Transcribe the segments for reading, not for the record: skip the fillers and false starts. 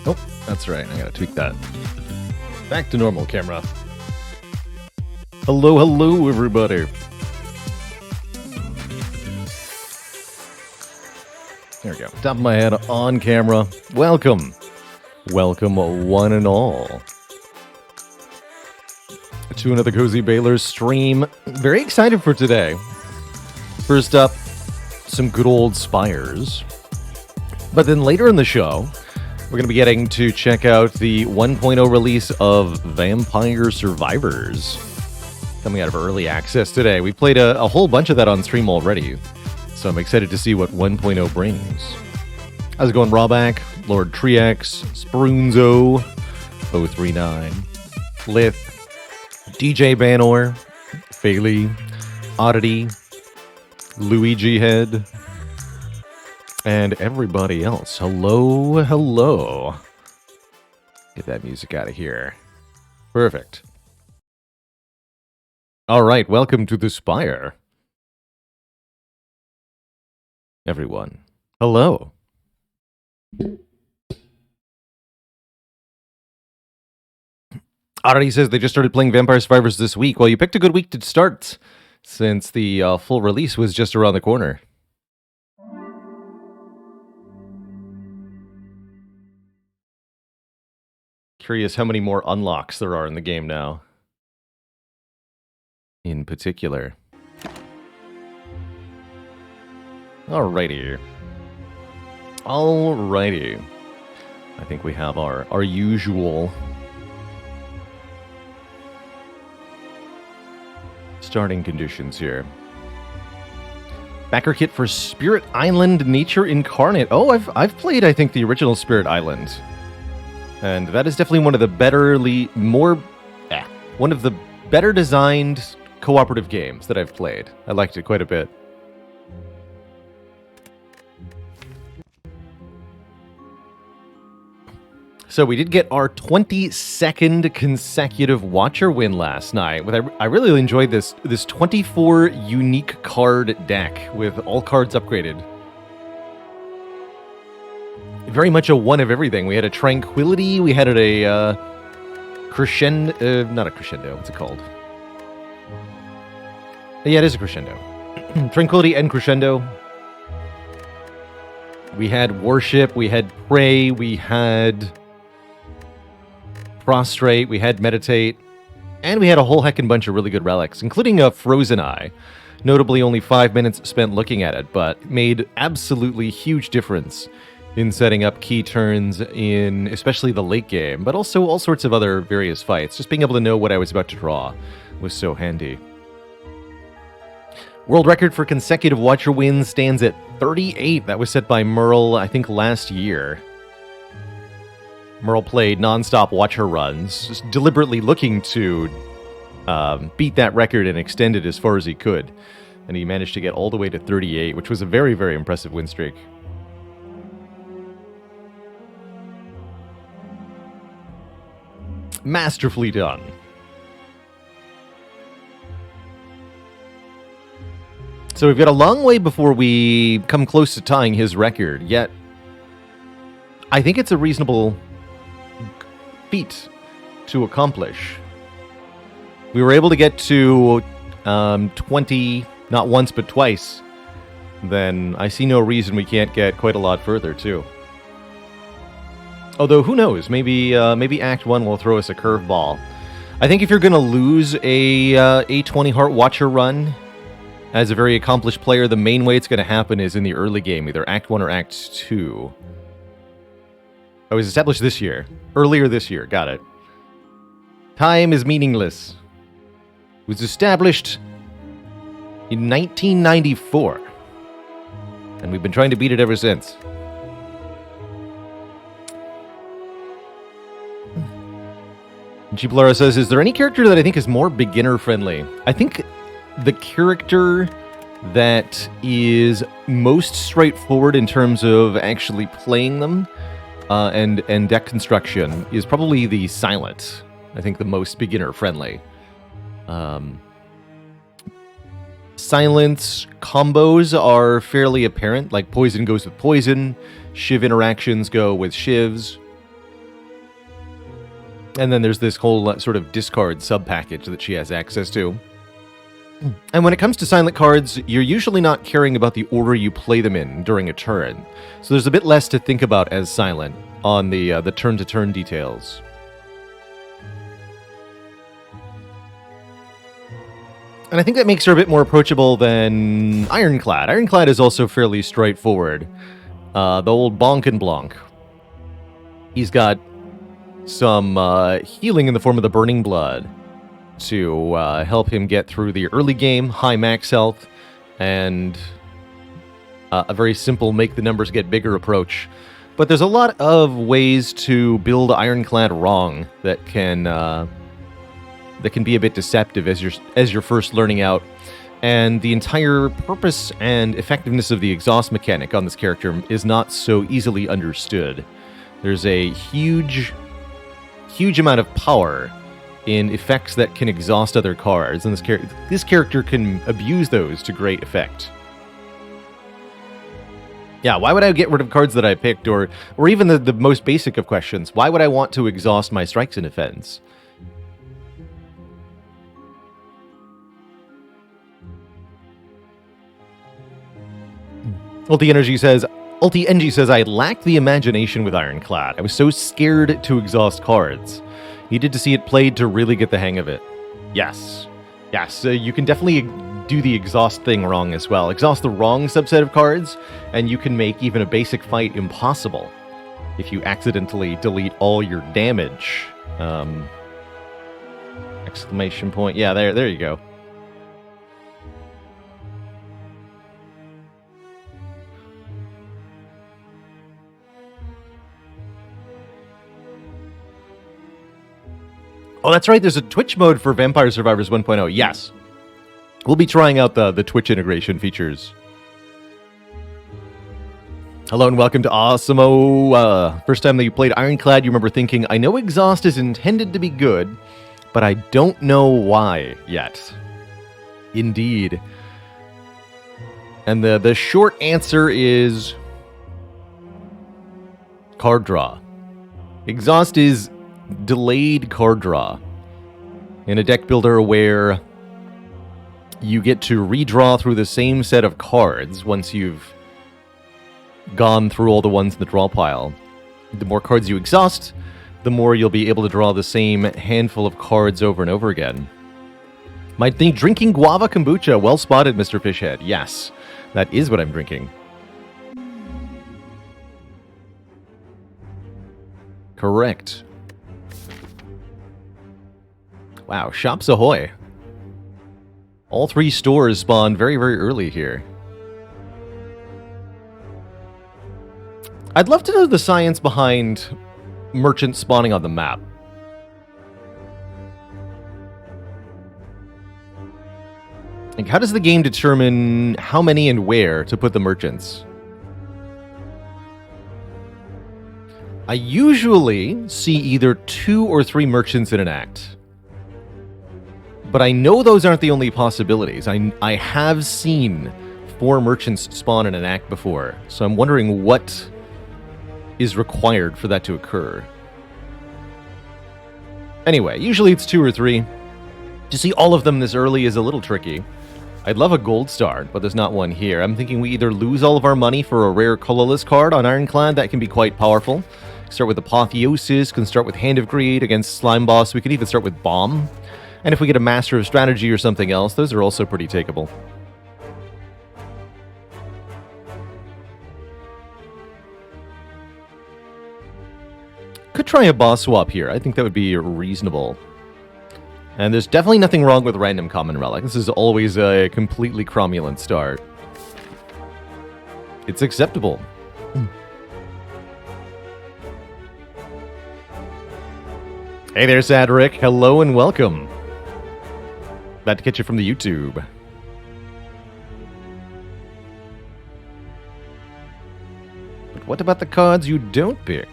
Oh, that's right. I gotta tweak that. Back to normal camera. Hello, everybody. There we go. Top of my head on camera. Welcome. Welcome, one and all, to another Cozy Baylor stream. Very excited for today. First up, some good old Spires. But then later in the show, we're going to be getting to check out the 1.0 release of Vampire Survivors, coming out of early access today. We played a whole bunch of that on stream already, so I'm excited to see what 1.0 brings. How's it going, Rawback, Lord Triex, Sprunzo, 039, Lith, DJ Banor, Faley, Oddity, Luigi Head, and everybody else. Hello. Get that music out of here. Perfect. All right, welcome to the Spire. Everyone, hello. Oddity says they just started playing Vampire Survivors this week. Well, you picked a good week to start, since the full release was just around the corner. Curious how many more unlocks there are in the game now. In particular. Alrighty. I think we have our usual starting conditions here. Backer kit for Spirit Island Nature Incarnate. Oh, I've played, I think, the original Spirit Island. And that is definitely one of the better designed cooperative games that I've played. I liked it quite a bit. So we did get our 22nd consecutive Watcher win last night. I really enjoyed this 24 unique card deck with all cards upgraded. Very much a one of everything. We had a Tranquility, we had a Crescendo, not a Crescendo, what's it called? Yeah, it is a Crescendo. Tranquility and Crescendo. We had Worship, we had Pray, we had Prostrate, we had Meditate, and we had a whole heckin' bunch of really good relics, including a Frozen Eye. Notably only 5 minutes spent looking at it, but made absolutely huge difference in setting up key turns in especially the late game, but also all sorts of other various fights. Just being able to know what I was about to draw was so handy. World record for consecutive Watcher wins stands at 38. That was set by Merle, I think, last year. Merle played non-stop Watcher runs, just deliberately looking to beat that record and extend it as far as he could. And he managed to get all the way to 38, which was a very, very impressive win streak. Masterfully done. So we've got a long way before we come close to tying his record, yet I think it's a reasonable feat to accomplish. We were able to get to 20, not once but twice. Then I see no reason we can't get quite a lot further, too. Although, who knows? Maybe Act 1 will throw us a curveball. I think if you're going to lose a 20 Heart Watcher run as a very accomplished player, the main way it's going to happen is in the early game, either Act 1 or Act 2. I was established this year. Earlier this year, got it. Time is meaningless. It was established in 1994. And we've been trying to beat it ever since. Giblera says, is there any character that I think is more beginner-friendly? I think the character that is most straightforward in terms of actually playing them and deck construction is probably the Silent. I think the most beginner-friendly. Silence combos are fairly apparent, like Poison goes with Poison, Shiv interactions go with Shivs. And then there's this whole sort of discard sub-package that she has access to. And when it comes to silent cards, you're usually not caring about the order you play them in during a turn. So there's a bit less to think about as silent on the turn-to-turn details. And I think that makes her a bit more approachable than Ironclad. Ironclad is also fairly straightforward. The old Bonk and Blanc. He's got some healing in the form of the Burning Blood to help him get through the early game, high max health, and a very simple make the numbers get bigger approach. But there's a lot of ways to build Ironclad wrong that can be a bit deceptive as you're first learning out. And the entire purpose and effectiveness of the exhaust mechanic on this character is not so easily understood. There's a huge amount of power in effects that can exhaust other cards, and this character can abuse those to great effect. Yeah, why would I get rid of cards that I picked, or even the most basic of questions? Why would I want to exhaust my strikes and defense? Ulti Engie says, I lacked the imagination with Ironclad. I was so scared to exhaust cards. Needed to see it played to really get the hang of it. Yes. You can definitely do the exhaust thing wrong as well. Exhaust the wrong subset of cards, and you can make even a basic fight impossible if you accidentally delete all your damage. Exclamation point. Yeah, there you go. Oh, that's right. There's a Twitch mode for Vampire Survivors 1.0. Yes. We'll be trying out the Twitch integration features. Hello and welcome to Awesomeo. First time that you played Ironclad, you remember thinking, I know exhaust is intended to be good, but I don't know why yet. Indeed. And the short answer is card draw. Exhaust is delayed card draw in a deck builder where you get to redraw through the same set of cards once you've gone through all the ones in the draw pile. The more cards you exhaust, the more you'll be able to draw the same handful of cards over and over again. Might think drinking guava kombucha. Well spotted, Mr. Fishhead. Yes, that is what I'm drinking. Correct. Wow, Shops Ahoy. All three stores spawned very, very early here. I'd love to know the science behind merchants spawning on the map. Like, how does the game determine how many and where to put the merchants? I usually see either 2 or 3 merchants in an act. But I know those aren't the only possibilities. I have seen 4 merchants spawn in an act before, so I'm wondering what is required for that to occur. Anyway, usually it's 2 or 3. To see all of them this early is a little tricky. I'd love a gold star, but there's not one here. I'm thinking we either lose all of our money for a rare colorless card on Ironclad, that can be quite powerful. Start with Apotheosis, can start with Hand of Greed against Slime Boss, we can even start with Bomb. And if we get a Master of Strategy or something else, those are also pretty takeable. Could try a boss swap here. I think that would be reasonable. And there's definitely nothing wrong with random common relic. This is always a completely cromulent start. It's acceptable. Hey there, Sad Rick. Hello and welcome. Glad to catch you from the YouTube. But what about the cards you don't pick?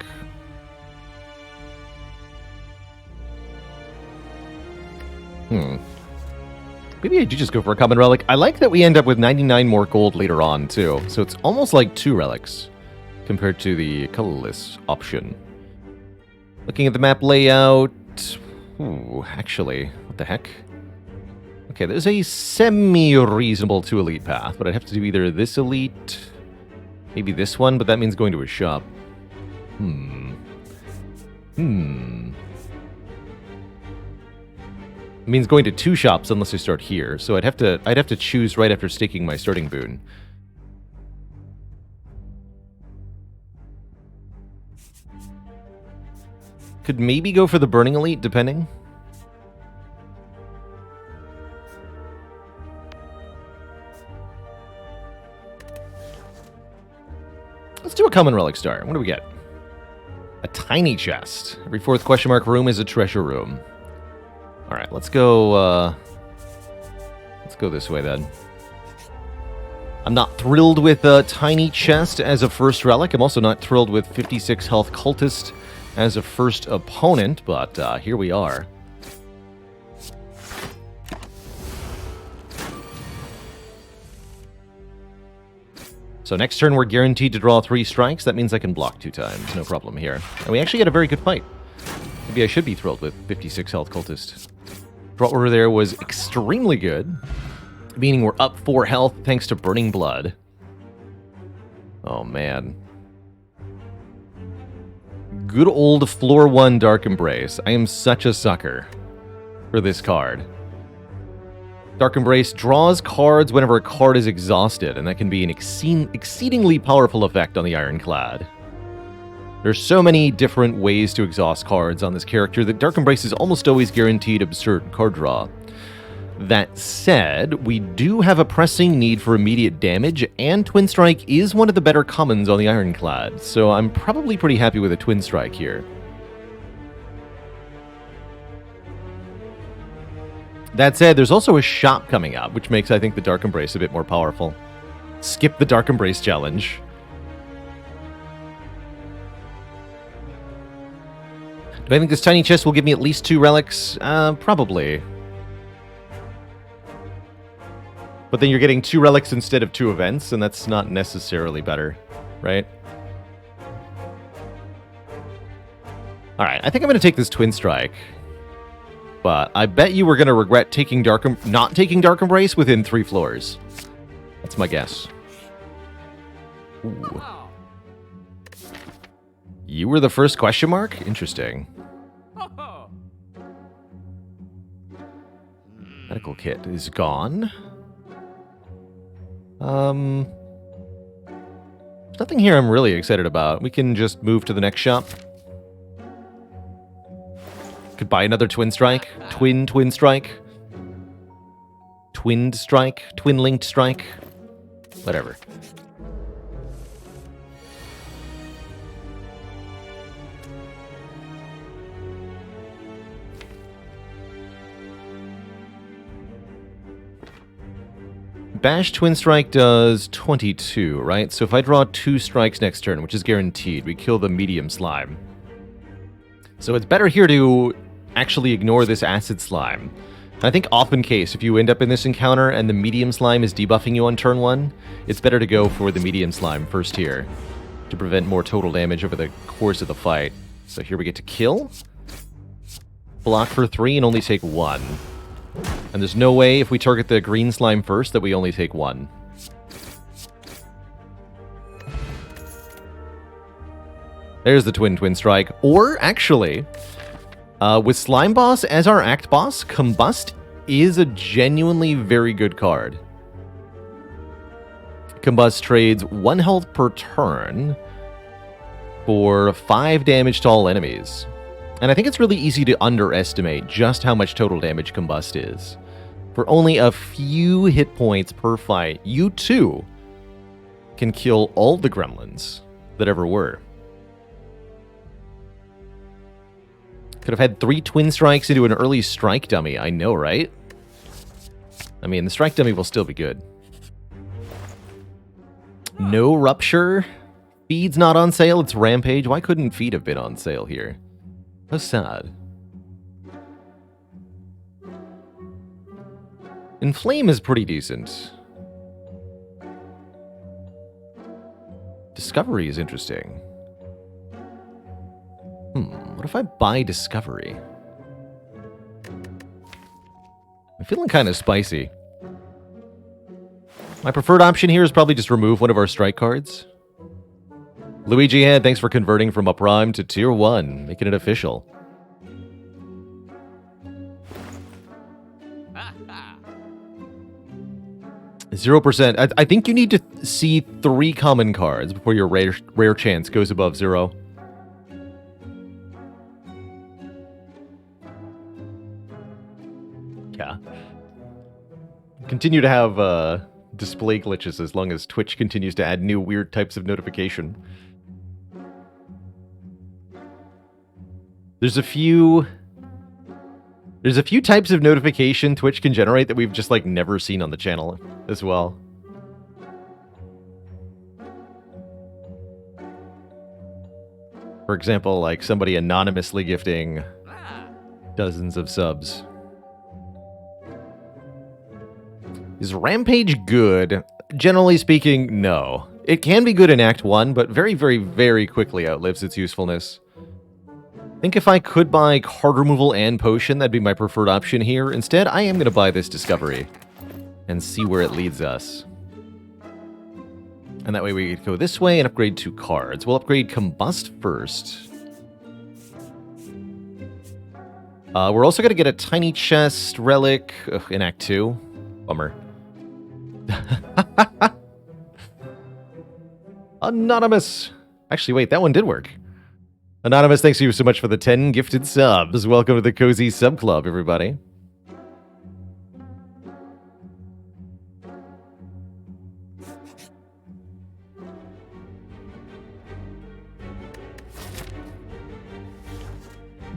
Maybe I do just go for a common relic. I like that we end up with 99 more gold later on, too. So it's almost like 2 relics compared to the colorless option. Looking at the map layout, elite. Ooh, actually, what the heck? Okay, there's a semi-reasonable to elite path, but I'd have to do either this elite, maybe this one, but that means going to a shop. It means going to 2 shops unless I start here, so I'd have to choose right after staking my starting boon. Could maybe go for the Burning Elite, depending. Let's do a common relic star. What do we get? A tiny chest. Every 4th question mark room is a treasure room. All right, let's go this way then. I'm not thrilled with a tiny chest as a first relic. I'm also not thrilled with 56 health cultist as a first opponent, but here we are. So next turn, we're guaranteed to draw 3 strikes. That means I can block 2 times. No problem here. And we actually had a very good fight. Maybe I should be thrilled with 56 health cultist. Draw order there was extremely good, meaning we're up 4 health thanks to Burning Blood. Oh, man. Good old floor 1 Dark Embrace. I am such a sucker for this card. Dark Embrace draws cards whenever a card is exhausted, and that can be an exceedingly powerful effect on the Ironclad. There's so many different ways to exhaust cards on this character that Dark Embrace is almost always guaranteed absurd card draw. That said, we do have a pressing need for immediate damage, and Twin Strike is one of the better commons on the Ironclad, so I'm probably pretty happy with a Twin Strike here. That said, there's also a shop coming up, which makes, I think, the Dark Embrace a bit more powerful. Skip the Dark Embrace challenge. Do I think this tiny chest will give me at least 2 relics? Probably. But then you're getting 2 relics instead of 2 events, and that's not necessarily better, right? Alright, I think I'm going to take this Twin Strike. But I bet you we're going to regret taking not taking Dark Embrace within 3 floors. That's my guess. Ooh. You were the first question mark? Interesting. Medical kit is gone. There's nothing here I'm really excited about. We can just move to the next shop. Could buy another Twin Strike. Twin Strike. Twinned Strike. Twin-linked Strike. Whatever. Bash Twin Strike does 22, right? So if I draw 2 strikes next turn, which is guaranteed, we kill the medium slime. So it's better here to actually ignore this acid slime. I think often case, if you end up in this encounter and the medium slime is debuffing you on turn 1, it's better to go for the medium slime first here to prevent more total damage over the course of the fight. So here we get to kill, block for 3, and only take 1. And there's no way, if we target the green slime first, that we only take 1. There's the Twin Strike. Or, actually, with Slime Boss as our Act Boss, Combust is a genuinely very good card. Combust trades 1 health per turn for 5 damage to all enemies. And I think it's really easy to underestimate just how much total damage Combust is. For only a few hit points per fight, you too can kill all the gremlins that ever were. Could have had 3 Twin Strikes into an early Strike Dummy, I know, right? I mean, the Strike Dummy will still be good. No Rupture. Feed's not on sale, it's Rampage. Why couldn't Feed have been on sale here? How sad. Inflame is pretty decent. Discovery is interesting. What if I buy Discovery? feeling kind of spicy. My preferred option here is probably just remove one of our strike cards. Luigi Head, thanks for converting from a prime to tier 1, making it official. %. I think you need to see 3 common cards before your rare chance goes above 0. Yeah. Continue to have display glitches as long as Twitch continues to add new weird types of notification. There's a few types of notification Twitch can generate that we've just like never seen on the channel as well. For example, like somebody anonymously gifting dozens of subs. Is Rampage good? Generally speaking, no. It can be good in Act 1, but very, very, very quickly outlives its usefulness. I think if I could buy card removal and potion, that'd be my preferred option here. Instead, I am going to buy this Discovery and see where it leads us. And that way we could go this way and upgrade 2 cards. We'll upgrade Combust first. We're also going to get a Tiny Chest Relic in Act 2. Bummer. Anonymous! Actually, wait, that one did work. Anonymous, thanks you so much for the 10 gifted subs. Welcome to the Cozy Sub Club, everybody.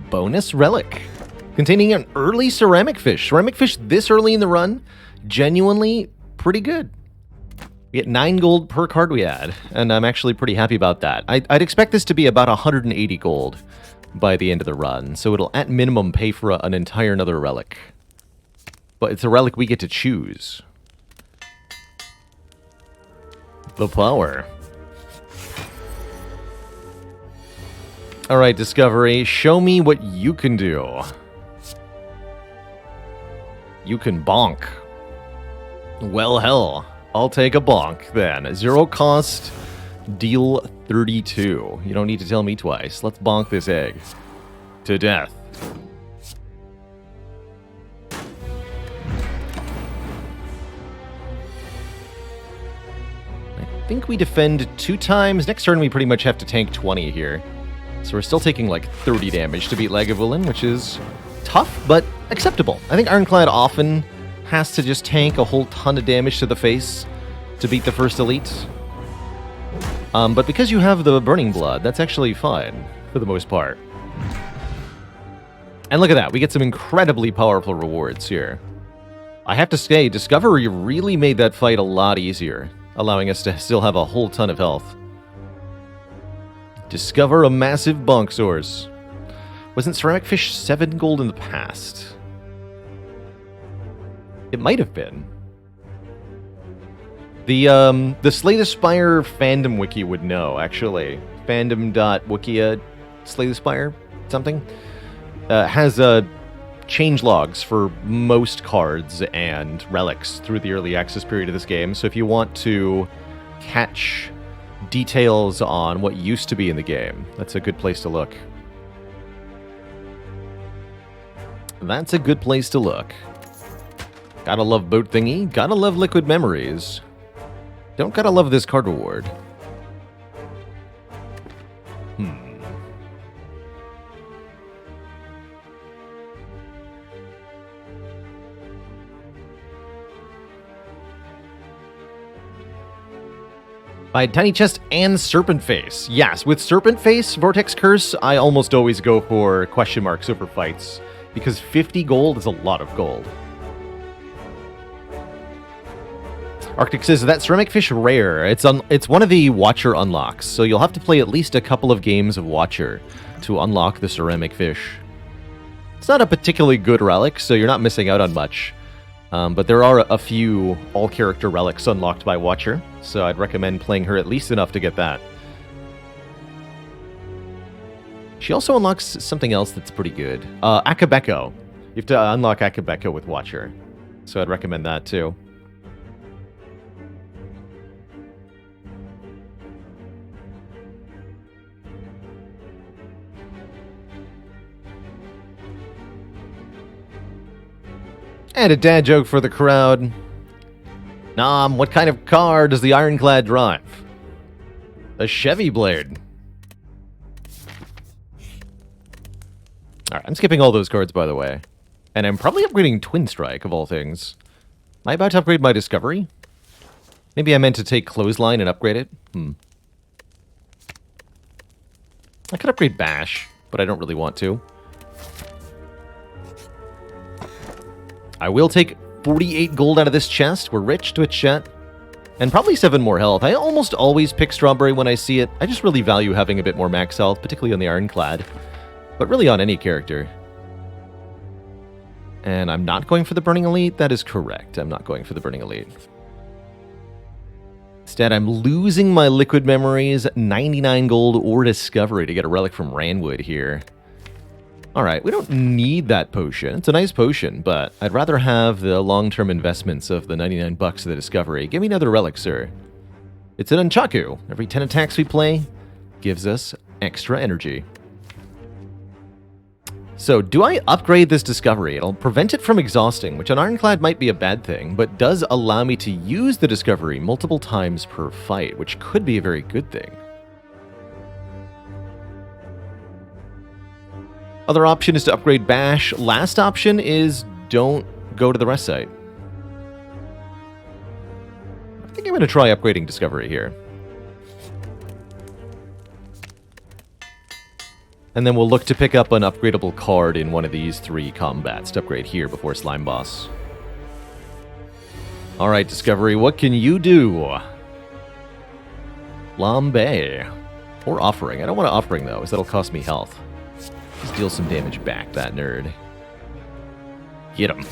Bonus Relic. Containing an early Ceramic Fish. Ceramic Fish this early in the run, genuinely pretty good. We get 9 gold per card we add, and I'm actually pretty happy about that. I'd expect this to be about 180 gold by the end of the run, so it'll at minimum pay for an entire another relic. But it's a relic we get to choose. The power. Alright, Discovery, show me what you can do. You can bonk. Well, hell. I'll take a bonk, then. 0 cost, deal 32. You don't need to tell me twice. Let's bonk this egg. To death. I think we defend 2 times. Next turn we pretty much have to tank 20 here. So we're still taking like 30 damage to beat Lagavulin, which is tough, but acceptable. I think Ironclad often has to just tank a whole ton of damage to the face to beat the first elite. But because you have the Burning Blood, that's actually fine, for the most part. And look at that, we get some incredibly powerful rewards here. I have to say, Discovery really made that fight a lot easier, allowing us to still have a whole ton of health. Discover a massive bonk source. Wasn't Ceramic Fish 7 gold in the past? It might have been. The Slay the Spire fandom wiki would know, actually. Fandom.wikia Slay the Spire something has change logs for most cards and relics through the early access period of this game. So if you want to catch details on what used to be in the game, that's a good place to look. That's a good place to look. Gotta love Boat Thingy. Gotta love Liquid Memories. Don't gotta love this card reward. I had Tiny Chest and Serpent Face. Yes, with Serpent Face, Vortex Curse, I almost always go for question marks over fights, because 50 gold is a lot of gold. Arctic says, that Ceramic Fish rare. It's one of the Watcher unlocks, so you'll have to play at least a couple of games of Watcher to unlock the Ceramic Fish. It's not a particularly good relic, so you're not missing out on much. But there are a few all-character relics unlocked by Watcher, so I'd recommend playing her at least enough to get that. She also unlocks something else that's pretty good. Akabeko. You have to unlock Akabeko with Watcher. So I'd recommend that too. And a dad joke for the crowd. Nom, what kind of car does the Ironclad drive? A Chevy Blade. Alright, I'm skipping all those cards, by the way. And I'm probably upgrading Twin Strike, of all things. Am I about to upgrade my Discovery? Maybe I meant to take Clothesline and upgrade it? I could upgrade Bash, but I don't really want to. I will take 48 gold out of this chest. We're rich, Twitch chat. And probably 7 more health. I almost always pick Strawberry when I see it. I just really value having a bit more max health, particularly on the Ironclad. But really on any character. And I'm not going for the Burning Elite? That is correct. I'm not going for the Burning Elite. Instead, I'm losing my Liquid Memories, 99 gold, or Discovery to get a Relic from Ranwood here. Alright, we don't need that potion. It's a nice potion, but I'd rather have the long-term investments of the 99 bucks of the Discovery. Give me another relic, sir. It's an Nunchaku. Every 10 attacks we play gives us extra energy. So, do I upgrade this Discovery? It'll prevent it from exhausting, which on Ironclad might be a bad thing, but does allow me to use the Discovery multiple times per fight, which could be a very good thing. Other option is to upgrade Bash. Last option is don't go to the rest site. I think I'm going to try upgrading Discovery here. And then we'll look to pick up an upgradable card in one of these 3 combats to upgrade here before Slime Boss. Alright, Discovery, what can you do? Flambe. Or Offering. I don't want to Offering, though, as that'll cost me health. Just deal some damage back, that nerd. Get him.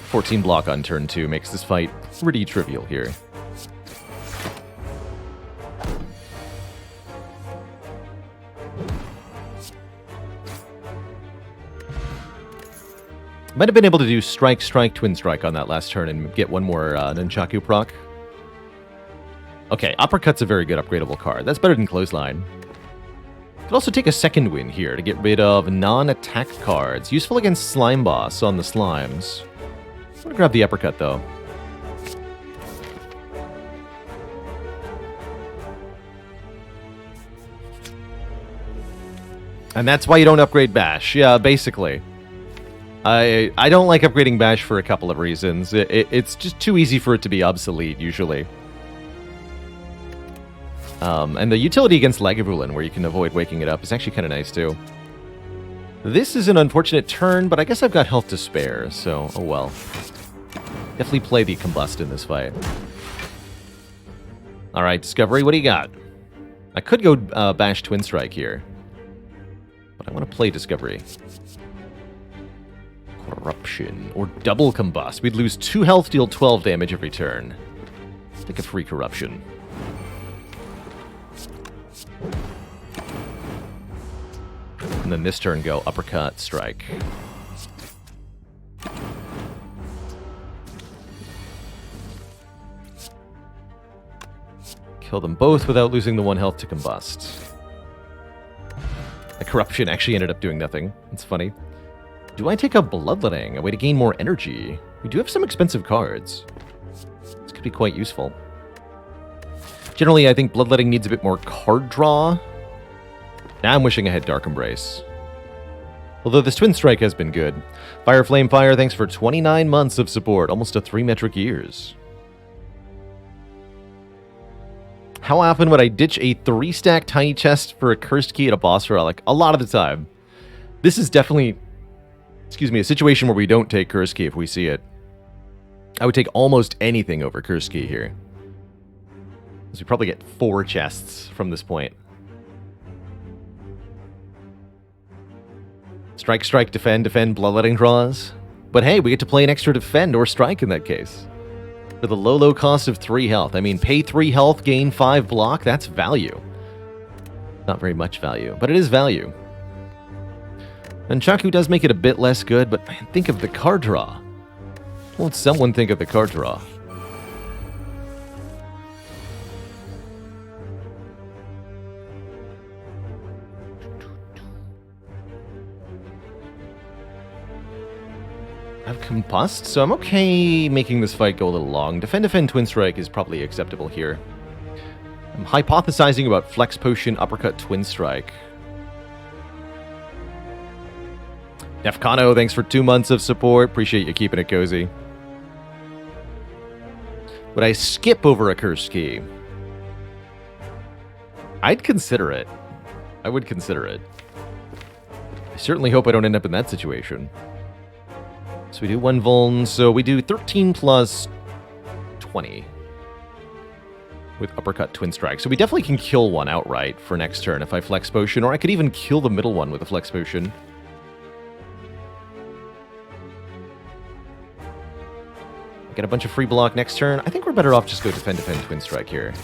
14 block on turn 2 makes this fight pretty trivial here. Might have been able to do Strike, Strike, Twin Strike on that last turn and get one more Nunchaku proc. Okay, Uppercut's a very good upgradable card. That's better than Clothesline. Could also take a second win here to get rid of non-attack cards. Useful against Slime Boss on the Slimes. I'm gonna grab the Uppercut, though. And that's why you don't upgrade Bash. Yeah, basically. I don't like upgrading Bash for a couple of reasons. It's just too easy for it to be obsolete, usually. And the utility against Lagavulin, where you can avoid waking it up, is actually kind of nice, too. This is an unfortunate turn, but I guess I've got health to spare, so oh well. Definitely play the Combust in this fight. Alright, Discovery, what do you got? I could go Bash Twin Strike here. But I want to play Discovery. Corruption, or double Combust. We'd lose 2 health, deal 12 damage every turn. Take a free Corruption. And then this turn go Uppercut, Strike. Kill them both without losing the 1 health to Combust. The Corruption actually ended up doing nothing. It's funny. Do I take a Bloodletting? A way to gain more energy. We do have some expensive cards. This could be quite useful. Generally, I think Bloodletting needs a bit more card draw. Now I'm wishing I had Dark Embrace. Although this Twin Strike has been good. Fire Flame Fire, thanks for 29 months of support. Almost to 3 metric years. How often would I ditch a 3-stack Tiny Chest for a Cursed Key at a boss relic? A lot of the time. This is definitely, excuse me, a situation where we don't take Cursed Key if we see it. I would take almost anything over Cursed Key here. Because we probably get 4 chests from this point. Strike, strike, defend, defend, bloodletting draws. But hey, we get to play an extra defend or strike in that case. For the low, low cost of 3 health. I mean, pay 3 health, gain 5 block, that's value. Not very much value, but it is value. And Chaku does make it a bit less good, but man, think of the card draw. Won't someone think of the card draw? I have Combust, so I'm okay making this fight go a little long. Defend, Twin Strike is probably acceptable here. I'm hypothesizing about Flex Potion, Uppercut, Twin Strike. Nefkano, thanks for 2 months of support. Appreciate you keeping it cozy. Would I skip over a Curse Key? I'd consider it. I would consider it. I certainly hope I don't end up in that situation. So we do 1 vuln, so we do 13 plus 20 with Uppercut Twin Strike. So we definitely can kill one outright for next turn if I Flex Potion, or I could even kill the middle one with a Flex Potion. Get a bunch of free block next turn. I think we're better off just go defend, Twin Strike here.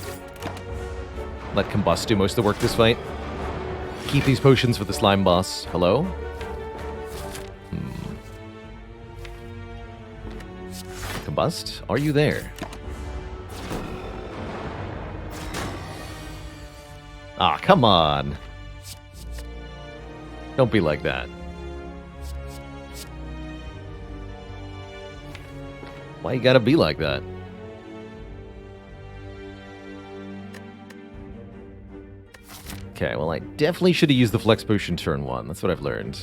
Let Combust do most of the work this fight. Keep these potions for the slime boss. Hello? Combust, are you there? Ah, come on. Don't be like that. Why you gotta be like that? Okay, well, I definitely should have used the Flex Potion turn 1. That's what I've learned.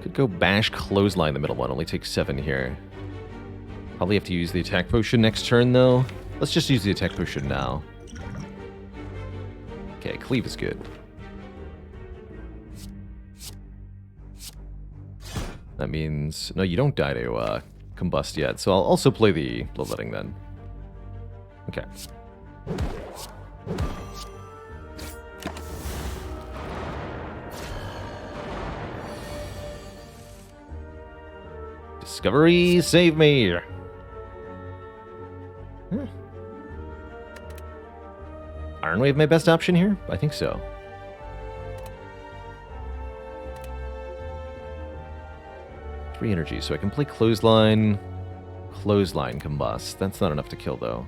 Could go Bash, Clothesline the middle one. Only takes 7 here. Probably have to use the Attack Potion next turn, though. Let's just use the Attack Potion now. Okay, Cleave is good. That means... No, you don't die to Combust yet, so I'll also play the Bloodletting then. Okay. Discovery, save me! Iron Wave my best option here? I think so. Three energy, so I can play Clothesline, Combust. That's not enough to kill, though.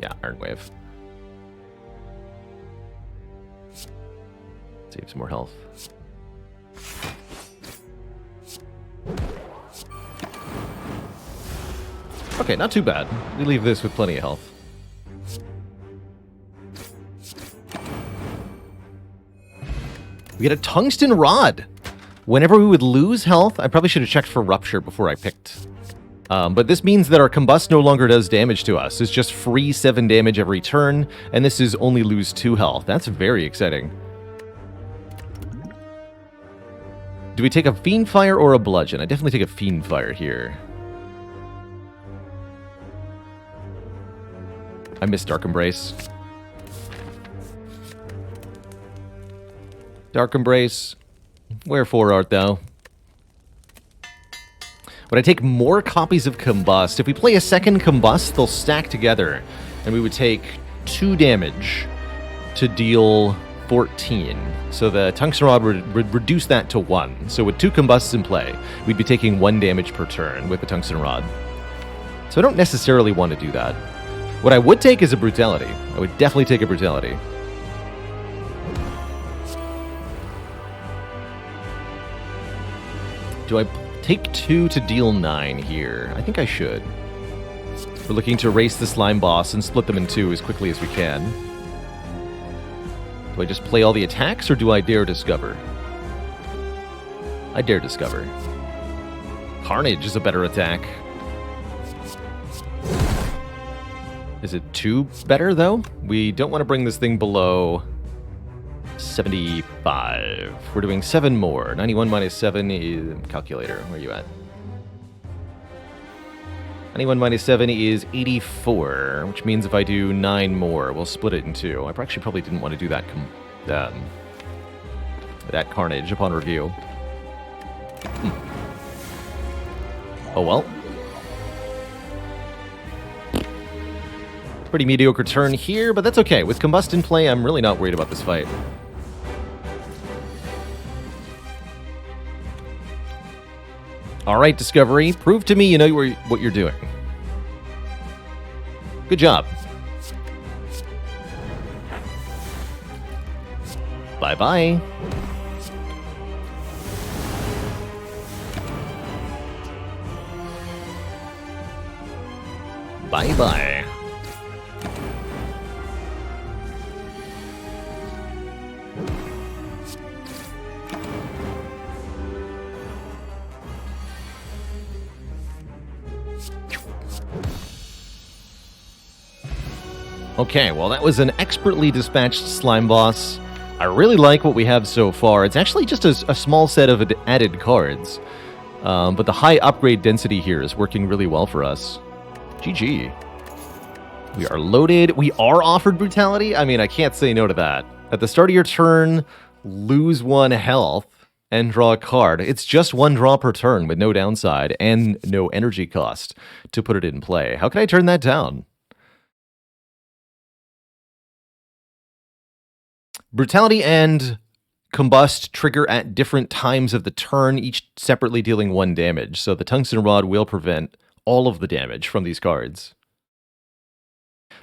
Yeah, Iron Wave. Save some more health. Okay, not too bad. We leave this with plenty of health. We get a Tungsten Rod! Whenever we would lose health, I probably should have checked for Rupture before I picked. But this means that our Combust no longer does damage to us. It's just free 7 damage every turn, and this is only lose 2 health. That's very exciting. Do we take a Fiend Fire or a Bludgeon? I definitely take a Fiend Fire here. I miss Dark Embrace. Dark Embrace, wherefore art thou? Would I take more copies of Combust? If we play a second Combust, they'll stack together, and we would take 2 damage to deal 14. So the Tungsten Rod would reduce that to 1. So with 2 Combusts in play, we'd be taking 1 damage per turn with the Tungsten Rod. So I don't necessarily want to do that. What I would take is a Brutality. I would definitely take a Brutality. Do I take 2 to deal 9 here? I think I should. We're looking to race the slime boss and split them in 2 as quickly as we can. Do I just play all the attacks, or do I dare discover? I dare discover. Carnage is a better attack. Is it 2 better, though? We don't want to bring this thing below 75. We're doing 7 more. 91 minus 7 is... Calculator, where are you at? 91 minus 7 is 84, which means if I do 9 more, we'll split it in 2. I actually probably didn't want to do that that Carnage upon review. Oh well. Pretty mediocre turn here, but that's okay. With Combust in play, I'm really not worried about this fight. All right, Discovery. Prove to me you know what you're doing. Good job. Bye-bye. Bye-bye. Okay, well, that was an expertly dispatched slime boss. I really like what we have so far. It's actually just a small set of added cards. But the high upgrade density here is working really well for us. GG. We are loaded. We are offered Brutality. I mean, I can't say no to that. At the start of your turn, lose 1 health and draw a card. It's just 1 draw per turn with no downside and no energy cost to put it in play. How can I turn that down? Brutality and Combust trigger at different times of the turn, each separately dealing 1 damage. So the Tungsten Rod will prevent all of the damage from these cards.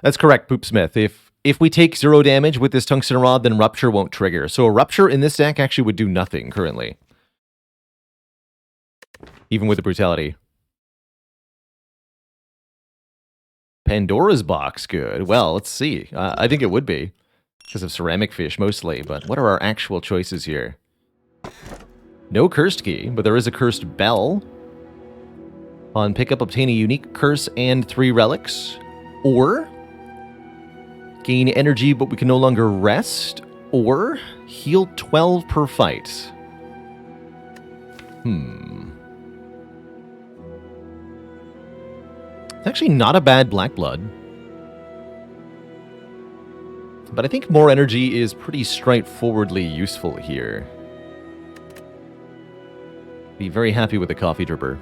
That's correct, Poopsmith. If we take 0 damage with this Tungsten Rod, then Rupture won't trigger. So a Rupture in this deck actually would do nothing currently. Even with the Brutality. Pandora's Box, good. Well, let's see. I think it would be. Because of Ceramic Fish, mostly. But what are our actual choices here? No Cursed Key, but there is a Cursed Bell. On pickup, obtain a unique curse and 3 relics. Or gain energy, but we can no longer rest. Or heal 12 per fight. It's actually not a bad Black Blood. But I think more energy is pretty straightforwardly useful here. Be very happy with the Coffee Dripper.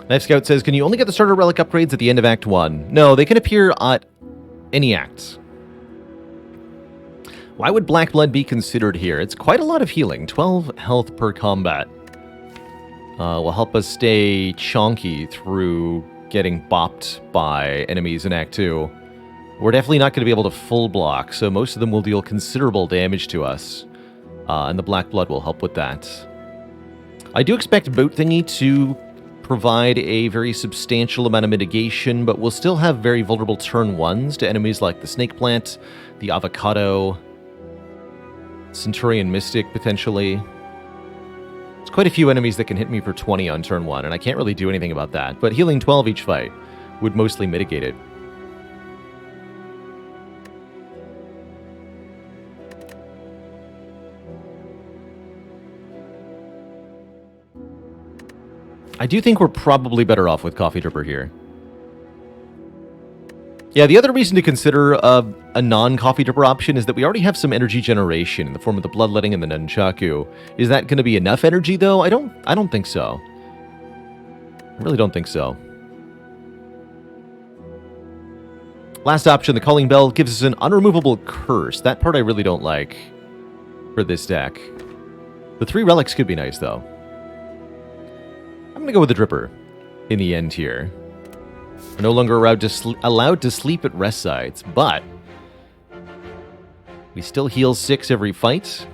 Knife Scout says, can you only get the starter relic upgrades at the end of Act 1? No, they can appear at any act. Why would Black Blood be considered here? It's quite a lot of healing. 12 health per combat. Will help us stay chonky through getting bopped by enemies in Act 2. We're definitely not going to be able to full block, so most of them will deal considerable damage to us. And the Black Blood will help with that. I do expect Boat Thingy to provide a very substantial amount of mitigation, but we'll still have very vulnerable turn 1s to enemies like the Snake Plant, the Avocado, Centurion Mystic, potentially. There's quite a few enemies that can hit me for 20 on turn 1, and I can't really do anything about that, but healing 12 each fight would mostly mitigate it. I do think we're probably better off with Coffee Dripper here. Yeah, the other reason to consider a non-Coffee Dripper option is that we already have some energy generation in the form of the Bloodletting and the Nunchaku. Is that going to be enough energy, though? I don't think so. I really don't think so. Last option, the Calling Bell, gives us an unremovable curse. That part I really don't like for this deck. The 3 relics could be nice, though. I'm going to go with the Dripper in the end here. We're no longer allowed to sleep at rest sites, but we still heal 6 every fight.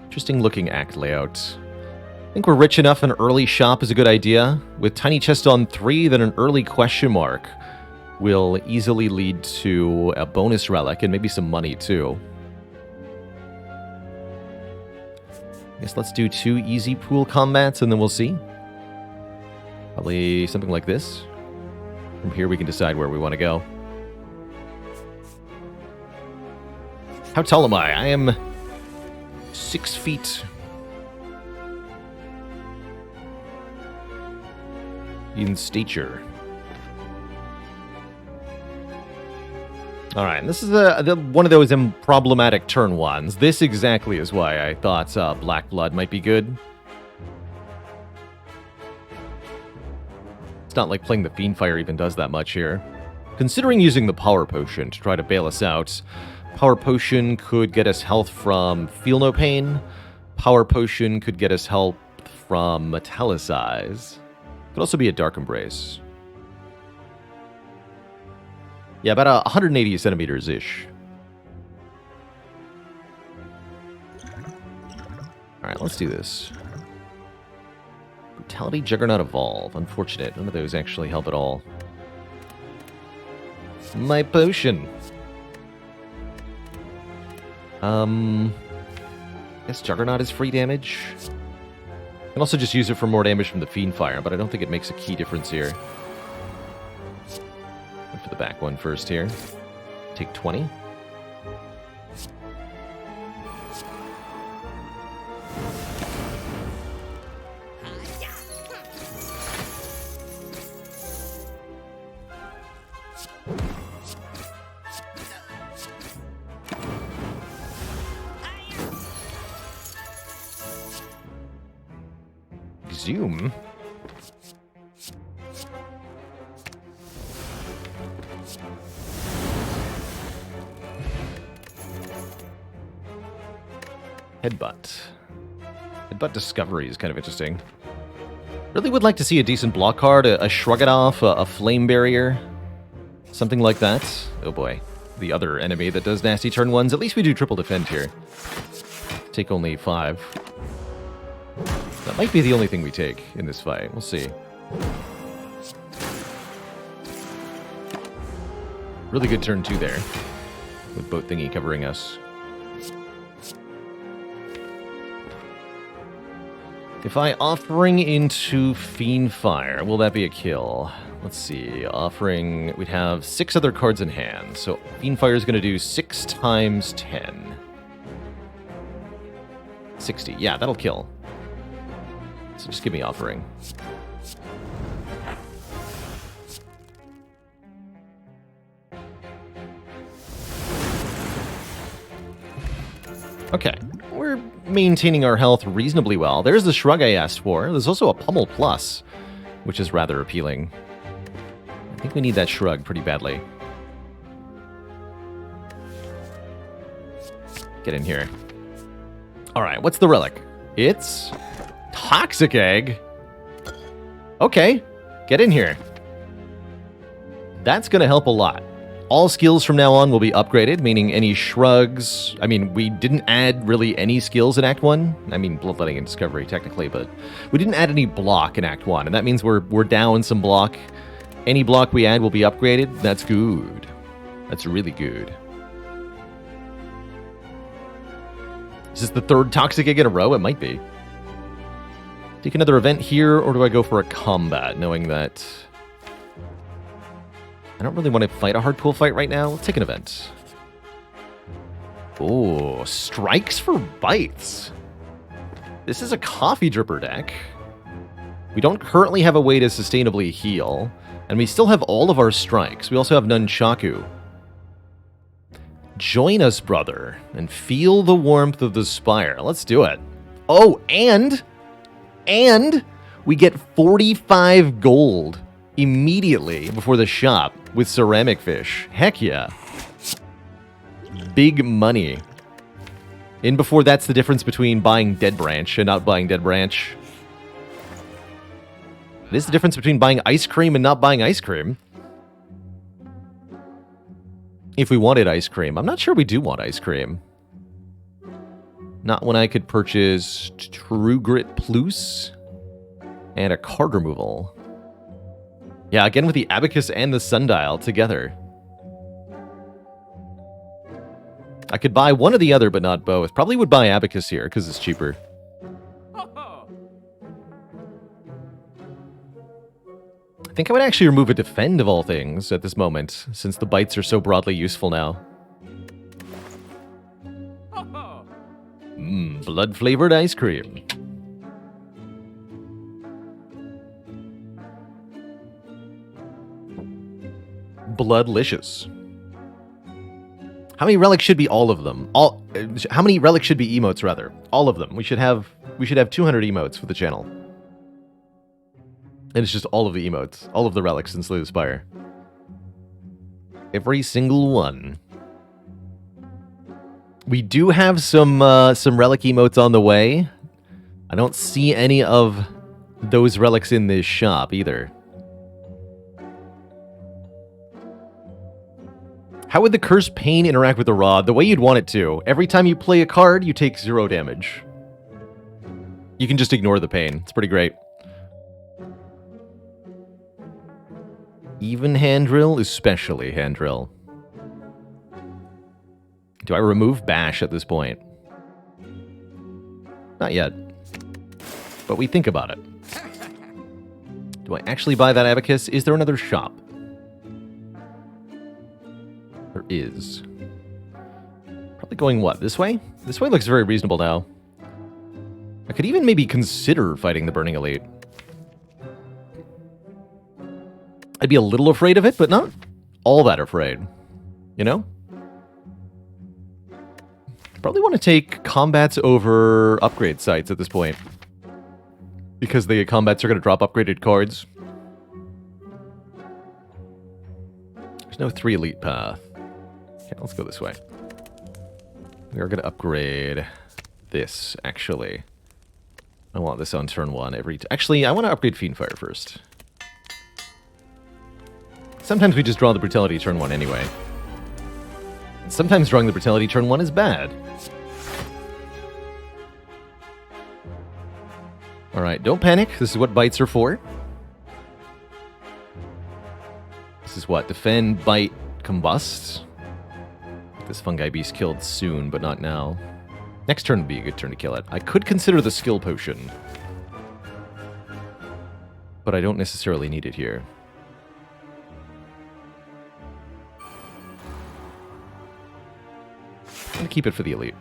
Interesting looking act layout. I think we're rich enough an early shop is a good idea. With Tiny Chest on 3, then an early question mark will easily lead to a bonus relic and maybe some money too. I guess let's do 2 easy pool combats and then we'll see. Probably something like this. From here we can decide where we want to go. How tall am I? I am 6 feet. in stature. All right, and this is one of those problematic turn ones. This exactly is why I thought Black Blood might be good. It's not like playing the Fiendfire even does that much here. Considering using the Power Potion to try to bail us out, Power Potion could get us health from Feel No Pain. Power Potion could get us help from Metallicize. Could also be a Dark Embrace. Yeah, about 180 centimeters-ish. Alright, let's do this. Brutality, Juggernaut, Evolve. Unfortunate. None of those actually help at all. My potion. Guess Juggernaut is free damage. I can also just use it for more damage from the Fiendfire, but I don't think it makes a key difference here. Go for the back one first here. Take 20. Zoom. Headbutt. Headbutt Discovery is kind of interesting. Really would like to see a decent block card, a Shrug It Off, a Flame Barrier, something like that. Oh boy, the other enemy that does nasty turn ones. At least we do triple defend here. Take only 5. That might be the only thing we take in this fight. We'll see. Really good turn 2 there, with Boat Thingy covering us. If I Offering into Fiendfire, will that be a kill? Let's see. Offering, we'd have 6 other cards in hand. So Fiendfire is going to do 6 times 10. 60. Yeah, that'll kill. So just give me Offering. Okay, we're maintaining our health reasonably well. There's the Shrug I asked for. There's also a Pummel Plus, which is rather appealing. I think we need that Shrug pretty badly. Get in here. Alright, what's the relic? It's Toxic Egg. Okay, get in here. That's going to help a lot. All skills from now on will be upgraded, meaning any shrugs... I mean, we didn't add really any skills in Act 1. I mean, Bloodletting and Discovery, technically, but we didn't add any block in Act 1, and that means we're down some block. Any block we add will be upgraded. That's good. That's really good. Is this the 3rd Toxic Egg in a row? It might be. Take another event here, or do I go for a combat, knowing that... I don't really want to fight a hardpool fight right now. Let's take an event. Oh, Strikes for Bites. This is a Coffee Dripper deck. We don't currently have a way to sustainably heal, and we still have all of our strikes. We also have Nunchaku. Join us, brother, and feel the warmth of the Spire. Let's do it. Oh, and we get 45 gold immediately before the shop with Ceramic Fish. Heck yeah. Big money. And before, that's the difference between buying Dead Branch and not buying Dead Branch. It is the difference between buying ice cream and not buying ice cream. If we wanted ice cream. I'm not sure we do want ice cream. Not when I could purchase True Grit Plus and a card removal. Yeah, again with the Abacus and the Sundial together. I could buy one or the other, but not both. Probably would buy Abacus here, because it's cheaper. I think I would actually remove a Defend of all things at this moment, since the bites are so broadly useful now. Blood-flavored ice cream. bloodlicious. How many relics should be all of them? How many relics should be emotes, rather? All of them. We should have 200 emotes for the channel. And it's just all of the emotes. All of the relics in Slay the Spire. Every single one. We do have some relic emotes on the way. I don't see any of those relics in this shop either. How would the Cursed Pain interact with the Rod? The way you'd want it to. Every time you play a card, you take 0 damage. You can just ignore the pain. It's pretty great. Even hand drill, especially hand drill. Do I remove Bash at this point? Not yet. But we think about it. Do I actually buy that Abacus? Is there another shop? There is. Probably going what? This way? This way looks very reasonable now. I could even maybe consider fighting the Burning Elite. I'd be a little afraid of it, but not all that afraid. You know? Probably want to take combats over upgrade sites at this point. Because the combats are going to drop upgraded cards. There's no 3 elite path. Okay, let's go this way. We are going to upgrade this, actually. I want this on turn 1 every... Actually, I want to upgrade Fiendfire first. Sometimes we just draw the Brutality turn 1 anyway. Sometimes drawing the Brutality turn 1 is bad. Alright, don't panic. This is what bites are for. This is what? Defend, bite, combust. This fungi beast killed soon, but not now. Next turn would be a good turn to kill it. I could consider the skill potion. But I don't necessarily need it here. I'm going to keep it for the elite.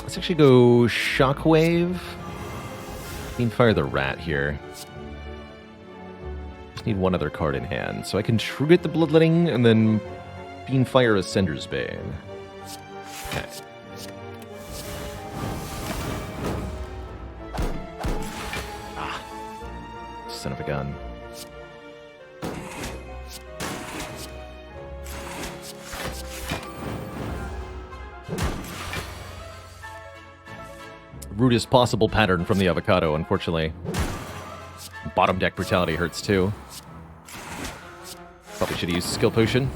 Let's actually go Shockwave. Fiendfire the Rat here. Just need one other card in hand. So I can True Grit the Bloodletting and then Fiendfire Ascender's Bane. Okay. Ah. Son of a gun. Rudest possible pattern from the avocado, unfortunately. Bottom deck Brutality hurts too. Probably should have used Skill Potion.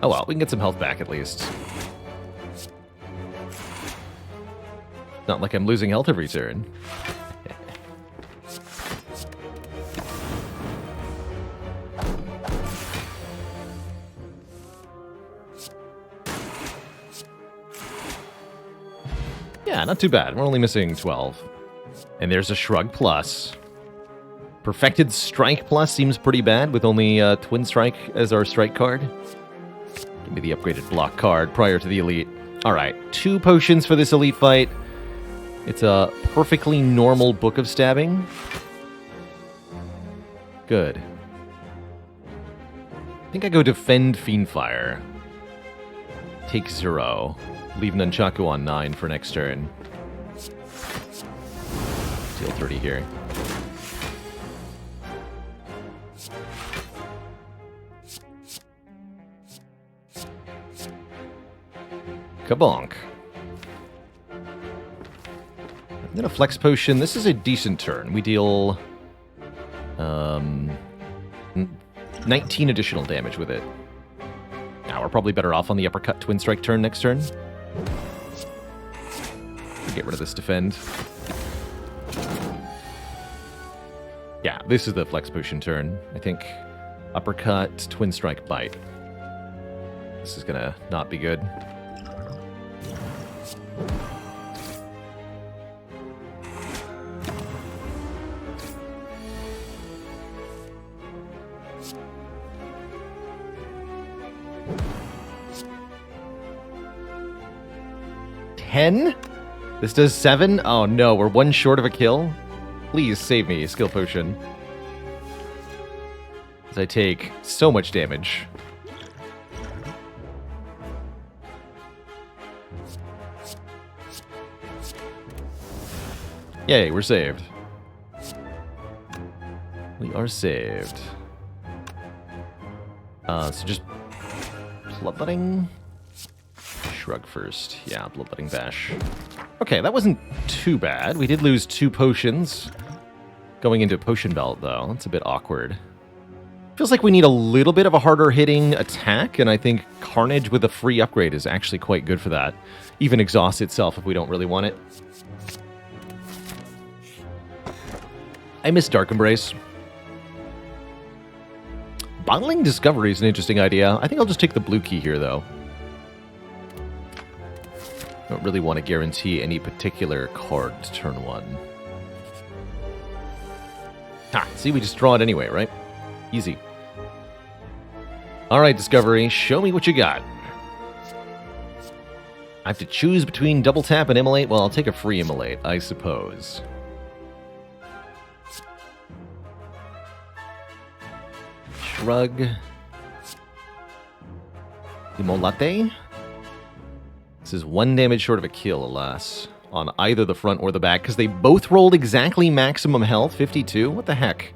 Oh well, we can get some health back at least. Not like I'm losing health every turn. Yeah, not too bad. We're only missing 12. And there's a Shrug Plus. Perfected Strike Plus seems pretty bad with only Twin Strike as our strike card. Give me the upgraded block card prior to the elite. Alright, 2 potions for this elite fight. It's a perfectly normal Book of Stabbing. Good. I think I go Defend Fiendfire. Take 0. Leave Nunchaku on 9 for next turn. Deal 30 here. Kabonk. I'm gonna Flex Potion. This is a decent turn. We deal 19 additional damage with it. Now we're probably better off on the Uppercut Twin Strike turn next turn. Get rid of this defend. Yeah, this is the Flex Potion turn. I think Uppercut, Twin Strike, Bite. This is gonna not be good. 10? This does 7? Oh no, we're 1 short of a kill? Please save me, skill potion. As I take so much damage. Yay, we're saved. We are saved. So just bloodletting. Shrug first. Yeah, bloodletting bash. Okay, that wasn't too bad. We did lose 2 potions. Going into potion belt, though. That's a bit awkward. Feels like we need a little bit of a harder hitting attack, and I think Carnage with a free upgrade is actually quite good for that. Even Exhaust itself if we don't really want it. I miss Dark Embrace. Bottling Discovery is an interesting idea. I think I'll just take the blue key here, though. Don't really want to guarantee any particular card to turn 1. Ha! See, we just draw it anyway, right? Easy. Alright, Discovery, show me what you got. I have to choose between Double Tap and Immolate. Well, I'll take a free Immolate, I suppose. Shrug. Immolate. This is 1 damage short of a kill, alas, on either the front or the back, because they both rolled exactly maximum health, 52? What the heck?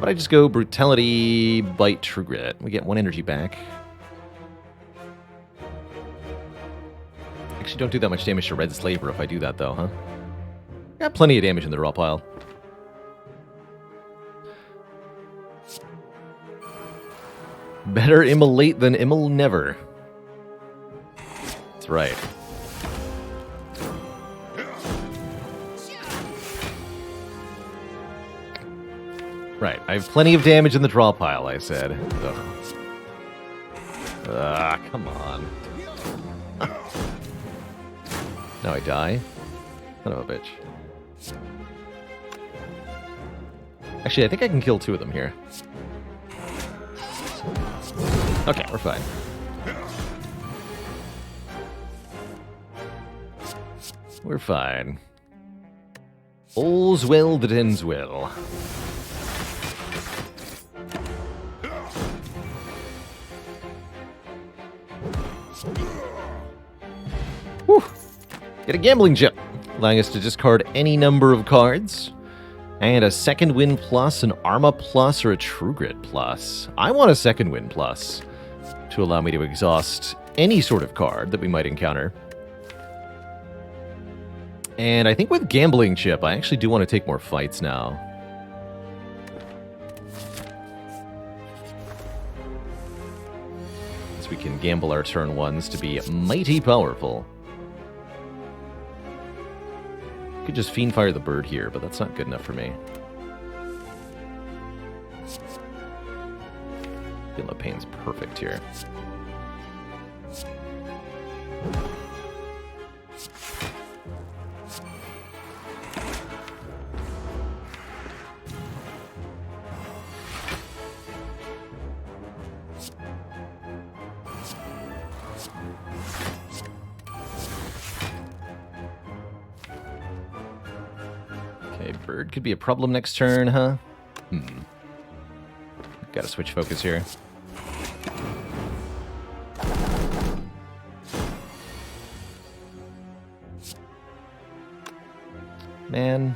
But I just go Brutality, Bite, True Grit. We get 1 energy back. Actually, don't do that much damage to Red Slaver if I do that, though, huh? Got plenty of damage in the raw pile. Better Immolate than Immol never. That's right. Right, I have plenty of damage in the draw pile, I said. So. Come on. Now I die? Son of a bitch. Actually, I think I can kill 2 of them here. Okay, we're fine. We're fine. All's well that ends well. Whew. Get a gambling chip, allowing us to discard any number of cards. And a second win plus, an Arma plus, or a True Grit plus. I want a second win plus to allow me to exhaust any sort of card that we might encounter. And I think with Gambling Chip, I actually do want to take more fights now. So we can gamble our turn 1s to be mighty powerful. Could just Fiend Fire the bird here, but that's not good enough for me. Feel no pain's perfect here. Okay, bird could be a problem next turn, huh? Gotta switch focus here. Man.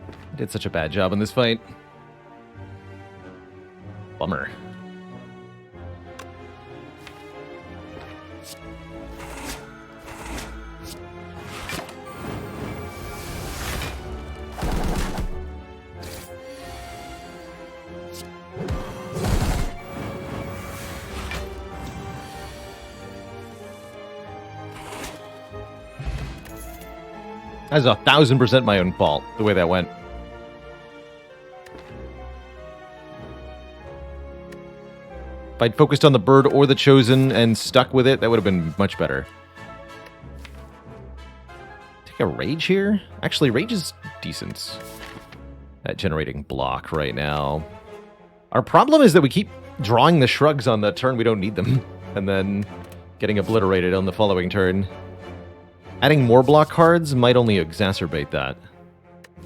I did such a bad job in this fight. Bummer. That's 1,000% my own fault, the way that went. If I'd focused on the bird or the chosen and stuck with it, that would have been much better. Take a rage here? Actually, rage is decent at generating block right now. Our problem is that we keep drawing the shrugs on the turn we don't need them, and then getting obliterated on the following turn. Adding more block cards might only exacerbate that.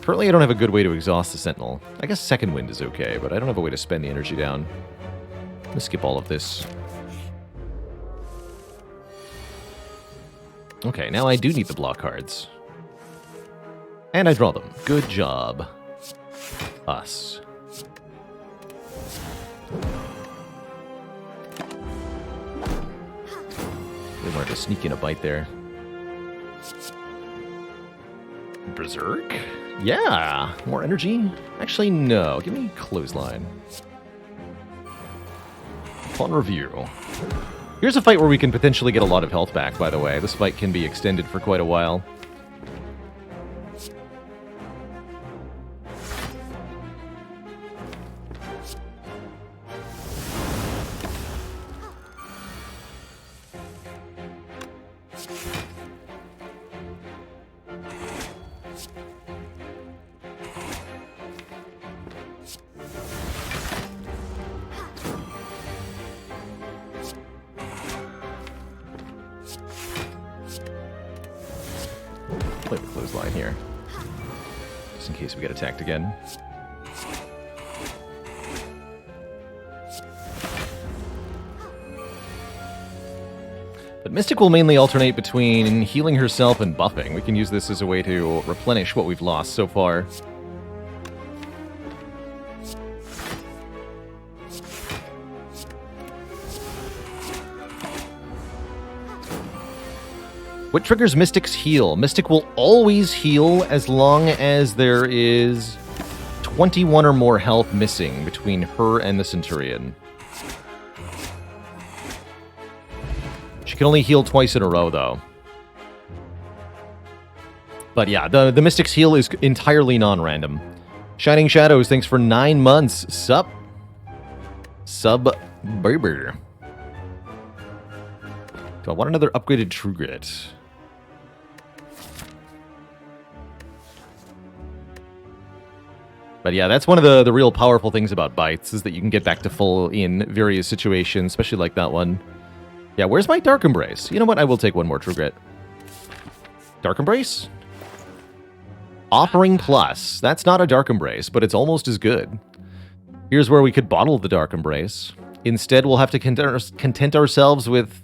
Currently, I don't have a good way to exhaust the Sentinel. I guess Second Wind is okay, but I don't have a way to spend the energy down. I'm going to skip all of this. Okay, now I do need the block cards. And I draw them. Good job. Us. They wanted to sneak in a bite there. Berserk? Yeah! More energy? Actually, no. Give me Clothesline. Fun review. Here's a fight where we can potentially get a lot of health back, by the way. This fight can be extended for quite a while. Play the Clothesline here, just in case we get attacked again. But Mystic will mainly alternate between healing herself and buffing. We can use this as a way to replenish what we've lost so far. What triggers Mystic's heal? Mystic will always heal as long as there is 21 or more health missing between her and the Centurion. She can only heal twice in a row, though. But yeah, the Mystic's heal is entirely non-random. Shining Shadows, thanks for 9 months. Sup? Sub Berber. Do I want another upgraded True Grit? But yeah, that's one of the real powerful things about Bites, is that you can get back to full in various situations, especially like that one. Yeah, where's my Dark Embrace? You know what? I will take one more True Grit. Dark Embrace? Offering Plus. That's not a Dark Embrace, but it's almost as good. Here's where we could bottle the Dark Embrace. Instead, we'll have to content ourselves with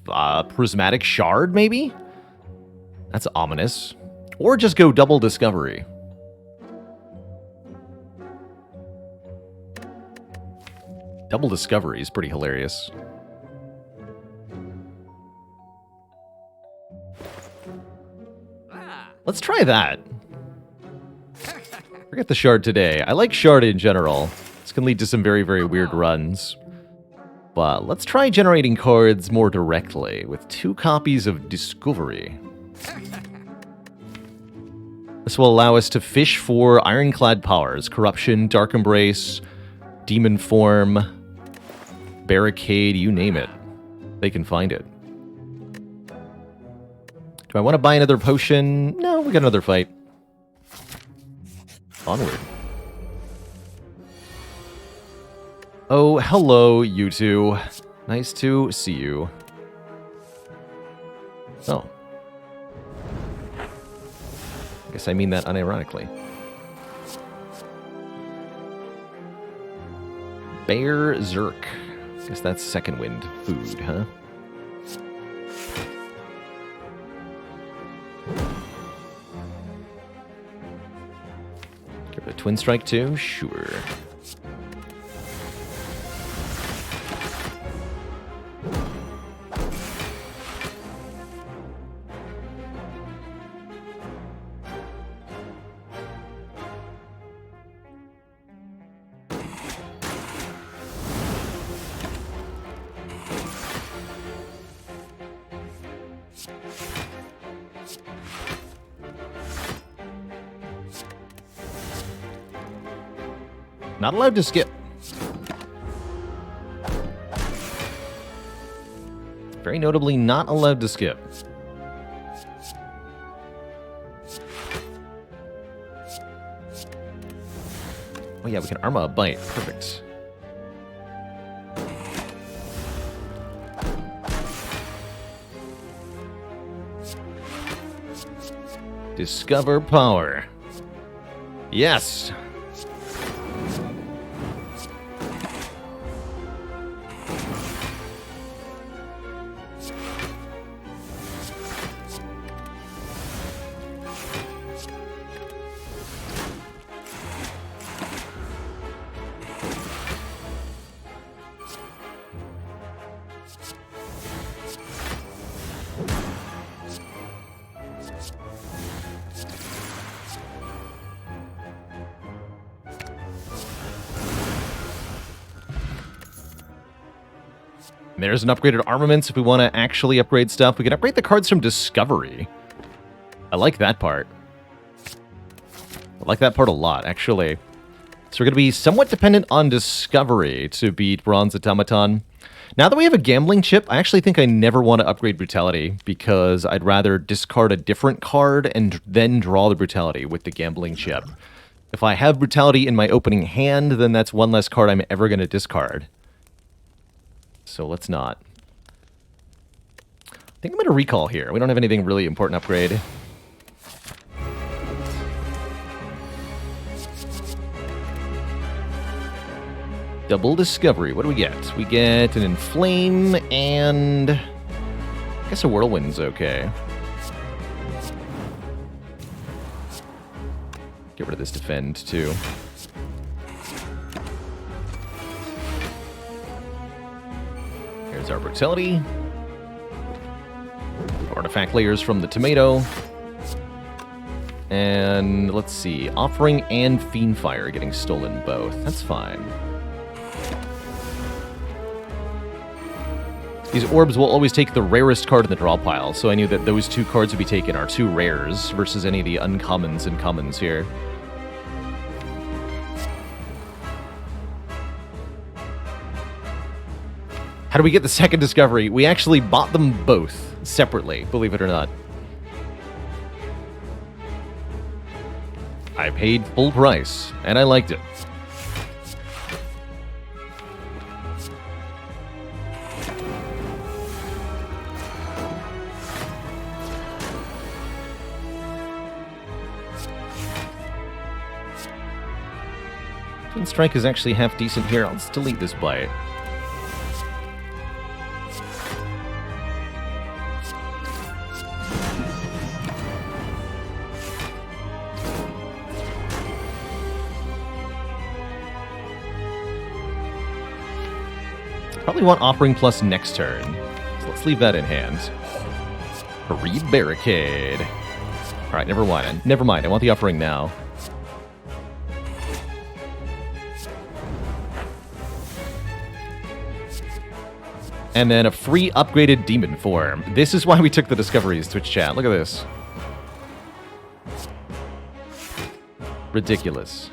Prismatic Shard, maybe? That's ominous. Or just go double Discovery. Double Discovery is pretty hilarious. Let's try that. Forget the Shard today. I like Shard in general. This can lead to some very, very weird runs. But let's try generating cards more directly with 2 copies of Discovery. This will allow us to fish for Ironclad powers, Corruption, Dark Embrace, Demon Form, Barricade, you name it. They can find it. Do I want to buy another potion? No, we got another fight. Onward. Oh, hello, you two. Nice to see you. Oh. I guess I mean that unironically. Bear Zerk. Guess that's Second Wind food, huh? Give it a Twin Strike too? Sure. Not allowed to skip. Very notably, not allowed to skip. Oh yeah, we can Arma a Bite. Perfect. Discover power. Yes. There's an upgraded armaments if we want to actually upgrade stuff. We can upgrade the cards from Discovery. I like that part. I like that part a lot, actually. So we're going to be somewhat dependent on Discovery to beat Bronze Automaton. Now that we have a gambling chip, I actually think I never want to upgrade Brutality because I'd rather discard a different card and then draw the Brutality with the gambling chip. If I have Brutality in my opening hand, then that's one less card I'm ever going to discard. So let's not. I think I'm going to recall here. We don't have anything really important upgrade. Double Discovery. What do we get? We get an Inflame and... I guess a Whirlwind's okay. Get rid of this Defend, too. Here's our Brutality. Artifact layers from the Tomato. And let's see. Offering and Fiendfire getting stolen both. That's fine. These orbs will always take the rarest card in the draw pile, so I knew that those two cards would be taken are two rares versus any of the uncommons and commons here. How do we get the second Discovery? We actually bought them both separately, believe it or not. I paid full price, and I liked it. Twin Strike is actually half decent here. Let's delete this Blight. Probably want Offering Plus next turn, so let's leave that in hand. Barricade. Alright, never mind. Never mind, I want the Offering now. And then a free upgraded Demon Form. This is why we took the Discoveries, Twitch chat. Look at this. Ridiculous.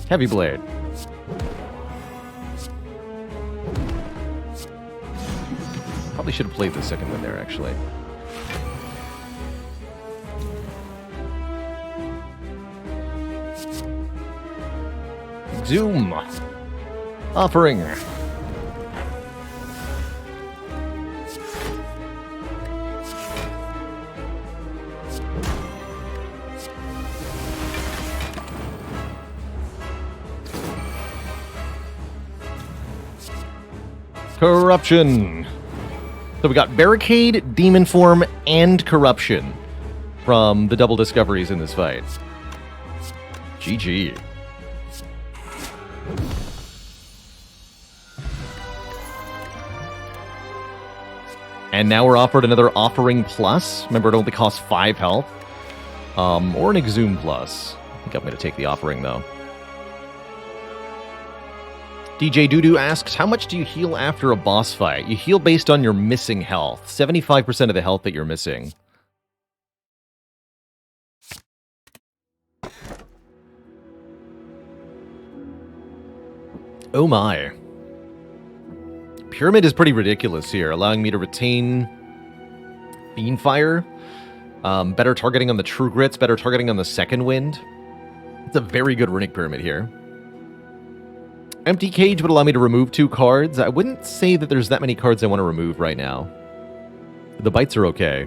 Heavy Blade. Probably should have played the second one there, actually. Zoom. Offering. Corruption. So we got Barricade, Demon Form, and Corruption from the double Discoveries in this fight. GG. And now we're offered another Offering Plus. Remember, it only costs 5 health. Or an Exhume Plus. I think I'm going to take the Offering, though. DJ Doodoo asks, how much do you heal after a boss fight? You heal based on your missing health. 75% of the health that you're missing. Oh my. Pyramid is pretty ridiculous here, allowing me to retain Fiendfire. Better targeting on the True Grits, better targeting on the Second Wind. It's a very good Runic Pyramid here. Empty Cage would allow me to remove 2 cards. I wouldn't say that there's that many cards I want to remove right now. The bites are okay.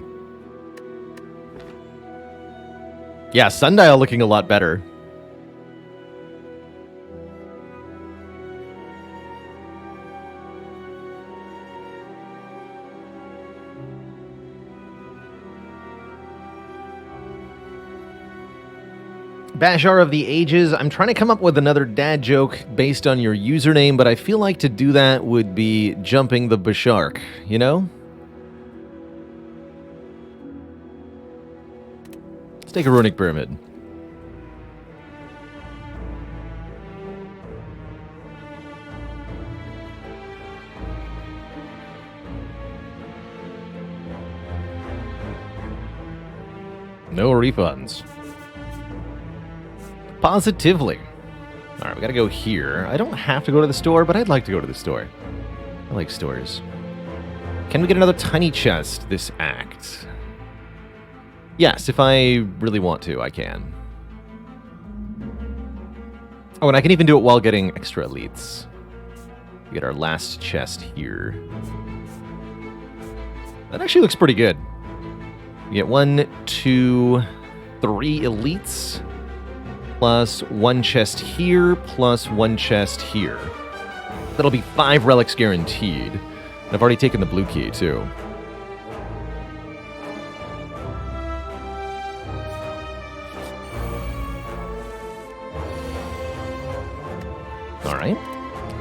Yeah, Sundial looking a lot better. Bashar of the Ages, I'm trying to come up with another dad joke based on your username, but I feel like to do that would be jumping the Bashark, you know? Let's take a Runic Pyramid. No refunds. Positively. Alright, we gotta go here. I don't have to go to the store, but I'd like to go to the store. I like stores. Can we get another tiny chest this act? Yes, if I really want to, I can. Oh, and I can even do it while getting extra elites. We get our last chest here. That actually looks pretty good. We get 1, 2, 3 elites. Plus 1 chest here, plus 1 chest here. That'll be 5 relics guaranteed. And I've already taken the blue key, too. Alright.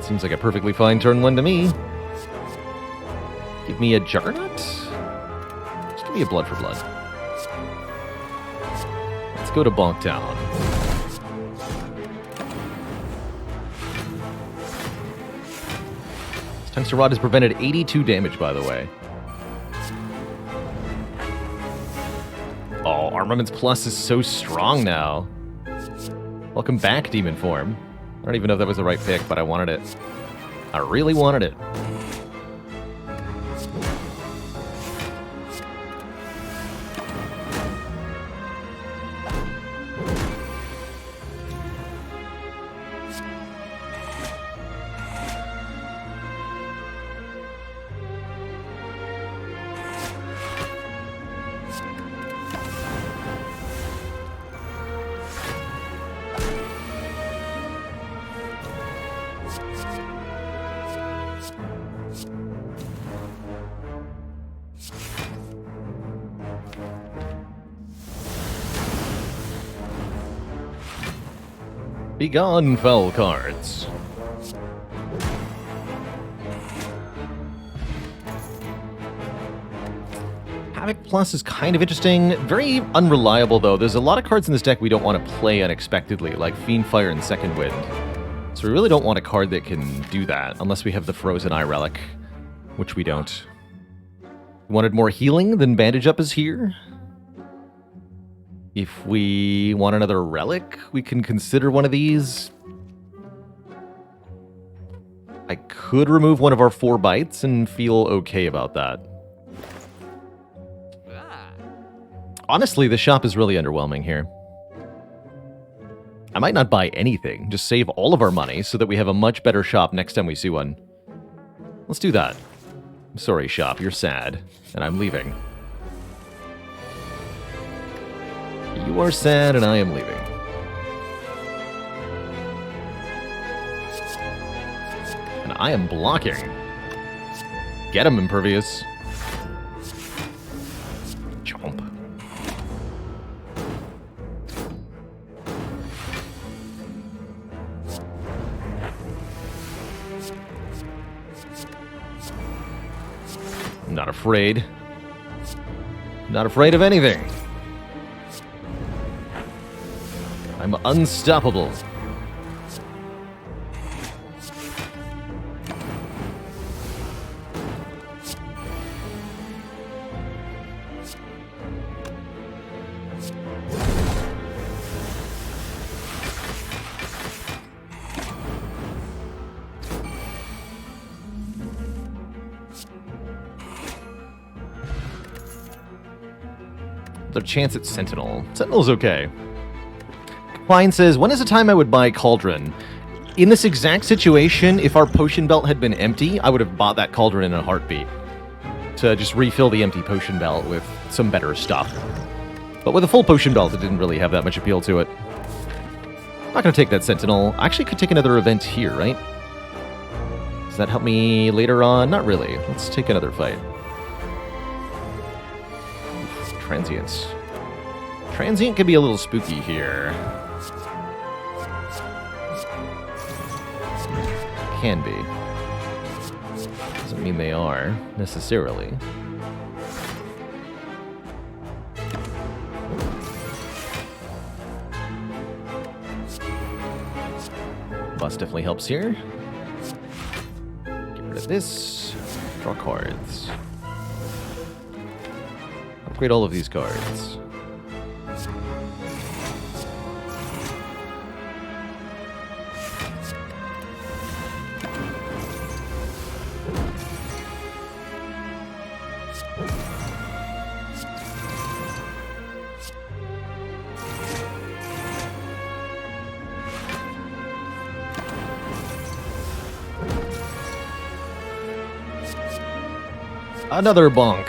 Seems like a perfectly fine turn 1 to me. Give me a Juggernaut? Just give me a Blood for Blood. Let's go to Bonk Town. Tungsten Rod has prevented 82 damage, by the way. Oh, Armaments Plus is so strong now. Welcome back, Demon Form. I don't even know if that was the right pick, but I wanted it. I really wanted it. Begone, foul cards. Havoc Plus is kind of interesting. Very unreliable, though. There's a lot of cards in this deck we don't want to play unexpectedly, like Fiendfire and Second Wind. So we really don't want a card that can do that, unless we have the Frozen Eye Relic, which we don't. You wanted more healing? Then Bandage Up is here. If we want another relic, we can consider one of these. I could remove one of our 4 bites and feel okay about that. Honestly, the shop is really underwhelming here. I might not buy anything, just save all of our money so that we have a much better shop next time we see one. Let's do that. I'm sorry, shop, you're sad, and I'm leaving. You are sad, and I am leaving. And I am blocking. Get him, Impervious. Chomp. Not afraid. Not afraid of anything. I'm unstoppable. Their chance at Sentinel. Sentinel's okay. Klein says, when is the time I would buy Cauldron? In this exact situation, if our potion belt had been empty, I would have bought that Cauldron in a heartbeat. To just refill the empty potion belt with some better stuff. But with a full potion belt, it didn't really have that much appeal to it. I'm not going to take that Sentinel. I actually could take another event here, right? Does that help me later on? Not really. Let's take another fight. Transients. Transient can be a little spooky here. Can be. Doesn't mean they are, necessarily. Bus definitely helps here. Get rid of this. Draw cards. Upgrade all of these cards. Another bonk.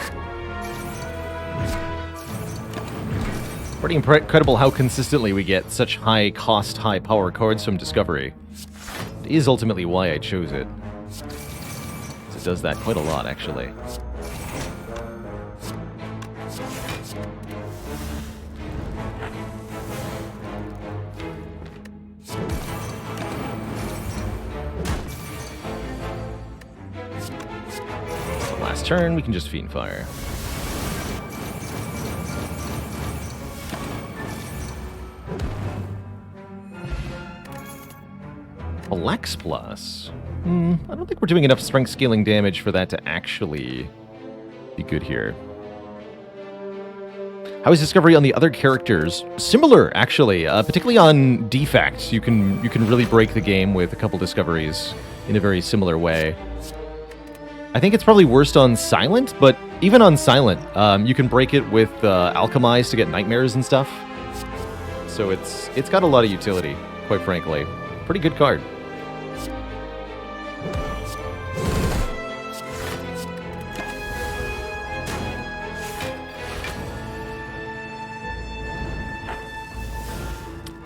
Pretty incredible how consistently we get such high cost, high power cards from Discovery. It is ultimately why I chose it. It does that quite a lot, actually. Last turn, we can just Fiend Fire. Flex Plus. I don't think we're doing enough strength scaling damage for that to actually be good here. How is Discovery on the other characters? Similar, actually. Particularly on Defect, you can really break the game with a couple Discoveries in a very similar way. I think it's probably worst on Silent, but even on Silent, you can break it with Alchemize to get Nightmares and stuff. So it's got a lot of utility, quite frankly. Pretty good card.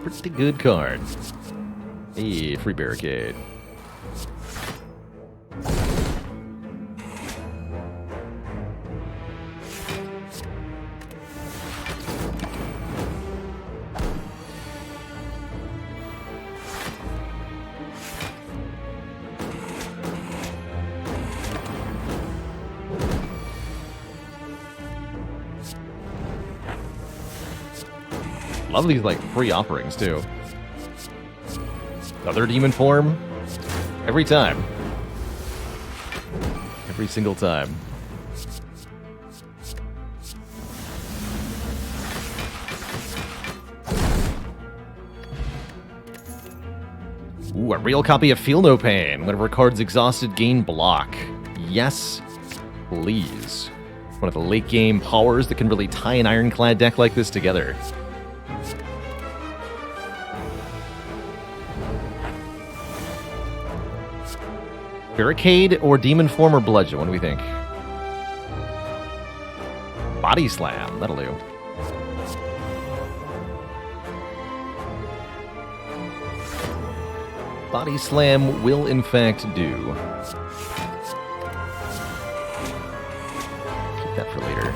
Pretty good card. Hey, free barricade. Love these, like, free offerings, too. Another demon form. Every time. Every single time. Ooh, a real copy of Feel No Pain. Whenever a card's exhausted, gain block. Yes, please. One of the late game powers that can really tie an ironclad deck like this together. Barricade or Demon Form or Bludgeon? What do we think? Body Slam. That'll do. Body Slam will in fact do. Keep that for later.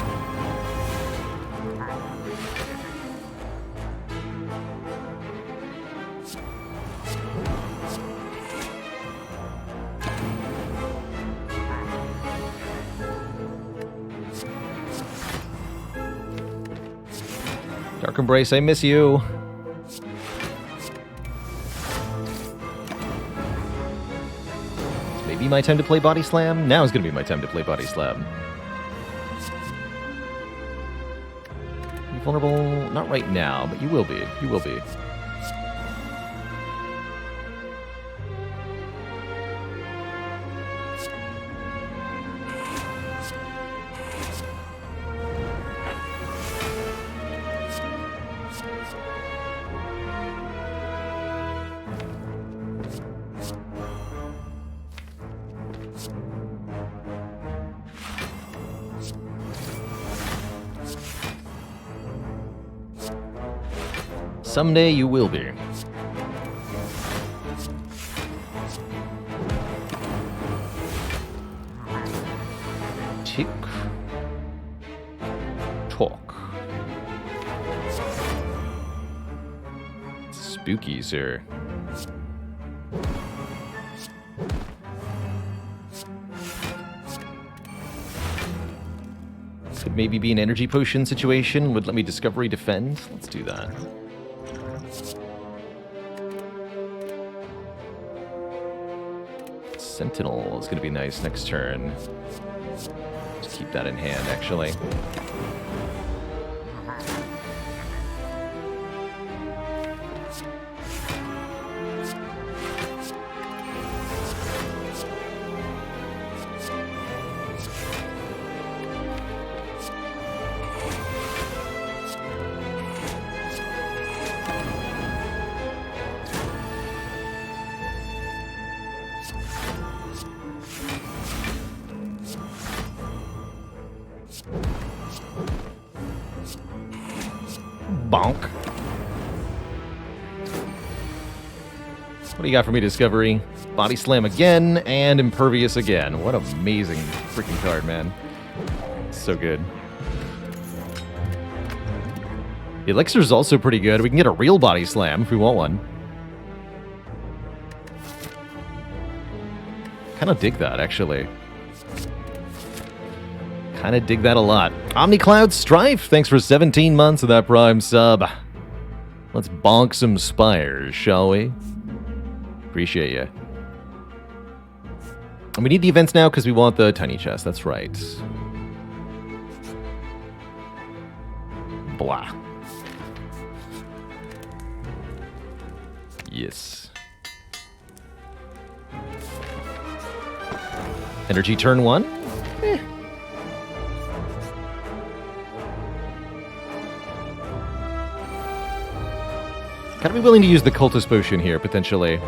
Dark Embrace, I miss you. It's maybe my time to play Body Slam. Now is going to be my time to play Body Slam. You vulnerable? Not right now, but you will be. You will be. Someday you will be. Tick. Talk. Spooky, sir. Could maybe be an energy potion situation. Would let me discovery defend. Let's do that. Sentinel is going to be nice next turn. Just keep that in hand, actually. Bonk. What do you got for me, Discovery? Body Slam again, and Impervious again. What amazing freaking card, man. So good. The Elixir's also pretty good. We can get a real Body Slam if we want one. Kind of dig that, actually. Kind of dig that a lot. OmniCloud Strife, thanks for 17 months of that Prime sub. Let's bonk some spires, shall we? Appreciate you. And we need the events now because we want the tiny chest. That's right. Blah. Yes. Energy turn 1. Gotta be willing to use the Cultist Potion here, potentially.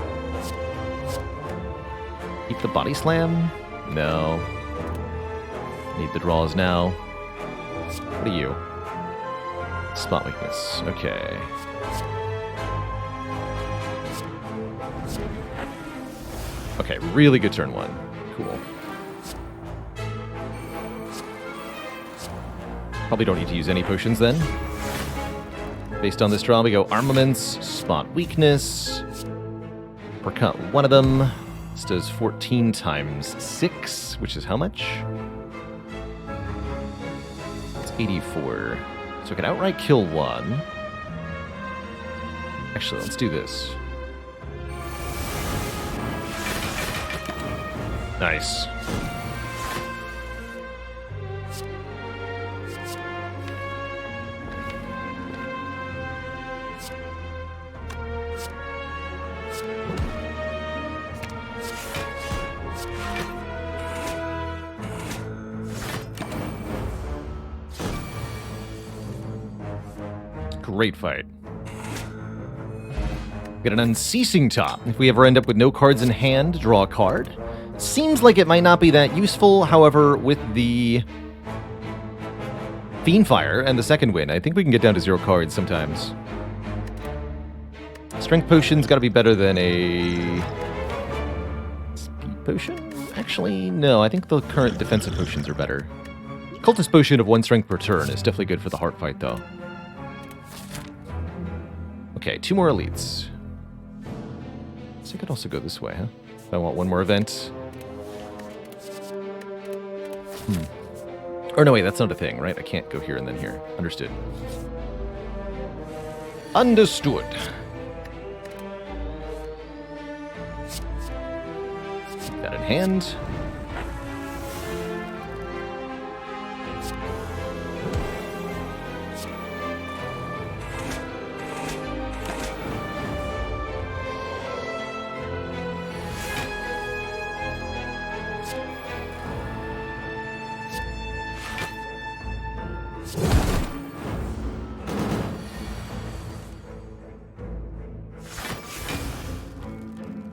Keep the Body Slam? No. Need the draws now. What are you? Spot Weakness. Okay. Okay, really good turn 1. Cool. Probably don't need to use any potions then. Based on this draw, we go Armaments, Spot Weakness, percut one of them. This does 14 times 6, which is how much? It's 84. So I can outright kill one. Actually, let's do this. Nice. Great fight. Get an Unceasing Top. If we ever end up with no cards in hand, draw a card. Seems like it might not be that useful, however, with the Fiendfire and the second win, I think we can get down to 0 cards sometimes. Strength Potion's gotta be better than a Speed Potion? Actually, no, I think the current defensive potions are better. Cultist Potion of 1 strength per turn is definitely good for the heart fight, though. Okay, 2 more elites. So I could also go this way, huh? If I want one more event. Or no, wait, that's not a thing, right? I can't go here and then here. Understood. Understood. Keep that in hand.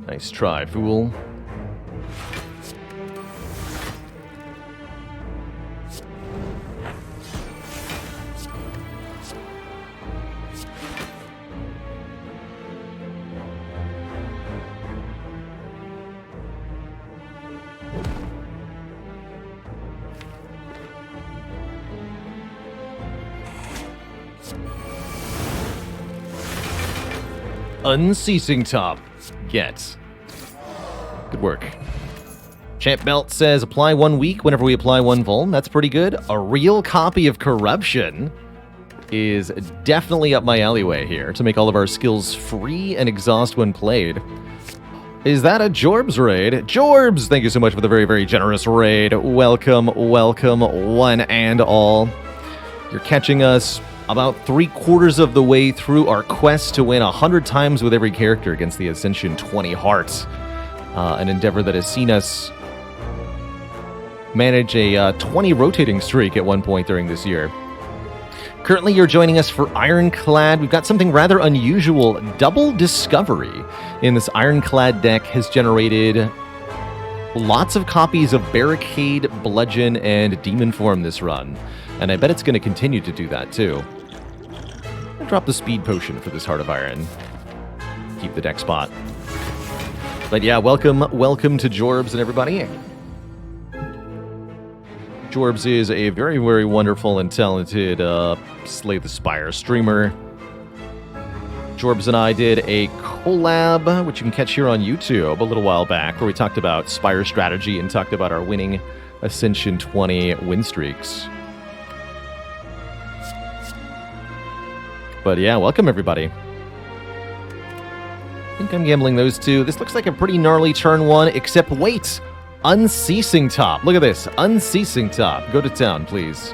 Nice try, fool. Unceasing top. Get. Good work. Champ Belt says apply 1 week whenever we apply 1 vuln. That's pretty good. A real copy of Corruption is definitely up my alleyway here to make all of our skills free and exhaust when played. Is that a Jorbs raid? Jorbs, thank you so much for the very, very generous raid. Welcome, welcome, one and all. You're catching us about 3/4 of the way through our quest to win 100 times with every character against the Ascension 20 Hearts. An endeavor that has seen us manage a 20 rotating streak at one point during this year. Currently, you're joining us for Ironclad. We've got something rather unusual. Double Discovery in this Ironclad deck has generated lots of copies of Barricade, Bludgeon, and Demon Form this run. And I bet it's going to continue to do that, too. I'll drop the Speed Potion for this Heart of Iron. Keep the deck spot. But yeah, welcome to Jorbs and everybody. Jorbs is a very, very wonderful and talented Slay the Spire streamer. Jorbs and I did a collab, which you can catch here on YouTube a little while back, where we talked about Spire strategy and talked about our winning Ascension 20 win streaks. But yeah, welcome everybody. I think I'm gambling those two. This looks like a pretty gnarly turn 1, except wait! Unceasing top. Look at this. Unceasing top. Go to town, please.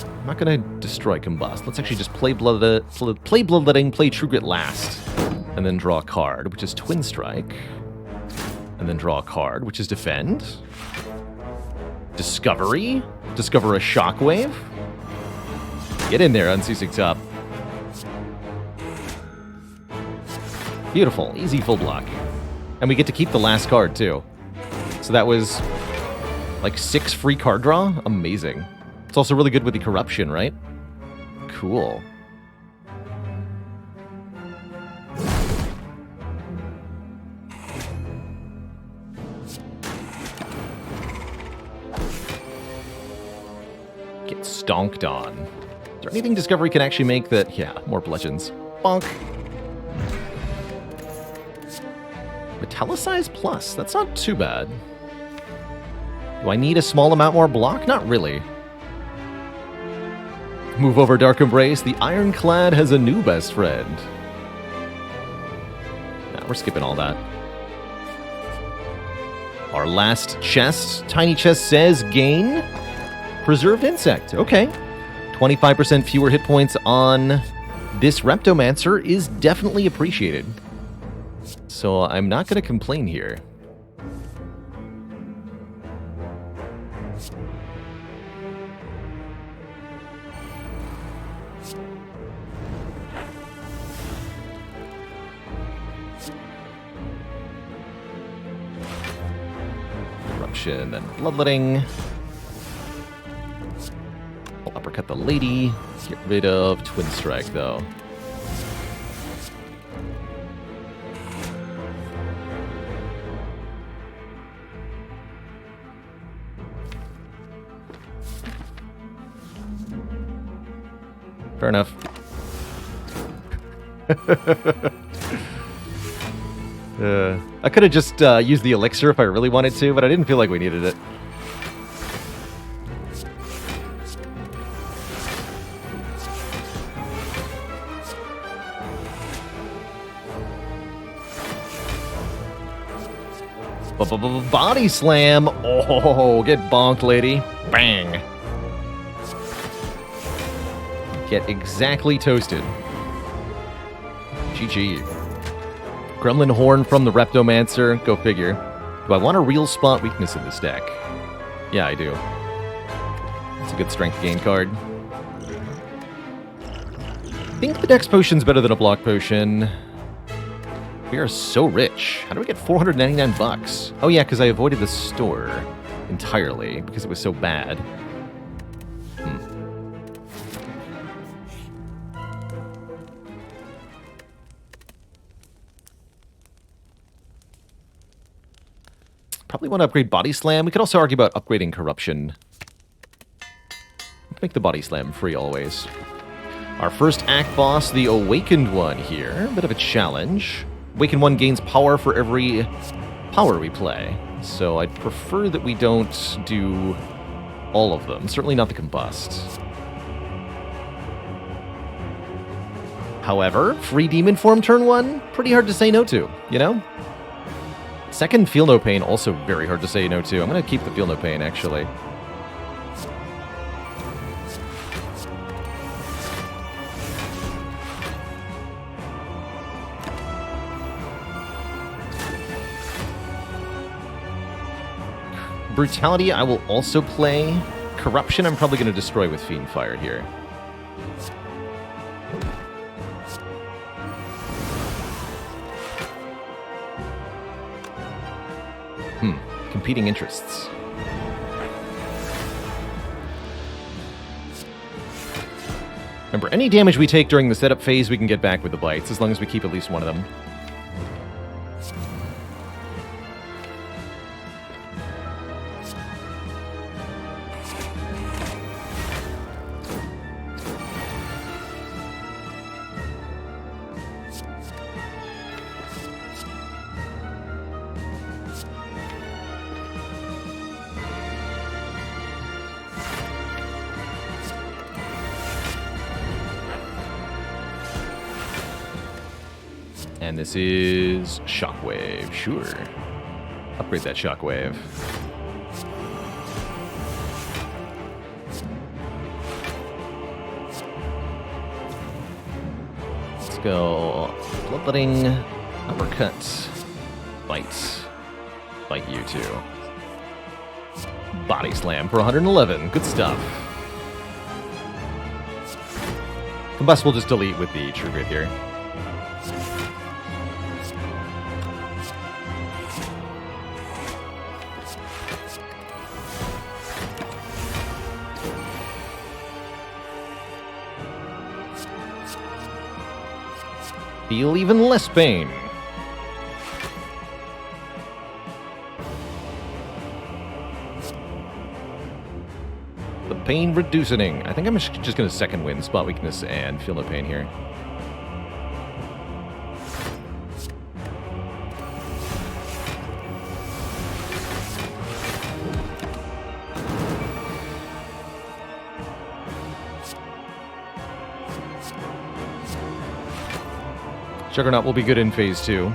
I'm not going to destroy Combust. Let's actually just play Bloodletting, play True Grit last. And then draw a card, which is Twin Strike. And then draw a card, which is Defend. Discovery. Discover a Shockwave. Get in there, Unceasing top. Beautiful. Easy full block. And we get to keep the last card, too. So that was, like, 6 free card draw? Amazing. It's also really good with the Corruption, right? Cool. Get stonked on. Is there anything Discovery can actually make that... Yeah, more bludgeons. Bonk. Metallicize Plus. That's not too bad. Do I need a small amount more block? Not really. Move over, Dark Embrace. The Ironclad has a new best friend. Nah, we're skipping all that. Our last chest. Tiny Chest says gain Preserved Insect. Okay. 25% fewer hit points on this Reptomancer is definitely appreciated. So I'm not going to complain here. Corruption and Bloodletting. I'll uppercut the lady. Get rid of Twin Strike, though. Fair enough. I could have just used the elixir if I really wanted to, but I didn't feel like we needed it. Body slam! Oh, get bonked, lady. Bang! Get exactly toasted. GG. Gremlin Horn from the Reptomancer. Go figure. Do I want a real spot weakness in this deck? Yeah, I do. It's a good strength gain card. I think the Dex Potion's better than a Block Potion. We are so rich. How do we get 499 bucks? Oh yeah, because I avoided the store entirely because it was so bad. Probably want to upgrade Body Slam. We could also argue about upgrading Corruption. make the body slam free always. Our first act boss, the Awakened One here. Bit of a challenge. Awakened One gains power for every power we play. So I'd prefer that we don't do all of them. Certainly not the Combust. However, free Demon Form turn 1, pretty hard to say no to, you know? Second, Feel No Pain, also very hard to say no to. I'm going to keep the Feel No Pain, actually. Brutality, I will also play. Corruption, I'm probably going to destroy with Fiend Fire here. Competing interests. Remember, any damage we take during the setup phase, we can get back with the bites, as long as we keep at least one of them. And this is Shockwave, sure. Upgrade that Shockwave. Let's go Bloodletting, Uppercut, Bite. Bite you too. Body Slam for 111, good stuff. Combust will just delete with the True Grit here. Feel even less pain. The pain reducing. I think I'm just going to second win Spot Weakness and Feel No Pain here. Juggernaut will be good in phase 2.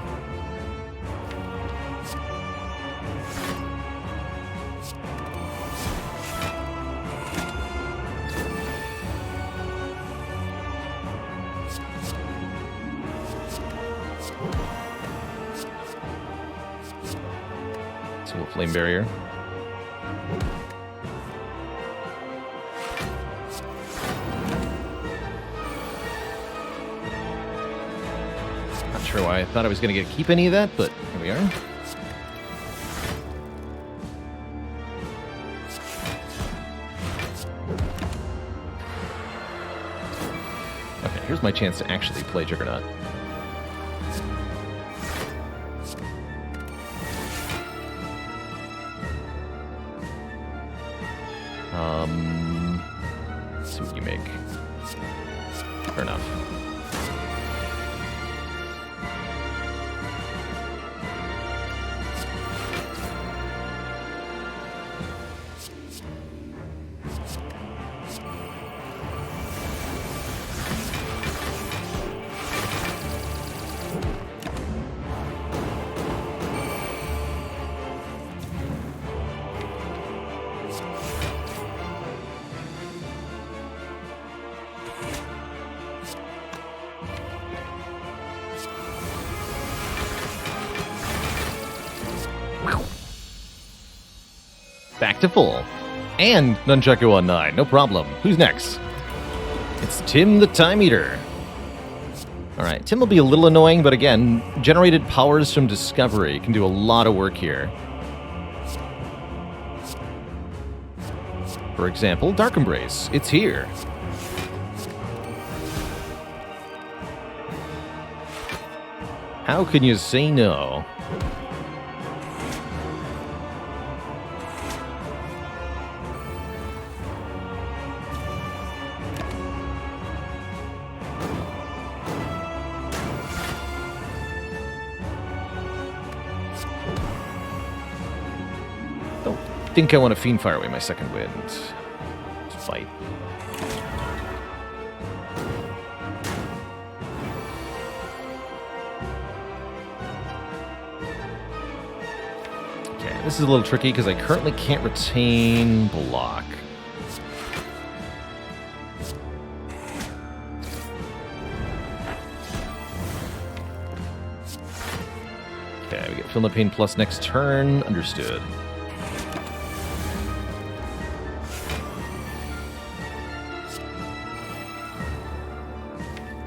So we'll Flame Barrier. Sure why I thought I was going to get to keep any of that, but here we are. Okay, here's my chance to actually play Juggernaut. Let's see what you make. Fair enough. Back to full. And Nunchaku on 9, no problem. Who's next? It's Tim the Time Eater. Alright, Tim will be a little annoying, but again, generated powers from Discovery can do a lot of work here. For example, Dark Embrace. It's here. How can you say no? think I want to Fiend Fire away my second wind. Let's fight. Okay, this is a little tricky because I currently can't retain block. Okay, we get Feel No Pain plus next turn. Understood.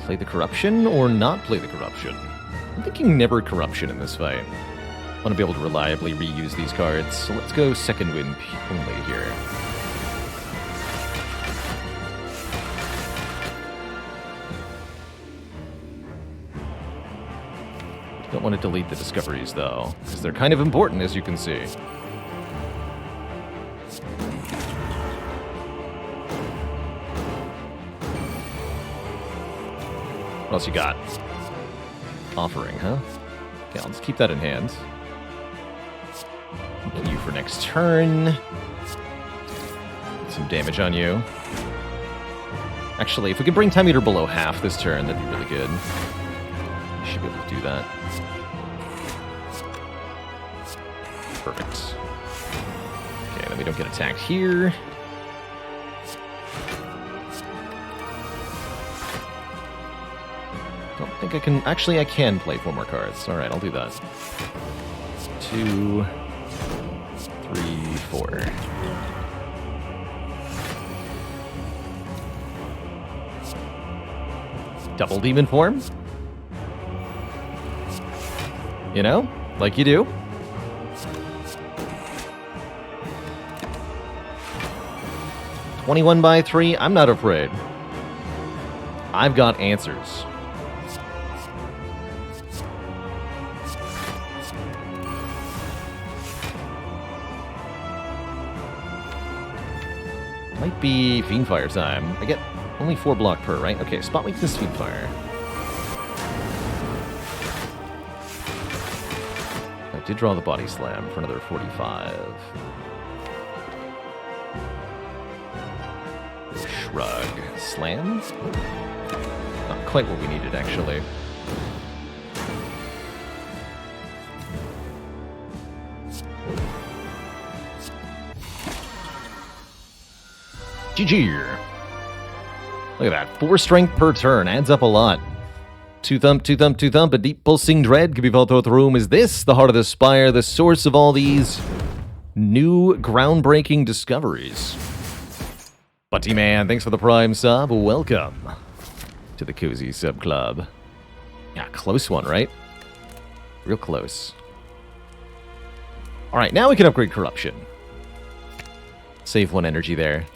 Play the Corruption or not play the Corruption? I'm thinking never Corruption in this fight. I want to be able to reliably reuse these cards, so let's go second wind only here. Don't want to delete the discoveries, though, because they're kind of important, as you can see. What else you got? Offering, huh? Okay, I'll just keep that in hand. Kill you for next turn. Get some damage on you. Actually, if we could bring Time Eater below half this turn, that'd be really good. We should be able to do that. Perfect. Okay, then we don't get attacked here. Don't think I can... Actually, I can play 4 more cards. Alright, I'll do that. 2, 3, 4. Double demon form? You know? Like you do. $21/3, I'm not afraid. I've got answers. Might be Fiend Fire time. I get only 4 block per, right? Okay, spot weakness, Fiend Fire. I did draw the Body Slam for another 45. Shrug. Slam? Not quite what we needed, actually. GG. Look at that. 4 strength per turn. Adds up a lot. 2 thump, 2 thump, 2 thump. A deep pulsing dread could be felt throughout the room. Is this the heart of the Spire? The source of all these new groundbreaking discoveries. Butty Man, thanks for the Prime sub. Welcome to the Cozy Sub Club. Yeah, close one, right? Real close. Alright, now we can upgrade Corruption. Save 1 energy there.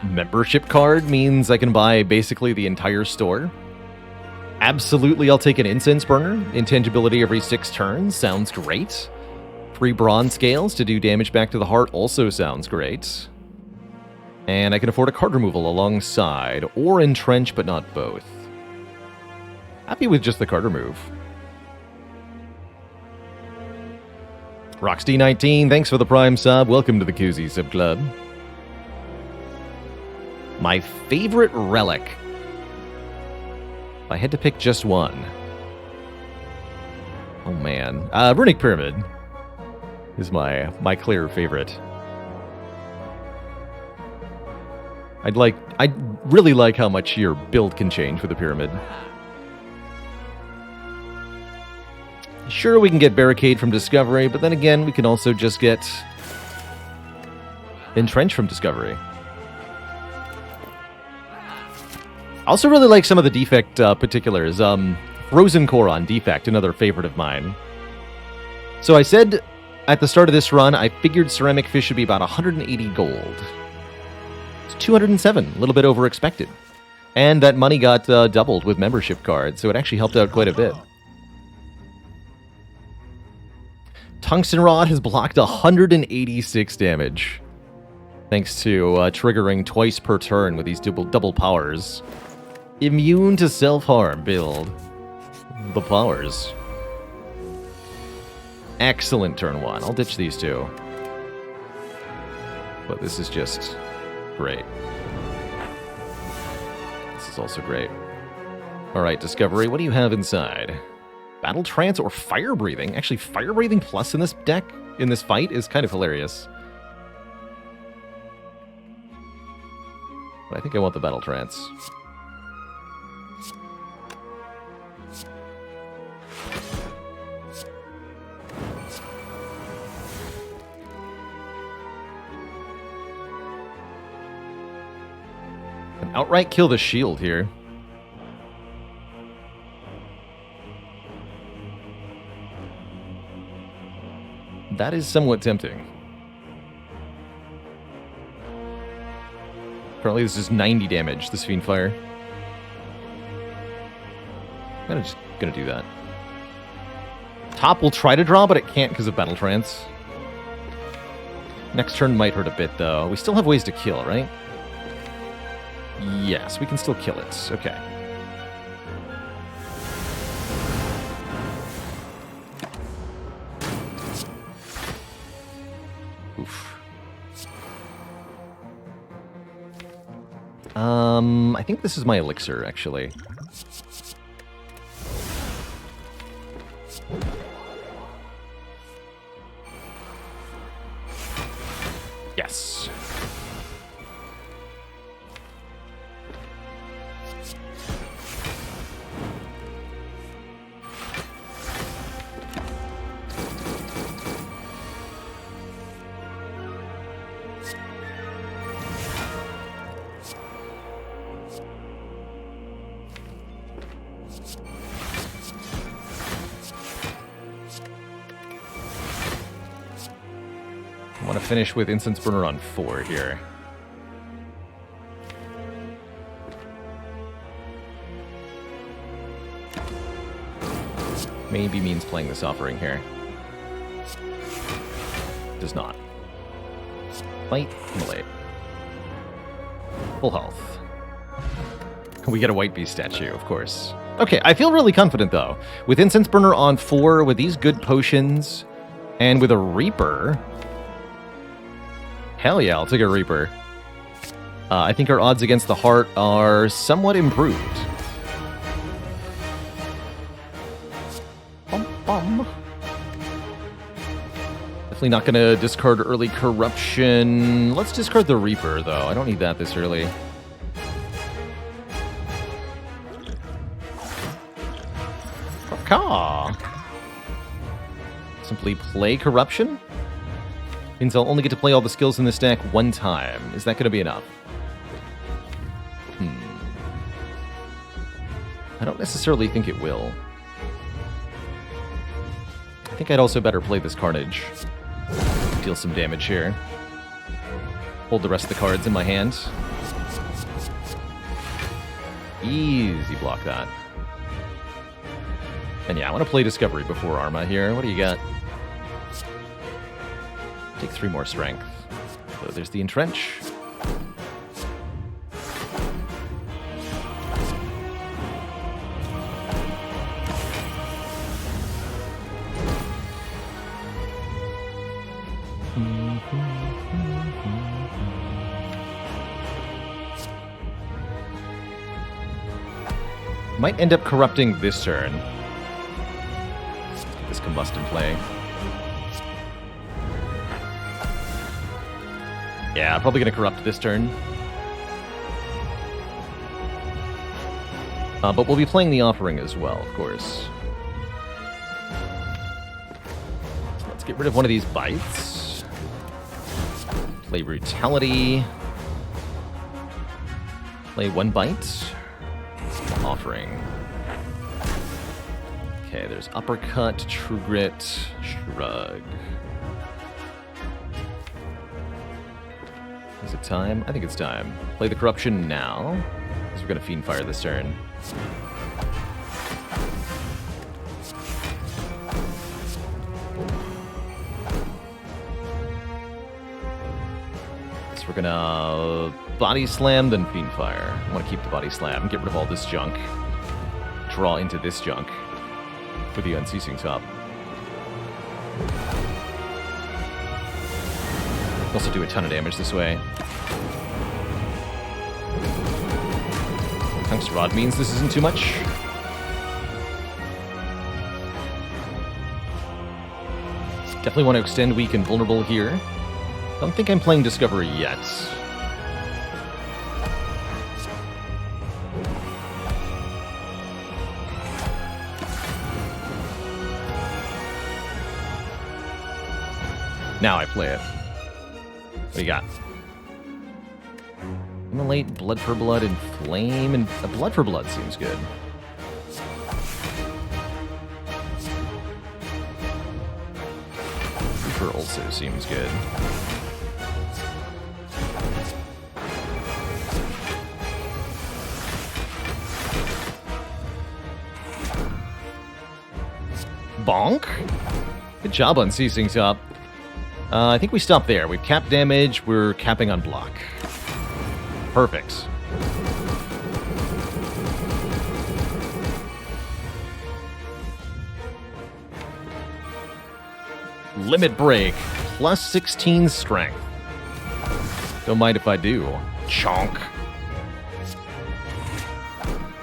Membership card means I can buy basically the entire store. Absolutely, I'll take an Incense Burner. Intangibility every 6 turns. Sounds great. Free Bronze Scales to do damage back to the heart also sounds great. And I can afford a card removal alongside, or Entrench, but not both. Happy with just the card remove. Roxd19, thanks for the Prime sub. Welcome to the Cozy Sub Club. My favorite relic. If I had to pick just one. Oh man. Runic Pyramid is my clear favorite. I'd really like how much your build can change with the pyramid. Sure, we can get Barricade from Discovery, but then again, we can also just get Entrench from Discovery. I also really like some of the Defect particulars. Frozen Core on Defect, another favorite of mine. So I said at the start of this run, I figured Ceramic Fish should be about 180 gold. It's 207, a little bit over expected. And that money got doubled with membership cards, so it actually helped out quite a bit. Tungsten Rod has blocked 186 damage. Thanks to triggering twice per turn with these double powers. Immune to self-harm build. the powers. Excellent turn 1. I'll ditch these two. But this is just great. This is also great. Alright, Discovery, what do you have inside? Battle Trance or Fire Breathing? Actually, Fire Breathing Plus in this deck, in this fight, is kind of hilarious. But I think I want the Battle Trance. And outright kill the shield here. That is somewhat tempting. Apparently this is 90 damage, this Fiend Fire. I'm just gonna do that. Top will try to draw, but it can't because of Battle Trance. Next turn might hurt a bit, though. We still have ways to kill, right? Yes, we can still kill it. Okay. Oof. I think this is my elixir, actually. Yes. I want to finish with Incense Burner on 4 here. Maybe means playing this offering here. Does not. Fight, immolate. Full health. We get a White Beast statue, of course. Okay, I feel really confident, though. With Incense Burner on 4, with these good potions, and with a Reaper... Hell yeah, I'll take a Reaper. I think our odds against the Heart are somewhat improved. Bum, bum. Definitely not going to discard early Corruption. Let's discard the Reaper, though. I don't need that this early. Caw. Simply play Corruption? Means I'll only get to play all the skills in this deck one time. Is that going to be enough? I don't necessarily think it will. I think I'd also better play this Carnage. Deal some damage here. Hold the rest of the cards in my hand. Easy block that. And yeah, I want to play Discovery before Arma here. What do you got? Take 3 more strength. So there's the Entrench. Might end up corrupting this turn. This Combust in play. Yeah, probably going to corrupt this turn. But we'll be playing the Offering as well, of course. So let's get rid of one of these bites. Play Brutality. Play 1 bite. Offering. Okay, there's Uppercut, True Grit, Shrug. Is it time? I think it's time. Play the Corruption now, because we're going to Fiend Fire this turn. So we're going to Body Slam, then Fiend Fire. I want to keep the Body Slam, get rid of all this junk. Draw into this junk. for the unceasing top. Also do a ton of damage this way. Tungsten Rod means this isn't too much. Definitely want to extend weak and vulnerable here. Don't think I'm playing Discovery yet. Now I play it. What do you got? Immolate, Blood for Blood, and Flame, and Blood for Blood seems good. Reaper also seems good. Bonk? Good job on Ceasing Top. I think we stop there. We've capped damage. We're capping on block. Perfect. Limit Break. Plus 16 strength. Don't mind if I do. Chonk.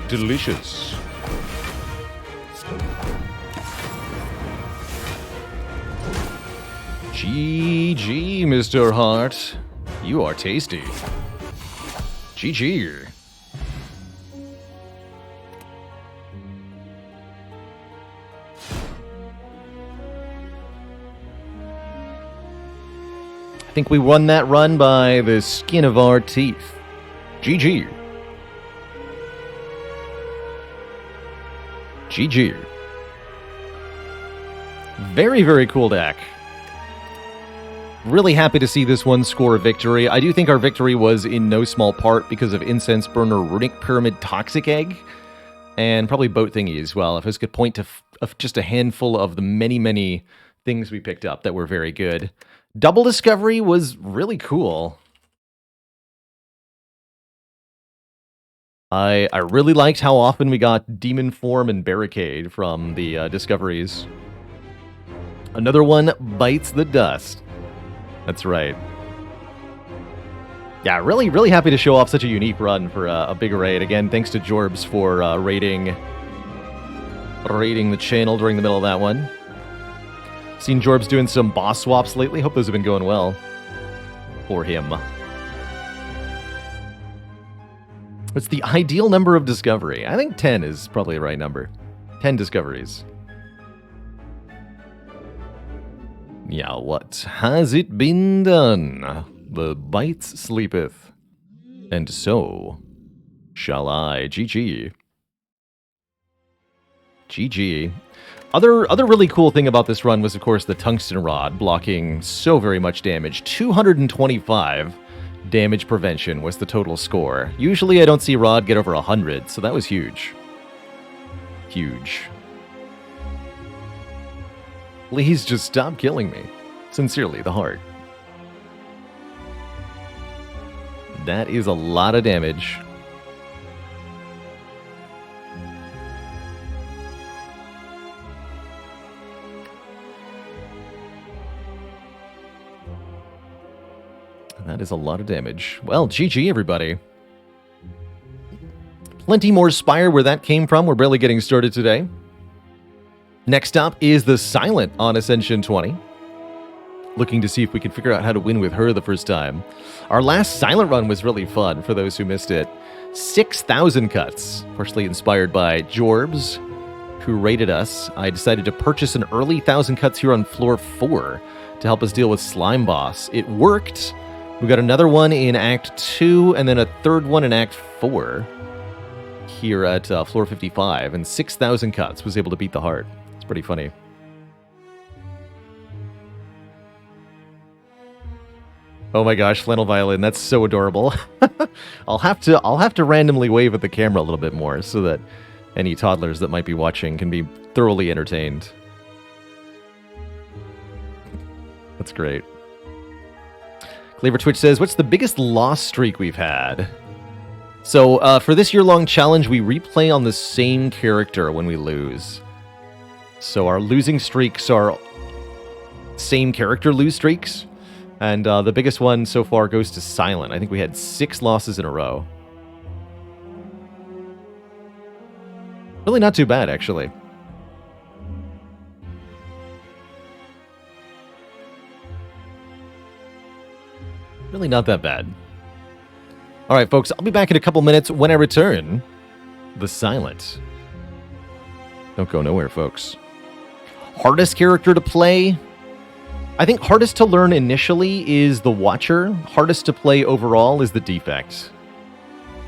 Delicious. GG, Mr. Hart. You are tasty. GG. I think we won that run by the skin of our teeth. GG. GG. Very, very cool deck. Really happy to see this one score a victory. I do think our victory was in no small part because of Incense Burner, Runic Pyramid, Toxic Egg, and probably Boat Thingy as well. If I could point to just a handful of the many, many things we picked up that were very good. Double Discovery was really cool. I really liked how often we got Demon Form and Barricade from the Discoveries. Another one bites the dust. That's right. Yeah, really, really happy to show off such a unique run for a big raid. Again, thanks to Jorbs for raiding the channel during the middle of that one. Seen Jorbs doing some boss swaps lately. Hope those have been going well for him. What's the ideal number of discovery? I think 10 is probably the right number. 10 discoveries. Yeah, what has it been done? The bite sleepeth, and so shall I. GG. GG. Other really cool thing about this run was, of course, the Tungsten Rod blocking so very much damage. 225 damage prevention was the total score. Usually I don't see Rod get over 100, so that was huge. Huge. Please just stop killing me. Sincerely, the Heart. That is a lot of damage. That is a lot of damage. Well, GG, everybody. Plenty more Spire where that came from. We're barely getting started today. Next up is the Silent on Ascension 20. Looking to see if we can figure out how to win with her the first time. Our last Silent run was really fun, for those who missed it. 6,000 cuts, partially inspired by Jorbs, who raided us. I decided to purchase an early 1,000 cuts here on floor 4 to help us deal with Slime Boss. It worked. We got another one in Act 2, and then a third one in Act 4 here at floor 55, and 6,000 cuts was able to beat the Heart. It's pretty funny. Oh my gosh, Flannel Violin, that's so adorable. I'll have to randomly wave at the camera a little bit more so that any toddlers that might be watching can be thoroughly entertained. That's great. Cleaver Twitch says, what's the biggest loss streak we've had? So, for this year-long challenge, we replay on the same character when we lose. So our losing streaks are same character lose streaks. And the biggest one so far goes to Silent. I think we had 6 losses in a row. Really not too bad, actually. Really not that bad. All right, folks, I'll be back in a couple minutes when I return. The Silent. Don't go nowhere, folks. Hardest character to play? I think hardest to learn initially is the Watcher. Hardest to play overall is the Defect.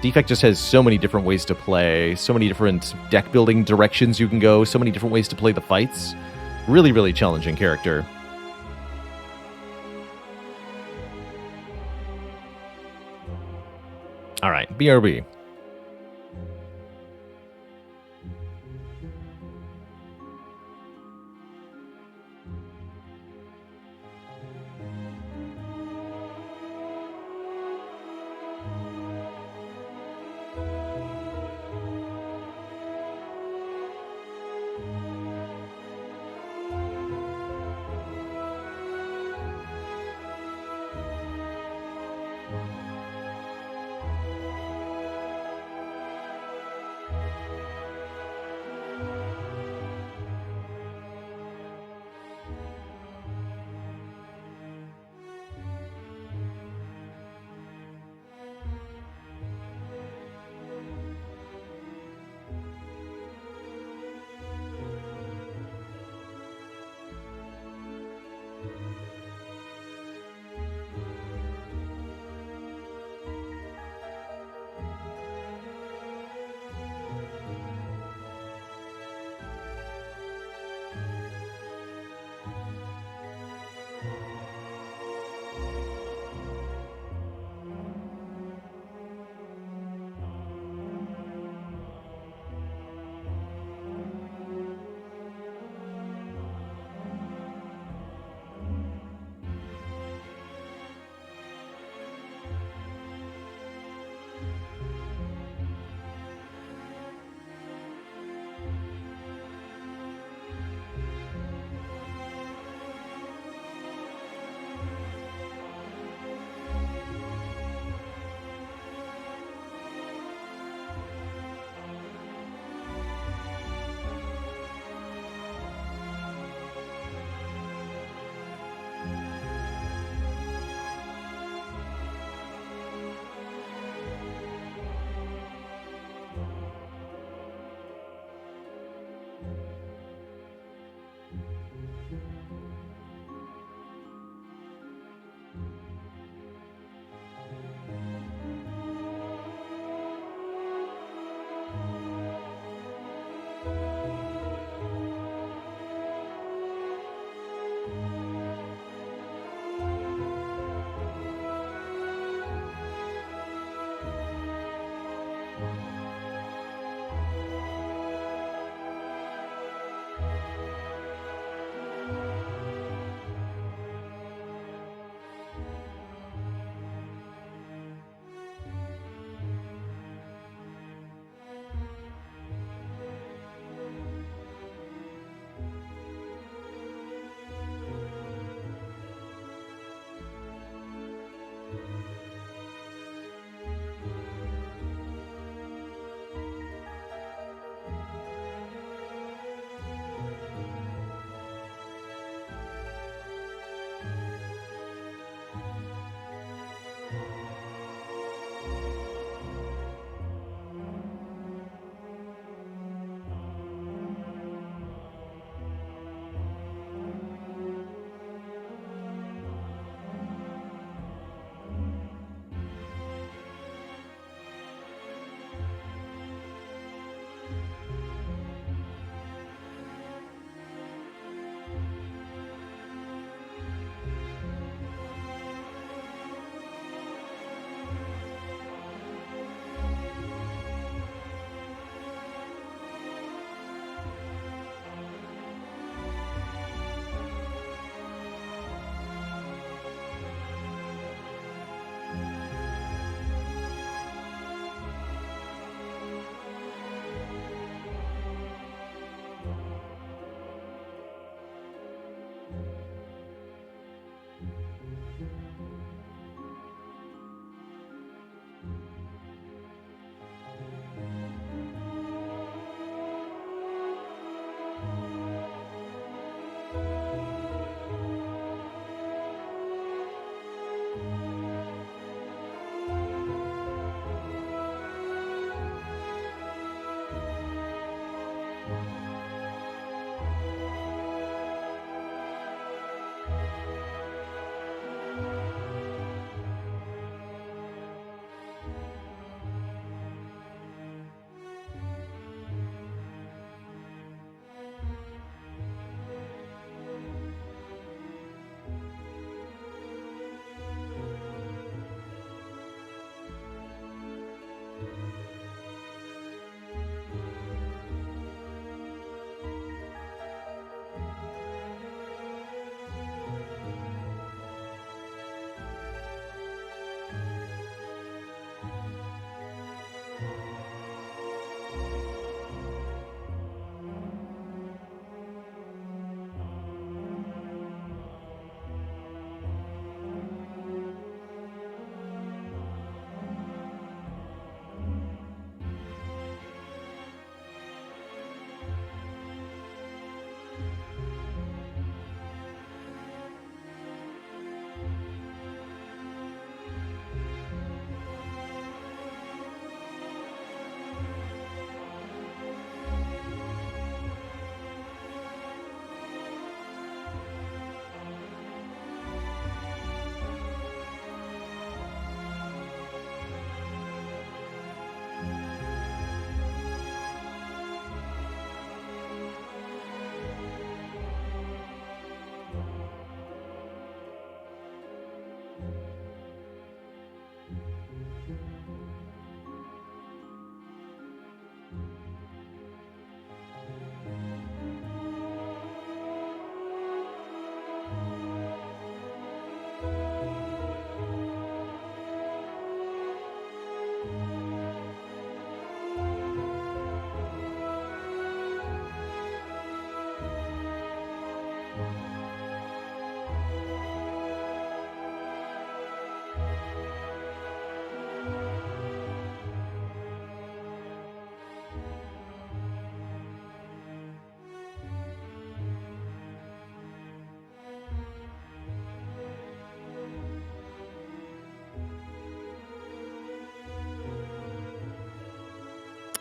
Defect just has so many different ways to play, so many different deck building directions you can go, so many different ways to play the fights. Really, really challenging character. All right, BRB.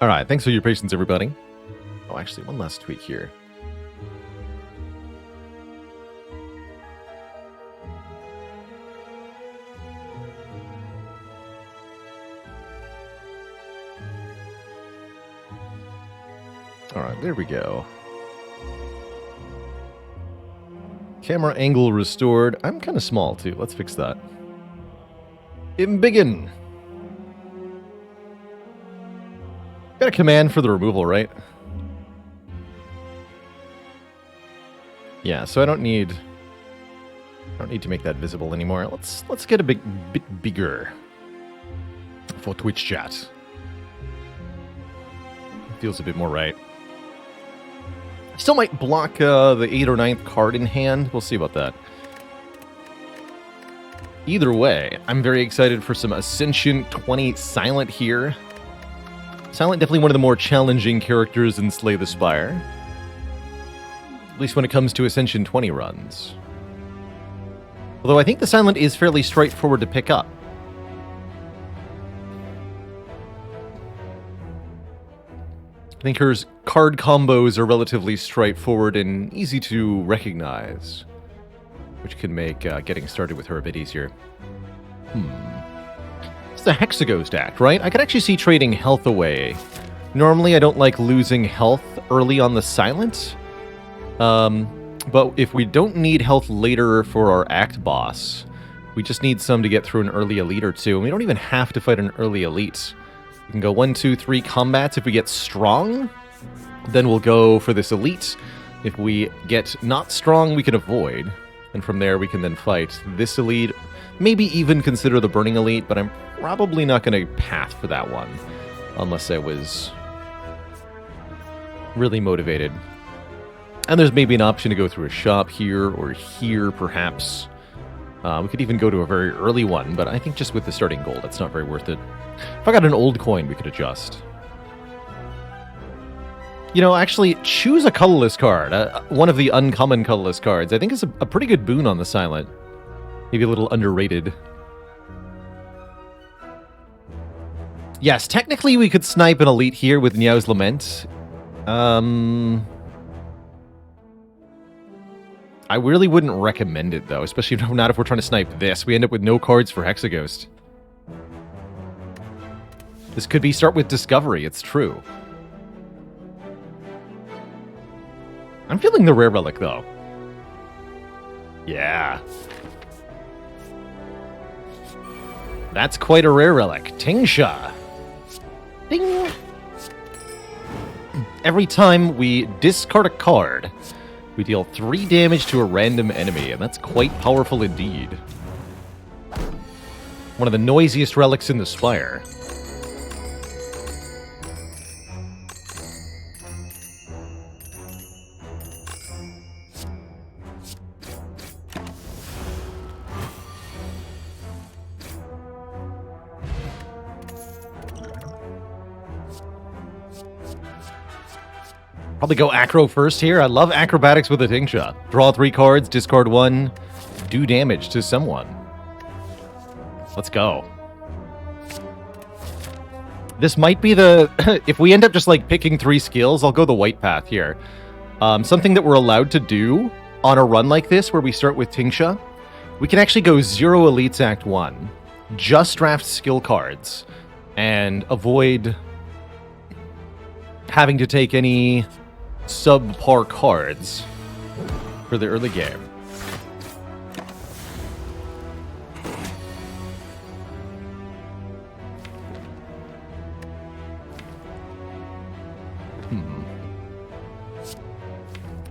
All right, thanks for your patience, everybody. Oh, actually, one last tweak here. All right, there we go. Camera angle restored. I'm kind of small, too. Let's fix that. Embiggen. Got a command for the removal, right? Yeah, so I don't need to make that visible anymore. Let's get a bit bigger for Twitch chat. Feels a bit more right. Still might block the 8th or 9th card in hand. We'll see about that. Either way, I'm very excited for some Ascension 20 Silent here. Silent definitely one of the more challenging characters in Slay the Spire. At least when it comes to Ascension 20 runs. Although I think the Silent is fairly straightforward to pick up. I think her card combos are relatively straightforward and easy to recognize, which can make getting started with her a bit easier. It's the Hexaghost Act, right? I could actually see trading health away. Normally, I don't like losing health early on the Silent, but if we don't need health later for our Act boss, we just need some to get through an early elite or two, and we don't even have to fight an early elite. We can go 1, 2, 3 combats. If we get strong, then we'll go for this elite. If we get not strong, we can avoid. And from there, we can then fight this elite. Maybe even consider the Burning Elite, but I'm probably not going to path for that one. Unless I was really motivated. And there's maybe an option to go through a shop here or here, perhaps. We could even go to a very early one, but I think just with the starting gold, it's not very worth it. If I got an old coin, we could adjust. You know, actually, choose a colorless card. One of the uncommon colorless cards. I think is a pretty good boon on the Silent. Maybe a little underrated. Yes, technically we could snipe an elite here with Niao's Lament. I really wouldn't recommend it, though, especially not if we're trying to snipe this. We end up with no cards for Hexaghost. This could be start with Discovery, it's true. I'm feeling the Rare Relic, though. Yeah. That's quite a Rare Relic. Tingsha. Ding! Every time we discard a card, we deal 3 damage to a random enemy, and that's quite powerful indeed. One of the noisiest relics in the Spire. Probably go Acro first here. I love acrobatics with a Tingsha. Draw 3 cards, discard 1, do damage to someone. Let's go. This might be the... if we end up just like picking 3 skills, I'll go the white path here. Something that we're allowed to do on a run like this, where we start with Tingsha, we can actually go 0 Elites Act 1, just draft skill cards, and avoid having to take any subpar cards for the early game.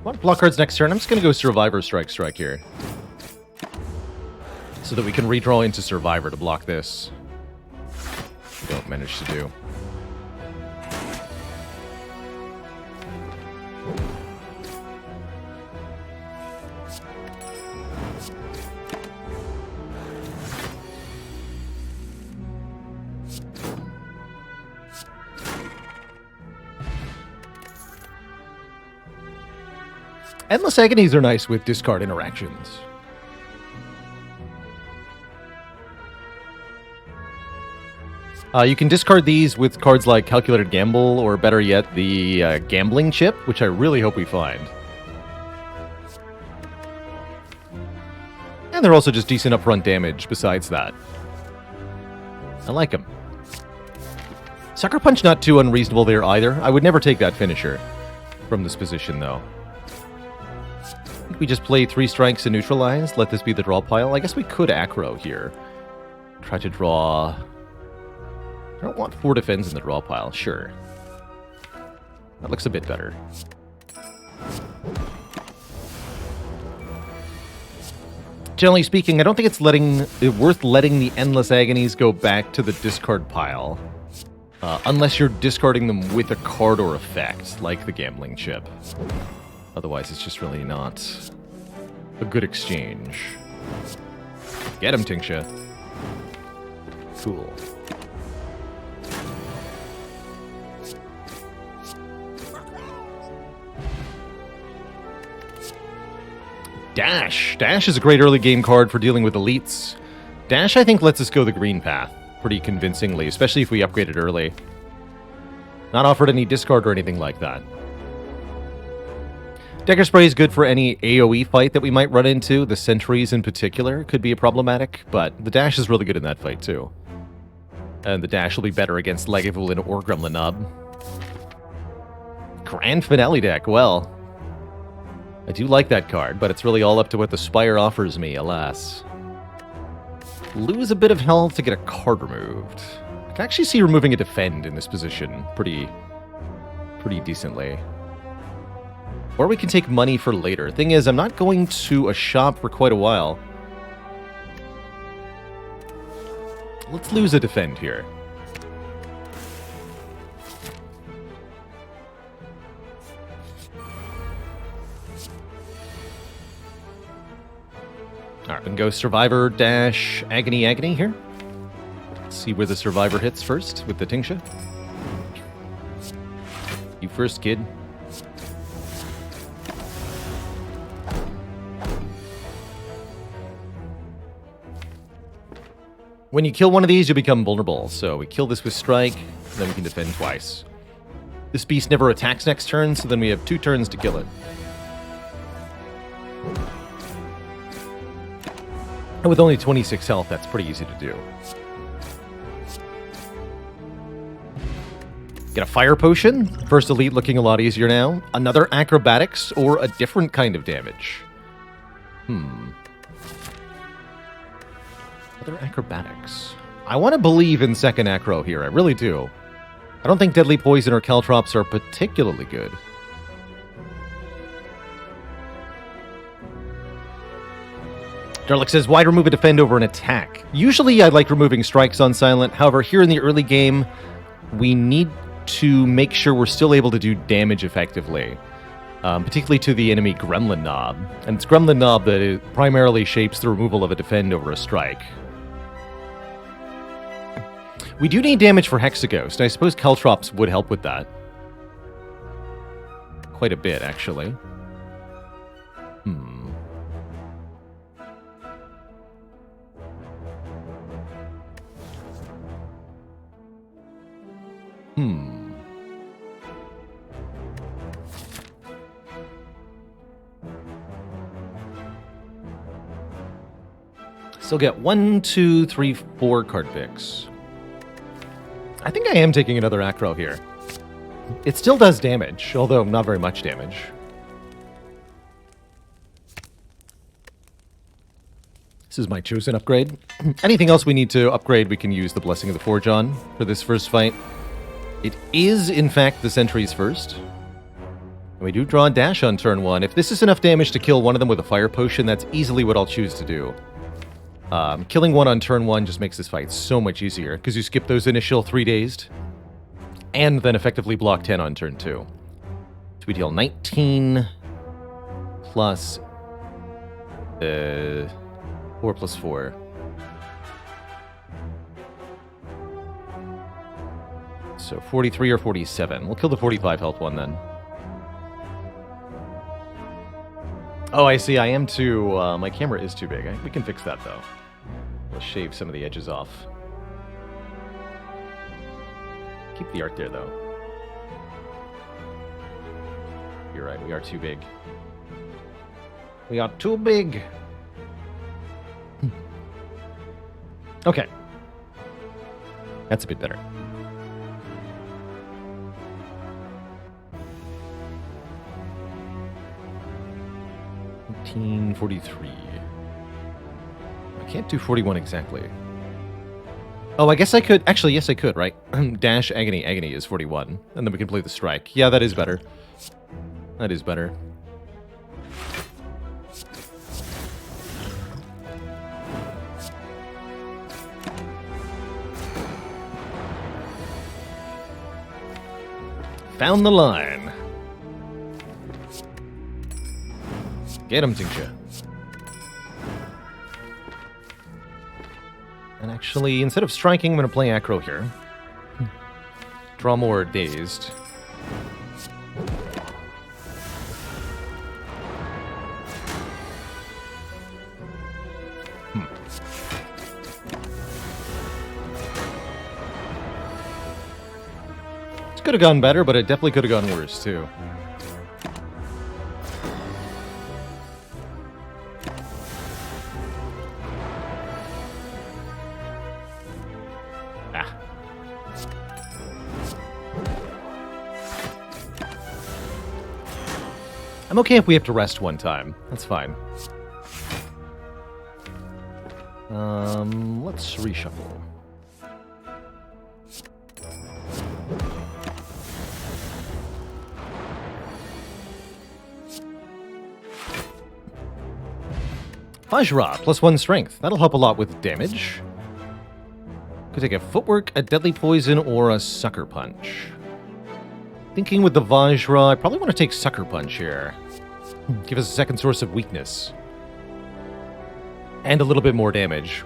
What block cards next turn? I'm just going to go Survivor Strike here. So that we can redraw into Survivor to block this. We don't manage to do. Endless Agonies are nice with discard interactions. You can discard these with cards like Calculated Gamble, or better yet, the Gambling Chip, which I really hope we find. And they're also just decent upfront damage besides that. I like them. Sucker Punch not too unreasonable there either. I would never take that finisher from this position, though. We just play 3 strikes and neutralize. Let this be the draw pile. I guess we could aggro here. Try to draw... I don't want 4 defense in the draw pile. Sure. That looks a bit better. Generally speaking, I don't think it's worth letting the Endless Agonies go back to the discard pile. Unless you're discarding them with a card or effect, like the Gambling Chip. Otherwise, it's just really not a good exchange. Get him, Tingsha. Cool. Dash. Dash is a great early game card for dealing with elites. Dash, I think, lets us go the green path pretty convincingly, especially if we upgrade it early. Not offered any discard or anything like that. Decker Spray is good for any AoE fight that we might run into. The sentries in particular could be problematic, but the dash is really good in that fight too. And the dash will be better against Lagavulin or Gremlin Nob. Grand Finale deck, well... I do like that card, but it's really all up to what the Spire offers me, alas. Lose a bit of health to get a card removed. I can actually see removing a defend in this position pretty decently. Or we can take money for later. Thing is, I'm not going to a shop for quite a while. Let's lose a defend here. Alright, we can go Survivor dash Agony Agony here. Let's see where the Survivor hits first with the Tingsha. You first, kid. When you kill one of these, you become vulnerable. So we kill this with Strike, then we can defend twice. This beast never attacks next turn, so then we have 2 turns to kill it. And with only 26 health, that's pretty easy to do. Get a Fire Potion. First Elite looking a lot easier now. Another Acrobatics, or a different kind of damage. Other Acrobatics. I want to believe in second Acro here, I really do. I don't think Deadly Poison or Caltrops are particularly good. Darlick says, why remove a defend over an attack? Usually I like removing strikes on silent. However, here in the early game, we need to make sure we're still able to do damage effectively. Particularly to the enemy Gremlin Nob. And it's Gremlin Nob that primarily shapes the removal of a defend over a strike. We do need damage for Hexaghost. I suppose Caltrops would help with that. Quite a bit, actually. Still get 1, 2, 3, 4 card picks. I think I am taking another Acro here. It still does damage, although not very much damage. This is my chosen upgrade. Anything else we need to upgrade, we can use the Blessing of the Forge on for this first fight. It is, in fact, the sentries first. And we do draw a dash on turn 1. If this is enough damage to kill one of them with a Fire Potion, that's easily what I'll choose to do. Killing one on turn 1 just makes this fight so much easier, because you skip those initial 3 dazed, and then effectively block 10 on turn 2. So we deal 19 plus 4 plus 4. So 43 or 47. We'll kill the 45 health one then. Oh, I see. I am too... my camera is too big. We can fix that, though. We'll shave some of the edges off. Keep the art there, though. You're right, we are too big. We are too big! Okay. That's a bit better. 1943. I can't do 41 exactly. Oh, I guess I could. Actually, yes, I could, right? Dash Agony. Agony is 41. And then we can play the strike. Yeah, that is better. That is better. Found the line. Get him, Tincture. And actually, instead of striking, I'm going to play Acro here. Draw more Dazed. It could have gone better, but it definitely could have gone worse, too. I'm okay if we have to rest one time. That's fine. Let's reshuffle. Vajra, +1 strength. That'll help a lot with damage. Could take a footwork, a deadly poison, or a sucker punch. Thinking with the Vajra, I probably want to take Sucker Punch here. Give us a second source of weakness. And a little bit more damage.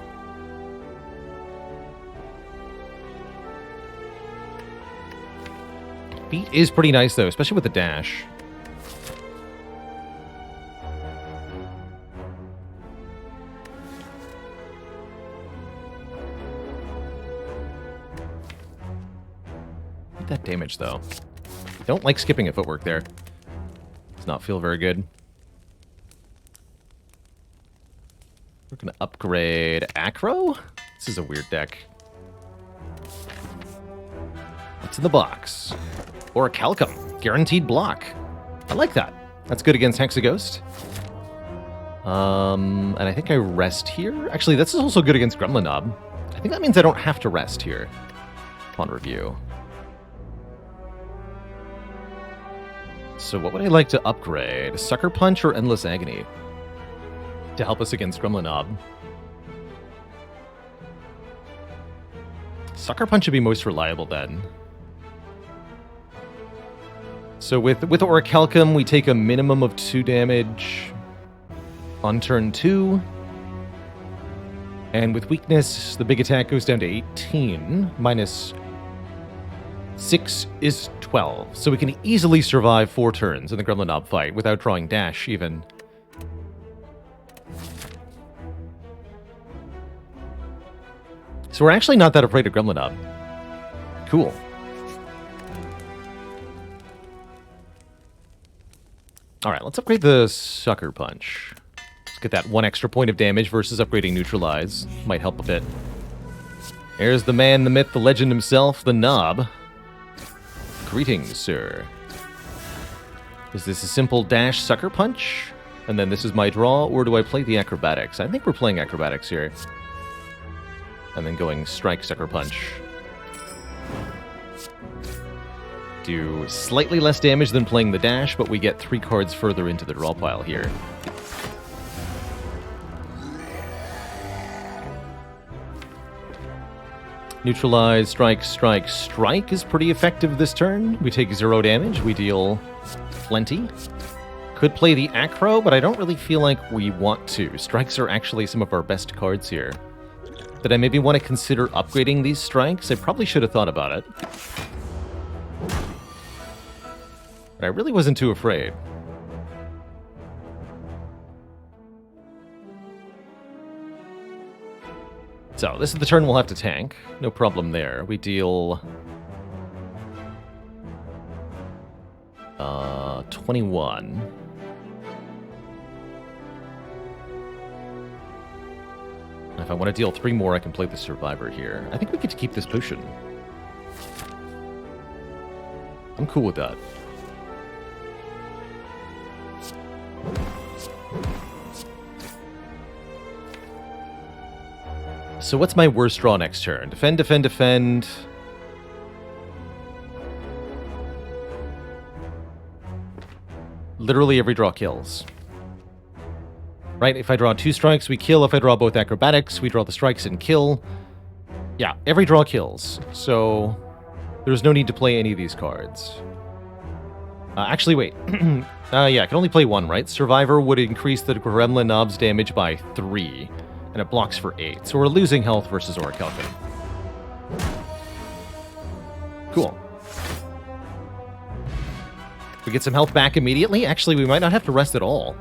Feet is pretty nice, though, especially with the dash. Get that damage, though. Don't like skipping a footwork there. Does not feel very good. We're going to upgrade Acro. This is a weird deck. What's in the box? Orichalcum. Guaranteed block. I like that. That's good against Hexaghost. And I think I rest here. Actually, this is also good against Gremlinob. I think that means I don't have to rest here upon review. So what would I like to upgrade? Sucker Punch or Endless Agony? To help us against Gremlinob. Sucker Punch should be most reliable then. So with Orichalcum, we take a minimum of 2 damage on turn 2. And with weakness, the big attack goes down to 18, minus 6 is 12. So we can easily survive 4 turns in the Gremlinob fight without drawing dash, even. So we're actually not that afraid of Gremlinob. Cool. Alright, let's upgrade the Sucker Punch. Let's get that 1 extra point of damage versus upgrading Neutralize. Might help a bit. Here's the man, the myth, the legend himself, the Knob. Greetings, sir. Is this a simple dash Sucker Punch? And then this is my draw, or do I play the Acrobatics? I think we're playing Acrobatics here. And then going Strike, Sucker Punch. Do slightly less damage than playing the dash, but we get 3 cards further into the draw pile here. Neutralize, strike, strike, strike is pretty effective this turn. We take 0 damage, we deal plenty. Could play the Acro, but I don't really feel like we want to. Strikes are actually some of our best cards here. Did I maybe want to consider upgrading these strikes? I probably should have thought about it. But I really wasn't too afraid. So, this is the turn we'll have to tank. No problem there. We deal 21. If I want to deal 3 more, I can play the Survivor here. I think we get to keep this potion. I'm cool with that. So what's my worst draw next turn? Defend, defend, defend. Literally every draw kills. Right? If I draw 2 strikes, we kill. If I draw both acrobatics, we draw the strikes and kill. Yeah, every draw kills. So there's no need to play any of these cards. Actually, wait. Yeah, I can only play 1, right? Survivor would increase the Gremlin Knob's damage by 3, and it blocks for 8. So we're losing health versus Orichalcum. Cool. We get some health back immediately. Actually, we might not have to rest at all,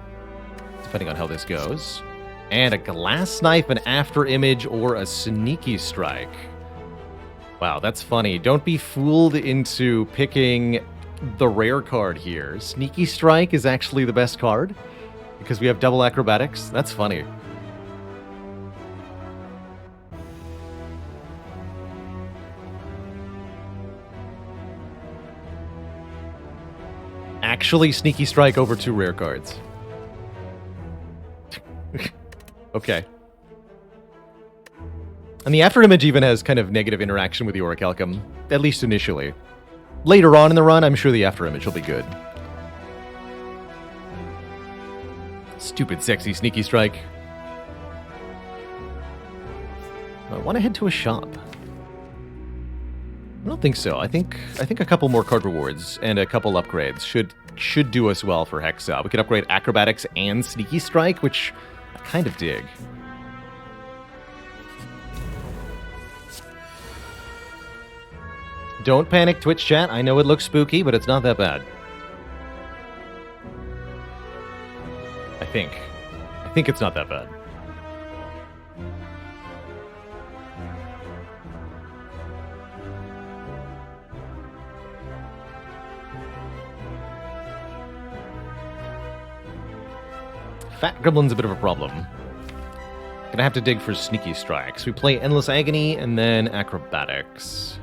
depending on how this goes. And a Glass Knife, an After Image, or a Sneaky Strike. Wow, that's funny. Don't be fooled into picking the rare card here. Sneaky Strike is actually the best card, because we have double acrobatics. That's funny. Actually, Sneaky Strike over 2 rare cards. Okay. And the After Image even has kind of negative interaction with the Orichalcum, at least initially. Later on in the run, I'm sure the After Image will be good. Stupid, sexy Sneaky Strike. I want to head to a shop. I don't think so. I think a couple more card rewards and a couple upgrades should do us well for Hexa. We could upgrade Acrobatics and Sneaky Strike, which I kind of dig. Don't panic, Twitch chat. I know it looks spooky, but it's not that bad. I think it's not that bad. Fat Gremlin's a bit of a problem. Gonna have to dig for Sneaky Strikes. We play Endless Agony and then Acrobatics.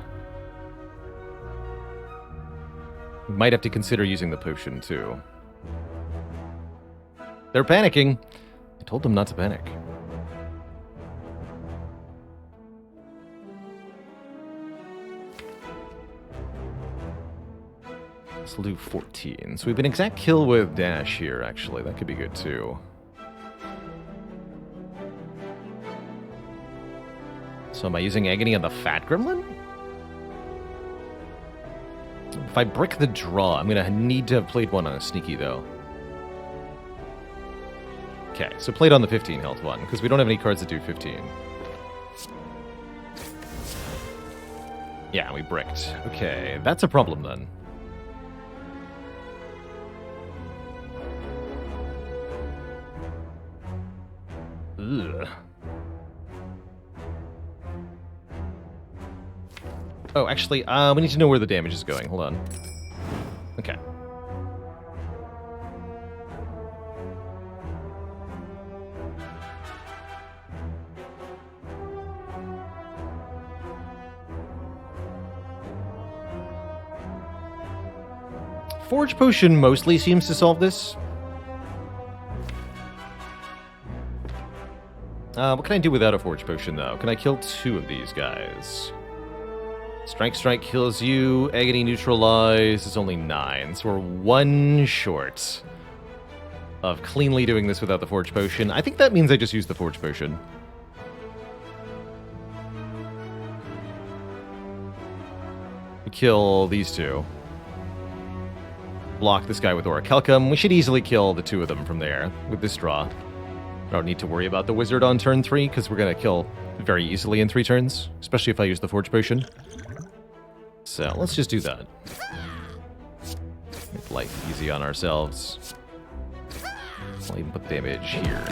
We might have to consider using the potion too. They're panicking. I told them not to panic. Let's do 14. So we have an exact kill with Dash here, actually. That could be good too. So am I using Agony on the Fat Gremlin? If I brick the draw, I'm going to need to have played one on a Sneaky, though. Okay, so played on the 15 health one, because we don't have any cards that do 15. Yeah, we bricked. Okay, that's a problem, then. Ugh. Oh, actually, we need to know where the damage is going. Hold on. Okay. Forge Potion mostly seems to solve this. What can I do without a Forge Potion, though? Can I kill 2 of these guys? Strike, strike kills you. Agony neutralize is only 9. So we're 1 short of cleanly doing this without the Forge Potion. I think that means I just use the Forge Potion. We kill these 2. Block this guy with Orichalcum. We should easily kill the 2 of them from there with this draw. I don't need to worry about the wizard on turn 3, because we're going to kill very easily in 3 turns, especially if I use the Forge Potion. So, let's just do that. Make life easy on ourselves. I'll even put damage here.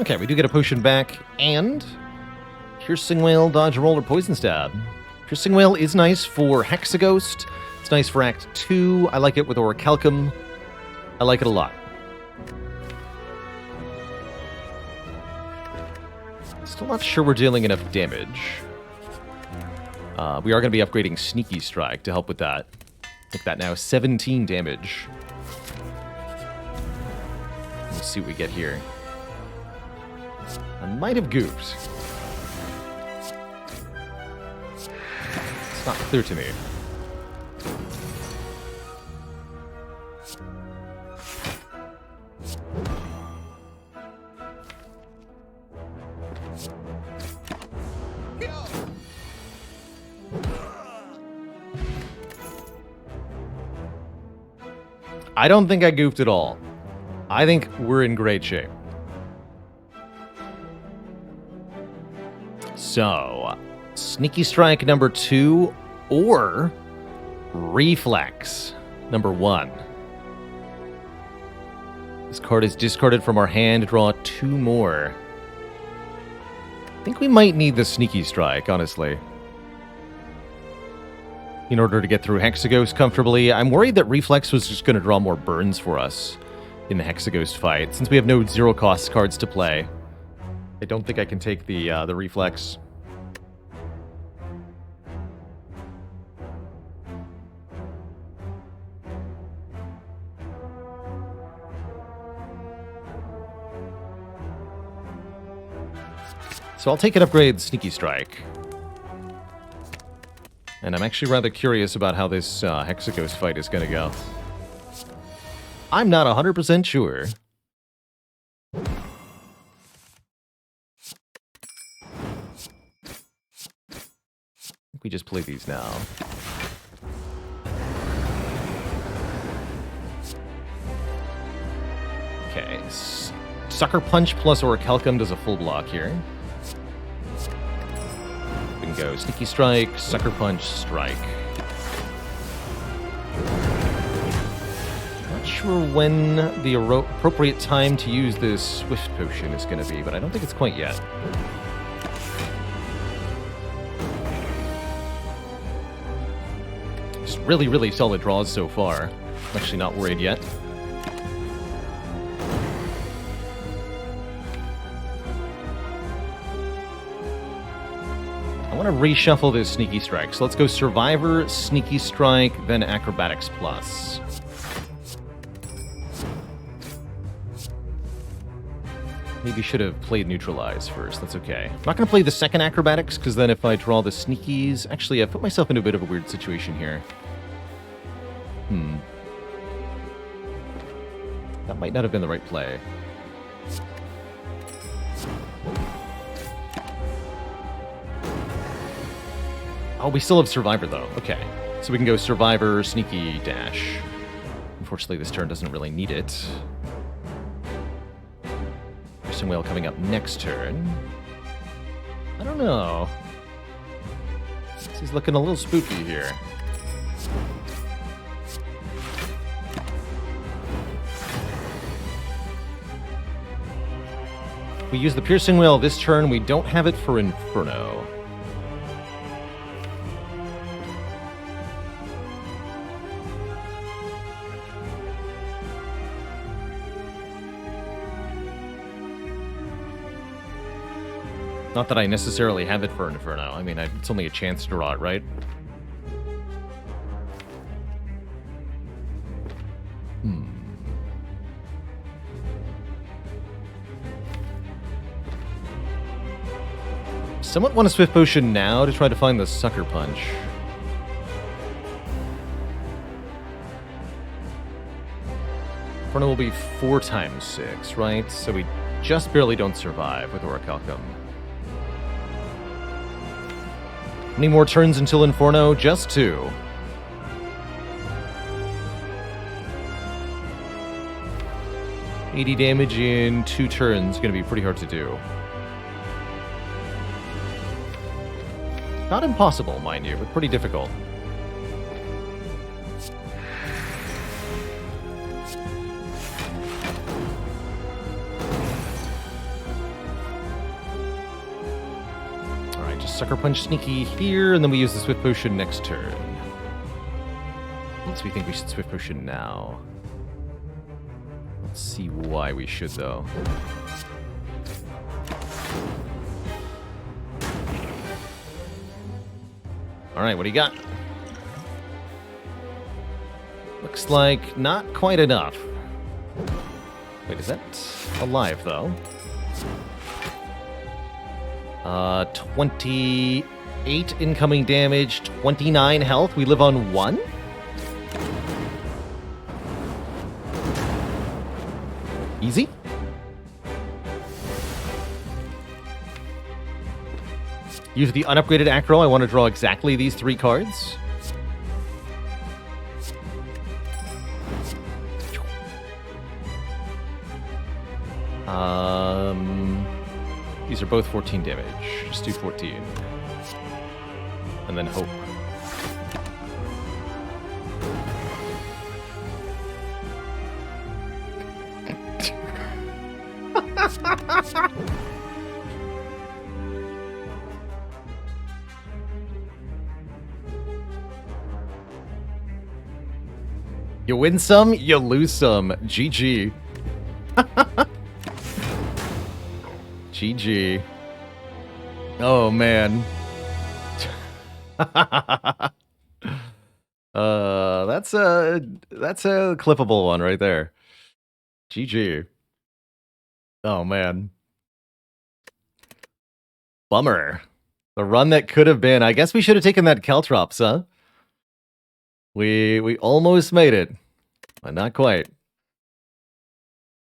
Okay, we do get a potion back, and Piercing Wail, Dodge Roll, or Poison Stab. Piercing Wail is nice for Hexaghost. It's nice for Act 2. I like it with Orichalcum. I like it a lot. Still not sure we're dealing enough damage. We are going to be upgrading Sneaky Strike to help with that. Make that now 17 damage. Let's see what we get here. I might have goofed. It's not clear to me. I don't think I goofed at all. I think we're in great shape. So, Sneaky Strike number 2 or Reflex number 1. This card is discarded from our hand. Draw 2 more. I think we might need the Sneaky Strike, honestly, in order to get through Hexaghost comfortably. I'm worried that Reflex was just going to draw more burns for us in the Hexaghost fight. Since we have no zero-cost cards to play, I don't think I can take the Reflex. So I'll take an upgrade Sneaky Strike. And I'm actually rather curious about how this Hexaghost fight is going to go. I'm not 100% sure. I think we just play these now. Okay. Sucker Punch plus Orichalcum does a full block here. We can go Sneaky Strike, Sucker Punch, Strike. Not sure when the appropriate time to use this Swift Potion is going to be, but I don't think it's quite yet. Just really, really solid draws so far. I'm actually not worried yet. I want to reshuffle this Sneaky Strike. So let's go Survivor, Sneaky Strike, then Acrobatics Plus. Maybe should have played Neutralize first. That's okay. I'm not going to play the second Acrobatics, because then if I draw the Sneakies... Actually, I've put myself into a bit of a weird situation here. That might not have been the right play. Oh, we still have Survivor, though. Okay. So we can go Survivor, Sneaky, Dash. Unfortunately, this turn doesn't really need it. Piercing Wail coming up next turn. I don't know. This is looking a little spooky here. We use the Piercing Wail this turn. We don't have it for Inferno. Not that I necessarily have it for Inferno. I mean, it's only a chance to draw it, right? Somewhat want a Swift Potion now to try to find the Sucker Punch. Inferno will be 4 times 6, right? So we just barely don't survive with Orichalcum. How many more turns until Inferno? Just 2. $80 damage in 2 turns is going to be pretty hard to do. Not impossible, mind you, but pretty difficult. Sucker Punch Sneaky here, and then we use the Swift Potion next turn. Unless we think we should Swift Potion now. Let's see why we should, though. Alright, what do you got? Looks like not quite enough. Wait, is that alive, though? 28 incoming damage, 29 health. We live on 1? Easy? Use the unupgraded acro. I want to draw exactly these 3 cards. These are both 14 damage. Just do 14. And then hope. You win some, you lose some. GG. GG. Oh, man. That's a clippable one right there. GG. Oh, man. Bummer. The run that could have been. I guess we should have taken that Caltrops, huh? We almost made it, but not quite.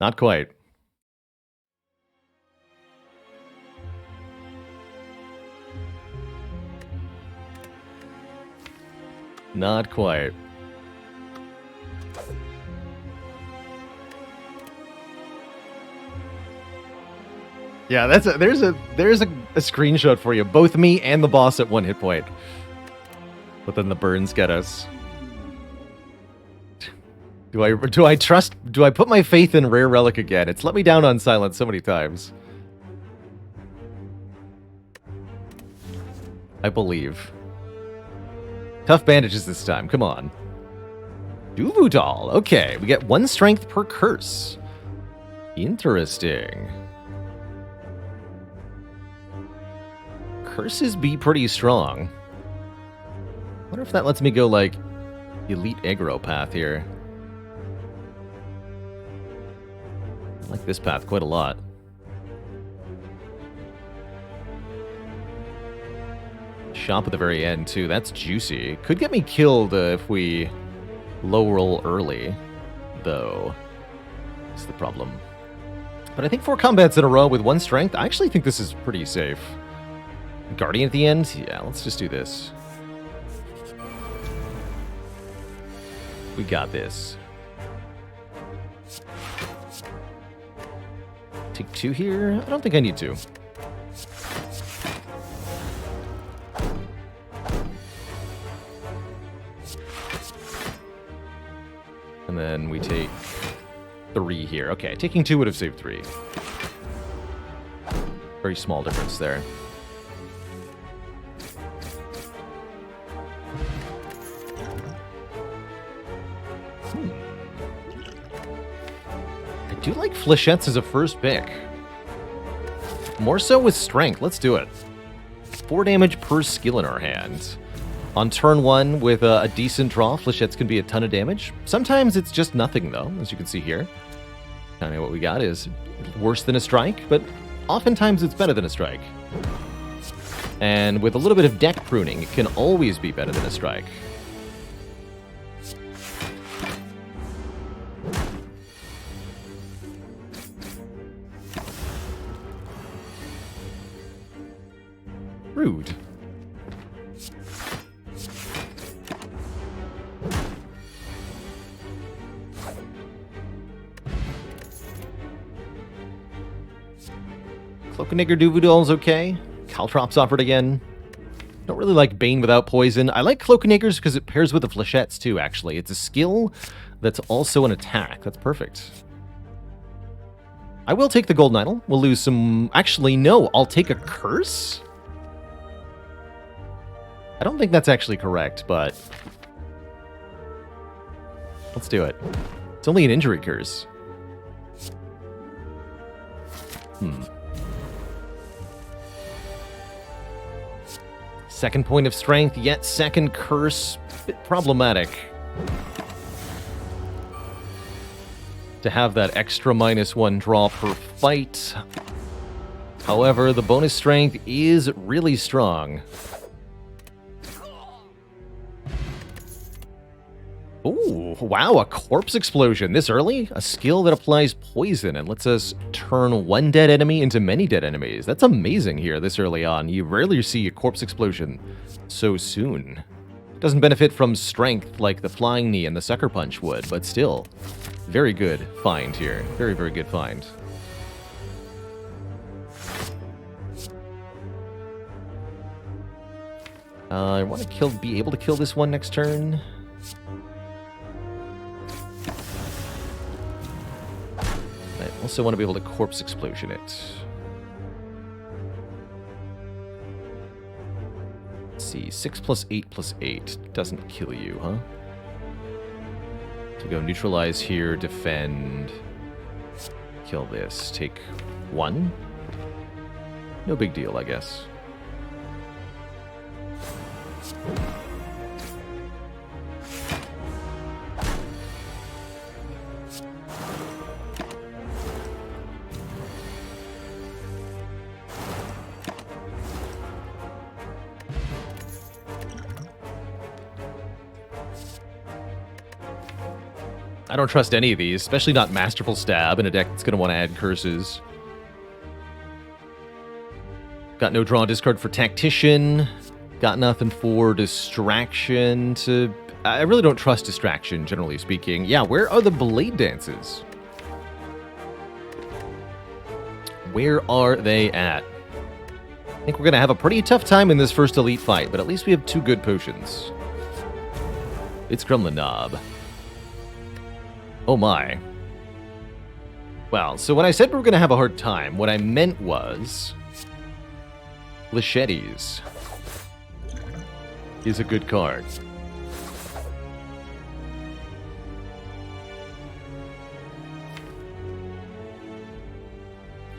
Not quite. Not quite. Yeah, there's a screenshot for you. Both me and the boss at 1 hit point. But then the burns get us. Do I put my faith in Rare Relic again? It's let me down on silence so many times. I believe. Tough bandages this time, come on. Duvu okay, we get 1 strength per curse. Interesting. Curses be pretty strong. Wonder if that lets me go, like, elite aggro path here. I like this path quite a lot. Shop at the very end, too. That's juicy. Could get me killed if we low roll early, though. That's the problem. But I think 4 combats in a row with 1 strength, I actually think this is pretty safe. Guardian at the end? Yeah, let's just do this. We got this. Take 2 here? I don't think I need to. And then we take 3 here. Okay, taking 2 would have saved 3. Very small difference there. I do like flechettes as a first pick. More so with strength. Let's do it. 4 damage per skill in our hand. On turn 1, with a decent draw, flechettes can be a ton of damage. Sometimes it's just nothing, though, as you can see here. Kind of what we got is worse than a strike, but oftentimes it's better than a strike. And with a little bit of deck pruning, it can always be better than a strike. Rude. Cloakanigger Duvoodle's okay. Caltrops offered again. Don't really like Bane without poison. I like Cloakaniggers because it pairs with the flechettes too, actually. It's a skill that's also an attack. That's perfect. I will take the Golden Idol. We'll lose some... Actually, no. I'll take a curse? I don't think that's actually correct, but let's do it. It's only an injury curse. Second point of strength, yet second curse. Bit problematic. To have that extra -1 draw per fight. However, the bonus strength is really strong. Ooh, wow, a corpse explosion this early? A skill that applies poison and lets us turn one dead enemy into many dead enemies. That's amazing here this early on. You rarely see a corpse explosion so soon. Doesn't benefit from strength like the flying knee and the sucker punch would, but still, very good find here. Very, very good find. I want to be able to kill this one next turn. I also want to be able to corpse explosion it. Let's see, 6 + 8 + 8 doesn't kill you, huh? So go neutralize here, defend, kill this, take 1. No big deal, I guess. I don't trust any of these, especially not Masterful Stab in a deck that's going to want to add curses. Got no draw discard for Tactician. Got nothing for Distraction. I really don't trust Distraction, generally speaking. Yeah, where are the Blade Dances? Where are they at? I think we're going to have a pretty tough time in this first Elite fight, but at least we have 2 good potions. It's Gremlin Knob. Oh my. Well, so when I said we were going to have a hard time, what I meant was Flechettes is a good card.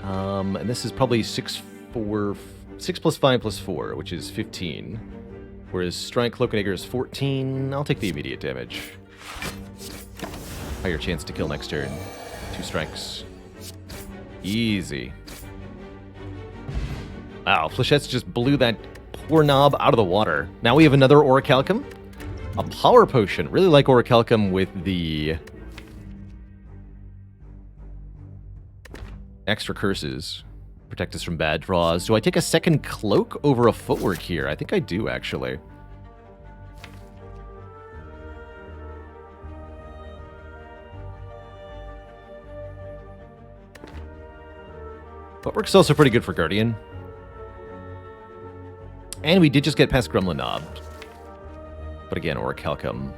And this is probably 6 + 5 + 4, which is 15. Whereas Strike Cloak and Dagger is 14. I'll take the immediate damage. Higher chance to kill next turn. 2 strikes. Easy. Wow, Flechettes just blew that poor knob out of the water. Now we have another Orichalcum. A Power Potion. Really like Orichalcum with the extra curses. Protect us from bad draws. Do I take a second Cloak over a Footwork here? I think I do, actually. Footwork's also pretty good for Guardian. And we did just get past Gremlin Knob. But again, Orichalcum.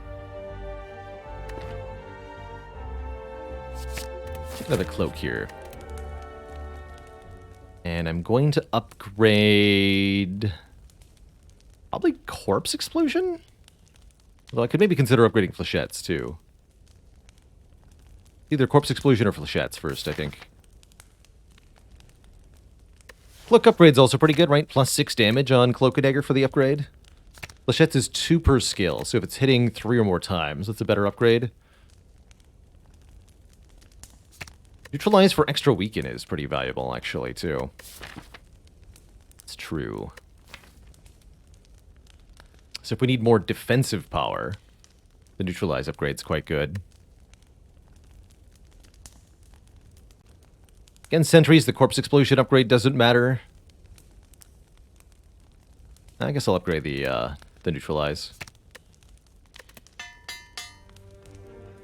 Take another Cloak here. And I'm going to upgrade probably Corpse Explosion? Although I could maybe consider upgrading Flechettes, too. Either Corpse Explosion or Flechettes first, I think. Cloak upgrade's also pretty good, right? +6 damage on Cloak and Dagger for the upgrade. Flechettes is 2 per skill, so if it's hitting 3 or more times, that's a better upgrade. Neutralize for extra weaken is pretty valuable, actually, too. It's true. So if we need more defensive power, the Neutralize upgrade's quite good. Against sentries, the Corpse Explosion upgrade doesn't matter. I guess I'll upgrade the Neutralize.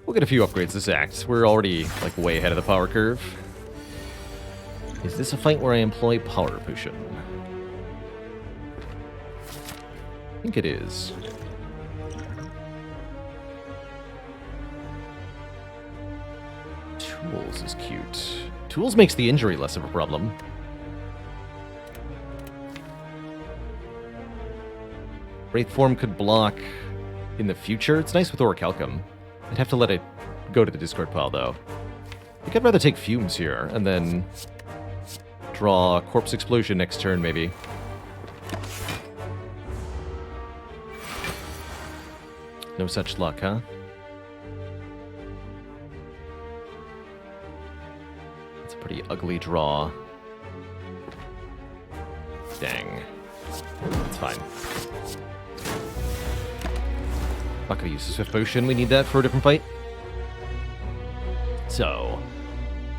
We'll get a few upgrades this act. We're already, like, way ahead of the power curve. Is this a fight where I employ Power Potion? I think it is. Tools is cute. Tools makes the injury less of a problem. Wraith form could block in the future. It's nice with Orichalcum. I'd have to let it go to the discard pile, though. I think I'd rather take Fumes here, and then draw Corpse Explosion next turn, maybe. No such luck, huh? It's a pretty ugly draw. Dang. It's fine. Not gonna use the Swift Potion. We need that for a different fight. So,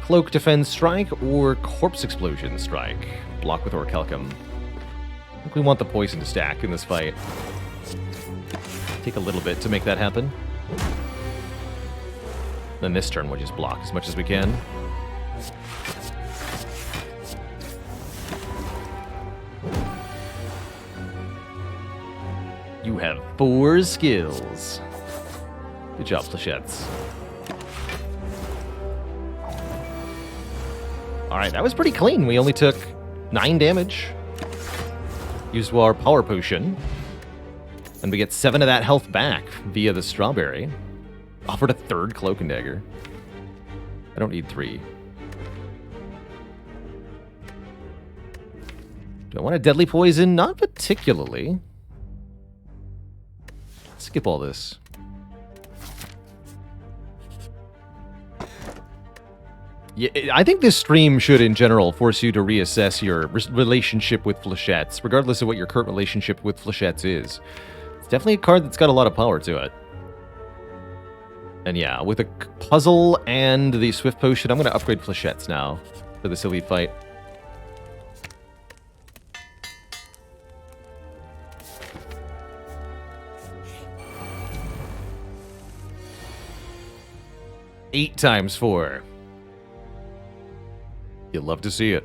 Cloak, Defend, Strike, or Corpse Explosion, Strike. Block with Orichalcum. I think we want the poison to stack in this fight. Take a little bit to make that happen. Then this turn we'll just block as much as we can. You have 4 skills. Good job, Flechettes. Alright, that was pretty clean. We only took 9 damage. Used our Power Potion. And we get 7 of that health back via the Strawberry. Offered a 3rd Cloak and Dagger. I don't need 3. Do I want a Deadly Poison? Not particularly. Skip all this. Yeah, I think this stream should, in general, force you to reassess your relationship with Flechettes, regardless of what your current relationship with Flechettes is. It's definitely a card that's got a lot of power to it. And yeah, with a puzzle and the Swift Potion, I'm going to upgrade Flechettes now for this elite fight. Eight times 4. You'd love to see it.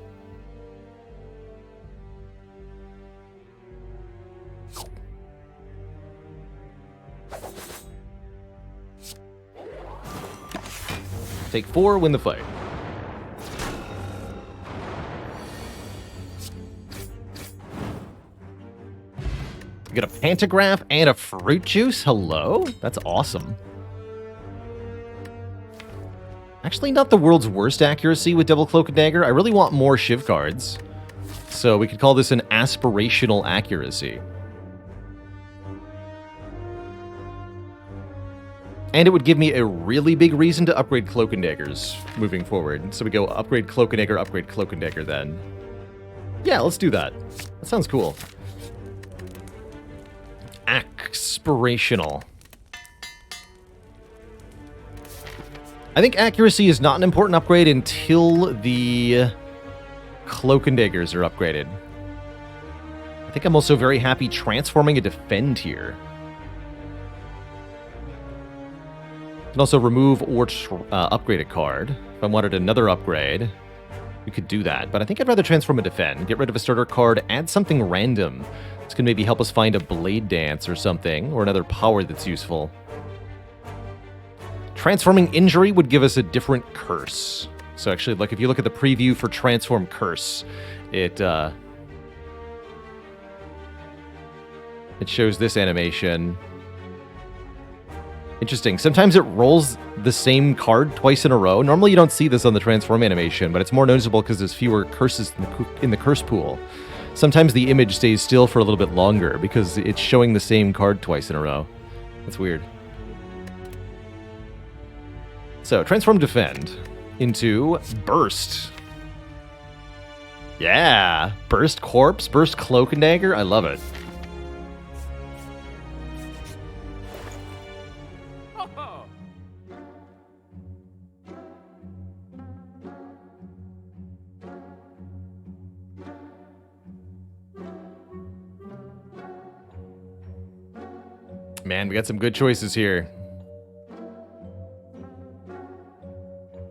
Take 4, win the fight. We get a Pantograph and a Fruit Juice? Hello? That's awesome. Actually, not the world's worst accuracy with Double Cloak and Dagger. I really want more Shiv cards. So we could call this an aspirational accuracy. And it would give me a really big reason to upgrade Cloak and Daggers moving forward. So we go upgrade Cloak and Dagger then. Yeah, let's do that. That sounds cool. Aspirational. I think accuracy is not an important upgrade until the Cloak and Daggers are upgraded. I think I'm also very happy transforming a Defend here. You can also remove or upgrade a card. If I wanted another upgrade, we could do that. But I think I'd rather transform a Defend, get rid of a starter card, add something random. This can maybe help us find a Blade Dance or something, or another power that's useful. Transforming Injury would give us a different curse. So actually, like if you look at the preview for Transform Curse, it shows this animation. Interesting. Sometimes it rolls the same card twice in a row. Normally you don't see this on the transform animation, but it's more noticeable because there's fewer curses in the curse pool. Sometimes the image stays still for a little bit longer because it's showing the same card twice in a row. That's weird. So, transform Defend into Burst. Yeah! Burst Corpse, Burst Cloak and Dagger. I love it. Man, we got some good choices here.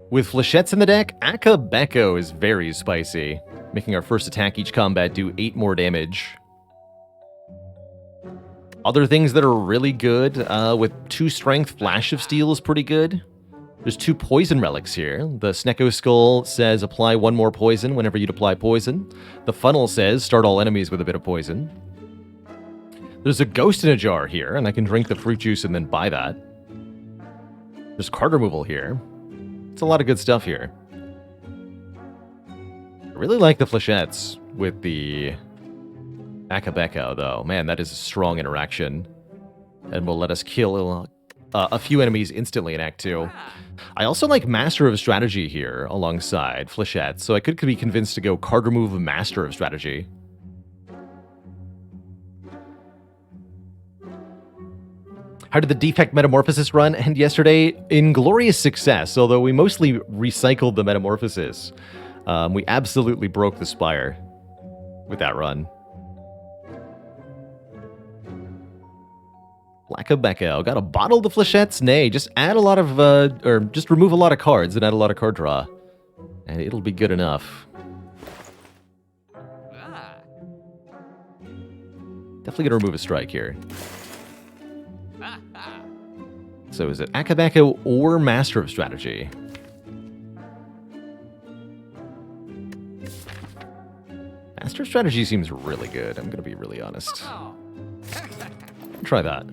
With Flechettes in the deck, Akabeko is very spicy, making our first attack each combat do 8 more damage. Other things that are really good, with 2 strength, Flash of Steel is pretty good. There's 2 poison relics here. The Snecko Skull says apply 1 more poison whenever you'd apply poison. The Funnel says start all enemies with a bit of poison. There's a ghost in a jar here, and I can drink the fruit juice and then buy that. There's card removal here. It's a lot of good stuff here. I really like the flechettes with the Akabeko, though. Man, that is a strong interaction. And will let us kill a few enemies instantly in Act 2. I also like Master of Strategy here alongside Flechette, so I could be convinced to go card remove Master of Strategy. How did the Defect Metamorphosis run end yesterday? Inglorious success, although we mostly recycled the Metamorphosis. We absolutely broke the Spire with that run. Akabeko. Got a bottle of the Flechettes? Nay, just add a lot of, or just remove a lot of cards and add a lot of card draw. And it'll be good enough. Definitely gonna remove a strike here. So is it Akabeko or Master of Strategy? Master of Strategy seems really good, I'm gonna be really honest. Try that.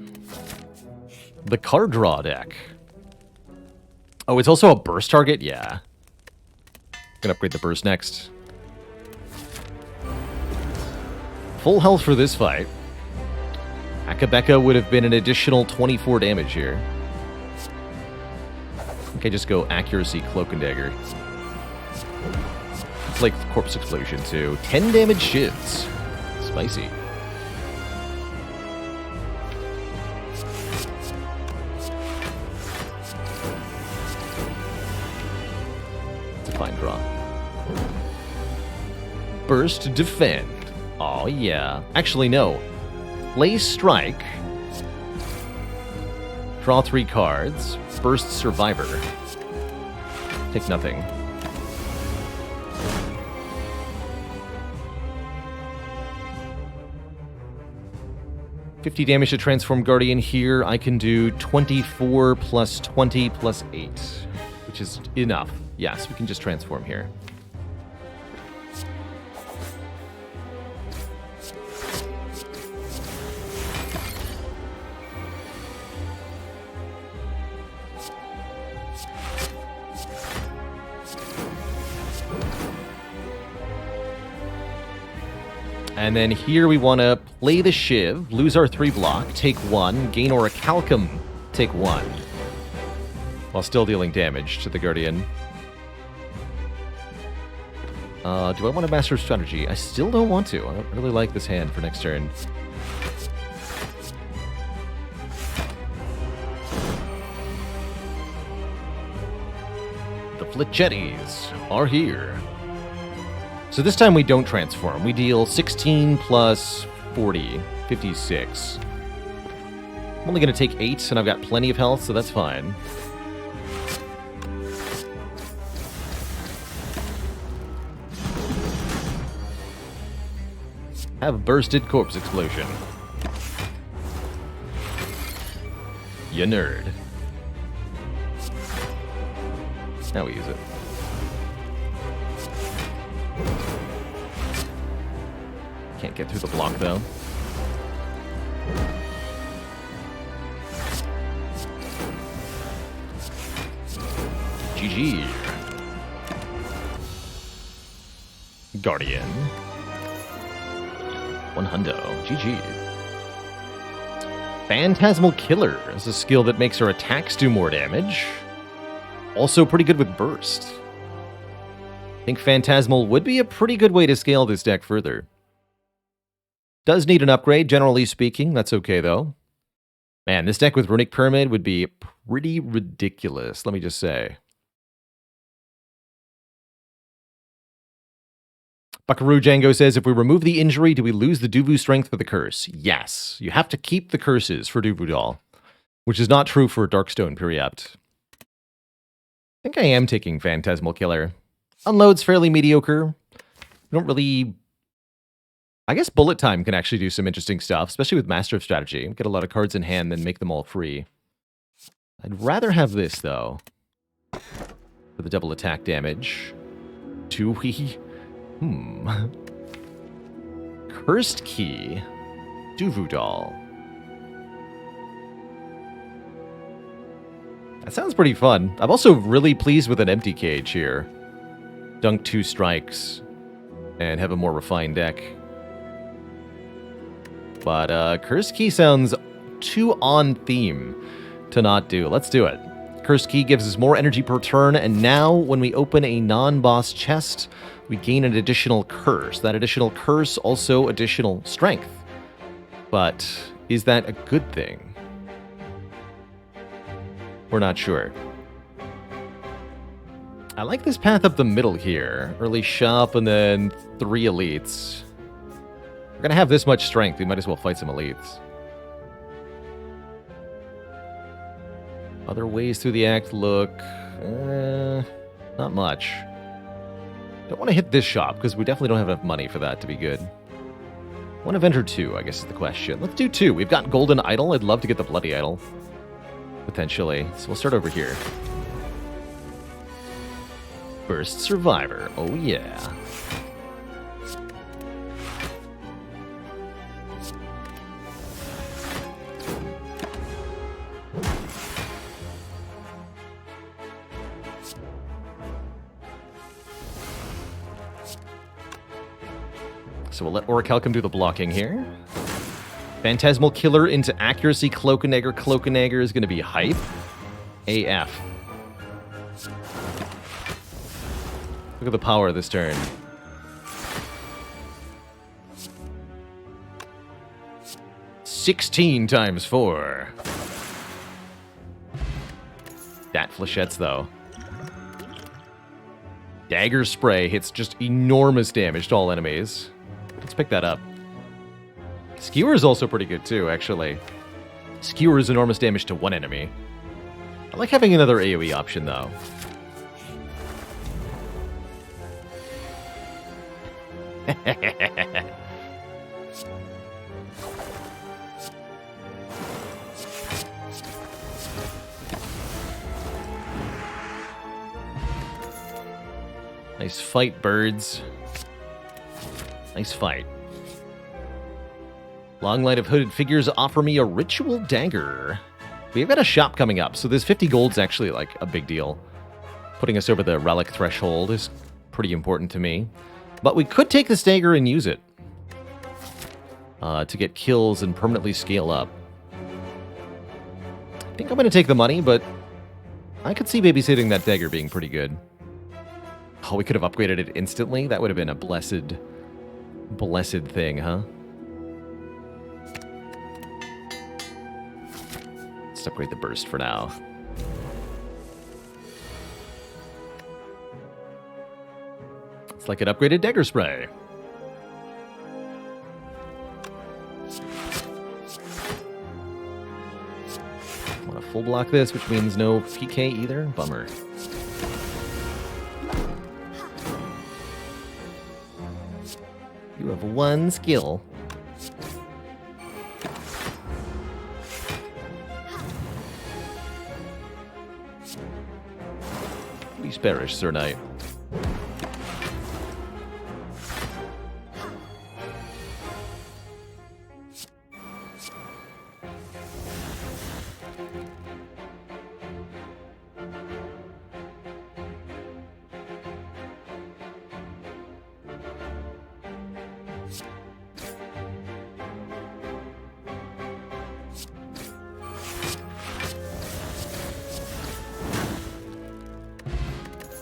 The card draw deck. Oh, it's also a burst target? Yeah. Gonna upgrade the burst next. Full health for this fight. Akabeko would have been an additional 24 damage here. Okay, just go accuracy, cloak and dagger. It's like corpse explosion too. 10 damage shivs. Spicy. Fine draw. Burst, defend. Oh yeah. Actually, no. Play strike. Draw 3 cards. Burst, survivor. Take nothing. $50 damage to transform Guardian here. I can do 24 plus 20 plus 8, which is enough. Yes, we can just transform here. And then here we want to play the Shiv, lose our 3 block, take 1, gain Orichalcum, take 1, while still dealing damage to the Guardian. Do I want a Master of Strategy? I still don't want to. I don't really like this hand for next turn. The Flechettis are here. So this time we don't transform. We deal 16 plus 40, 56. I'm only going to take 8, and I've got plenty of health, so that's fine. Have bursted corpse explosion. You nerd. Now we use it. Can't get through the block though. GG. Guardian. 100. GG. Phantasmal Killer is a skill that makes our attacks do more damage. Also pretty good with Burst. I think Phantasmal would be a pretty good way to scale this deck further. Does need an upgrade, generally speaking. That's okay, though. Man, this deck with Runic Pyramid would be pretty ridiculous, let me just say. Buckaroo Django says, if we remove the injury, do we lose the Duvu strength for the curse? Yes. You have to keep the curses for Duvu Doll, which is not true for Darkstone Periept. I think I am taking Phantasmal Killer. Unload's fairly mediocre. We don't really... I guess Bullet Time can actually do some interesting stuff, especially with Master of Strategy. Get a lot of cards in hand, then make them all free. I'd rather have this, though. For the double attack damage. Do we? Cursed Key. Duvu Doll. That sounds pretty fun. I'm also really pleased with an empty cage here. Dunk 2 strikes and have a more refined deck. But Cursed Key sounds too on theme to not do. Let's do it. Cursed Key gives us more energy per turn, and now when we open a non-boss chest, we gain an additional curse. That additional curse also additional strength. But is that a good thing? We're not sure. I like this path up the middle here. Early shop and then 3 elites. We're going to have this much strength. We might as well fight some elites. Other ways through the act look... not much. Don't want to hit this shop, because we definitely don't have enough money for that to be good. One event or 2, I guess is the question. Let's do 2. We've got Golden Idol. I'd love to get the Bloody Idol. Potentially. So we'll start over here. Burst Survivor. Oh, yeah. So we'll let Orichalcum do the blocking here. Phantasmal Killer into Accuracy. Cloakenegger. Cloakenegger is going to be hype. AF. Look at the power of this turn. $16 times 4. Dat Flechettes, though. Dagger Spray hits just enormous damage to all enemies. Let's pick that up. Skewer is also pretty good, too, actually. Skewer is enormous damage to one enemy. I like having another AoE option, though. Nice fight, birds. Nice fight. Long line of hooded figures offer me a ritual dagger. We've got a shop coming up, so this 50 gold's actually like a big deal. Putting us over the relic threshold is pretty important to me. But we could take this dagger and use it to get kills and permanently scale up. I think I'm going to take the money, but I could see babysitting that dagger being pretty good. Oh, we could have upgraded it instantly? That would have been a blessed thing, huh? Let's upgrade the burst for now. It's like an upgraded dagger spray. Want to full block this, which means no PK either? Bummer. You have 1 skill. Please perish, Sir Knight.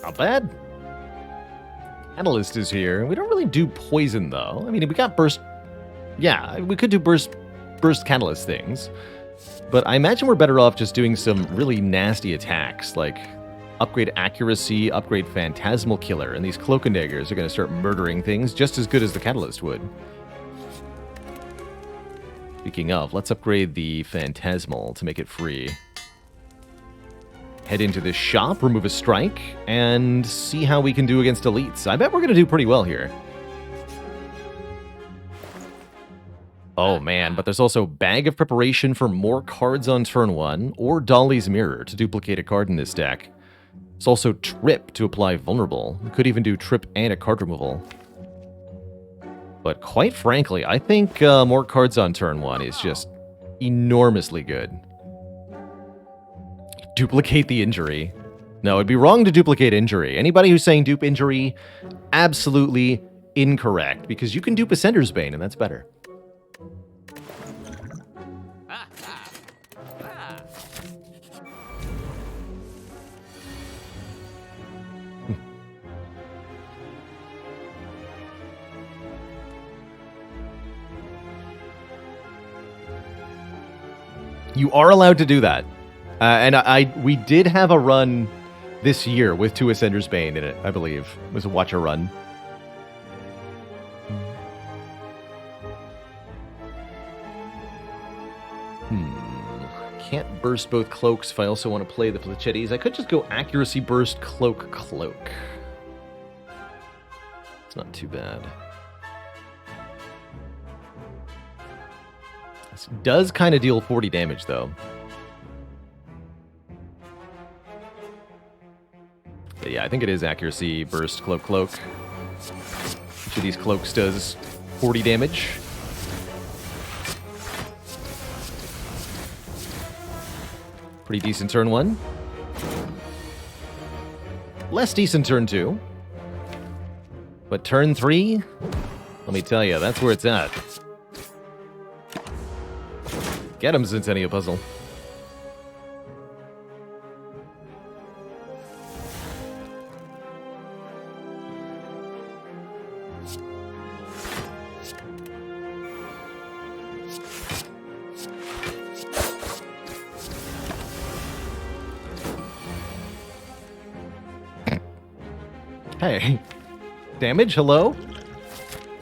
Not bad. Catalyst is here. We don't really do poison, though. I mean, we got burst... Yeah, we could do burst catalyst things. But I imagine we're better off just doing some really nasty attacks, like upgrade accuracy, upgrade phantasmal killer, and these cloak and daggers are going to start murdering things just as good as the catalyst would. Speaking of, let's upgrade the phantasmal to make it free. Head into this shop, remove a strike, and see how we can do against elites. I bet we're going to do pretty well here. Oh man, but there's also Bag of Preparation for more cards on turn 1, or Dolly's Mirror to duplicate a card in this deck. There's also Trip to apply Vulnerable. We could even do Trip and a card removal. But quite frankly, I think more cards on turn 1 is just enormously good. Duplicate the injury. No, it'd be wrong to duplicate injury. Anybody who's saying dupe injury, absolutely incorrect, because you can dupe Ascender's Bane, and that's better. You are allowed to do that. And we did have a run this year with 2 Ascender's Bane in it, I believe. It was a watcher run. Can't burst both cloaks if I also want to play the Flechettes. I could just go accuracy burst, cloak, cloak. It's not too bad. This does kind of deal 40 damage, though. But yeah, I think it is accuracy, burst, cloak, cloak. Each of these cloaks does 40 damage. Pretty decent turn 1. Less decent turn 2. But turn 3, let me tell you, that's where it's at. Get him, Centennial Puzzle. Hey. Damage? Hello?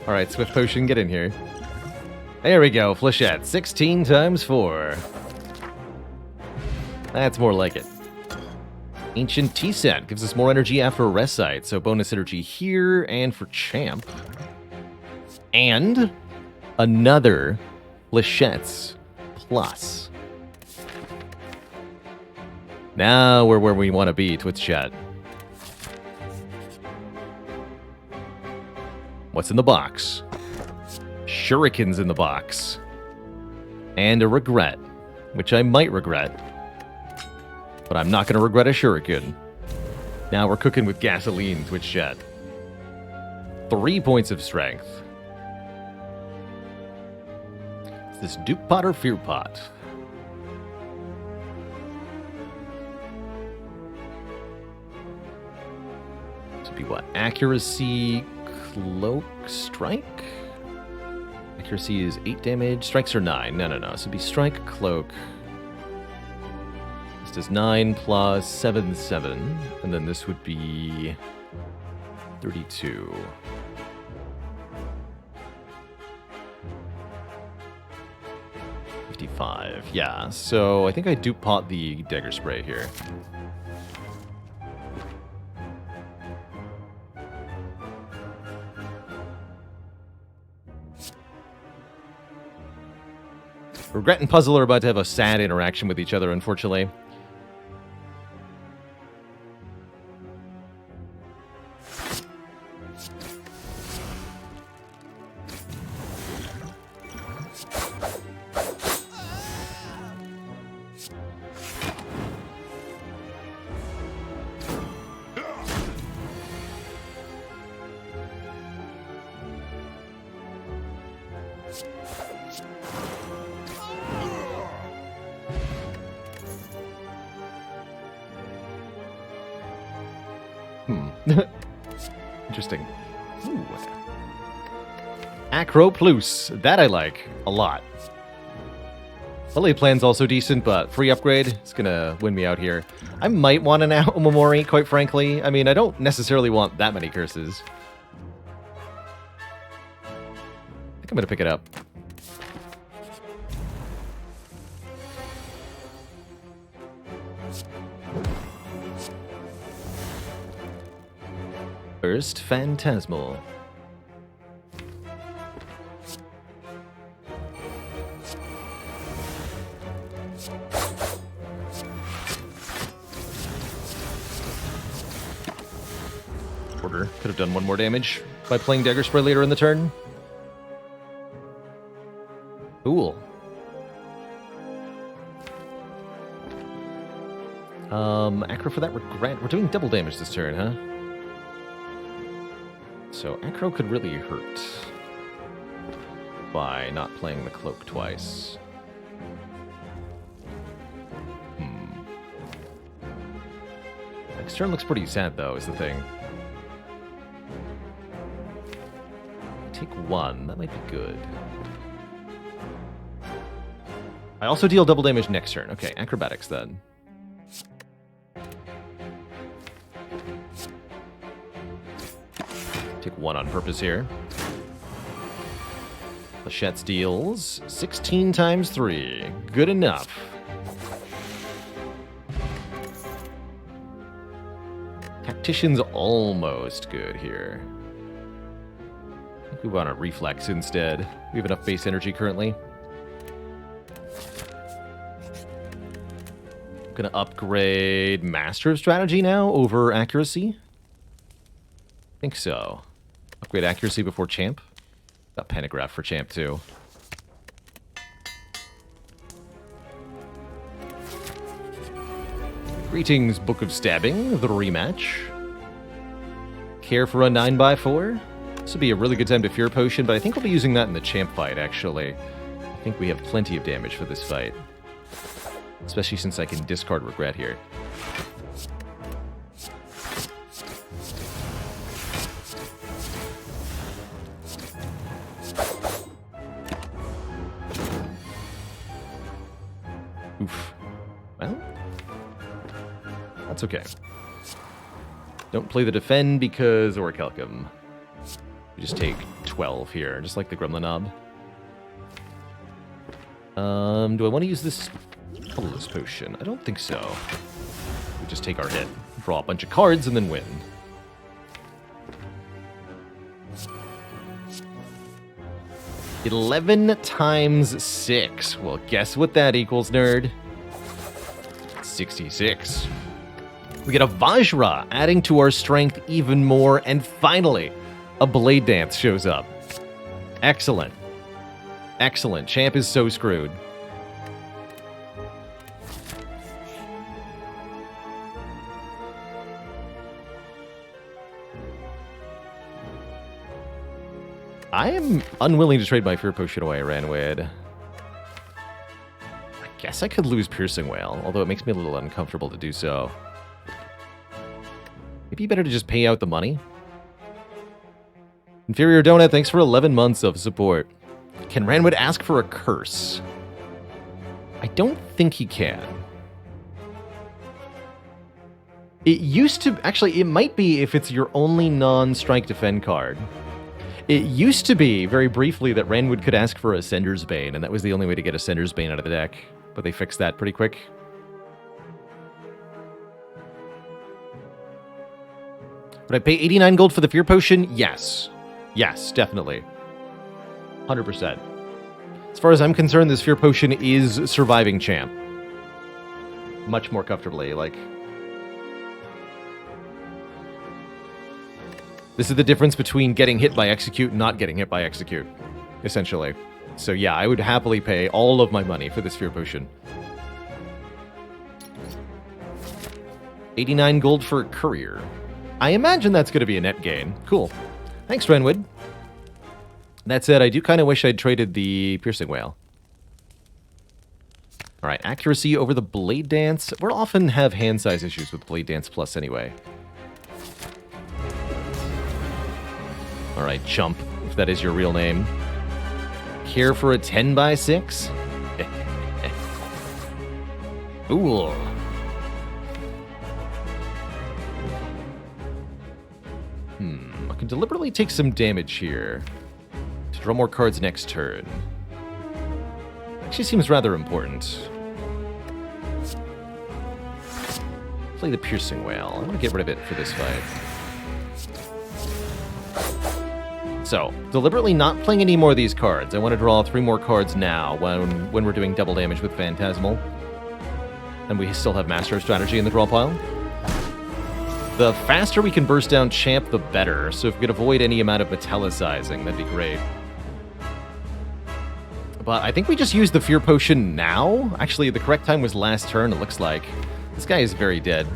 Alright, Swift Potion, get in here. There we go, Flechette. 16 times 4. That's more like it. Ancient T-Set gives us more energy after a rest site, so bonus energy here and for Champ. And another Flechette's Plus. Now we're where we want to be, Twitch chat. What's in the box? Shurikens in the box. And a regret, which I might regret. But I'm not going to regret a shuriken. Now we're cooking with gasoline, Twitch chat. 3 points of strength. Is this Duke Pot or Fear Pot? This would be what? Accuracy, cloak, strike? Accuracy is 8 damage. Strikes are 9. No. This would be strike, cloak. This does 9 plus 7, 7. And then this would be 32. Yeah, so I think I do pot the Dagger Spray here. Regret and Puzzle are about to have a sad interaction with each other, unfortunately. Interesting. Ooh. Acro Plus. That I like a lot. Holiday Plan's also decent, but free upgrade is gonna win me out here. I might want an Omamori, quite frankly. I mean, I don't necessarily want that many curses. I think I'm gonna pick it up. First, Phantasmal. Order. Could have done 1 more damage by playing Dagger Spray later in the turn. Cool. Acro for that regret. We're doing double damage this turn, huh? So Acro could really hurt by not playing the cloak twice. Next turn looks pretty sad, though, is the thing. Take one. That might be good. I also deal double damage next turn. Okay, acrobatics then. Take one on purpose here. Lachette's deals 16 times 3. Good enough. Tactician's almost good here. I think we want a reflex instead. We have enough base energy currently. Gonna upgrade Master of Strategy now over Accuracy. I think so. Upgrade Accuracy before Champ. Got Pentagraph for Champ too. Greetings, Book of Stabbing, the rematch. Care for a 9x4? This would be a really good time to Fear Potion, but I think we'll be using that in the Champ fight, actually. I think we have plenty of damage for this fight. Especially since I can discard Regret here. Oof. Well, that's okay. Don't play the Defend because Orichalcum. We just take 12 here, just like the Gremlin Knob. Do I want to use this Colorless Potion? I don't think so. We just take our hit, draw a bunch of cards, and then win. $11 times 6. Well, guess what that equals, nerd? 66. We get a Vajra, adding to our strength even more, and finally, a Blade Dance shows up. Excellent. Excellent. Champ is so screwed. I am unwilling to trade my Fear Potion away, Ranwid. I guess I could lose Piercing Wail, although it makes me a little uncomfortable to do so. Maybe better to just pay out the money. Inferior Donut, thanks for 11 months of support. Can Ranwood ask for a curse? I don't think he can. It used to... Actually, it might be if it's your only non-strike defend card. It used to be, very briefly, that Ranwood could ask for Ascender's Bane, and that was the only way to get Ascender's Bane out of the deck. But they fixed that pretty quick. Would I pay 89 gold for the Fear Potion? Yes. Yes, definitely. 100%. As far as I'm concerned, this Fear Potion is surviving Champ. Much more comfortably, like... This is the difference between getting hit by Execute and not getting hit by Execute, essentially. So yeah, I would happily pay all of my money for this Fear Potion. 89 gold for Courier. I imagine that's going to be a net gain. Cool. Thanks, Renwood. That said, I do kind of wish I'd traded the Piercing Wail. Alright, Accuracy over the Blade Dance. We'll often have hand size issues with Blade Dance Plus anyway. Alright, Chump, if that is your real name. Care for a 10x6? Ooh. I can deliberately take some damage here to draw more cards next turn. Actually seems rather important. Play the Piercing Wail. I want to get rid of it for this fight. So, deliberately not playing any more of these cards. I want to draw 3 more cards now when we're doing double damage with Phantasmal. And we still have Master of Strategy in the draw pile. The faster we can burst down Champ, the better. So if we could avoid any amount of metallicizing, that'd be great. But I think we just use the Fear Potion now. Actually, the correct time was last turn, it looks like. This guy is very dead.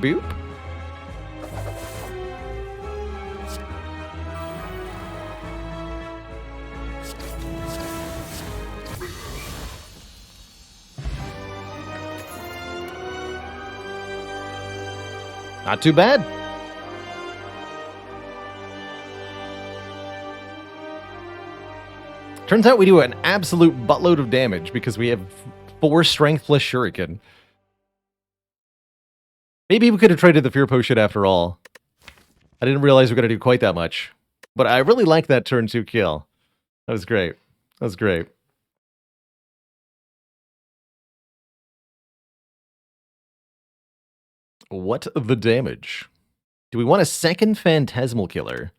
Boop. Not too bad. Turns out we do an absolute buttload of damage because we have 4 strength plus shuriken. Maybe we could have traded the fear potion after all. I didn't realize we were going to do quite that much. But I really like that turn 2 kill. That was great. That was great. What the damage? Do we want a second Phantasmal Killer?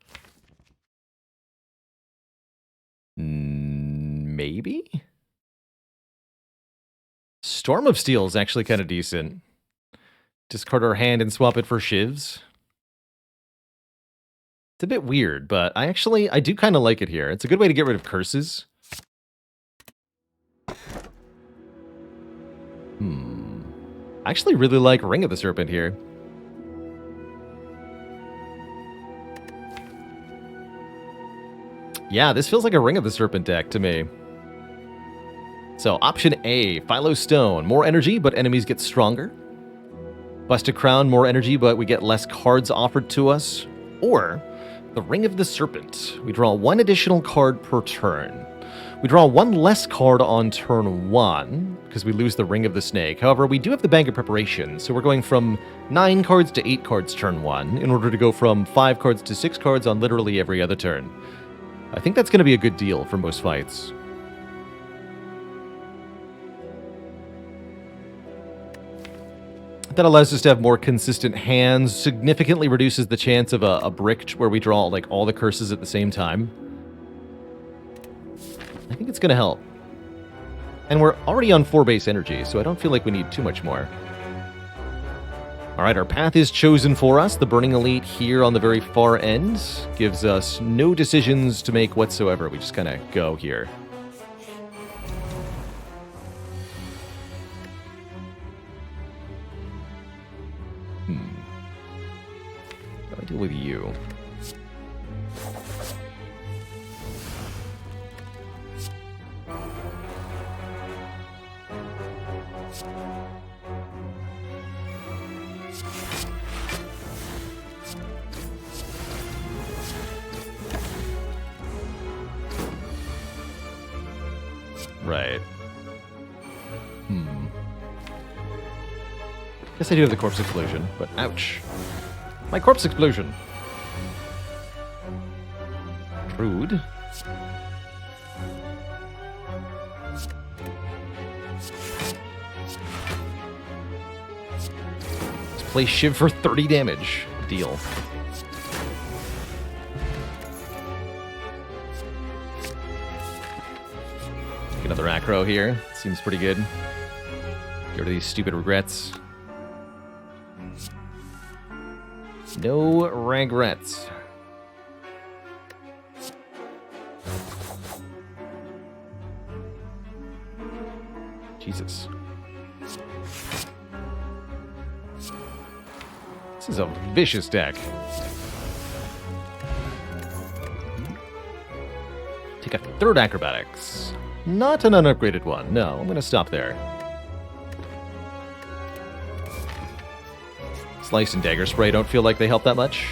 Maybe? Storm of Steel is actually kind of decent. Discard our hand and swap it for shivs. It's a bit weird, but I do kind of like it here. It's a good way to get rid of curses. I actually really like Ring of the Serpent here. Yeah, this feels like a Ring of the Serpent deck to me. So, option A, Philo Stone. More energy, but enemies get stronger. Busted Crown, more energy, but we get less cards offered to us. Or, the Ring of the Serpent. We draw 1 additional card per turn. We draw 1 less card on turn 1, because we lose the Ring of the Snake. However, we do have the Bank of Preparation, so we're going from 9 cards to 8 cards turn 1, in order to go from 5 cards to 6 cards on literally every other turn. I think that's going to be a good deal for most fights. That allows us to have more consistent hands, significantly reduces the chance of a brick where we draw like all the curses at the same time. I think it's going to help. And we're already on 4 base energy, so I don't feel like we need too much more. Alright, our path is chosen for us. The Burning Elite here on the very far end gives us no decisions to make whatsoever. We just kind of go here. How do I deal with you? Right. Guess I do have the Corpse Explosion, but ouch. My Corpse Explosion! Rude. Let's play Shiv for 30 damage. Deal. Another acro here. Seems pretty good. Get rid of these stupid regrets. No regrets. Jesus. This is a vicious deck. Take a 3rd acrobatics. Not an unupgraded one. No, I'm going to stop there. Slice and Dagger Spray don't feel like they help that much.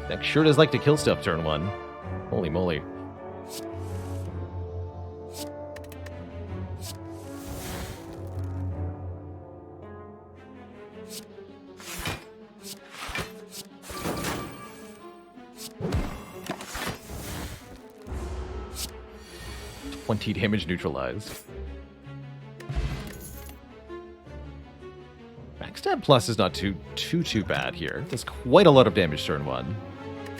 Deck sure does like to kill stuff turn 1. Holy moly. Damage neutralized. Backstab Plus is not too bad here. Does quite a lot of damage turn 1.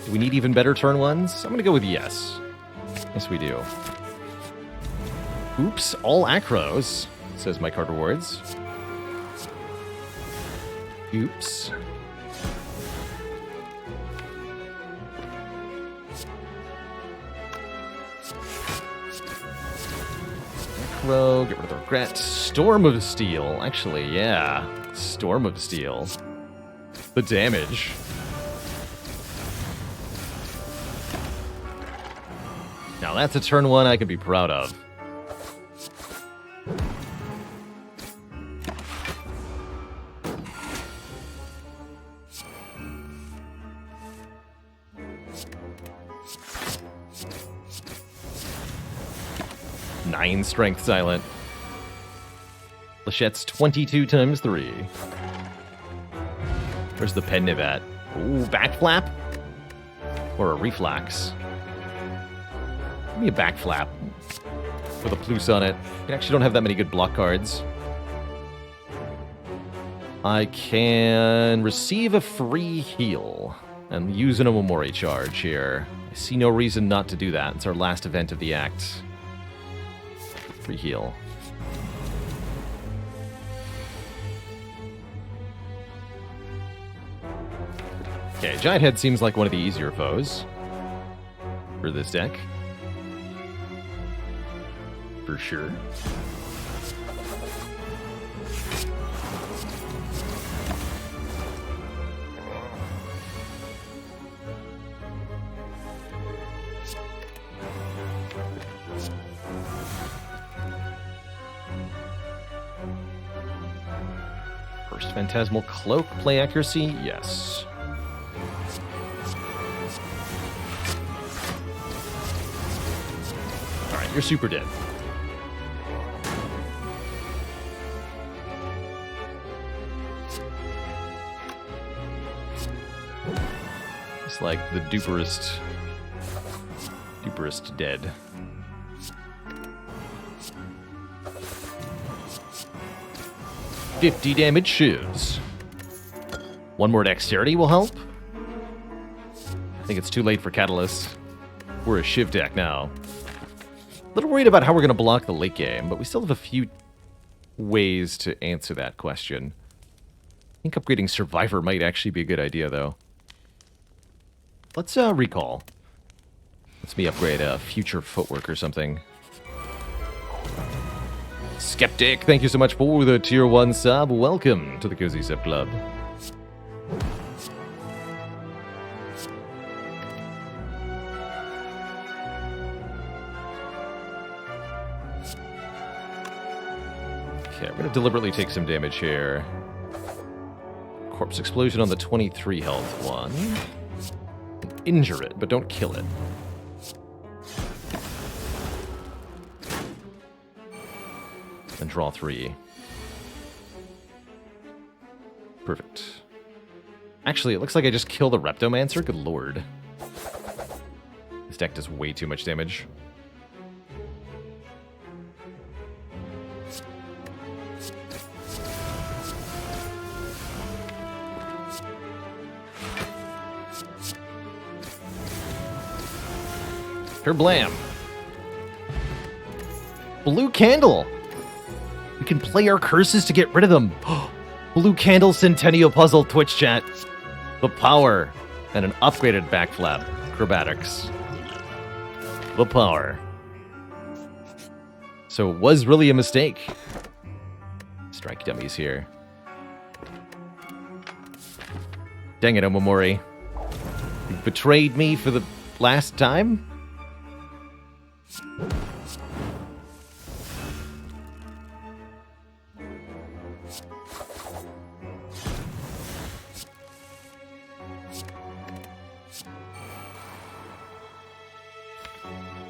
Do we need even better turn ones? I'm going to go with yes. Yes, we do. Oops, all acros, says my card rewards. Oops. Acro, get rid of the regret. Storm of Steel. Actually, yeah. Storm of Steel. The damage. Now that's a turn one I can be proud of. Nine strength silent. Lechette's 22 times 3. Where's the pen nib at? Ooh, back flap? Or a reflex? Give me a back flap. With a plus on it. I actually don't have that many good block cards. I can receive a free heal. And use an Omamori charge here. I see no reason not to do that. It's our last event of the act. Free heal. Okay, Giant Head seems like one of the easier foes for this deck. For sure. First Phantasmal Cloak, play accuracy? Yes. Alright, you're super dead. It's like the duperest dead. $50 damage shivs. One more dexterity will help. I think it's too late for Catalyst. We're a shiv deck now. A little worried about how we're going to block the late game, but we still have a few ways to answer that question. I think upgrading Survivor might actually be a good idea, though. Let's recall. Let's me upgrade Future Footwork or something. Skeptic, thank you so much for the tier 1 sub. Welcome to the Cozy Sub Club. Okay, we're going to deliberately take some damage here. Corpse Explosion on the 23 health one. Injure it, but don't kill it. And draw 3. Perfect. Actually, it looks like I just killed the Reptomancer. Good lord. This deck does way too much damage. Kerblam. Blue Candle. We can play our curses to get rid of them. Blue Candle Centennial Puzzle Twitch chat. The power. And an upgraded backflap. Acrobatics. The power. So it was really a mistake. Strike dummies here. Dang it, Omamori. You betrayed me for the last time?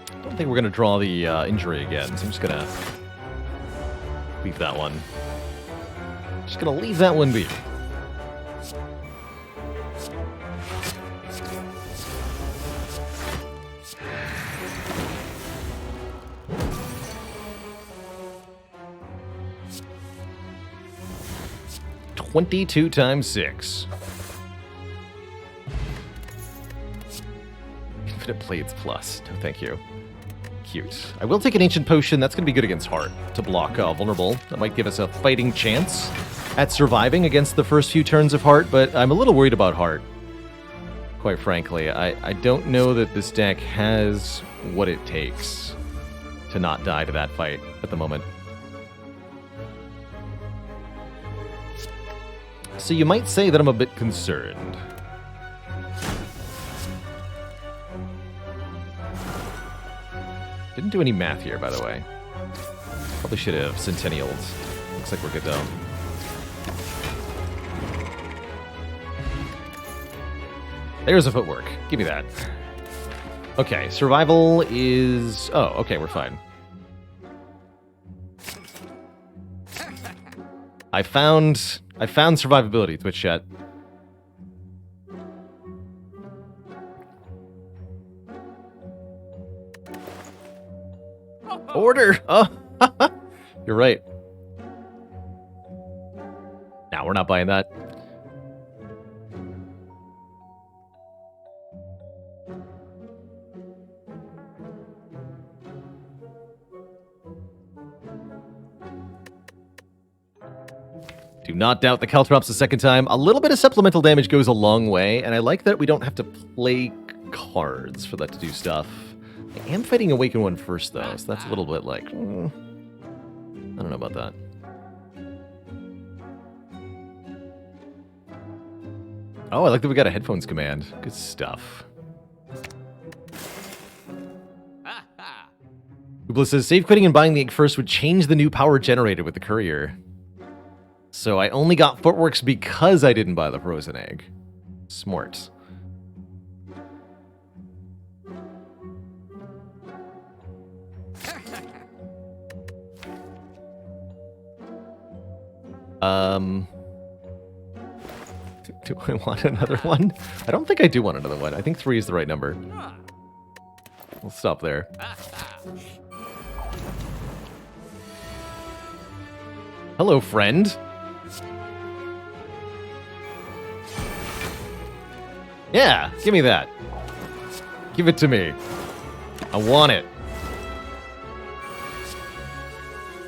I don't think we're going to draw the injury again, so I'm just going to leave that one. Just going to leave that one be. $22 times 6. Infinite Blades Plus. No, thank you. Cute. I will take an Ancient Potion. That's going to be good against Heart to block Vulnerable. That might give us a fighting chance at surviving against the first few turns of Heart, but I'm a little worried about Heart. Quite frankly, I don't know that this deck has what it takes to not die to that fight at the moment. So you might say that I'm a bit concerned. Didn't do any math here, by the way. Probably should have Centennials. Looks like we're good, though. There's a footwork. Give me that. Okay, survival is... Oh, okay, we're fine. I found survivability, Twitch chat. Order! Oh, you're right. Nah, we're not buying that. Do not doubt the Caltrops a second time. A little bit of supplemental damage goes a long way, and I like that we don't have to play cards for that to do stuff. I am fighting Awaken one first, though, so that's a little bit like... I don't know about that. Oh, I like that we got a headphones command. Good stuff. Ubla says, save quitting and buying the egg first would change the new power generated with the courier. So I only got footworks because I didn't buy the frozen egg. Smart. Do I want another one? I don't think I do want another one. I think 3 is the right number. We'll stop there. Hello, friend. Yeah, give me that. Give it to me. I want it.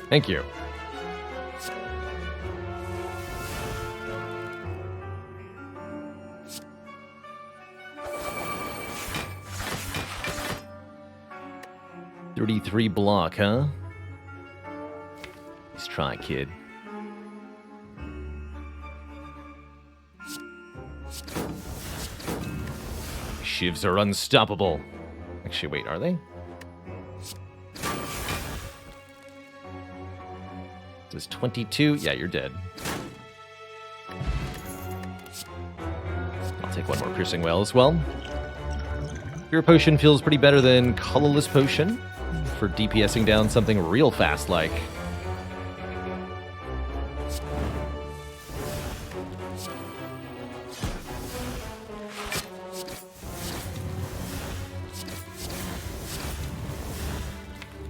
Thank you. $33 block, huh? Let's try, kid. Shivs are unstoppable. Actually, wait, are they? This is 22. Yeah, you're dead. I'll take one more Piercing Well as well. Pure Potion feels pretty better than Colorless Potion for DPSing down something real fast like.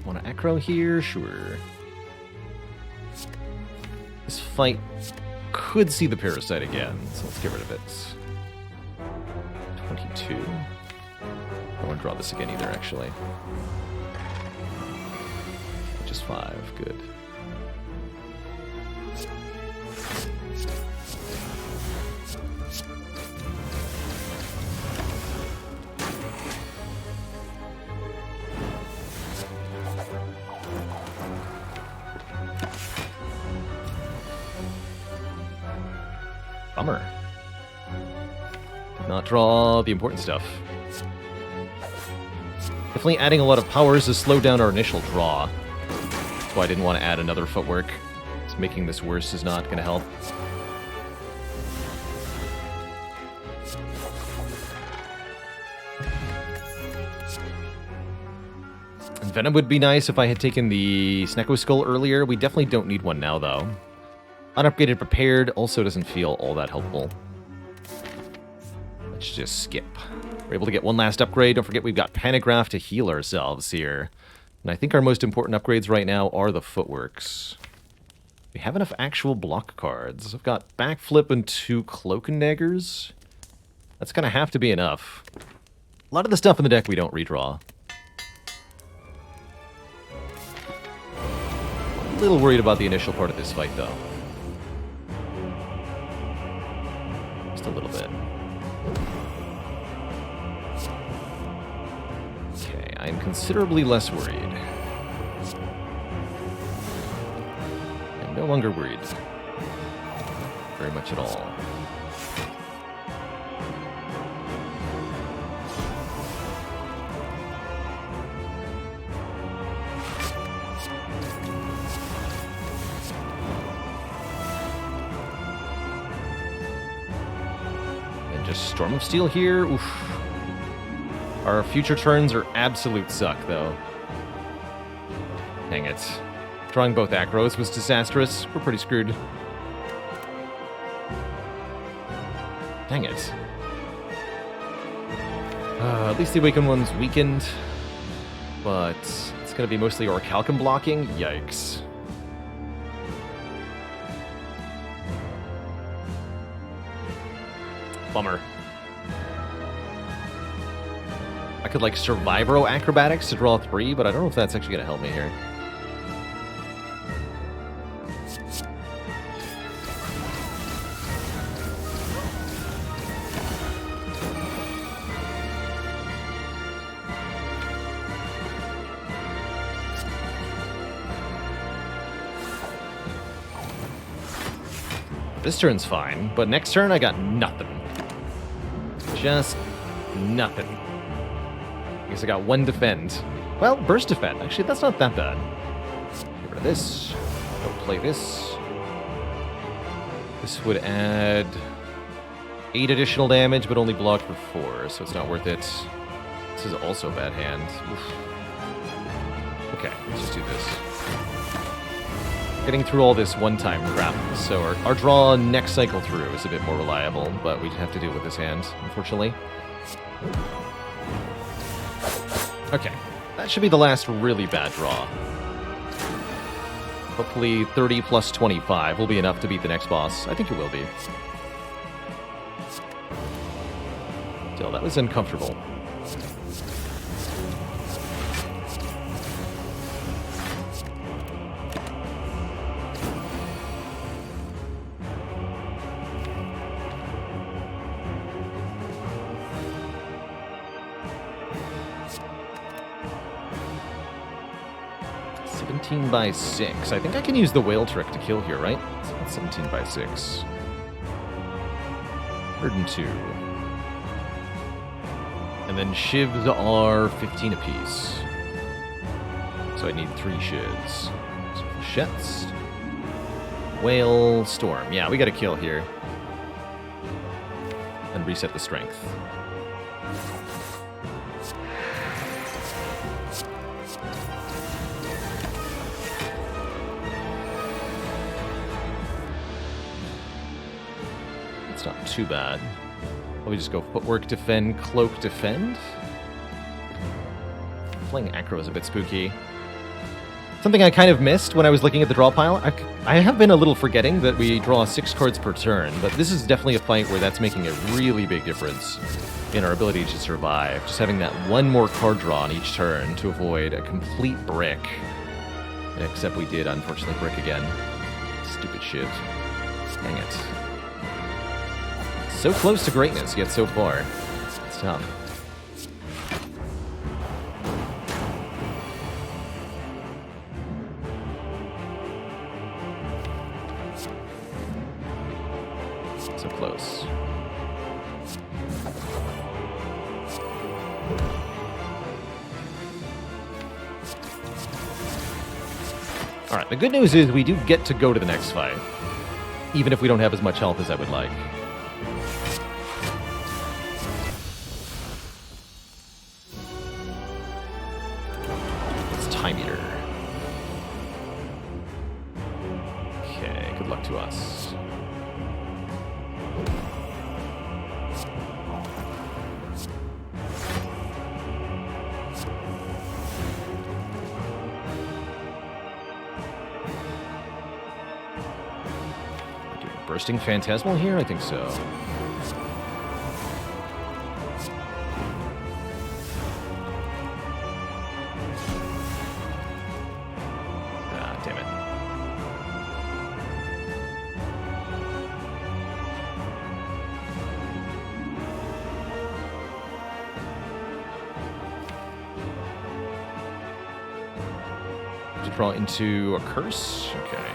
Want to Acro here? Sure. This fight could see the Parasite again, so let's get rid of it. 22. I don't want to draw this again either, actually. Just 5, good. Bummer. Did not draw the important stuff. Definitely adding a lot of powers to slow down our initial draw. That's why I didn't want to add another footwork. Just making this worse is not going to help. Venom would be nice if I had taken the Snecko Skull earlier. We definitely don't need one now, though. Unupgraded Prepared also doesn't feel all that helpful. Let's just skip. We're able to get one last upgrade. Don't forget we've got Panagraph to heal ourselves here. And I think our most important upgrades right now are the footworks. We have enough actual block cards. I've got Backflip and 2 Cloak and Daggers. That's going to have to be enough. A lot of the stuff in the deck we don't redraw. A little worried about the initial part of this fight, though. Just a little bit. Okay, I'm considerably less worried. I'm no longer worried. Very much at all. Storm of Steel here. Oof. Our future turns are absolute suck, though. Dang it. Drawing both acros was disastrous. We're pretty screwed. Dang it. At least the Awakened one's weakened. But it's going to be mostly Orichalcum blocking. Yikes. Bummer. I could, like, Survivor Acrobatics to draw 3, but I don't know if that's actually going to help me here. This turn's fine, but next turn I got nothing. Just nothing. I guess I got 1 defend. Well, burst defend. Actually, that's not that bad. Get rid of this. Don't play this. This would add 8 additional damage, but only block for 4, so it's not worth it. This is also a bad hand. Oof. Okay, let's just do this. Getting through all this one-time crap, so our draw next cycle through is a bit more reliable, but we have to deal with this hand, unfortunately. Okay, that should be the last really bad draw. Hopefully 30 plus 25 will be enough to beat the next boss. I think it will be. Still, that was uncomfortable. By 6. I think I can use the whale trick to kill here, right? So that's 17 by 6. 102. And then shivs are 15 apiece. So I need 3 shivs. So Flechette. Whale, Storm. Yeah, we got to kill here. And reset the strength. It's not too bad. We just go Footwork, Defend, Cloak, Defend. Playing Acro is a bit spooky. Something I kind of missed when I was looking at the draw pile. I have been a little forgetting that we draw 6 cards per turn, but this is definitely a fight where that's making a really big difference in our ability to survive. Just having that 1 more card draw on each turn to avoid a complete brick. Except we did, unfortunately, brick again. Stupid shit. Dang it. So close to greatness, yet so far. It's tough. So close. Alright, the good news is we do get to go to the next fight. Even if we don't have as much health as I would like. Time Eater. Okay, good luck to us. Bursting Phantasmal here? I think so. To draw into a curse. Okay.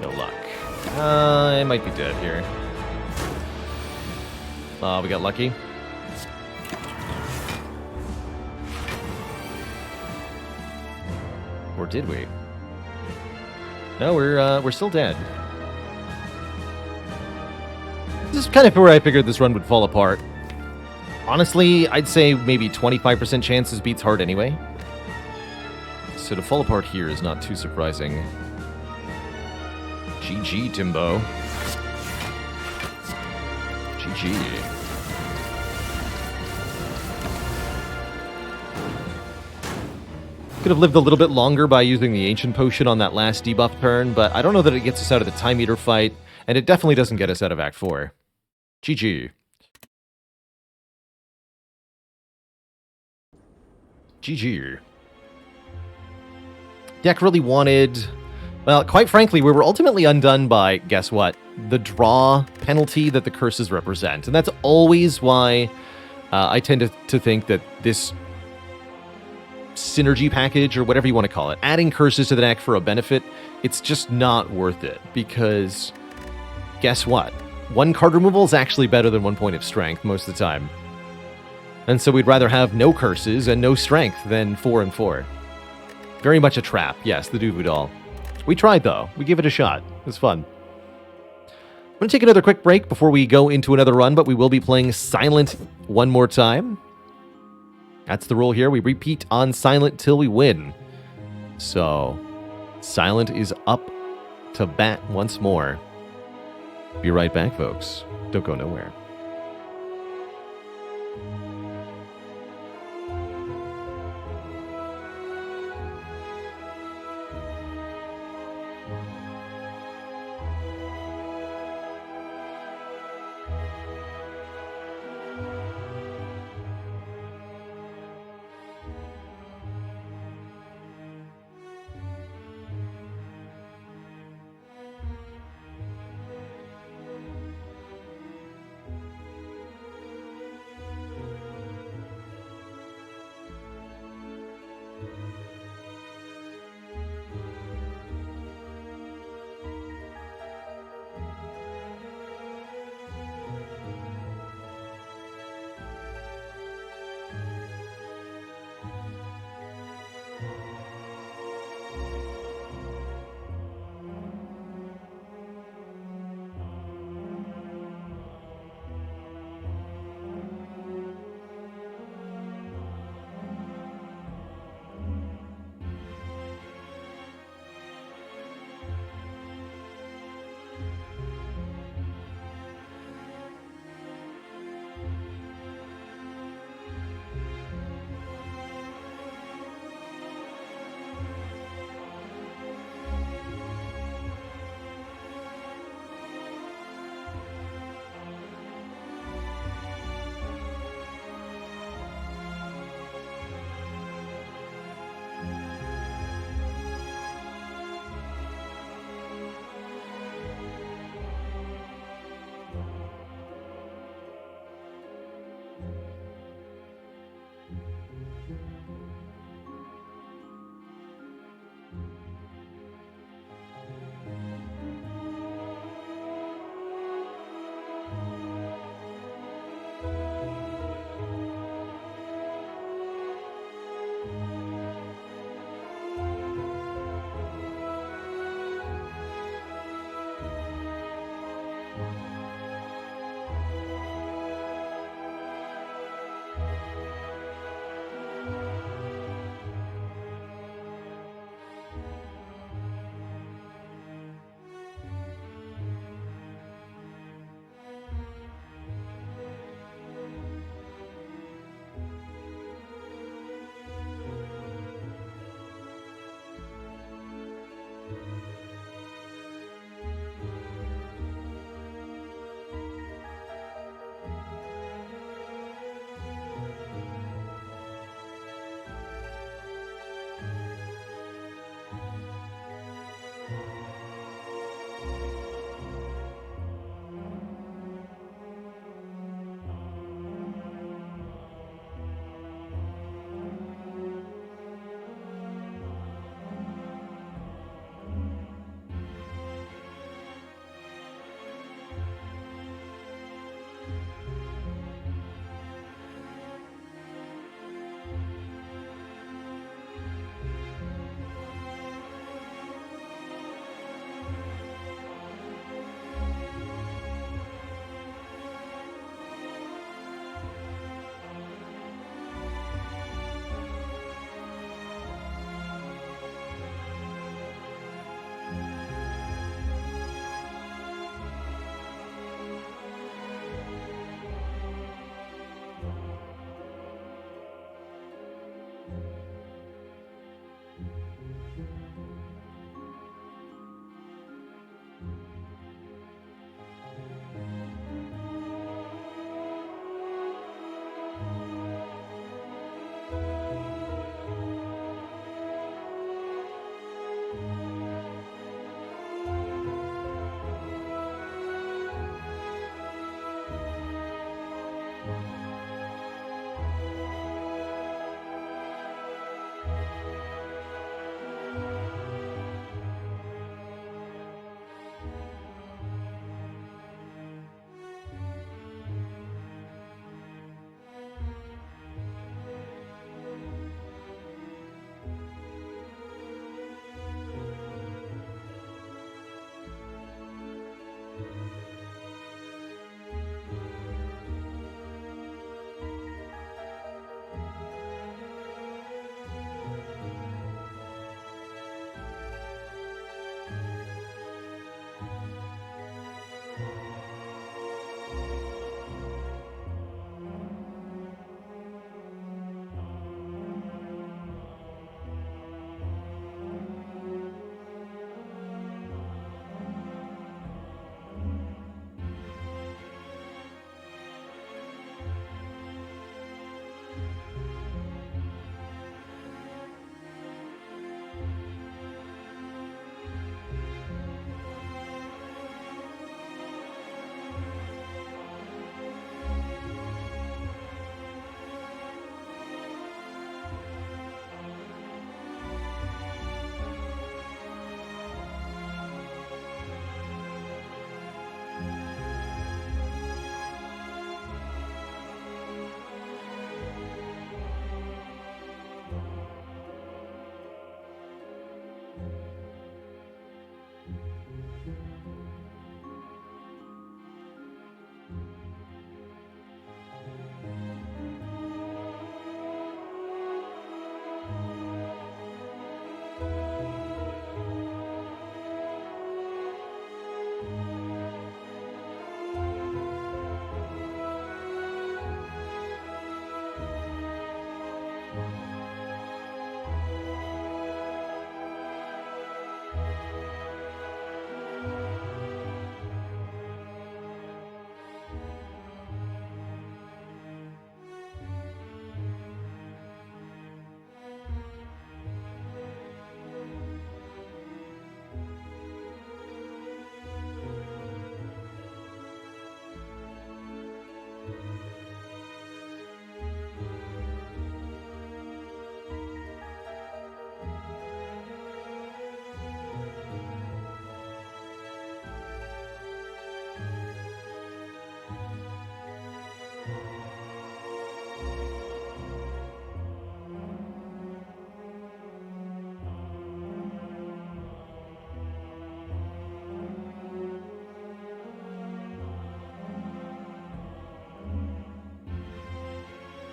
No luck. I might be dead here. We got lucky. Or did we? No, we're still dead. This is kind of where I figured this run would fall apart. Honestly, I'd say maybe 25% chances beats hard anyway. So to fall apart here is not too surprising. GG, Timbo. GG. Could have lived a little bit longer by using the Ancient Potion on that last debuff turn, but I don't know that it gets us out of the Time Eater fight, and it definitely doesn't get us out of Act 4. GG. GG. Deck really wanted... Well, quite frankly, we were ultimately undone by, guess what? The draw penalty that the curses represent. And that's always why I tend to think that this synergy package, or whatever you want to call it, adding curses to the deck for a benefit, it's just not worth it. Because, guess what? 1 card removal is actually better than 1 point of strength most of the time. And so we'd rather have no curses and no strength than 4 and 4. Very much a trap, yes, the Duvu doll. We tried, though. We gave it a shot. It was fun. I'm going to take another quick break before we go into another run, but we will be playing Silent one more time. That's the rule here. We repeat on Silent till we win. So, Silent is up to bat once more. Be right back, folks. Don't go nowhere.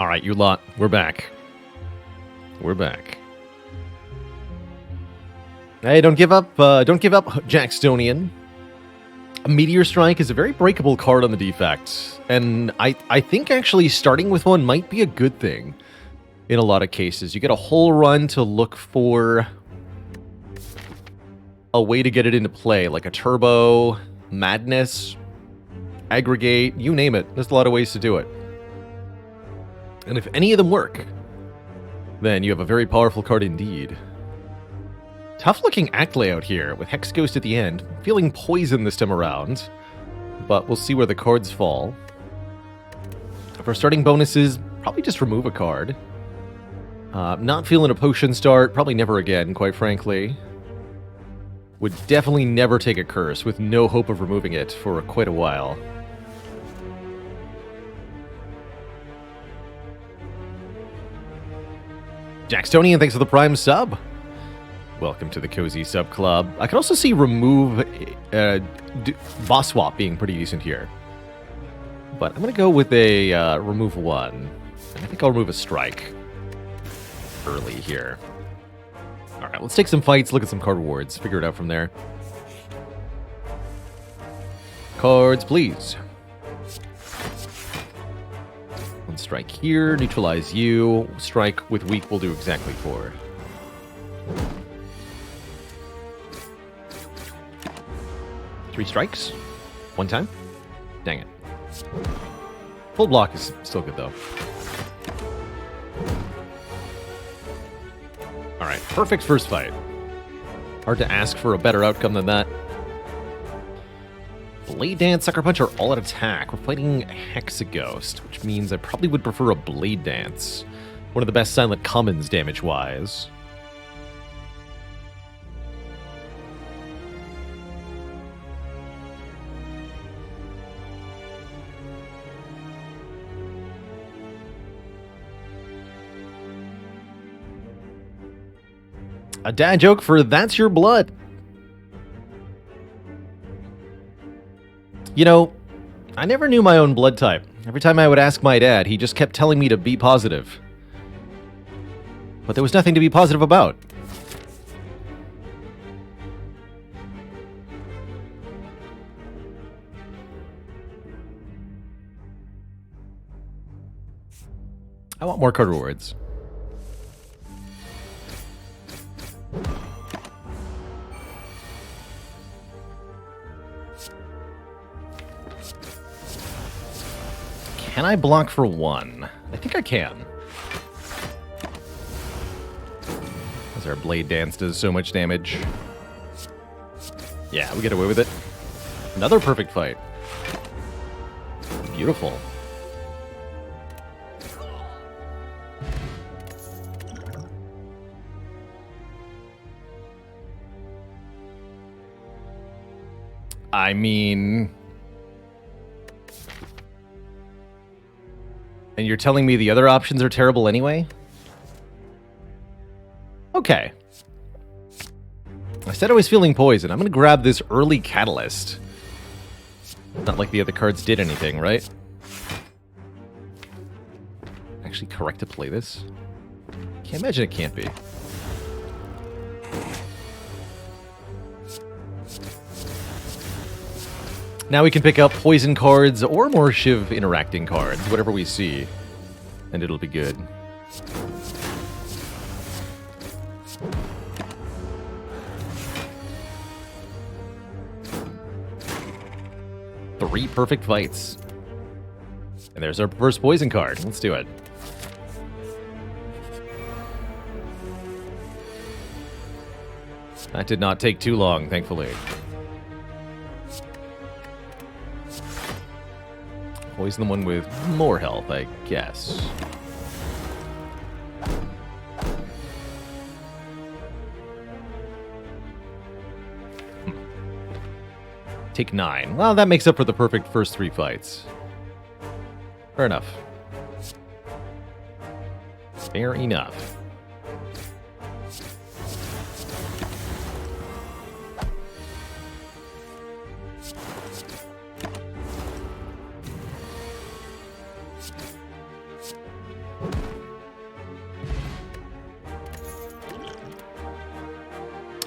All right, you lot, we're back. We're back. Hey, don't give up, Jackstonian. A Meteor Strike is a very breakable card on the defect, and I think actually starting with one might be a good thing in a lot of cases. You get a whole run to look for a way to get it into play, like a Turbo, Madness, Aggregate, you name it. There's a lot of ways to do it. And if any of them work, then you have a very powerful card indeed. Tough-looking act layout here, with Hex Ghost at the end. Feeling poison this time around, but we'll see where the cards fall. For starting bonuses, probably just remove a card. Not feeling a potion start, probably never again, quite frankly. Would definitely never take a curse, with no hope of removing it for quite a while. Jackstonian, thanks for the Prime sub. Welcome to the Cozy Sub Club. I can also see remove boss swap being pretty decent here. But I'm going to go with a remove one. I think I'll remove a strike early here. All right, let's take some fights, look at some card rewards, figure it out from there. Cards, please. One strike here, neutralize you. Strike with weak will do exactly 4. Three strikes? One time? Dang it. Full block is still good, though. Alright, perfect first fight. Hard to ask for a better outcome than that. Blade Dance, Sucker Punch are all at attack. We're fighting Hexaghost, which means I probably would prefer a Blade Dance. One of the best silent commons damage-wise. A dad joke for That's Your Blood. You know, I never knew my own blood type. Every time I would ask my dad, he just kept telling me to be positive. But there was nothing to be positive about. I want more card rewards. Can I block for 1? I think I can. As our Blade Dance does so much damage. Yeah, we get away with it. Another perfect fight. Beautiful. I mean... And you're telling me the other options are terrible anyway? Okay. I said I was feeling poison. I'm going to grab this early catalyst. Not like the other cards did anything, right? Actually correct to play this? Can't imagine it can't be. Now we can pick up poison cards or more Shiv interacting cards, whatever we see, and it'll be good. Three perfect fights. And there's our first poison card. Let's do it. That did not take too long, thankfully. Poison the one with more health, I guess. Take 9. Well, that makes up for the perfect first 3 fights. Fair enough. Fair enough.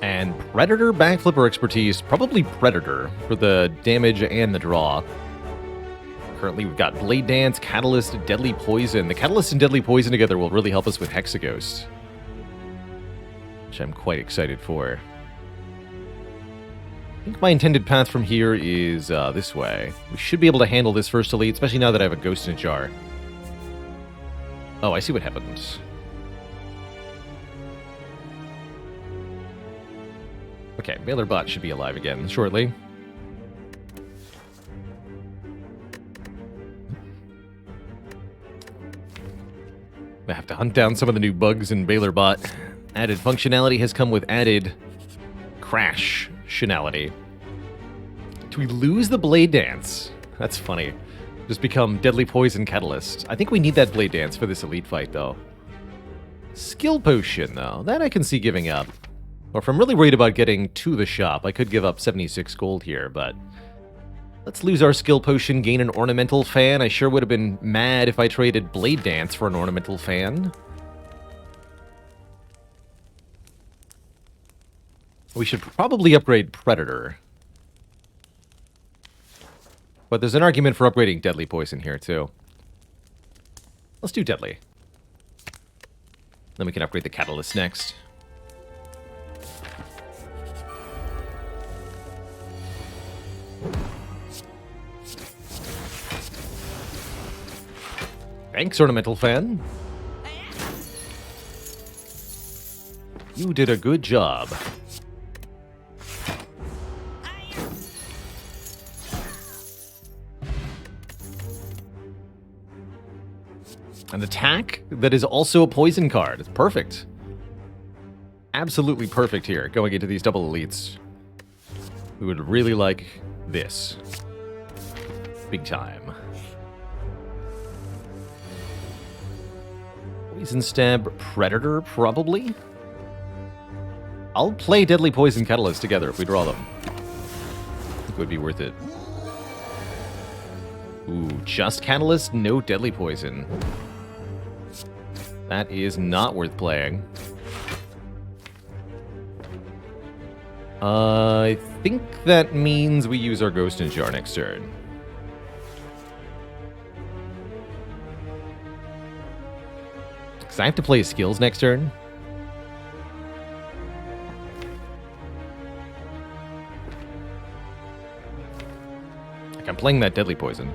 And Predator Backflipper expertise, probably Predator for the damage and the draw. Currently, we've got Blade Dance, Catalyst, Deadly Poison. The Catalyst and Deadly Poison together will really help us with Hexaghost, which I'm quite excited for. I think my intended path from here is this way. We should be able to handle this first elite, especially now that I have a Ghost in a Jar. Oh, I see what happens. Okay, Baylor Bot should be alive again shortly. I have to hunt down some of the new bugs in Baylor Bot. Added functionality has come with added crash-tionality. Do we lose the Blade Dance? That's funny. Just become Deadly Poison Catalyst. I think we need that Blade Dance for this elite fight, though. Skill Potion, though. That I can see giving up. Or if I'm really worried about getting to the shop, I could give up 76 gold here, but let's lose our skill potion, gain an ornamental fan. I sure would have been mad if I traded Blade Dance for an ornamental fan. We should probably upgrade Predator. But there's an argument for upgrading Deadly Poison here, too. Let's do Deadly. Then we can upgrade the Catalyst next. Thanks, Ornamental Fan. You did a good job. An attack that is also a poison card. It's perfect. Absolutely perfect here, going into these double elites. We would really like this. Big time. Poison Stab Predator, probably? I'll play Deadly Poison Catalyst together if we draw them. I think it would be worth it. Ooh, just Catalyst, no Deadly Poison. That is not worth playing. I think that means we use our Ghost in Jar next turn. Because I have to play his skills next turn. Like, I'm playing that Deadly Poison.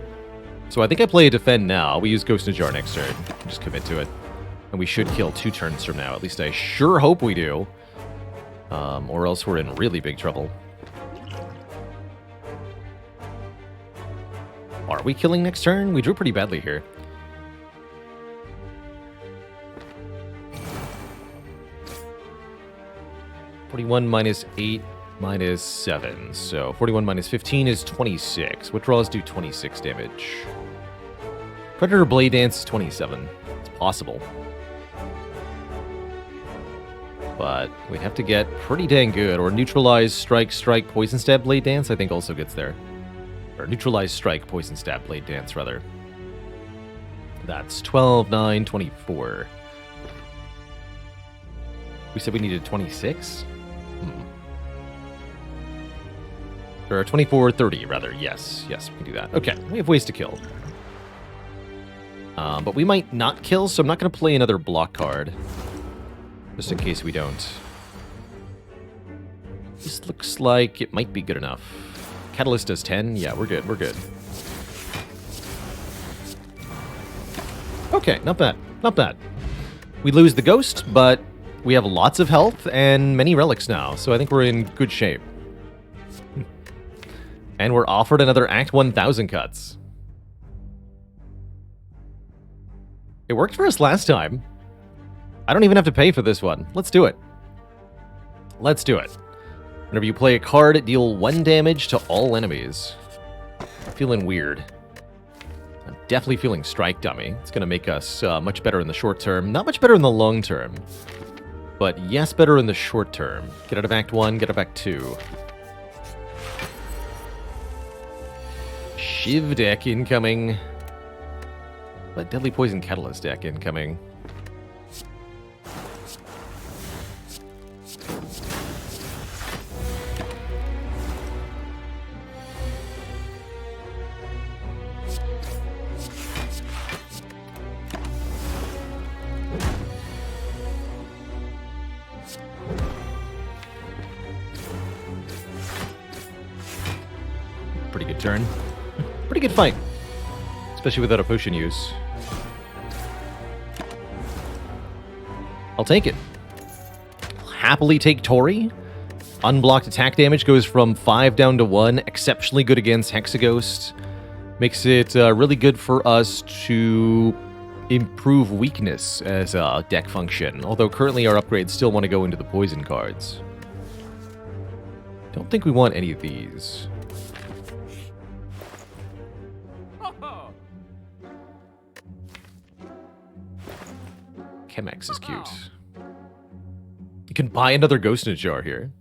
So I think I play a Defend now. We use Ghost in Jar next turn. Just commit to it. And we should kill 2 turns from now. At least I sure hope we do. Or else we're in really big trouble. Are we killing next turn? We drew pretty badly here. (41 minus 8 minus 7). So 41 minus 15 is 26. What draws do 26 damage? Predator Blade Dance is 27. It's possible. But we'd have to get pretty dang good. Or Neutralize, Strike, Strike, Poison Stab, Blade Dance, I think also gets there. Or Neutralize, Strike, Poison Stab, Blade Dance, rather. That's 12, 9, 24. We said we needed 26? Or 24, 30, rather. Yes, yes, we can do that. Okay, we have ways to kill. But we might not kill, so I'm not going to play another block card. Just in case we don't. This looks like it might be good enough. Catalyst does 10. Yeah, we're good, we're good. Okay, not bad, not bad. We lose the Ghost, but we have lots of health and many relics now, so I think we're in good shape. And we're offered another Act 1000 cuts. It worked for us last time. I don't even have to pay for this one. Let's do it. Let's do it. Whenever you play a card, deal 1 damage to all enemies. I'm feeling weird. I'm definitely feeling Strike Dummy. It's going to make us much better in the short term. Not much better in the long term. But yes, better in the short term. Get out of Act 1, get out of Act 2. Shiv deck incoming. But Deadly Poison Catalyst deck incoming. Pretty good turn. Pretty good fight. Especially without a potion use. I'll take it. I'll happily take Tori. Unblocked attack damage goes from 5 down to 1. Exceptionally good against Hexaghost. Makes it really good for us to improve weakness as a deck function. Although currently our upgrades still want to go into the poison cards. Don't think we want any of these. Chemex is cute. You can buy another Ghost in a Jar here.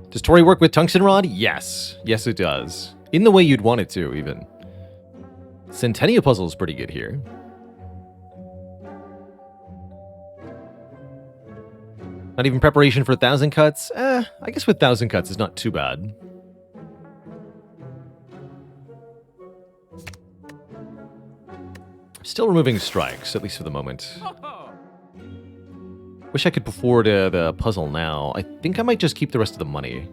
Does Tori work with Tungsten Rod? Yes. Yes, it does. In the way you'd want it to, even. Centennial Puzzle is pretty good here. Not even preparation for 1,000 cuts? I guess with 1,000 cuts is not too bad. Still removing strikes, at least for the moment. Wish I could afford the puzzle now. I think I might just keep the rest of the money.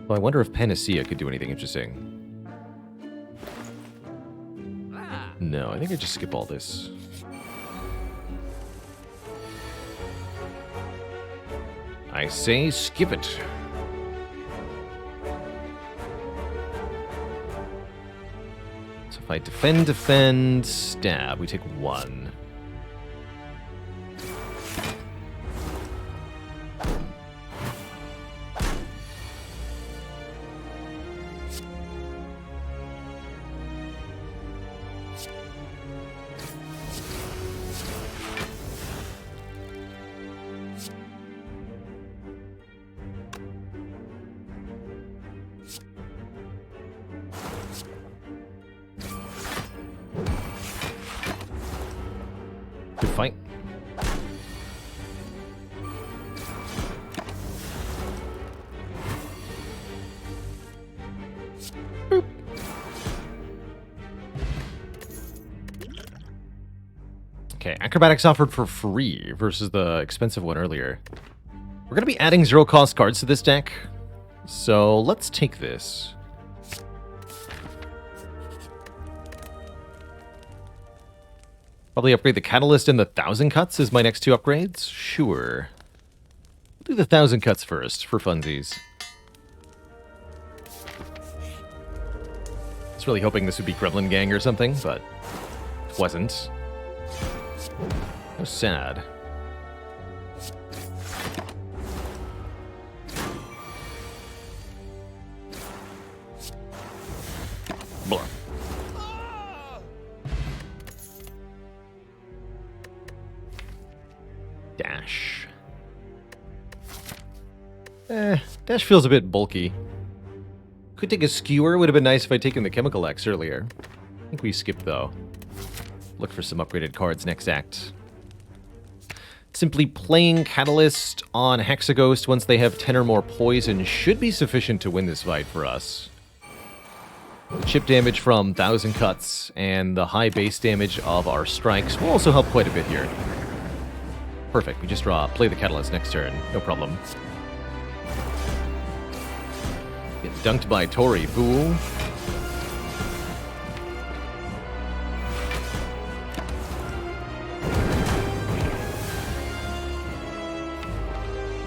Well, I wonder if Panacea could do anything interesting. No, I think I just skip all this. I say skip it. So if I defend, stab, we take 1. Good fight. Boop. Okay, Acrobatics offered for free versus the expensive one earlier. We're going to be adding 0-cost cards to this deck, so let's take this. Probably upgrade the Catalyst and the 1,000 cuts as my next 2 upgrades? Sure. We'll do the 1,000 cuts first, for funsies. I was really hoping this would be Gremlin Gang or something, but it wasn't. How sad. Blah. Dash. Dash feels a bit bulky. Could take a Skewer. Would have been nice if I'd taken the Chemical X earlier. I think we skipped, though. Look for some upgraded cards next act. Simply playing Catalyst on Hexaghost once they have 10 or more poison should be sufficient to win this fight for us. Chip damage from 1,000 cuts and the high base damage of our strikes will also help quite a bit here. Perfect, we just play the Catalyst next turn, no problem. Get dunked by Tori, fool.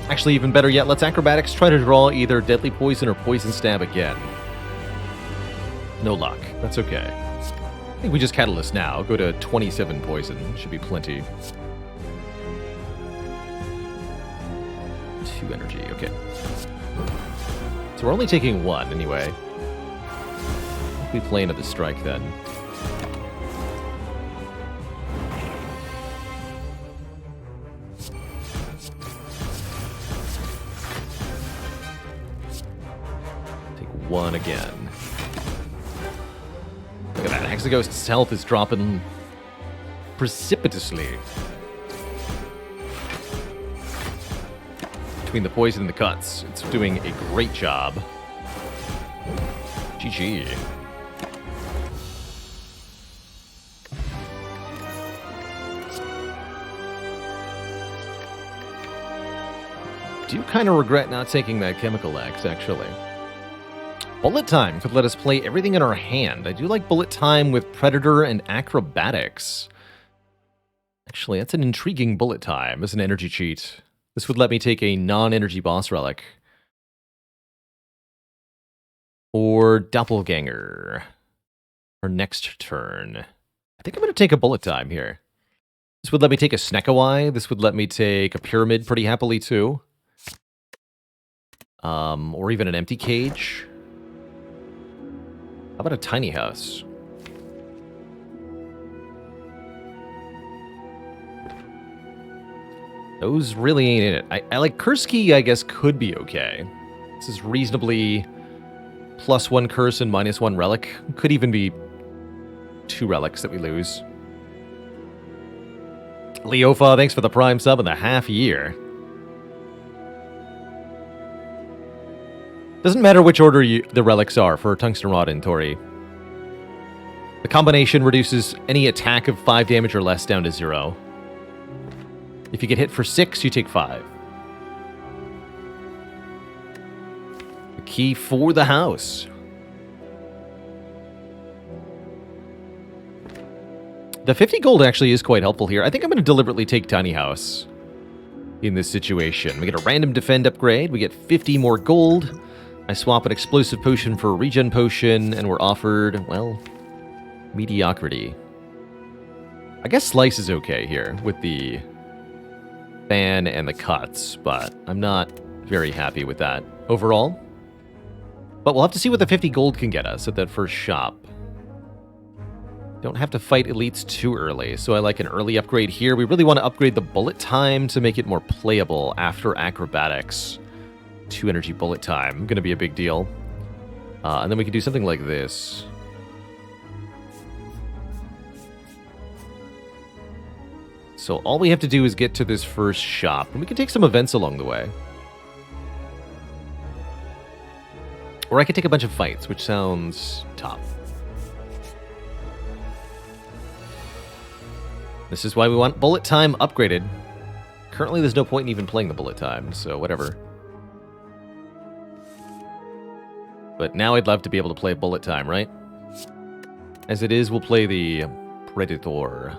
Actually, even better yet, let's Acrobatics try to draw either Deadly Poison or Poison Stab again. No luck, that's okay. I think we just Catalyst now, go to 27 poison, should be plenty. 2 energy, okay. So we're only taking 1 anyway. We play another strike then. Take 1 again. Look at that Toxicghost's health is dropping precipitously. Between the poison and the cuts, it's doing a great job. GG. Do kind of regret not taking that Chemical X, actually. Bullet Time could let us play everything in our hand. I do like Bullet Time with Predator and Acrobatics. Actually, that's an intriguing Bullet Time as an energy cheat. This would let me take a non-energy boss relic. Or Doppelganger. For next turn. I think I'm going to take a Bullet Time here. This would let me take a Snekawai. This would let me take a Pyramid pretty happily, too. Or even an Empty Cage. How about a Tiny House? Those really ain't in it. I like Kursky, I guess, could be okay. This is reasonably +1 curse and -1 relic. Could even be 2 relics that we lose. Leofa, thanks for the Prime sub in the half year. Doesn't matter which order the relics are for Tungsten Rod and Tori. The combination reduces any attack of 5 damage or less down to 0. If you get hit for 6, you take 5. The key for the house. The 50 gold actually is quite helpful here. I think I'm going to deliberately take Tiny House in this situation. We get a random defend upgrade. We get 50 more gold. I swap an explosive potion for a regen potion, and we're offered, well, mediocrity. I guess Slice is okay here with the fan and the cuts, but I'm not very happy with that overall. But we'll have to see what the 50 gold can get us at that first shop. Don't have to fight elites too early, so I like an early upgrade here. We really want to upgrade the bullet time to make it more playable after acrobatics. 2 energy bullet time, going to be a big deal. And then we can do something like this. So all we have to do is get to this first shop, and we can take some events along the way. Or I could take a bunch of fights, which sounds top. This is why we want bullet time upgraded. Currently, there's no point in even playing the bullet time, so whatever. But now I'd love to be able to play bullet time, right? As it is, we'll play the Predator.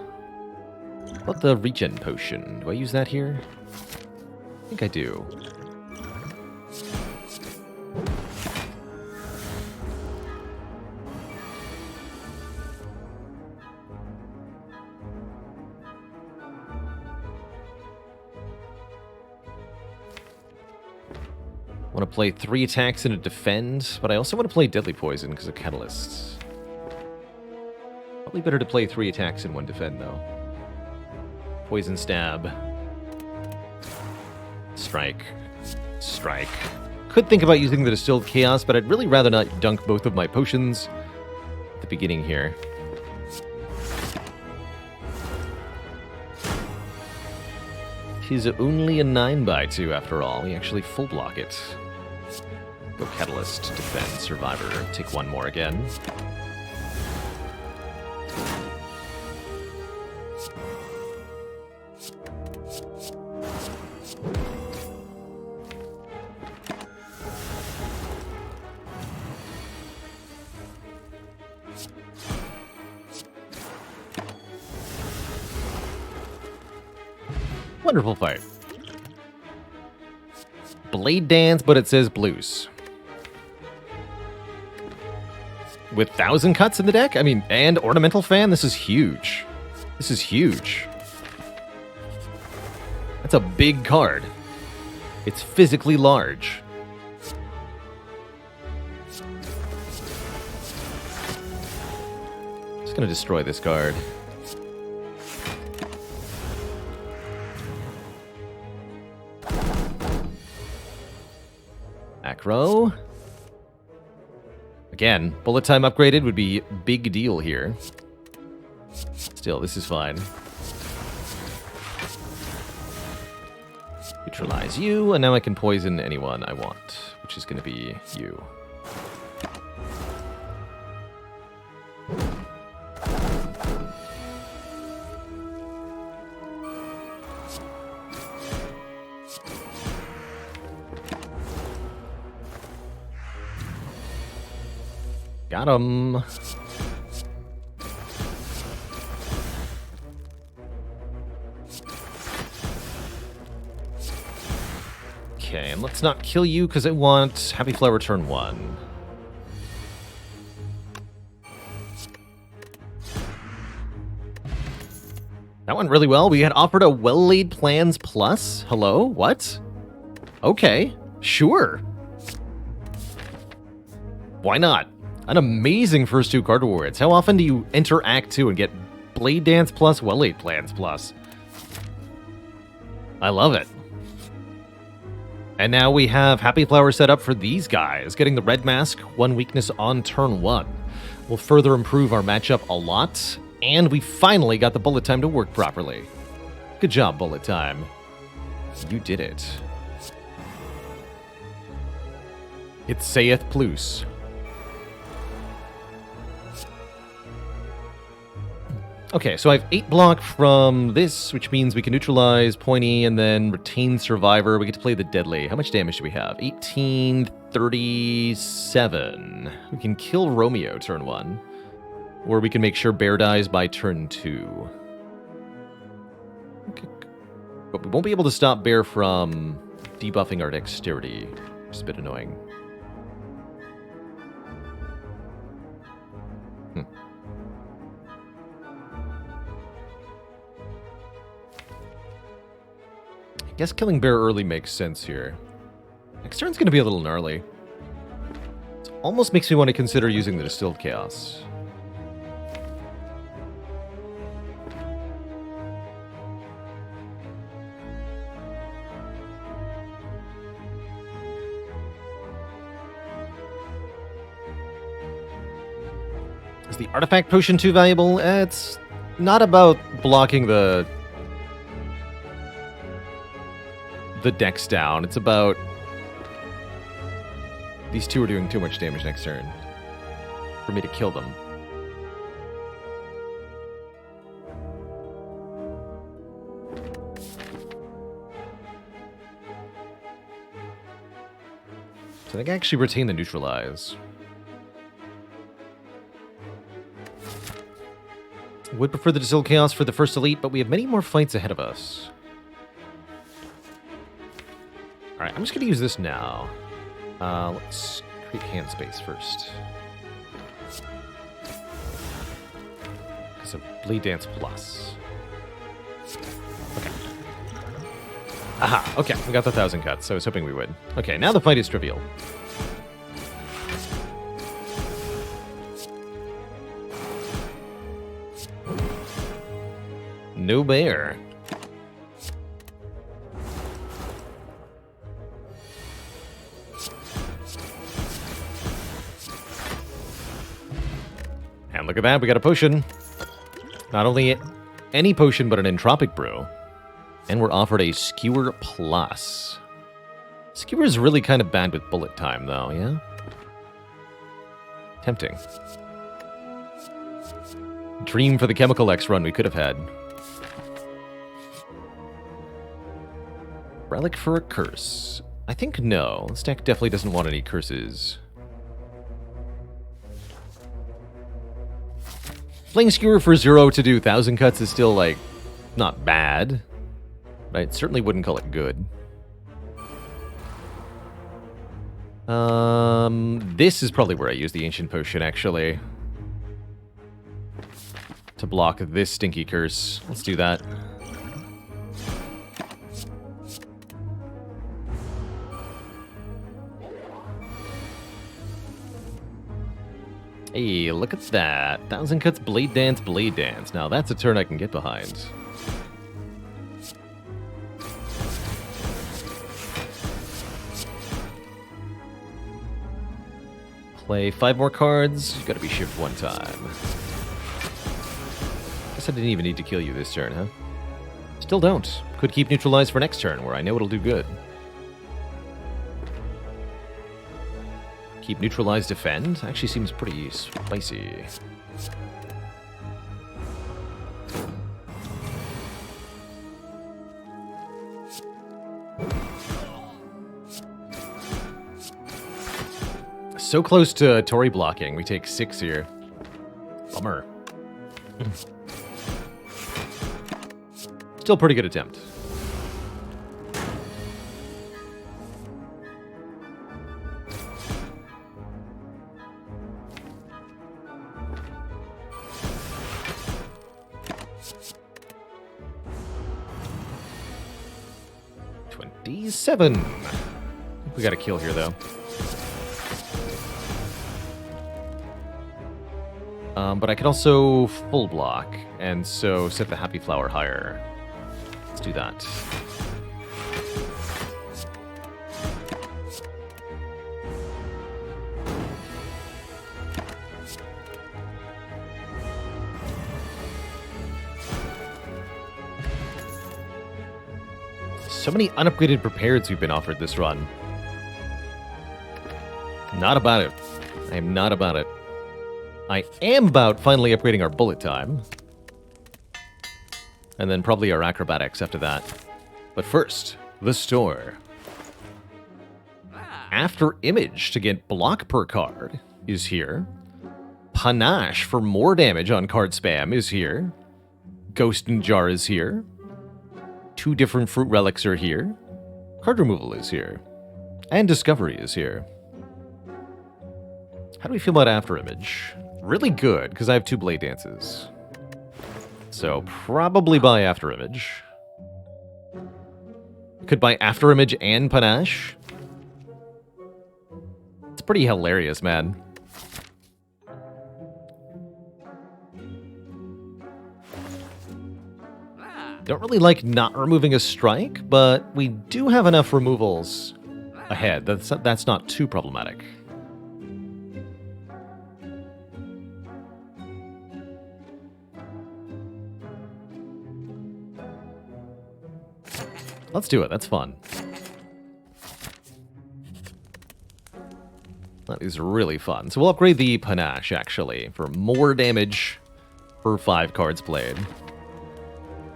What about the regen potion? Do I use that here? I think I do. I want to play 3 attacks and a defend, but I also want to play Deadly Poison because of Catalysts. Probably better to play 3 attacks and 1 defend, though. Poison Stab. Strike. Strike. Could think about using the Distilled Chaos, but I'd really rather not dunk both of my potions at the beginning here. She's only a 9x2 after all. We actually full block it. Go Catalyst, Defend, Survivor. Take 1 more again. Wonderful fight. Blade Dance, but it says blues. With 1,000 cuts in the deck? I mean, and Ornamental Fan? This is huge. This is huge. That's a big card. It's physically large. Just gonna destroy this card. Acro. Again, bullet time upgraded would be big deal here. Still, this is fine. Neutralize you, and now I can poison anyone I want, which is going to be you. Got him. Okay, and let's not kill you because I want Happy Flower turn 1. That went really well. We had offered a well-laid plans plus. Hello? What? Okay, sure. Why not? An amazing first 2 card rewards. How often do you enter Act 2 and get Blade Dance plus, well-laid plans plus? I love it. And now we have Happy Flower set up for these guys. Getting the red mask, 1 weakness on turn 1. Will further improve our matchup a lot. And we finally got the bullet time to work properly. Good job, bullet time. You did it. It saith plus. Okay, so I have 8 block from this, which means we can neutralize Pointy and then retain Survivor. We get to play the Deadly. How much damage do we have? 1837. We can kill Romeo turn 1. Or we can make sure Bear dies by turn 2. Okay. But we won't be able to stop Bear from debuffing our dexterity, which is a bit annoying. I guess killing Bear early makes sense here. Next turn's going to be a little gnarly. It almost makes me want to consider using the Distilled Chaos. Is the Artifact Potion too valuable? It's not about blocking the dex down. It's about these two are doing too much damage next turn for me to kill them. So I think I actually retain the neutralize. Would prefer the Distilled Chaos for the first elite, but we have many more fights ahead of us. Alright, I'm just going to use this now. Let's create hand space first. Because of Blade Dance Plus. Okay. Aha, okay, we got the 1,000 cuts, so I was hoping we would. Okay, now the fight is trivial. No bear. And look at that, we got a potion. Not only any potion, but an Entropic Brew. And we're offered a Skewer Plus. Skewer is really kind of bad with bullet time, though, yeah? Tempting. Dream for the Chemical X run we could have had. Relic for a curse. I think no. This deck definitely doesn't want any curses. Playing Skewer for 0 to do 1,000 cuts is still, like, not bad. But I certainly wouldn't call it good. This is probably where I use the Ancient Potion, actually. To block this stinky curse. Let's do that. Hey, look at that. 1,000 cuts, Blade Dance, Blade Dance. Now that's a turn I can get behind. Play 5 more cards. You gotta be shivved 1 time. Guess I didn't even need to kill you this turn, huh? Still don't. Could keep neutralized for next turn, where I know it'll do good. Keep neutralized defend? Actually seems pretty spicy. So close to Tori blocking. We take 6 here. Bummer. Still pretty good attempt. $27. We got a kill here, though. But I can also full block, and so set the Happy Flower higher. Let's do that. So many unupgraded prepareds we've been offered this run. Not about it. I am not about it. I am about finally upgrading our bullet time. And then probably our acrobatics after that. But first, the store. After Image to get block per card is here. Panache for more damage on card spam is here. Ghost and Jar is here. 2 different fruit relics are here. Card removal is here. And Discovery is here. How do we feel about After Image? Really good, because I have 2 Blade Dances. So, probably buy After Image. Could buy After Image and Panache. It's pretty hilarious, man. Don't really like not removing a strike, but we do have enough removals ahead. That's not too problematic. Let's do it. That's fun. That is really fun. So we'll upgrade the Panache, actually, for more damage per 5 cards played.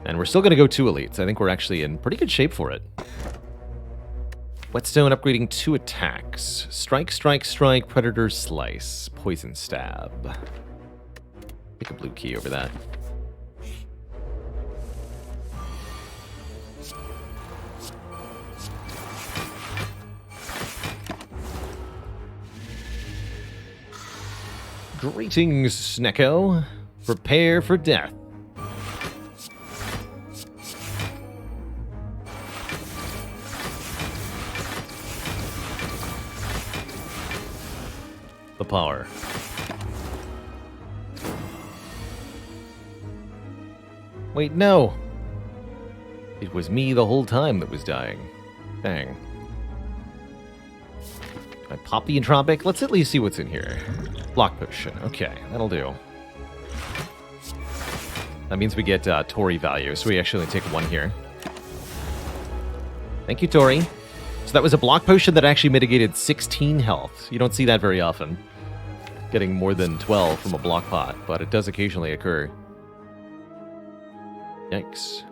And we're still going to go 2 elites. I think we're actually in pretty good shape for it. Whetstone upgrading 2 attacks. Strike, strike, strike, Predator Slice, Poison Stab. Pick a blue key over that. Greetings, Snecko. Prepare for death. The power. Wait, no. It was me the whole time that was dying. Dang. I pop the Entropic? Let's at least see what's in here. Block Potion. Okay, that'll do. That means we get Tori value, so we actually only take 1 here. Thank you, Tori. So that was a Block Potion that actually mitigated 16 health. You don't see that very often. Getting more than 12 from a block pot, but it does occasionally occur. Yikes.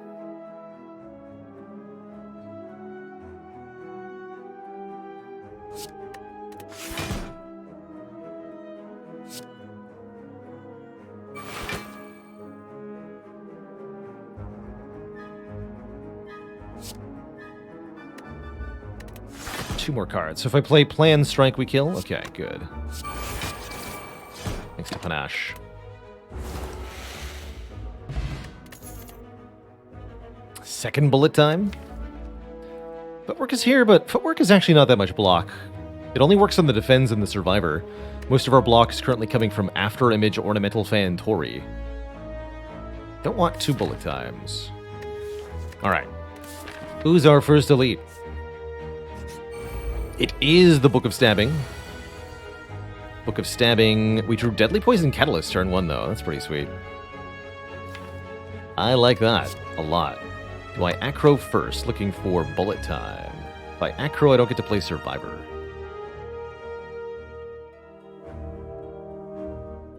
Two more cards. So if I play Plan, Strike, we kill? Okay, good. Thanks to Panache. Second bullet time. Footwork is here, but Footwork is actually not that much block. It only works on the Defends and the Survivor. Most of our block is currently coming from After Image, Ornamental Fan, Tori. Don't want 2 bullet times. Alright. Who's our first elite? It is the Book of Stabbing. Book of Stabbing. We drew Deadly Poison Catalyst turn 1, though. That's pretty sweet. I like that a lot. Do I Acro first, looking for Bullet Time? If I Acro, I don't get to play Survivor.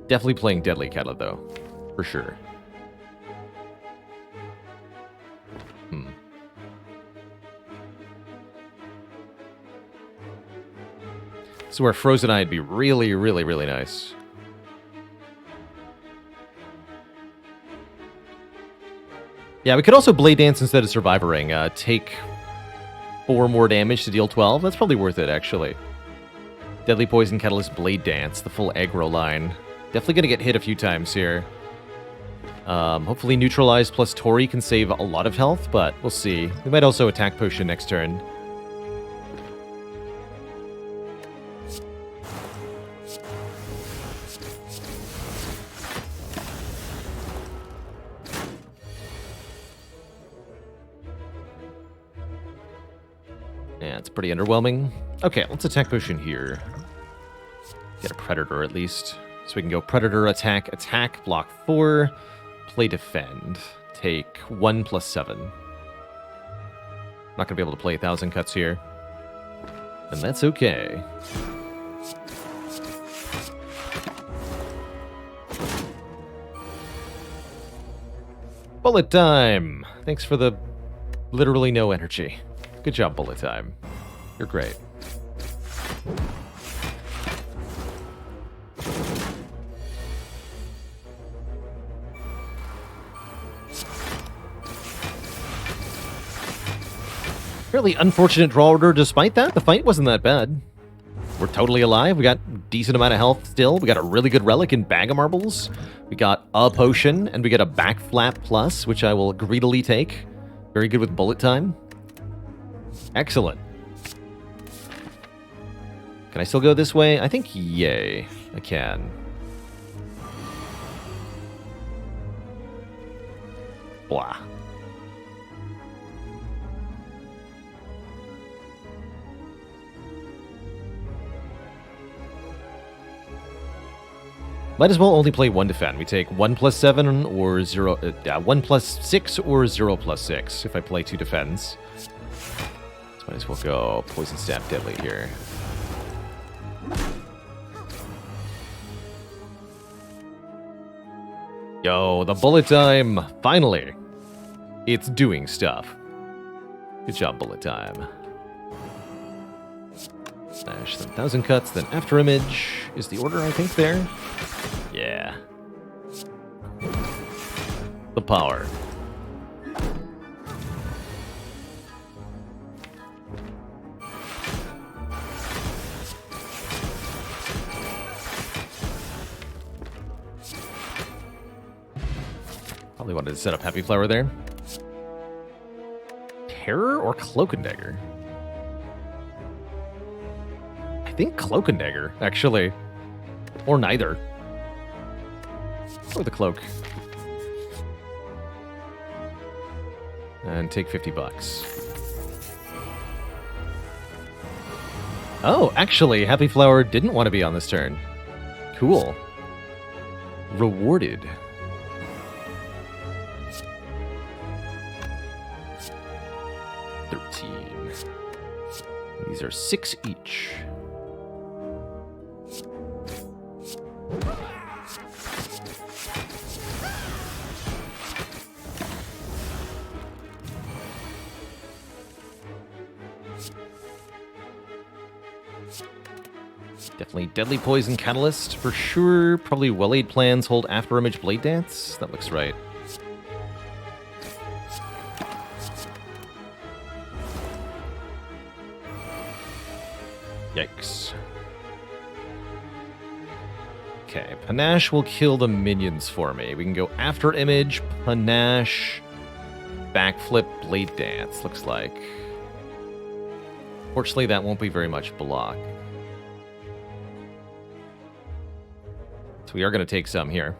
Definitely playing Deadly Catalyst, though. For sure. So where Frozen Eye would be really, really, really nice. Yeah, we could also Blade Dance instead of Survivoring. Take 4 more damage to deal 12. That's probably worth it, actually. Deadly Poison Catalyst, Blade Dance, the full aggro line. Definitely going to get hit a few times here. Hopefully Neutralize plus Tori can save a lot of health, but we'll see. We might also attack Potion next turn. Yeah, it's pretty underwhelming. Okay, let's attack Potion here. Get a Predator at least. So we can go Predator, attack, attack, block 4, play defend. Take 1 plus 7. Not going to be able to play 1,000 cuts here. And that's okay. Bullet Time! Thanks for the literally no energy. Good job, Bullet Time. You're great. Fairly unfortunate draw order. Despite that, the fight wasn't that bad. We're totally alive. We got a decent amount of health still. We got a really good relic in Bag of Marbles. We got a potion, and we get a back flap plus, which I will greedily take. Very good with Bullet Time. Excellent. Can I still go this way? I think yay. I can. Blah. Might as well only play 1 defend. We take 1 plus 7 or 0... 1 plus 6 or 0 plus 6 if I play 2 defends. So might as well go Poison Stab Deadly here. Yo, the Bullet Time! Finally! It's doing stuff. Good job, Bullet Time. Smash, then 1,000 cuts, then After Image is the order, I think, there. Yeah. The power. Probably wanted to set up Happy Flower there. Terror or Cloak and Dagger? I think Cloak and Dagger, actually. Or neither. Or the Cloak. And take 50 bucks. Oh, actually, Happy Flower didn't want to be on this turn. Cool. Rewarded. These are 6 each. Definitely Deadly Poison Catalyst for sure. Probably Well-Laid Plans hold After Image Blade Dance. That looks right. Yikes. Okay, Panache will kill the minions for me. We can go After Image, Panache, Backflip, Blade Dance, looks like. Fortunately, that won't be very much block. So we are going to take some here.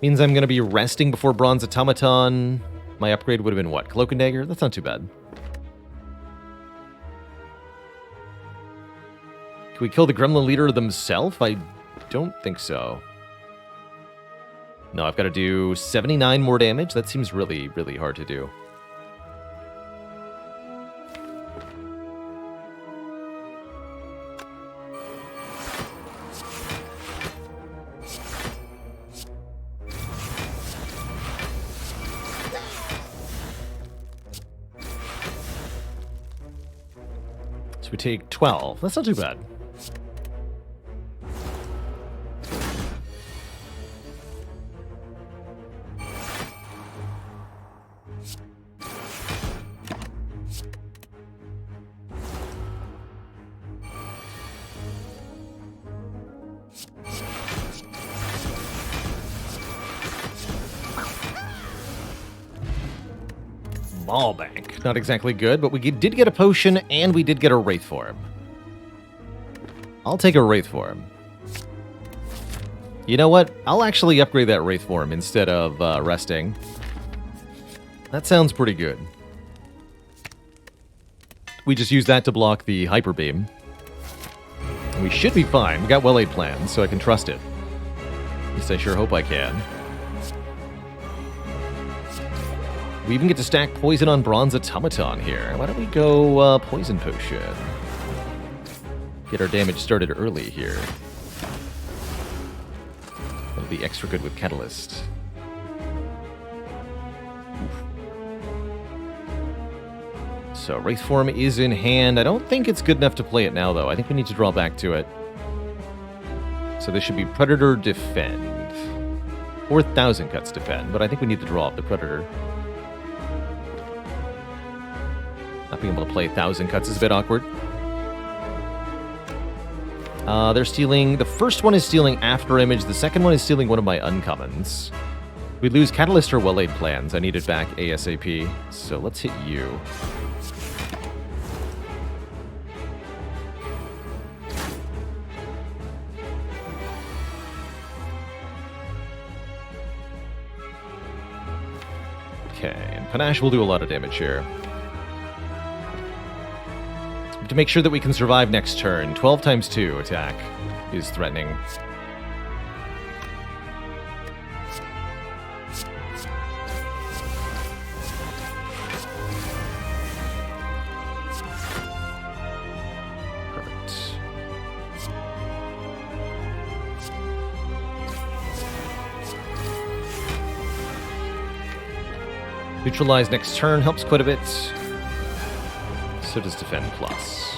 Means I'm going to be resting before Bronze Automaton. My upgrade would have been what? Cloak and Dagger? That's not too bad. Can we kill the gremlin leader themselves? I don't think so. No, I've got to do 79 more damage. That seems really, really hard to do. So we take 12. That's not too bad. Ball bank. Not exactly good, but we did get a potion and we did get a wraith form. I'll take a wraith form. You know what? I'll actually upgrade that wraith form instead of resting. That sounds pretty good. We just use that to block the hyper beam. And we should be fine. We got well-laid plans, so I can trust it. At least I sure hope I can. We even get to stack poison on bronze automaton here. Why don't we go poison potion? Get our damage started early here. That'll be extra good with catalyst. Oof. So wraith form is in hand. I don't think it's good enough to play it now though. I think we need to draw back to it. So this should be predator defend. Or 1,000 cuts defend, but I think we need to draw off the predator. Not being able to play 1,000 cuts is a bit awkward. They're stealing... The first one is stealing After Image. The second one is stealing one of my uncommons. We lose Catalyst or Well-Laid Plans. I need it back ASAP. So let's hit you. Okay, and Panache will do a lot of damage here. To make sure that we can survive next turn, 12 times 2 attack is threatening. Perfect. Neutralize next turn helps quite a bit. So does Defend Plus.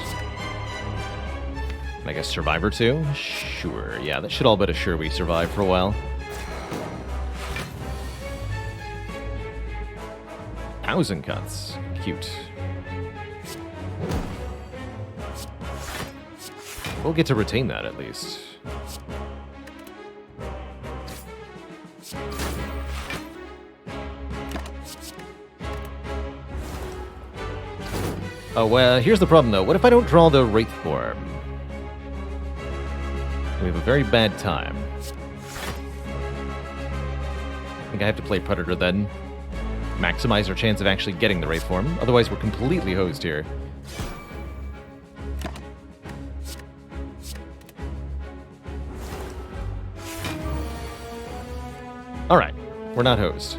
And I guess Survivor too? Sure. Yeah, that should all but assure we survive for a while. 1,000 cuts. Cute. We'll get to retain that at least. Oh, well, here's the problem, though. What if I don't draw the Wraith form? We have a very bad time. I think I have to play Predator then. Maximize our chance of actually getting the Wraith form. Otherwise, we're completely hosed here. Alright, we're not hosed.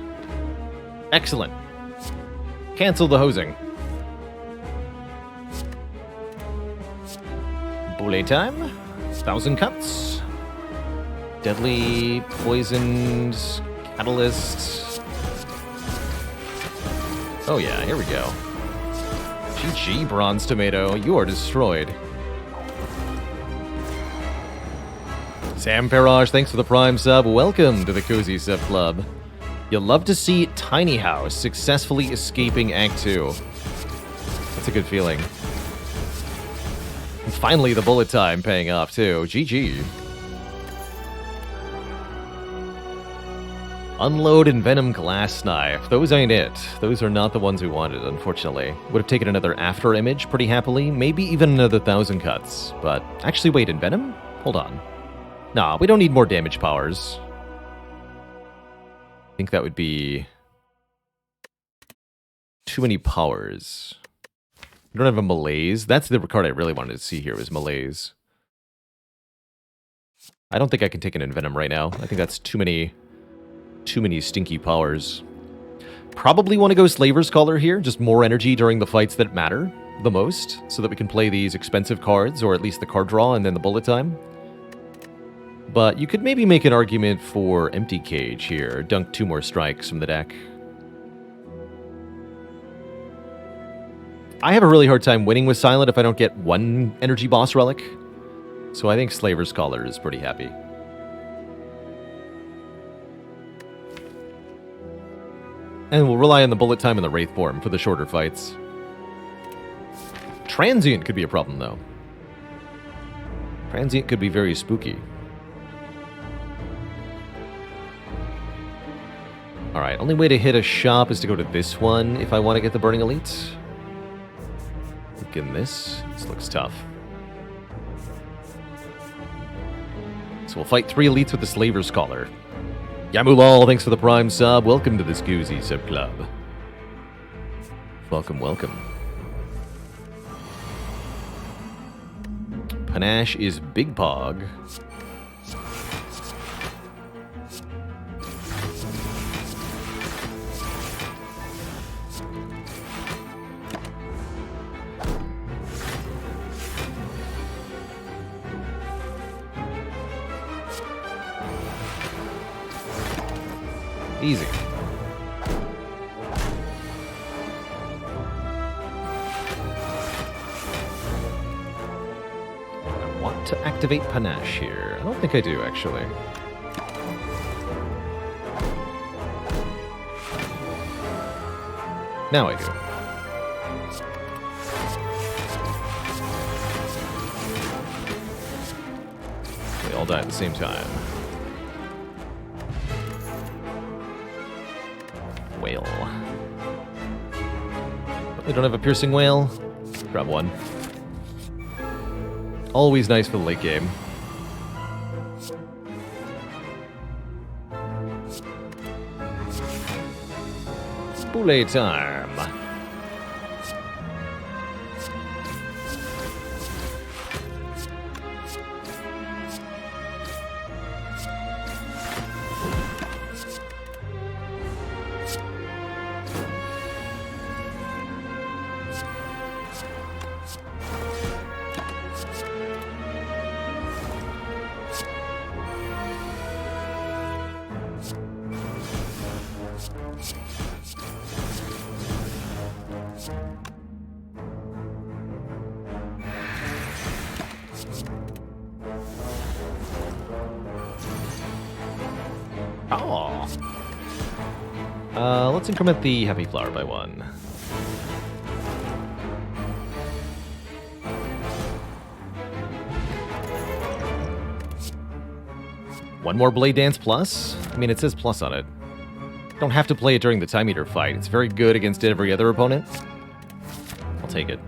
Excellent. Cancel the hosing. Bullet time. 1,000 cuts. Deadly, poisoned, catalyst. Oh yeah, here we go. GG, Bronze Tomato. You are destroyed. Sam Parage, thanks for the Prime sub. Welcome to the Cozy Sub Club. You'll love to see Tiny House successfully escaping Act 2. That's a good feeling. And finally, the bullet time paying off, too. GG. Unload and Venom Glass Knife. Those ain't it. Those are not the ones we wanted, unfortunately. Would have taken another After Image pretty happily. Maybe even another 1,000 cuts. But actually, wait, in Venom? Hold on. Nah, we don't need more damage powers. I think that would be too many powers. We don't have a Malaise. That's the card I really wanted to see here, was Malaise. I don't think I can take an Envenom right now. I think that's too many stinky powers. Probably want to go Slaver's Caller here, just more energy during the fights that matter the most, so that we can play these expensive cards, or at least the card draw and then the bullet time. But you could maybe make an argument for Empty Cage here. Dunk 2 more strikes from the deck. I have a really hard time winning with Silent if I don't get 1 Energy Boss Relic. So I think Slaver's Caller is pretty happy. And we'll rely on the bullet time and the Wraith form for the shorter fights. Transient could be a problem, though. Transient could be very spooky. Alright, only way to hit a shop is to go to this one if I want to get the Burning Elite. Look in this. This looks tough. So we'll fight 3 elites with the Slaver's Caller. Yamulal, thanks for the Prime sub. Welcome to this Goozy Sub Club. Welcome, welcome. Panache is Big Pog. Easy. I want to activate Panache here. I don't think I do, actually. Now I do. They all die at the same time. Whale. They don't have a piercing whale. Grab 1. Always nice for the late game. Boule time. Let's increment the Happy Flower by 1. One more Blade Dance Plus? I mean, it says plus on it. Don't have to play it during the Time Eater fight. It's very good against every other opponent. I'll take it.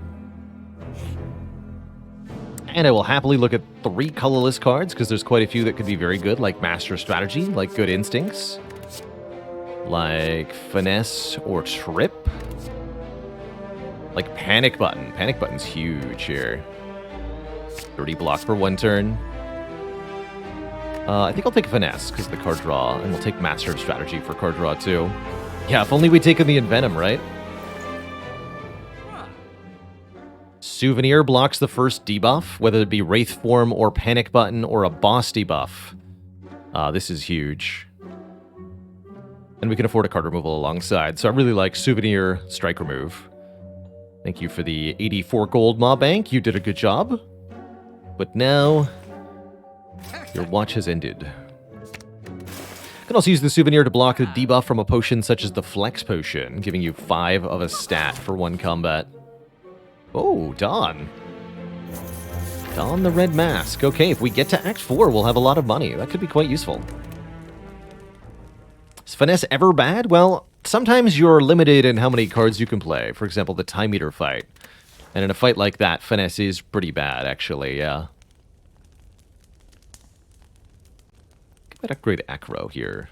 And I will happily look at 3 colorless cards, because there's quite a few that could be very good, like Master Strategy, like Good Instincts, like Finesse or Trip, like Panic Button. Panic Button's huge here. 30 block for 1 turn. I think I'll take Finesse, because of the card draw, and we'll take Master of Strategy for card draw, too. Yeah, if only we'd taken the Envenom, right? Souvenir blocks the first debuff, whether it be Wraith Form or Panic Button or a boss debuff. This is huge. And we can afford a card removal alongside, so I really like Souvenir Strike Remove. Thank you for the 84 gold, Mob Bank. You did a good job. But now, your watch has ended. You can also use the Souvenir to block the debuff from a potion such as the Flex Potion, giving you 5 of a stat for 1 combat. Oh, Dawn. Dawn the Red Mask. Okay, if we get to Act 4, we'll have a lot of money. That could be quite useful. Is Finesse ever bad? Well, sometimes you're limited in how many cards you can play. For example, the Time Eater fight. And in a fight like that, Finesse is pretty bad, actually, yeah. Might upgrade Acro here.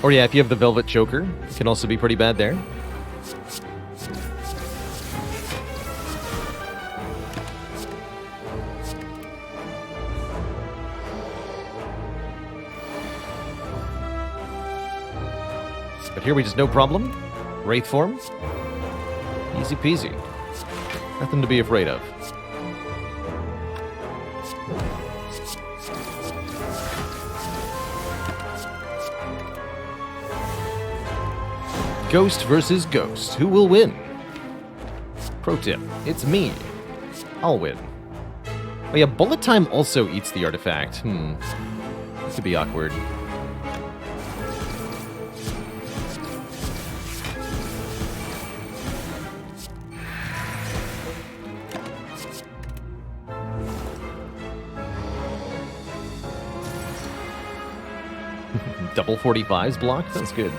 Or yeah, if you have the Velvet Choker, it can also be pretty bad there. But here we just no problem. Wraith form. Easy peasy. Nothing to be afraid of. Ghost versus Ghost. Who will win? Pro tip. It's me. I'll win. Oh yeah, Bullet Time also eats the artifact. This could be awkward. Double 45s blocked? That's good.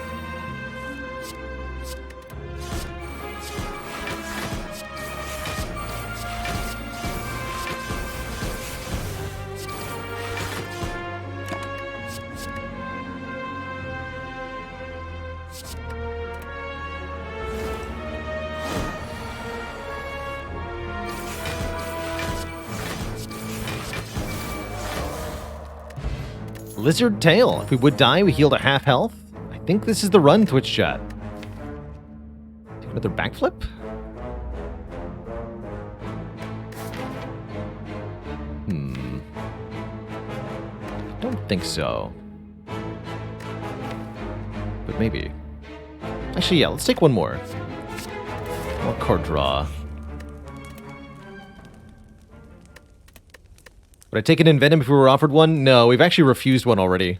Lizard Tail. If we would die, we healed a half health. I think this is the run, Twitch chat. Take another backflip? Don't think so. But maybe. Actually, yeah, let's take one more. More card draw. Would I take an Envenom if we were offered one? No, we've actually refused one already.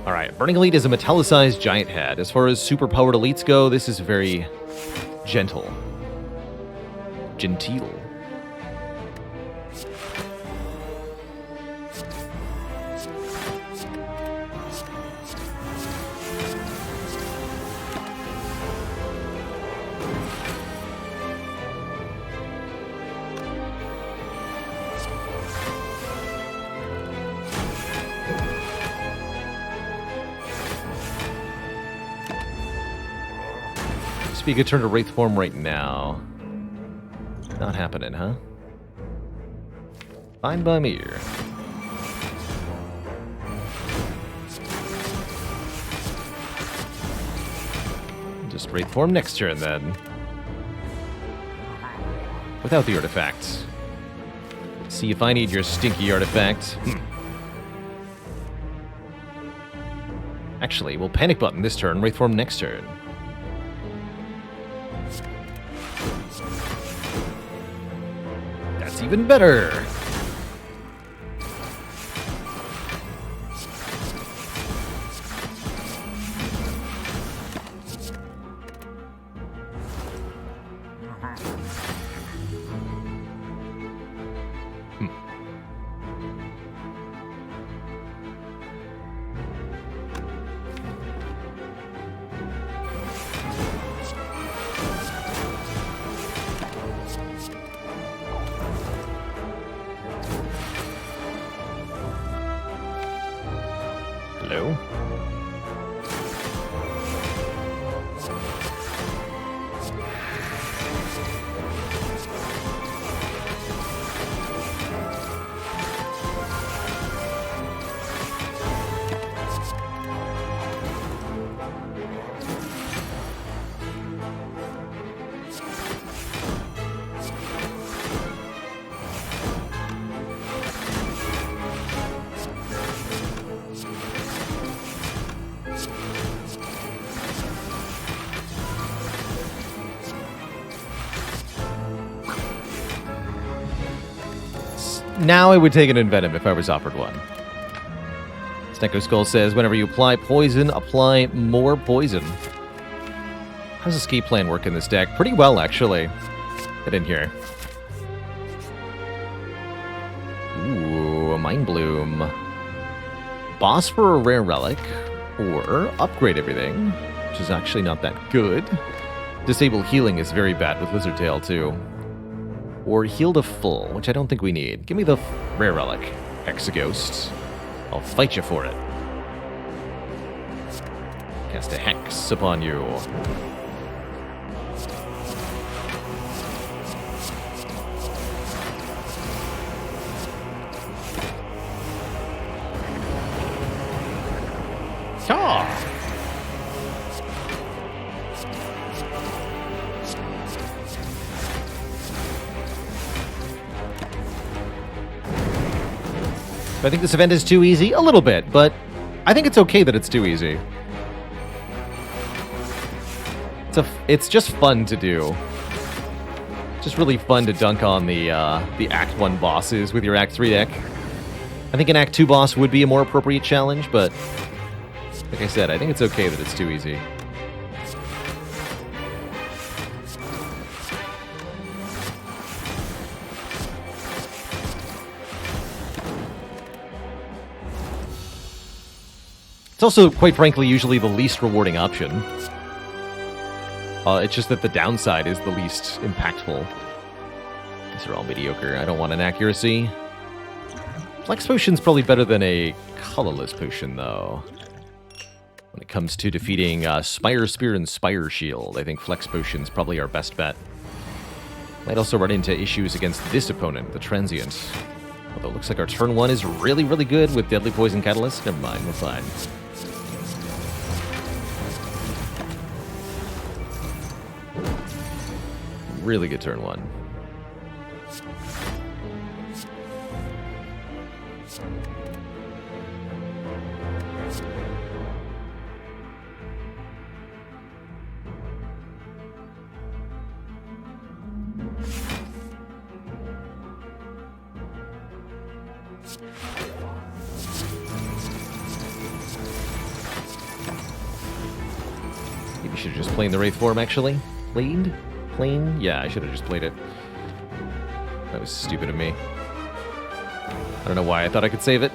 Alright, Burning Elite is a metallicized giant head. As far as superpowered elites go, this is very gentle. Genteel. You could turn to Wraith form right now. Not happening, huh? Fine by me. Just Wraith form next turn then. Without the artifact. See if I need your stinky artifact. Actually, we'll panic button this turn, Wraith form next turn. Even better. Hello? Now I would take an Envenom if I was offered one. Snecko Skull says, whenever you apply poison, apply more poison. How does Escape Plan work in this deck? Pretty well, actually. Get in here. Ooh, a Mind Bloom. Boss for a rare relic, or upgrade everything, which is actually not that good. Disable healing is very bad with Lizard Tail, too. or heal to full, which I don't think we need. Give me the rare relic, Hexaghost. I'll fight you for it. Cast a hex upon you. Ah! I think this event is too easy? A little bit, but I think it's okay that it's too easy. It's just fun to do. Just really fun to dunk on the Act 1 bosses with your Act 3 deck. I think an Act 2 boss would be a more appropriate challenge, but like I said, I think it's okay that it's too easy. It's also, quite frankly, usually the least rewarding option. It's just that the downside is the least impactful. These are all mediocre. I don't want an accuracy. Flex Potion's probably better than a colorless potion, though. When it comes to defeating Spire Spear and Spire Shield, I think Flex Potion's probably our best bet. Might also run into issues against this opponent, the Transient. Although it looks like our turn 1 is really, really good with Deadly Poison Catalyst. Never mind, we're fine. Really good turn 1. Maybe we should have just played the Wraith form, actually. Played? Plane? Yeah, I should have just played it. That was stupid of me. I don't know why I thought I could save it.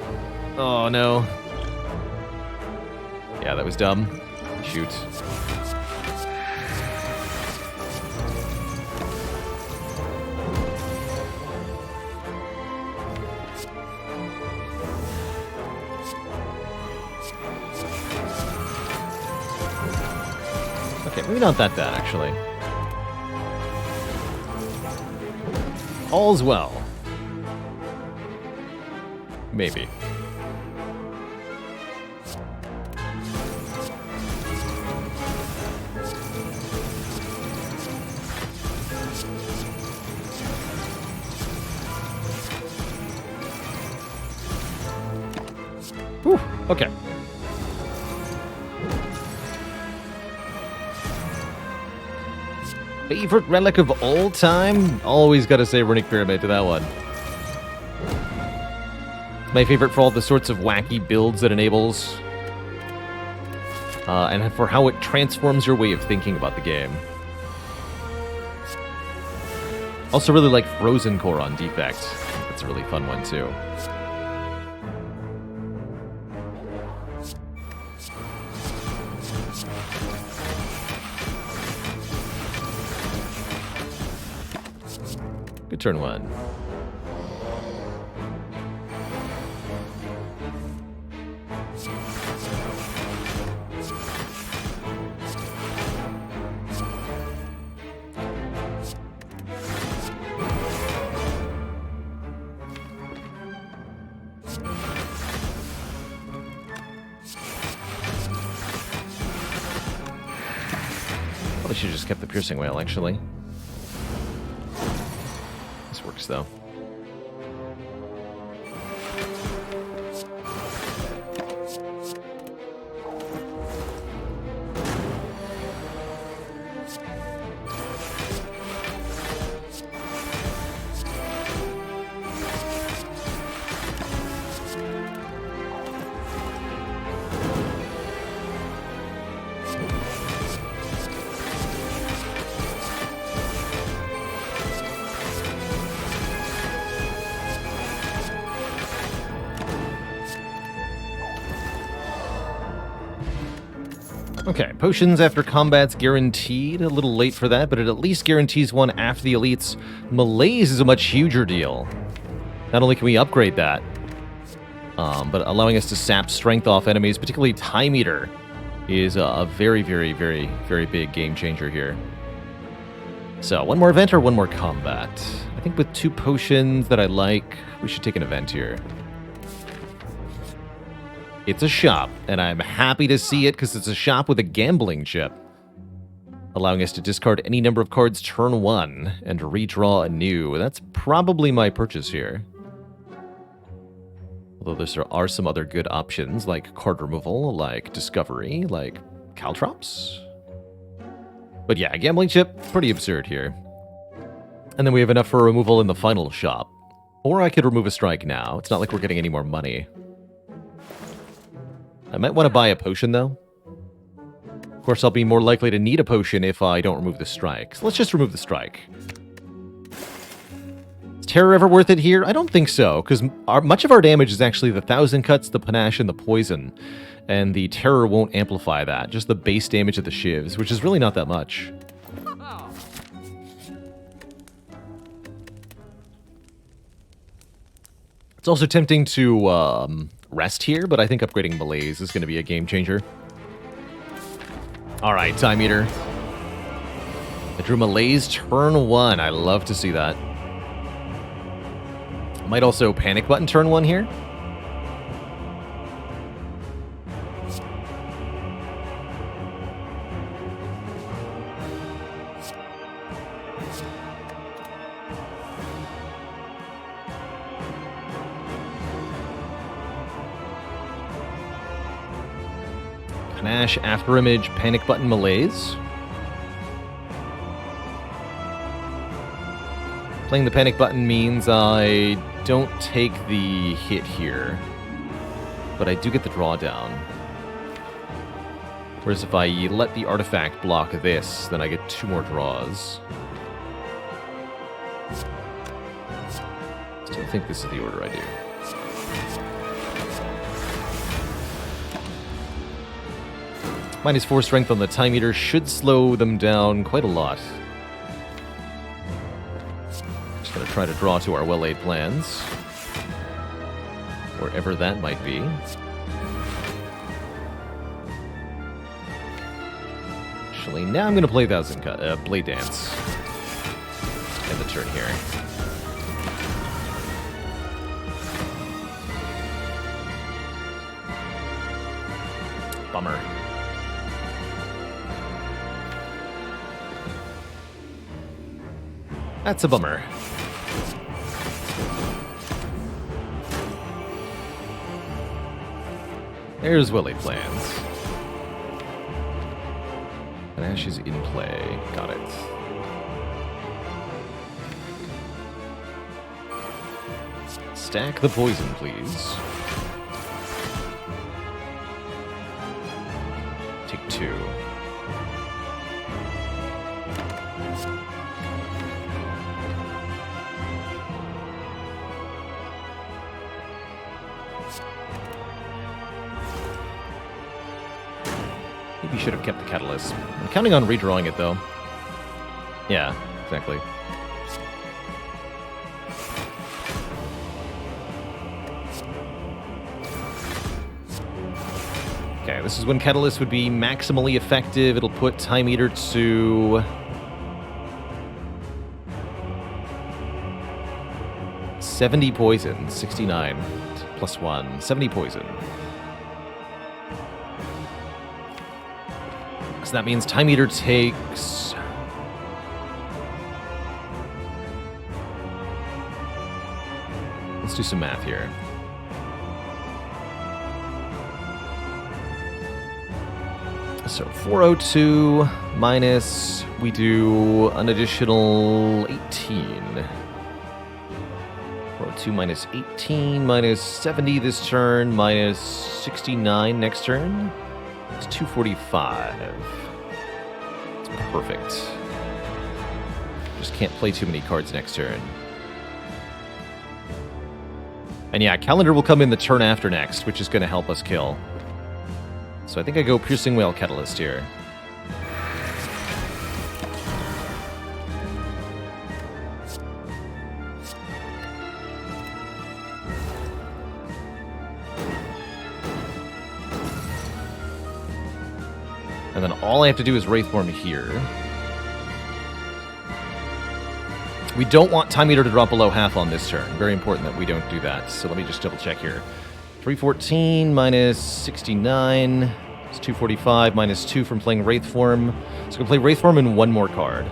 Oh, no. Yeah, that was dumb. Shoot. Okay, maybe not that bad, actually. All's well. Maybe. Whew, okay. Favorite relic of all time? Always gotta say Runic Pyramid to that one. My favorite for all the sorts of wacky builds that enables. And for how it transforms your way of thinking about the game. Also really like Frozen Core on Defect. That's a really fun one too. Good turn 1. Probably should have just kept the Piercing Wail, actually. This works, though. Okay, potions after combat's guaranteed. A little late for that, but it at least guarantees one after the elites. Malaise is a much huger deal. Not only can we upgrade that, but allowing us to sap strength off enemies, particularly Time Eater, is a very, very, very, very big game changer here. So, one more event or one more combat? I think with 2 potions that I like, we should take an event here. It's a shop, and I'm happy to see it because it's a shop with a gambling chip, allowing us to discard any number of cards turn 1 and redraw anew. That's probably my purchase here. Although there are some other good options, like card removal, like discovery, like caltrops. But yeah, gambling chip, pretty absurd here. And then we have enough for removal in the final shop. Or I could remove a strike now. It's not like we're getting any more money. I might want to buy a potion, though. Of course, I'll be more likely to need a potion if I don't remove the strike. So let's just remove the strike. Is terror ever worth it here? I don't think so, because much of our damage is actually the 1,000 cuts, the panache, and the poison. And the terror won't amplify that, just the base damage of the shivs, which is really not that much. It's also tempting to rest here, but I think upgrading Malaise is going to be a game changer. Alright, Time Eater. I drew Malaise turn 1. I love to see that. Might also Panic Button turn 1 here. Panache, After Image, Panic Button, Malaise. Playing the Panic Button means I don't take the hit here, but I do get the drawdown. Whereas if I let the artifact block this, then I get 2 more draws. Still think this is the order I do. -4 strength on the Time Eater should slow them down quite a lot. Just gonna try to draw to our well-laid plans. Wherever that might be. Actually, now I'm gonna play Blade Dance. End the turn here. Bummer. That's a bummer. There's well-laid plans. Panache is in play. Got it. Stack the poison, please. Take 2. Maybe should have kept the catalyst. I'm counting on redrawing it, though. Yeah, exactly. Okay, this is when Catalyst would be maximally effective. It'll put Time Eater to 70 poison, 69 plus 1, 70 poison. So that means Time Eater takes... Let's do some math here. So 402 minus, we do an additional 18. 402 minus 18 minus 70 this turn, minus 69 next turn. It's 245. It's perfect. Just can't play too many cards next turn. And yeah, Calendar will come in the turn after next, which is going to help us kill. So I think I go Piercing Whale Catalyst here. And then all I have to do is Wraithform here. We don't want Time Eater to drop below half on this turn. Very important that we don't do that. So let me just double check here. 314 minus 69. It's 245 minus 2 from playing Wraithform. So we can play Wraithform and one more card.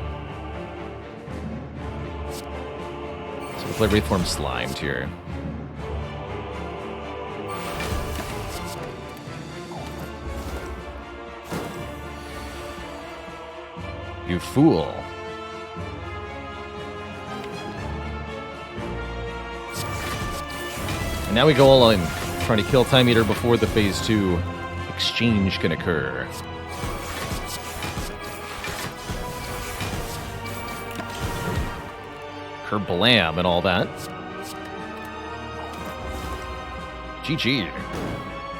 So we'll play Wraithform Slimed here. You fool. And now we go all in, trying to kill Time Eater before the Phase 2 exchange can occur. Kerblam and all that. GG.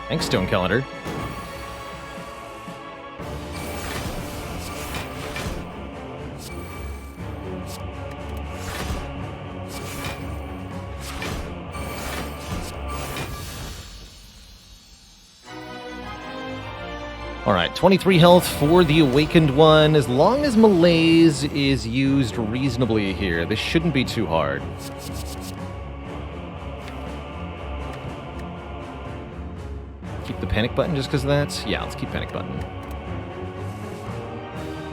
Thanks, Stone Calendar. Alright, 23 health for the Awakened one. As long as Malaise is used reasonably here, this shouldn't be too hard. Keep the Panic button just because of that? Yeah, let's keep Panic button.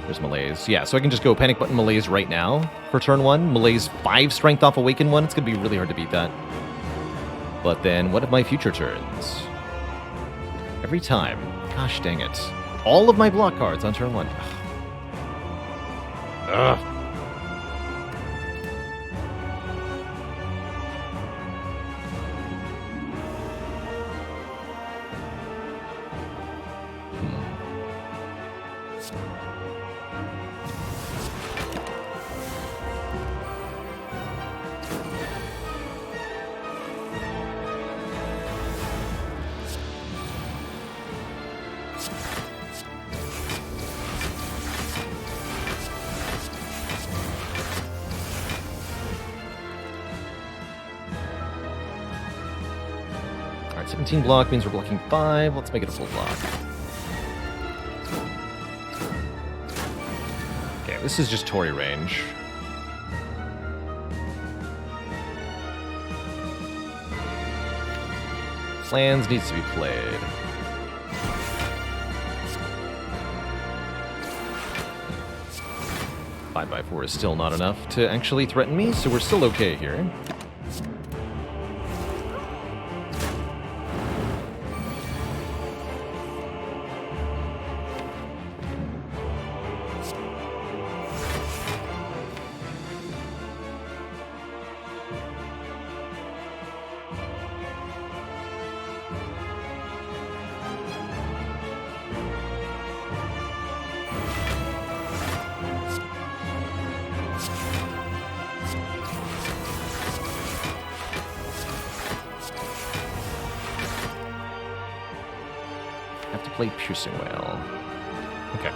There's Malaise. Yeah, so I can just go Panic button Malaise right now for turn 1. Malaise 5 strength off Awakened one. It's going to be really hard to beat that. But then, what of my future turns? Every time. Gosh dang it. All of my block cards on turn 1. Ugh. Alright, 17 block means we're blocking 5. Let's make it a full block. Okay, this is just Torii range. Plans needs to be played. Five by 4 is still not enough to actually threaten me, so we're still okay here. Have to play Piercing Whale. Okay.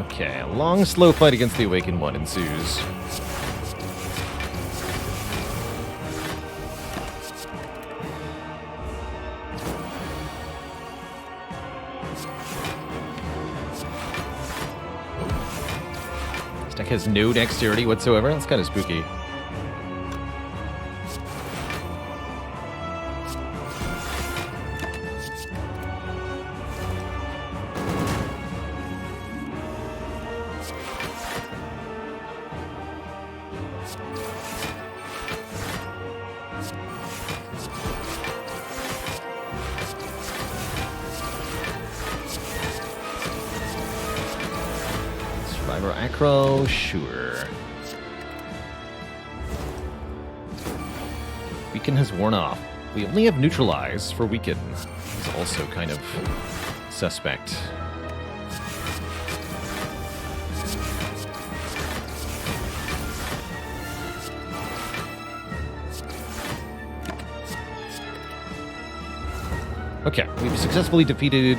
Okay, a long, slow fight against the Awakened one ensues. Deck has no dexterity whatsoever. That's kind of spooky. Survivor Acro, sure. Beacon has worn off. We only have neutralize for weaken. It's also kind of suspect. Okay, we've successfully defeated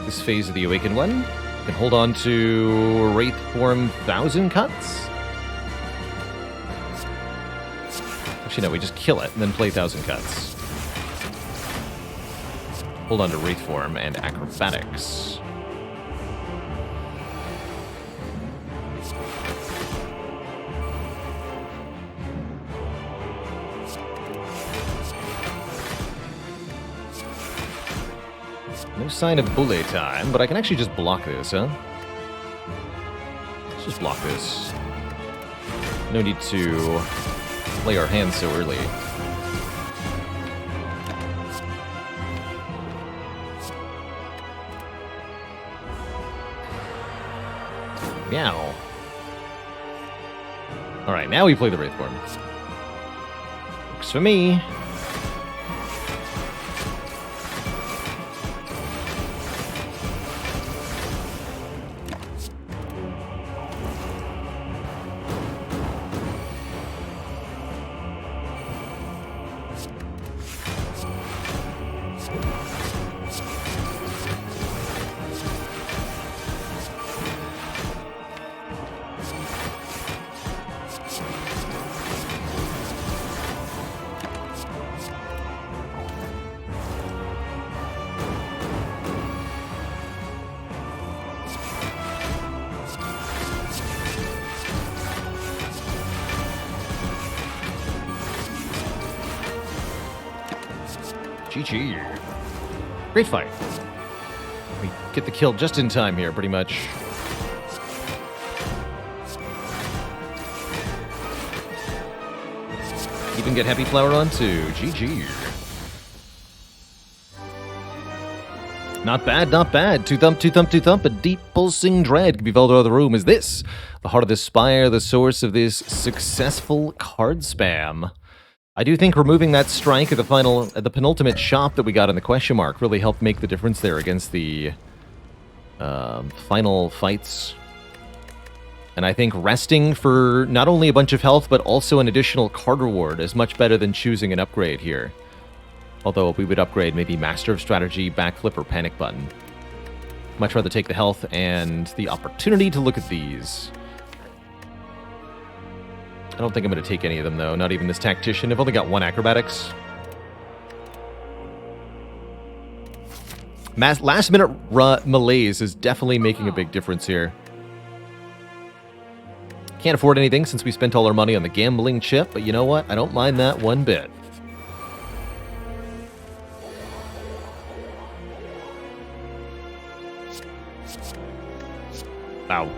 this phase of the Awakened One. We can hold on to Wraith Form 1000 Cuts. Actually, no, we just kill it and then play 1000 Cuts. Hold on to Wraith Form and Acrobatics. No sign of bullet time, but I can actually just block this, huh? Let's just block this. No need to play our hands so early. Meow. Alright, now we play the Wraith Form. Works for me. GG. Great fight. We get the kill just in time here, pretty much. Even get Happy Flower on too. GG. Not bad, not bad. Two thump, two thump, two thump. A deep pulsing dread can be felt out of the room. Is this the heart of the Spire, the source of this successful card spam? I do think removing that strike at the penultimate shop that we got in the question mark really helped make the difference there against the final fights. And I think resting for not only a bunch of health, but also an additional card reward is much better than choosing an upgrade here. Although we would upgrade maybe Master of Strategy, Backflip, or Panic Button. Much rather take the health and the opportunity to look at these. I don't think I'm going to take any of them, though. Not even this Tactician. I've only got one Acrobatics. Last-minute malaise is definitely making a big difference here. Can't afford anything since we spent all our money on the gambling chip, but you know what? I don't mind that one bit. Wow.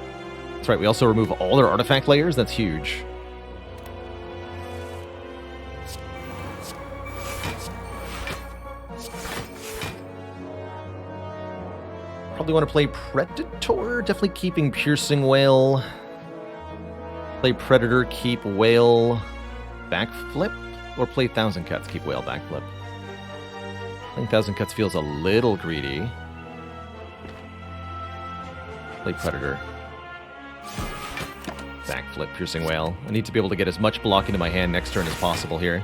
That's right, we also remove all their artifact layers. That's huge. Probably want to play Predator. Definitely keeping Piercing Whale. Play Predator, keep Whale, Backflip. Or play 1000 Cuts, keep Whale, Backflip. I think 1000 Cuts feels a little greedy. Play Predator. Backflip, Piercing Whale. I need to be able to get as much block into my hand next turn as possible here.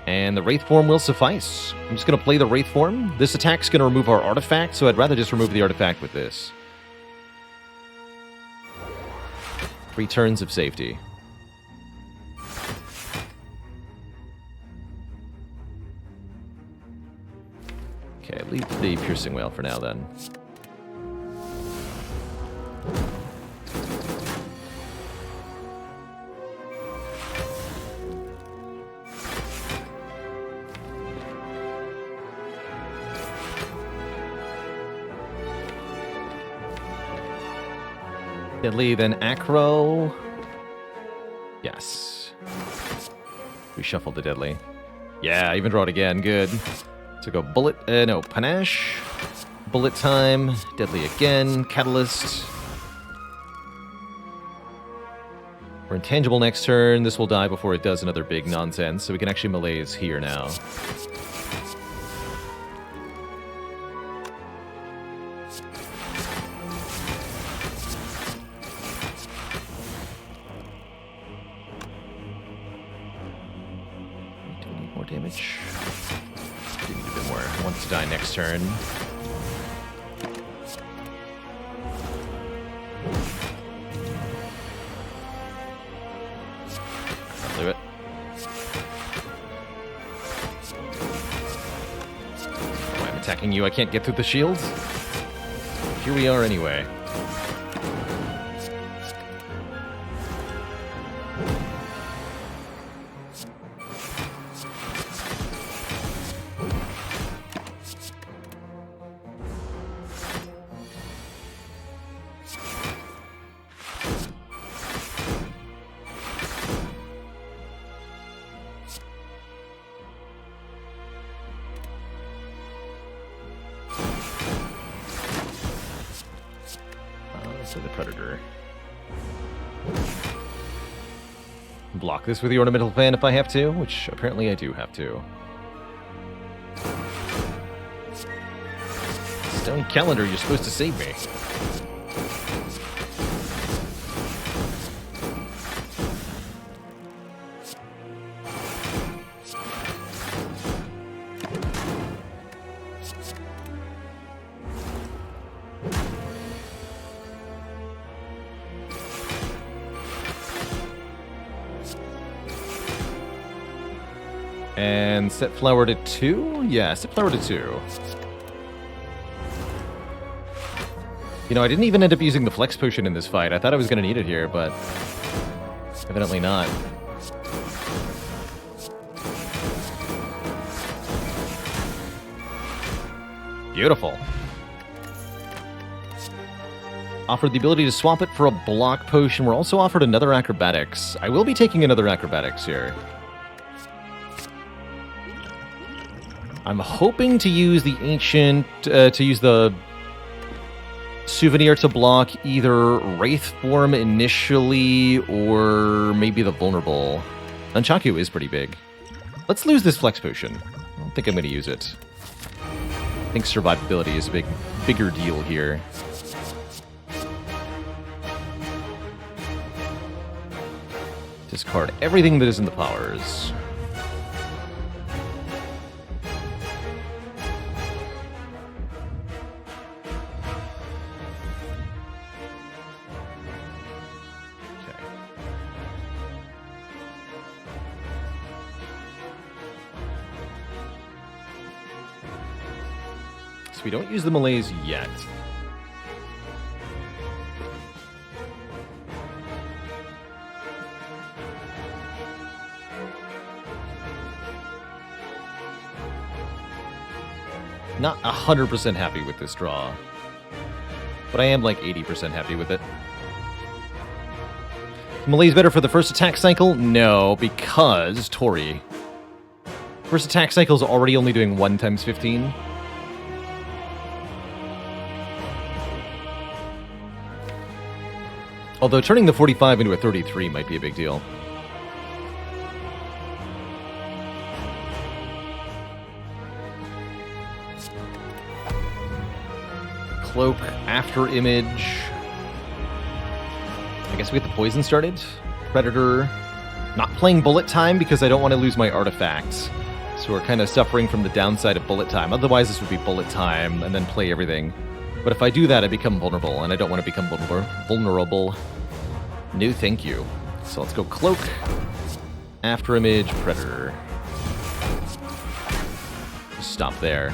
And the Wraith Form will suffice. I'm just going to play the Wraith Form. This attack's going to remove our artifact, so I'd rather just remove the artifact with this. 3 turns of safety. Okay, leave the Piercing Whale for now, then. Deadly, then Acro. Yes. We shuffled the Deadly. Yeah, even draw it again. Good. So go Bullet. No, Panache. Bullet time. Deadly again. Catalyst. We're intangible next turn. This will die before it does another big nonsense, so we can actually malaise here now. Do we need more damage? Do need a bit more. I want it to die next turn. Do it. Oh, I'm attacking you. I can't get through the shields. Here we are anyway. So the Predator. Block this with the Ornamental Fan if I have to, which apparently I do have to. Stone Calendar, you're supposed to save me. And set flower to 2? Yeah, set flower to 2. You know, I didn't even end up using the flex potion in this fight. I thought I was going to need it here, but evidently not. Beautiful. Offered the ability to swap it for a block potion. We're also offered another acrobatics. I will be taking another acrobatics here. I'm hoping to use the ancient, to use the souvenir to block either Wraith form initially or maybe the vulnerable. Nunchaku is pretty big. Let's lose this flex potion. I don't think I'm going to use it. I think survivability is a bigger deal here. Discard everything that is in the powers. So we don't use the malaise yet. Not 100% happy with this draw, but I am like 80% happy with it. Malaise better for the first attack cycle? No, because Tori. First attack cycle is already only doing 1 times 15. Although turning the 45 into a 33 might be a big deal. Cloak, after image. I guess we get the poison started. Predator. Not playing bullet time because I don't want to lose my artifacts. So we're kind of suffering from the downside of bullet time. Otherwise this would be bullet time and then play everything. But if I do that, I become vulnerable, and I don't want to become vulnerable. No, thank you. So let's go Cloak, After Image, Predator. Just stop there.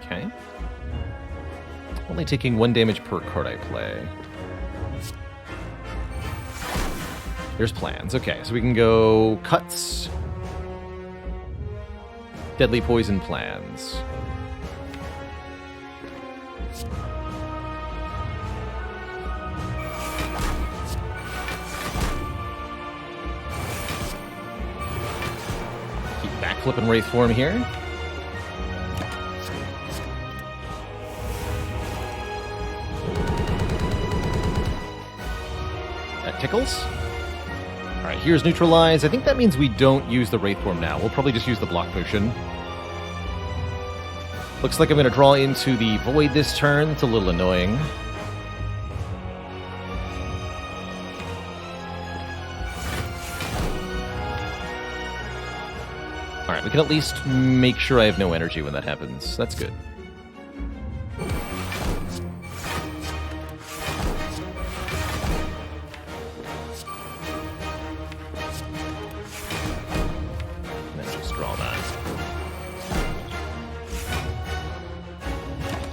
Okay. Only taking 1 damage per card I play. There's plans. Okay, so we can go Cuts. Deadly Poison plans. Keep flipping Wraith form here. That tickles. Alright, here's Neutralize. I think that means we don't use the Wraith form now. We'll probably just use the block potion. Looks like I'm going to draw into the Void this turn. It's a little annoying. Alright, we can at least make sure I have no energy when that happens. That's good. And then just draw that.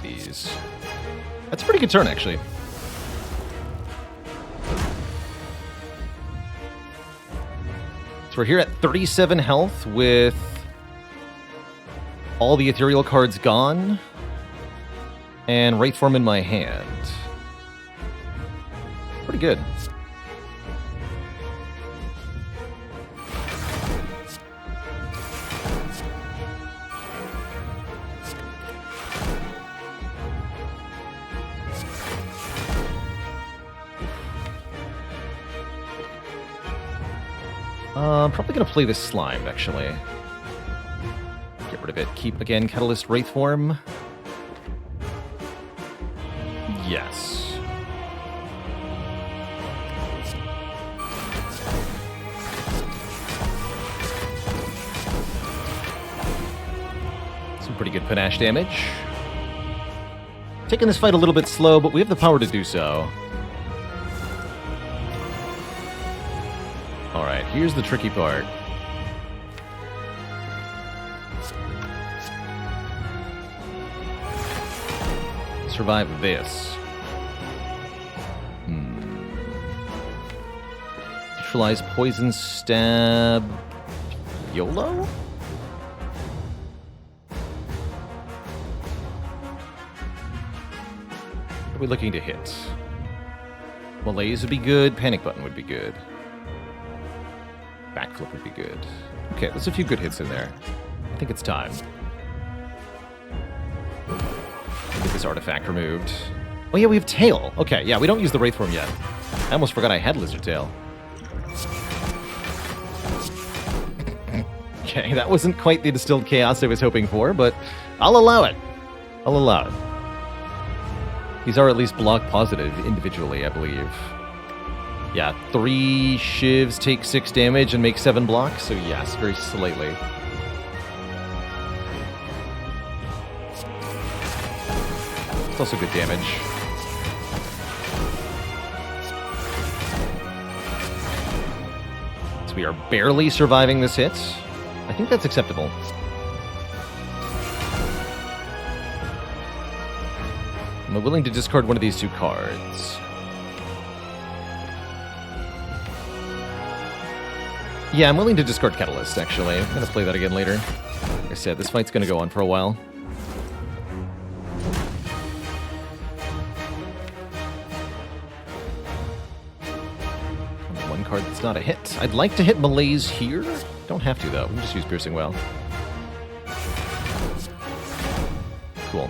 These. That's a pretty good turn, actually. We're here at 37 health with all the ethereal cards gone and Wraith form in my hand. Pretty good. I'm probably going to play this slime, actually. Get rid of it. Keep, again, Catalyst Wraith form. Yes. Some pretty good panache damage. Taking this fight a little bit slow, but we have the power to do so. Alright, here's the tricky part. Survive this. Neutralize Poison Stab. YOLO? What are we looking to hit? Malaise would be good. Panic Button would be good. Backflip would be good. Okay, there's a few good hits in there. I think it's time. Get this artifact removed. Oh yeah, we have Tail. Okay, yeah, we don't use the Wraith form yet. I almost forgot I had Lizard Tail. Okay, that wasn't quite the Distilled Chaos I was hoping for, but I'll allow it. I'll allow it. These are at least block positive individually, I believe. Yeah, 3 shivs take 6 damage and make 7 blocks, so yes, very slightly. It's also good damage. So we are barely surviving this hit. I think that's acceptable. I'm willing to discard one of these 2 cards. Yeah, I'm willing to discard Catalyst, actually. I'm going to play that again later. Like I said, this fight's going to go on for a while. One card that's not a hit. I'd like to hit Malaise here. Don't have to, though. We can just use Piercing Well. Cool.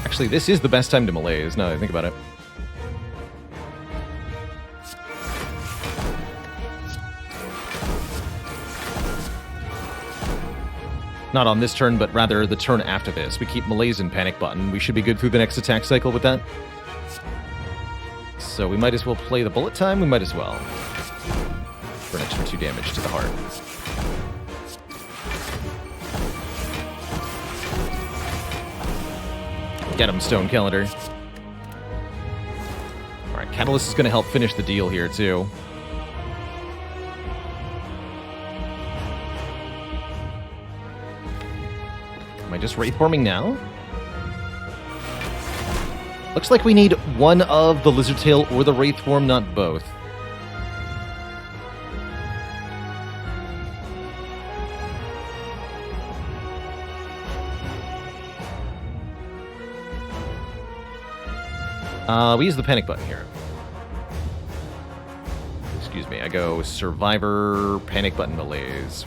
Actually, this is the best time to Malaise, now that I think about it. Not on this turn, but rather the turn after this. We keep Malaise and Panic Button. We should be good through the next attack cycle with that. So we might as well play the Bullet Time. We might as well. For an extra 2 damage to the heart. Get him, Stone Calendar. Alright, Catalyst is going to help finish the deal here, too. Am I just Wraith forming now? Looks like we need one of the Lizard Tail or the Wraith form, not both. We use the panic button here. Excuse me, I go survivor, panic button malaise.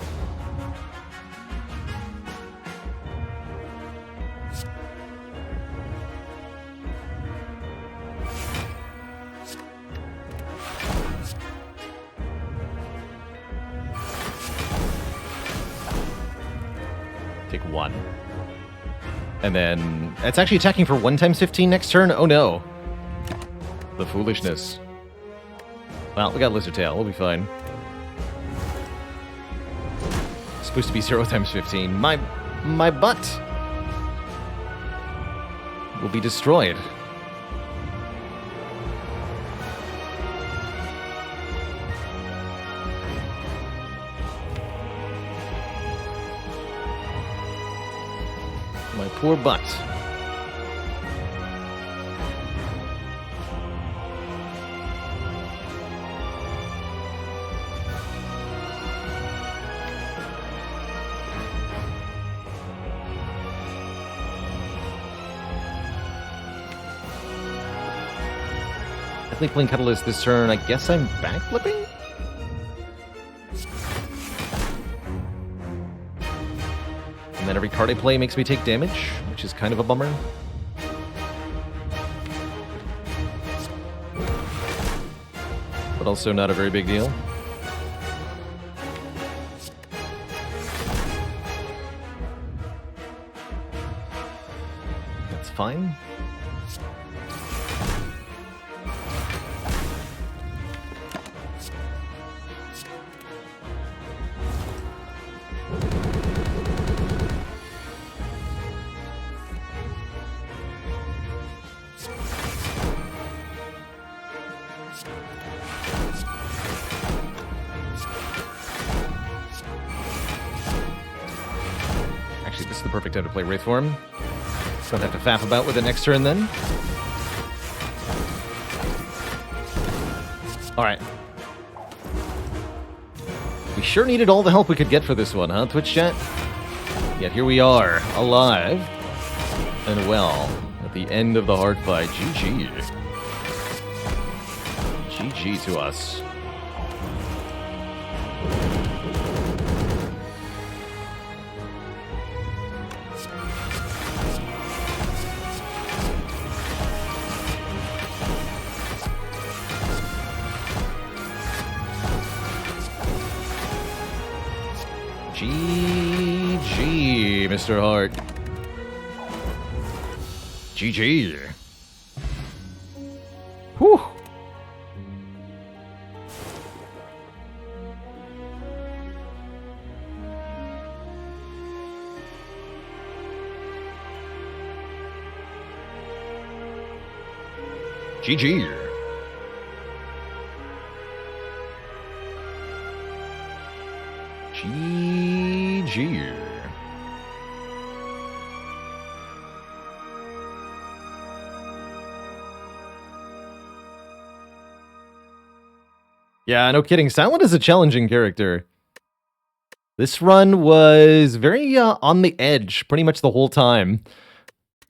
Take 1. And then it's actually attacking for 1 times 15 next turn. Oh no. The foolishness. Well, we got Lizard Tail. We'll be fine. It's supposed to be 0 times 15. My butt will be destroyed. My poor butt. Playing Catalyst this turn. I guess I'm backflipping? And then every card I play makes me take damage, which is kind of a bummer. But also not a very big deal. That's fine. This is the perfect time to play Wraithform. Don't have to faff about with it next turn then. Alright. We sure needed all the help we could get for this one, huh, Twitch chat? Yet here we are, alive and well, at the end of the hard fight. GG. GG to us. GG, Mr. Hart. GG. Whew. GG. GG. Yeah, no kidding. Silent is a challenging character. This run was very on the edge pretty much the whole time.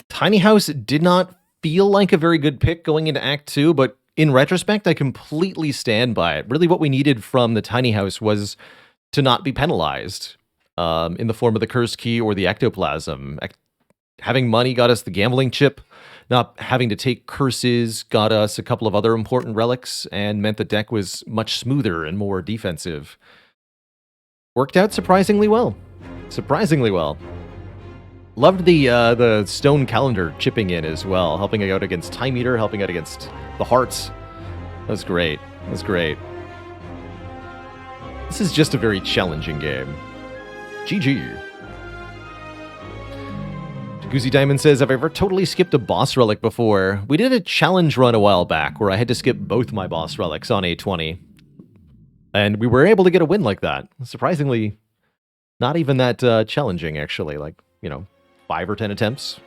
Tiny House did not feel like a very good pick going into Act 2, but in retrospect, I completely stand by it. Really what we needed from the Tiny House was to not be penalized in the form of the curse key or the ectoplasm. Having money got us the gambling chip. Not having to take curses got us a couple of other important relics and meant the deck was much smoother and more defensive. Worked out surprisingly well. Surprisingly well. Loved the stone calendar chipping in as well, helping out against Time Eater, helping out against the Hearts. That was great. That was great. This is just a very challenging game. GG. Goosey Diamond says, have I ever totally skipped a boss relic before? We did a challenge run a while back where I had to skip both my boss relics on A20. And we were able to get a win like that. Surprisingly, not even that challenging, actually. Like, 5 or 10 attempts.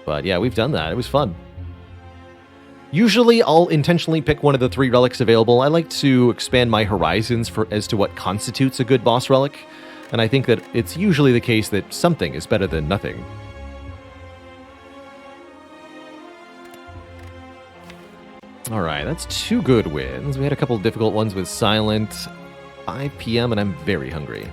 But yeah, we've done that. It was fun. Usually, I'll intentionally pick one of the 3 relics available. I like to expand my horizons as to what constitutes a good boss relic. And I think that it's usually the case that something is better than nothing. All right, that's 2 good wins. We had a couple of difficult ones with Silent. 5 p.m. and I'm very hungry.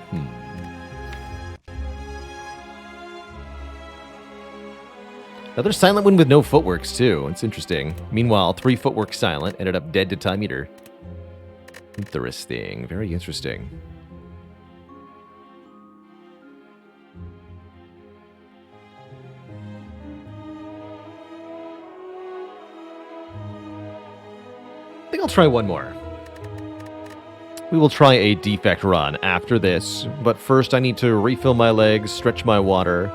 Another silent win with no footworks, too. It's interesting. Meanwhile, 3 footwork silent ended up dead to time eater. Interesting. Very interesting. I think I'll try one more. We will try a defect run after this, but first I need to refill my legs, stretch my water,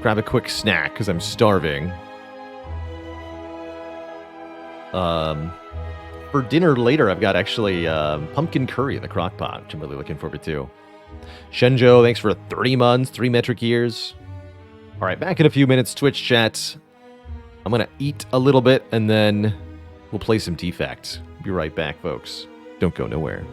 grab a quick snack because I'm starving. For dinner later, I've got actually pumpkin curry in the crock pot, which I'm really looking forward to. Shenjo, thanks for 30 months, 3 metric years. All right, back in a few minutes, Twitch chat. I'm going to eat a little bit, and then we'll play some defect. Be right back, folks. Don't go nowhere.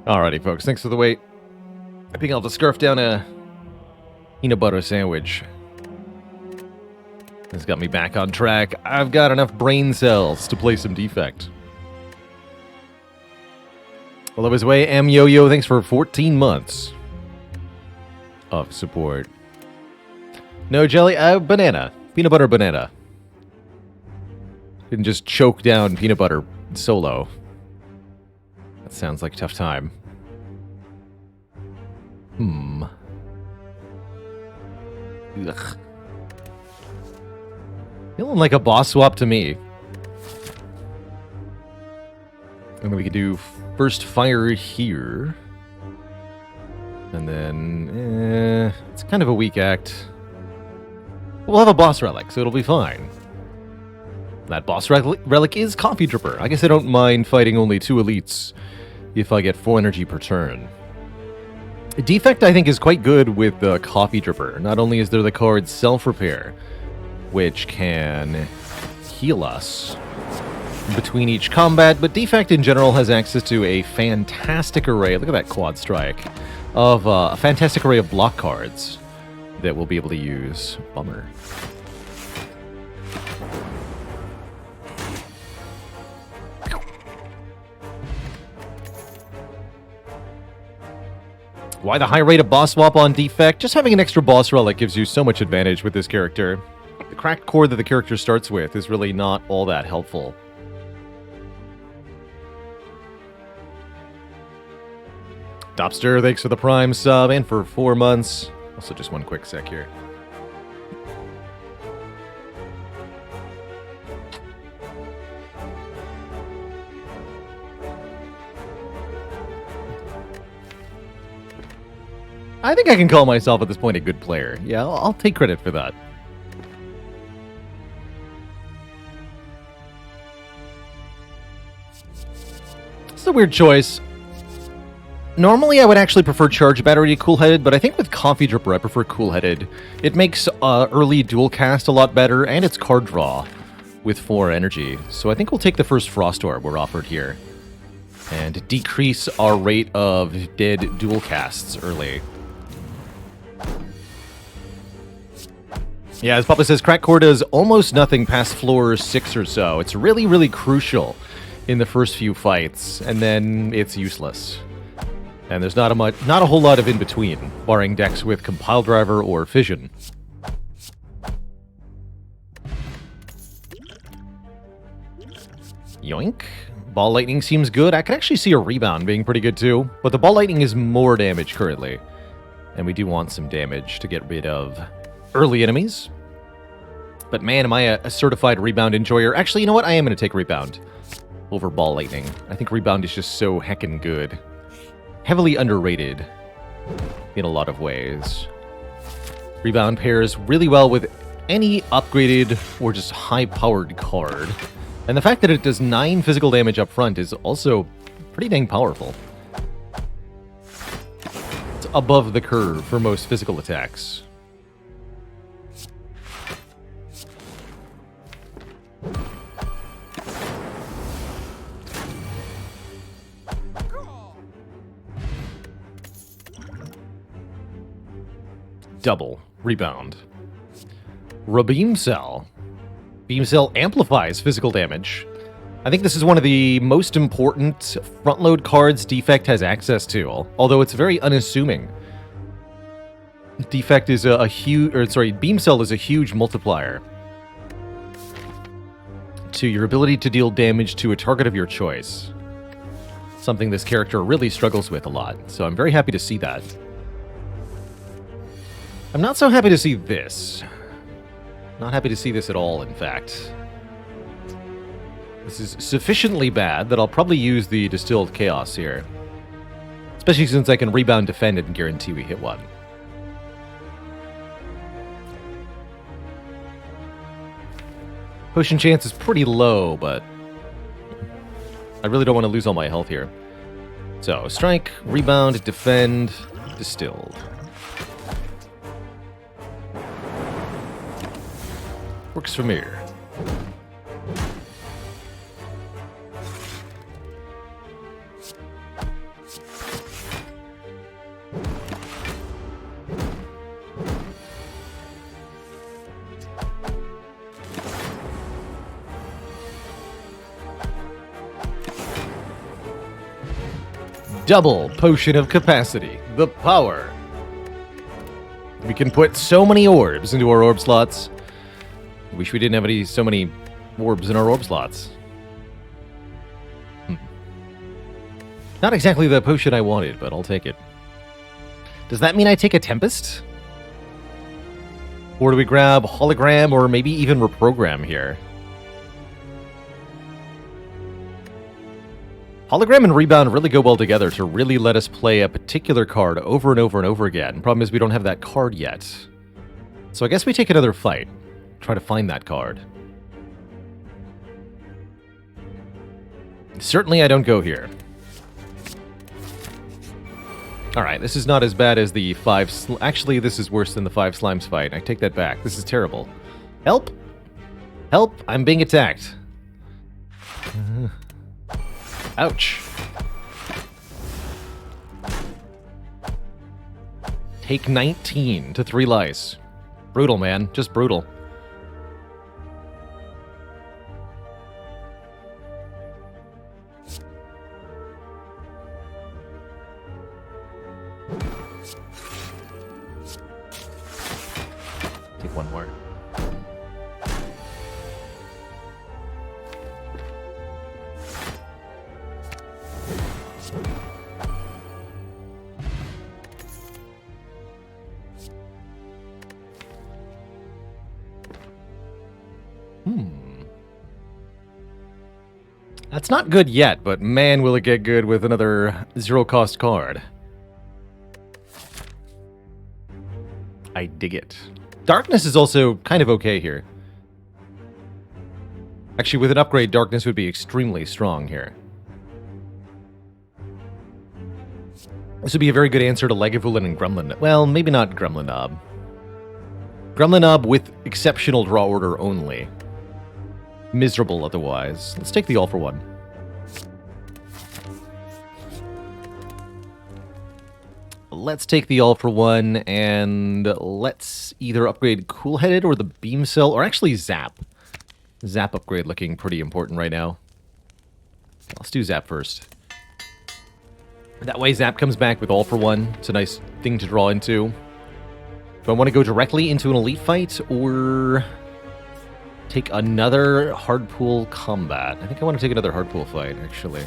Alrighty, folks. Thanks for the wait. Being able to scarf down a peanut butter sandwich. This got me back on track. I've got enough brain cells to play some Defect. Well, it was way. M Yo-Yo, thanks for 14 months of support. No jelly, banana. Peanut butter banana. Didn't just choke down peanut butter solo. That sounds like a tough time. Ugh. Feeling like a boss swap to me. And then we could do first fire here. And then, it's kind of a weak act. We'll have a boss relic, so it'll be fine. That boss relic is Coffee Dripper. I guess I don't mind fighting only 2 elites if I get 4 energy per turn. Defect, I think, is quite good with the Coffee Dripper. Not only is there the card Self-Repair, which can heal us between each combat, but Defect in general has access to a fantastic array, look at that quad strike, of a fantastic array of block cards that we'll be able to use. Bummer. Why the high rate of boss swap on Defect? Just having an extra boss relic gives you so much advantage with this character. The cracked core that the character starts with is really not all that helpful. Dopster, thanks for the Prime sub and for 4 months. Also, just one quick sec here. I think I can call myself at this point a good player. Yeah, I'll take credit for that. It's a weird choice. Normally, I would actually prefer Charge Battery to Cool-Headed, but I think with Coffee Dripper, I prefer Cool-Headed. It makes early dual cast a lot better, and it's card draw with 4 energy. So I think we'll take the first Frost Orb we're offered here and decrease our rate of dead dual casts early. Yeah, as Papa says, Crack Core does almost nothing past floor 6 or so. It's really, really crucial in the first few fights, and then it's useless. And there's not a whole lot of in-between, barring decks with Compile Driver or Fission. Yoink. Ball Lightning seems good. I can actually see a Rebound being pretty good too, but the Ball Lightning is more damage currently. And we do want some damage to get rid of early enemies. But man, am I a certified Rebound enjoyer. Actually, you know what? I am going to take Rebound over Ball Lightning. I think Rebound is just so heckin' good. Heavily underrated in a lot of ways. Rebound pairs really well with any upgraded or just high-powered card. And the fact that it does 9 physical damage up front is also pretty dang powerful. It's above the curve for most physical attacks. Double. Rebound. Beam Cell. Beam Cell amplifies physical damage. I think this is one of the most important front-load cards Defect has access to, although it's very unassuming. Defect is Beam Cell is a huge multiplier to your ability to deal damage to a target of your choice. Something this character really struggles with a lot, so I'm very happy to see that. I'm not so happy to see this. Not happy to see this at all, in fact. This is sufficiently bad that I'll probably use the Distilled Chaos here. Especially since I can Rebound, Defend, and guarantee we hit one. Potion chance is pretty low, but I really don't want to lose all my health here. So, Strike, Rebound, Defend, Distilled. Works for me. Double potion of capacity. The power. We can put so many orbs into our orb slots. Wish we didn't have so many orbs in our orb slots. Not exactly the potion I wanted, but I'll take it. Does that mean I take a Tempest? Or do we grab Hologram or maybe even Reprogram here? Hologram and Rebound really go well together to really let us play a particular card over and over and over again. Problem is we don't have that card yet. So I guess we take another fight. Try to find that card. Certainly I don't go here. Alright, this is not as bad as the 5... Actually, this is worse than the 5 Slimes fight. I take that back. This is terrible. Help! Help! I'm being attacked. Ouch. Take 19 to 3 lice. Brutal, man. Just brutal. Take one more. That's not good yet, but man, will it get good with another zero-cost card. I dig it. Darkness is also kind of okay here. Actually, with an upgrade, Darkness would be extremely strong here. This would be a very good answer to Lagavulin and Gremlin. Well, maybe not Gremlin Knob. Gremlin Knob with exceptional draw order only. Miserable otherwise. Let's take the All for One. Let's take the All for One, and let's either upgrade Cool Headed or the Beam Cell, or actually Zap. Zap upgrade looking pretty important right now. Let's do Zap first. That way Zap comes back with All for One. It's a nice thing to draw into. Do I want to go directly into an Elite fight, or take another Hardpool combat? I think I want to take another Hardpool fight, actually.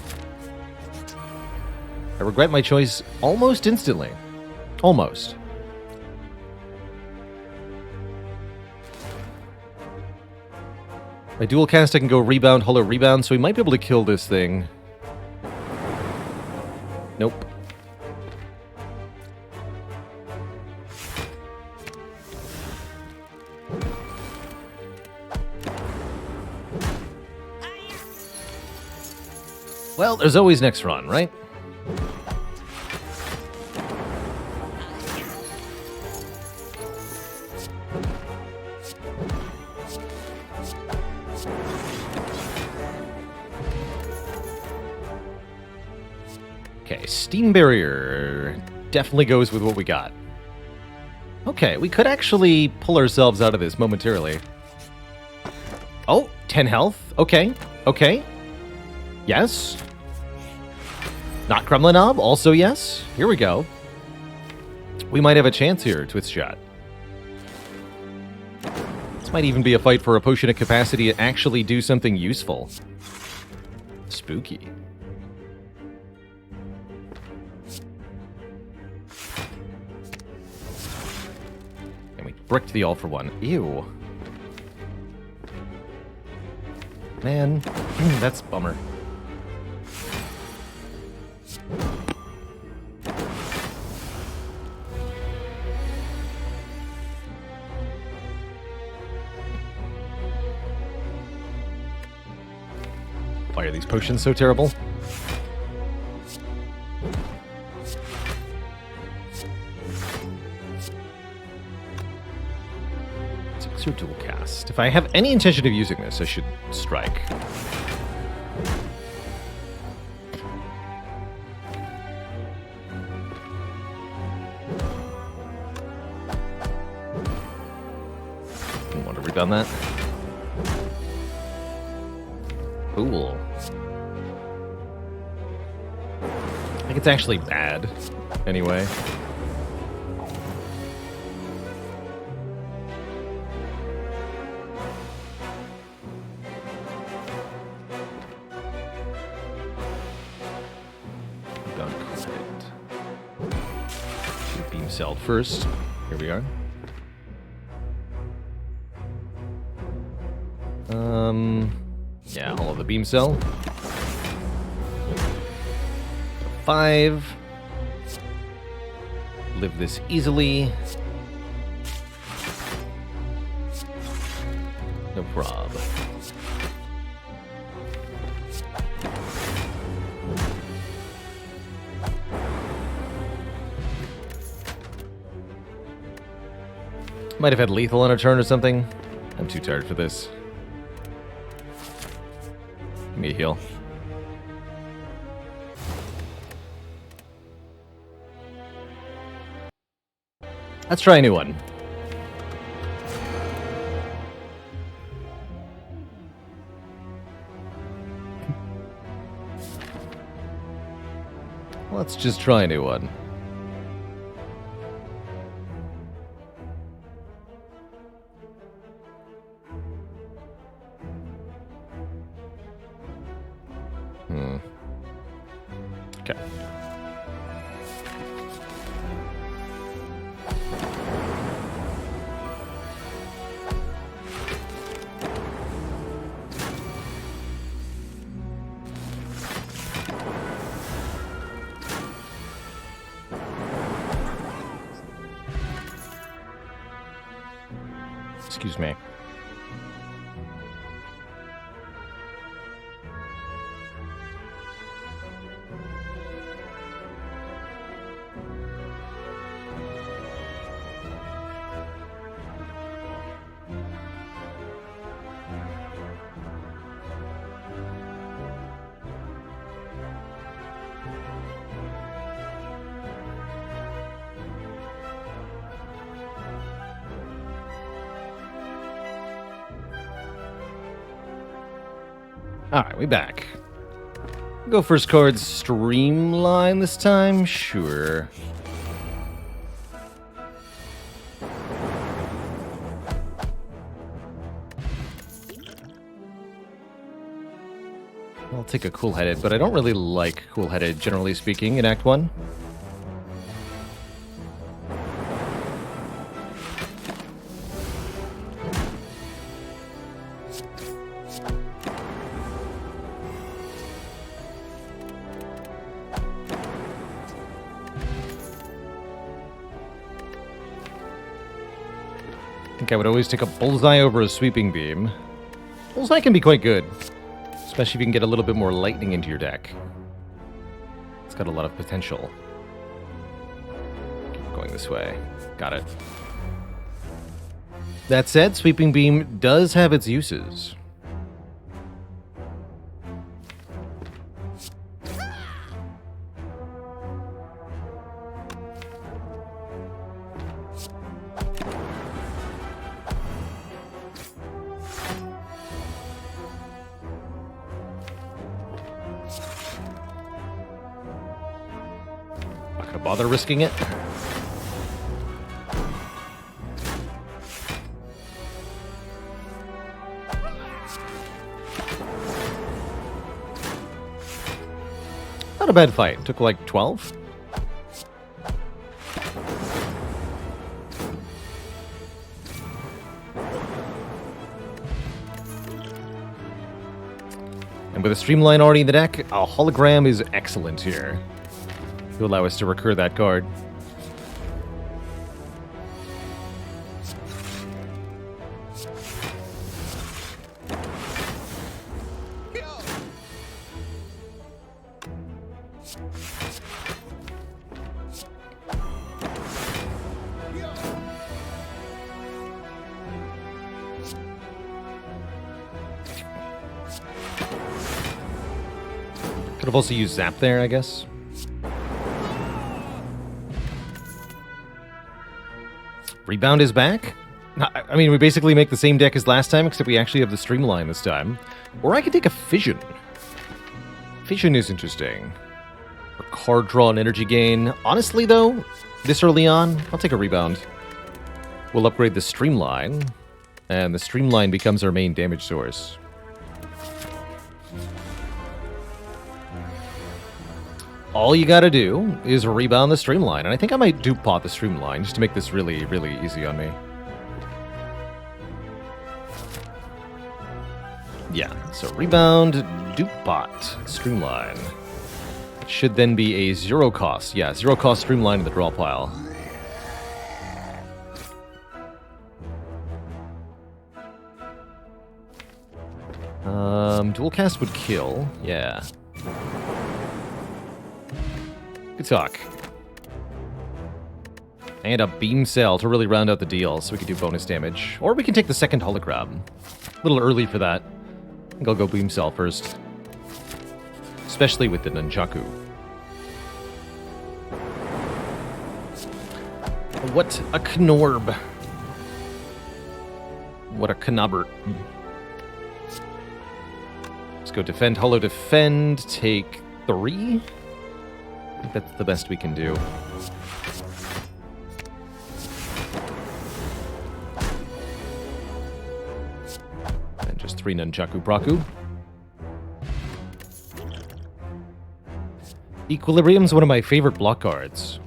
I regret my choice almost instantly. Almost. By dual cast, I can go Rebound, Hollow Rebound, so we might be able to kill this thing. Nope. Well, there's always next run, right? Okay, Steam Barrier definitely goes with what we got. Okay, we could actually pull ourselves out of this momentarily. Oh, 10 health. Okay, okay. Yes. Not Gremlin Knob, also yes. Here we go. We might have a chance here, Twist Shot. This might even be a fight for a potion of capacity to actually do something useful. Spooky. And we bricked the All for One. Ew. Man, that's a bummer. Why are these potions so terrible? Six or dual cast. If I have any intention of using this, I should strike. Want to rebound that? Cool. think it's actually bad, anyway. Beam cell first. Here we are. Yeah, all of the beam cell. 5. Live this easily. No prob. Might have had lethal on a turn or something. I'm too tired for this. Give me a heal. Let's try a new one. Let's just try a new one. Okay. Excuse me. Alright, we back. Go first card Streamline this time? Sure. I'll take a Cool-Headed, but I don't really like Cool-Headed, generally speaking, in Act 1. I think I would always take a Bullseye over a Sweeping Beam. Bullseye can be quite good, especially if you can get a little bit more lightning into your deck. It's got a lot of potential. Keep going this way. Got it. That said, Sweeping Beam does have its uses. Not gonna bother risking it. Not a bad fight. Took like 12. And with a Streamline already in the deck, a Hologram is excellent here to allow us to recur that card. Could have also used Zap there, I guess. Rebound is back? I mean, we basically make the same deck as last time, except we actually have the Streamline this time. Or I could take a Fission. Fission is interesting. For card draw and energy gain. Honestly, though, this early on, I'll take a rebound. We'll upgrade the Streamline, and the Streamline becomes our main damage source. All you gotta do is rebound the Streamline, and I think I might dupe pot the Streamline just to make this really, really easy on me. Yeah, so rebound, dupe pot, Streamline. It should then be a zero cost. Yeah, zero cost Streamline in the draw pile. Dual cast would kill. Yeah. Good talk. And a beam cell to really round out the deal so we can do bonus damage. Or we can take the second hologram. A little early for that. I think I'll go beam cell first. Especially with the nunchaku. What a knorb. What a knobber. Let's go defend, holo defend, take 3. I think that's the best we can do. And just 3 nunchaku praku. Equilibrium's one of my favorite block cards.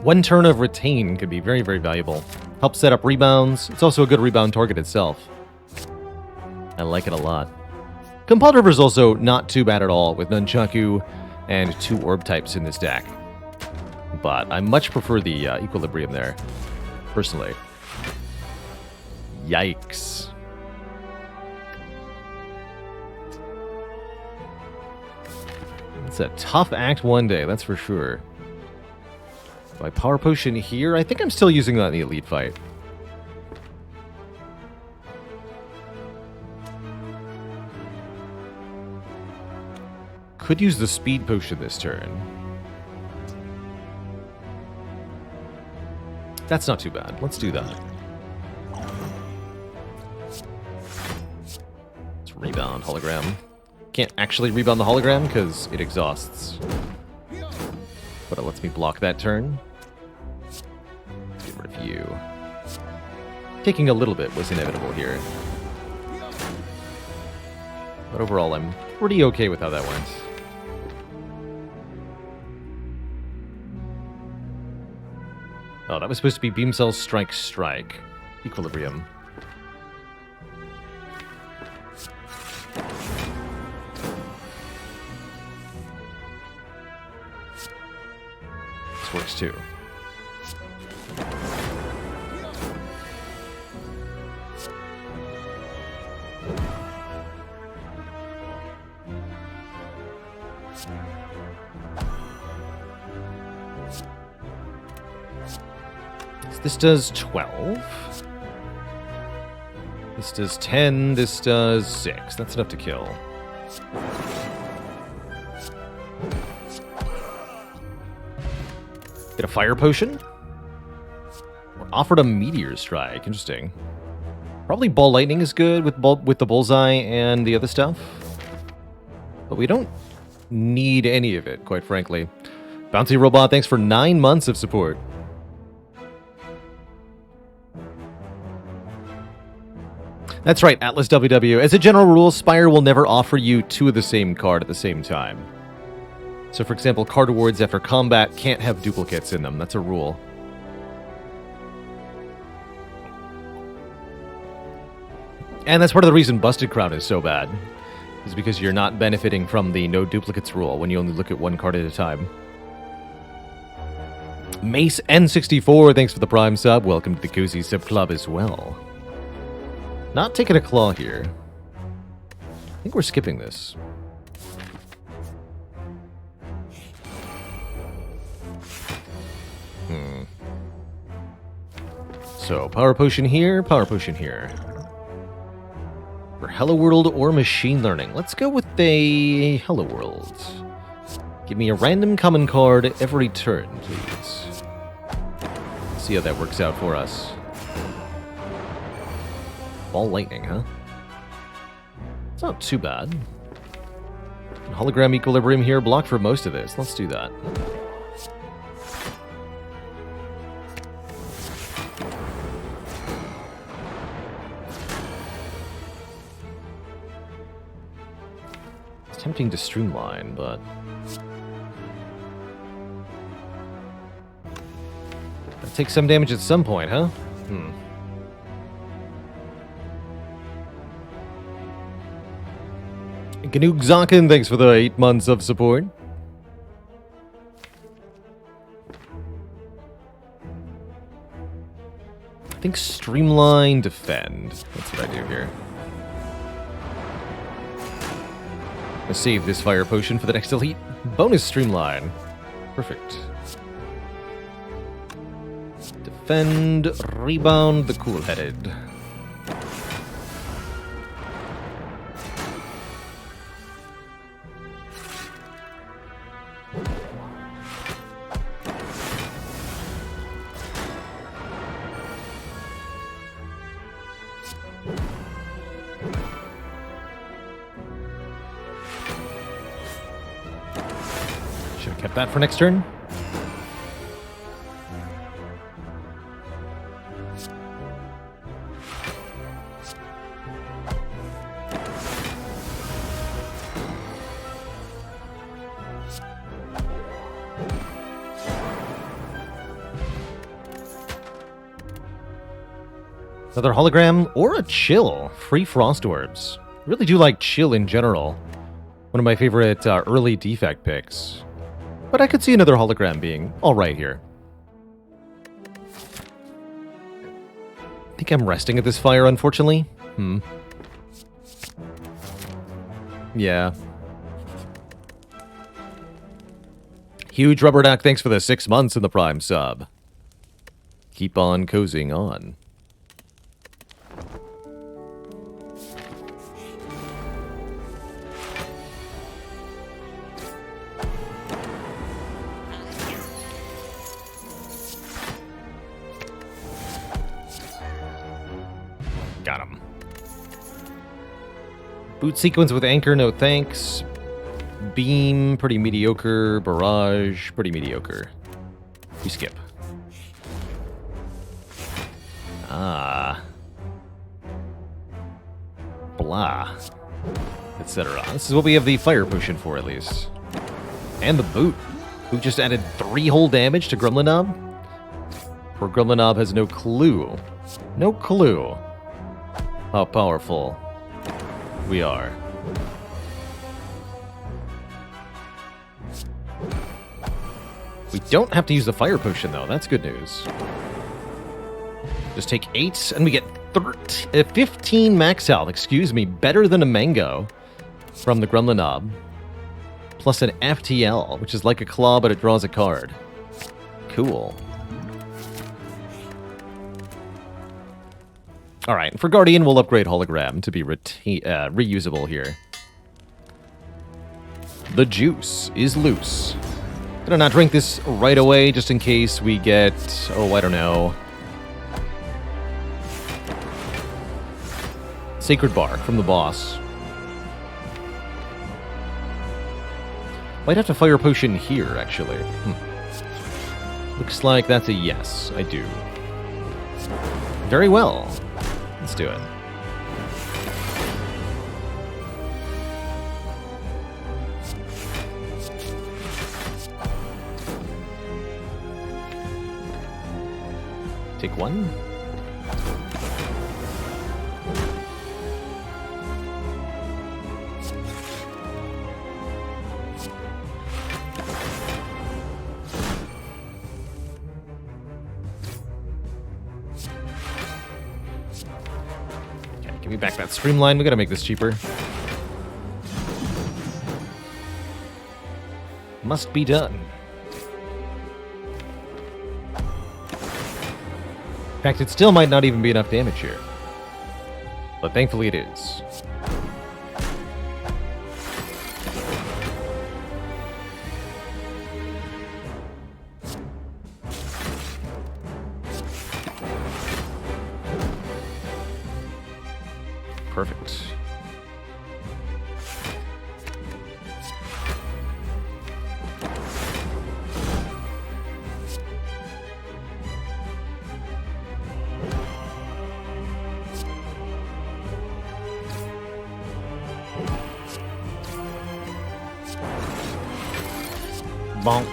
One turn of retain could be very, very valuable. Helps set up rebounds. It's also a good rebound target itself. I like it a lot. Compiled River is also not too bad at all with nunchaku and 2 orb types in this deck. But I much prefer the Equilibrium there, personally. Yikes. It's a tough Act 1 day, that's for sure. My Power Potion here, I think I'm still using that in the Elite fight. Could use the Speed Potion this turn. That's not too bad. Let's do that. Let's rebound hologram. Can't actually rebound the hologram because it exhausts. But it lets me block that turn. Let's get rid of you. Taking a little bit was inevitable here. But overall, I'm pretty okay with how that went. Oh, that was supposed to be Beam Cell Strike Strike. Equilibrium. This works too. This does 12. This does 10. This does 6. That's enough to kill. Get a fire potion. We're offered a meteor strike. Interesting. Probably ball lightning is good with the bullseye and the other stuff. But we don't need any of it, quite frankly. Bouncy Robot, thanks for 9 months of support. That's right, Atlas WW. As a general rule, Spire will never offer you 2 of the same card at the same time. So for example, card awards after combat can't have duplicates in them. That's a rule. And that's part of the reason Busted Crown is so bad. Is because you're not benefiting from the no duplicates rule when you only look at 1 card at a time. Mace N64, thanks for the Prime sub. Welcome to the Cozy Sub Club as well. Not taking a claw here. I think we're skipping this. So, Power Potion here, Power Potion here. For Hello World or Machine Learning. Let's go with a Hello World. Give me a random common card every turn, please. See how that works out for us. Ball lightning, huh? It's not too bad. Hologram equilibrium here, block for most of this. Let's do that. It's tempting to streamline, but... Gotta take some damage at some point, huh? Ganoog Zakin, thanks for the 8 months of support. I think streamline, defend. That's what I do here. I'll save this fire potion for the next elite. Bonus streamline. Perfect. Defend, rebound the cool-headed. Should have kept that for next turn. Another hologram or a chill. Free frost orbs. Really do like chill in general. One of my favorite early defect picks. But I could see another hologram being alright here. I think I'm resting at this fire, unfortunately. Yeah. Huge Rubber Duck, thanks for the 6 months in the Prime sub. Keep on cozying on. Got him. Boot sequence with anchor, no thanks. Beam, pretty mediocre. Barrage, pretty mediocre. We skip. Blah. Etc. This is what we have the fire potion for, at least. And the boot. Who just added 3 whole damage to Gremlinob? Poor Gremlinob has no clue. No clue how powerful we are. We don't have to use the fire potion, though. That's good news. Just take 8, and we get 15 max health. Excuse me, better than a mango from the Gremlinob. Plus an FTL, which is like a claw, but it draws a card. Cool. Alright, for Guardian, we'll upgrade Hologram to be reusable here. The juice is loose. Gonna not drink this right away, just in case we get... oh, I don't know. Sacred Bar from the boss. Might have to fire potion here, actually. Looks like that's a yes, I do. Very well. Let's do it. Take 1. Give me back that streamline. We gotta make this cheaper. Must be done. In fact, it still might not even be enough damage here. But thankfully it is. Perfect. Bonk.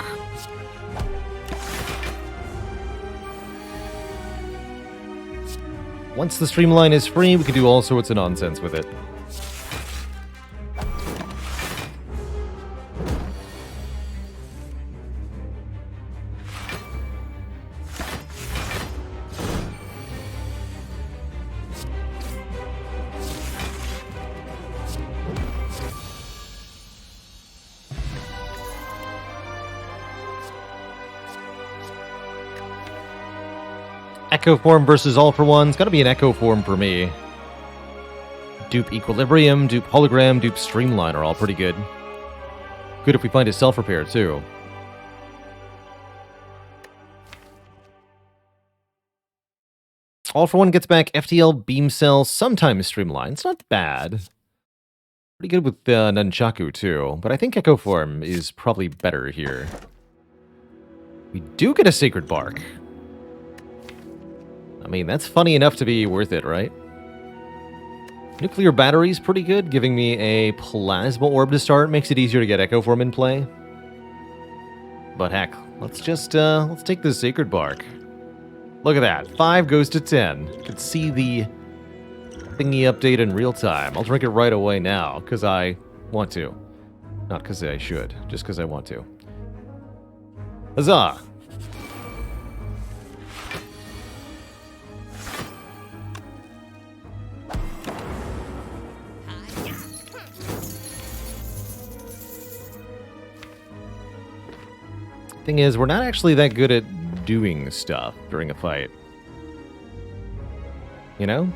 Once the streamline is free, we can do all sorts of nonsense with it. Echo form versus all for one. It's got to be an echo form for me. Dupe equilibrium, dupe hologram, dupe streamline are all pretty good. Good if we find a self-repair too. All for one gets back FTL, beam cell, sometimes streamline. It's not bad. Pretty good with Nunchaku too, but I think echo form is probably better here. We do get a sacred bark. I mean, that's funny enough to be worth it, right? Nuclear battery's pretty good, giving me a plasma orb to start. Makes it easier to get Echo Form in play. But heck, let's take the Sacred Bark. Look at that, 5 goes to 10. You can see the thingy update in real time. I'll drink it right away now, because I want to. Not because I should, just because I want to. Huzzah! Thing is, we're not actually that good at doing stuff during a fight. You know?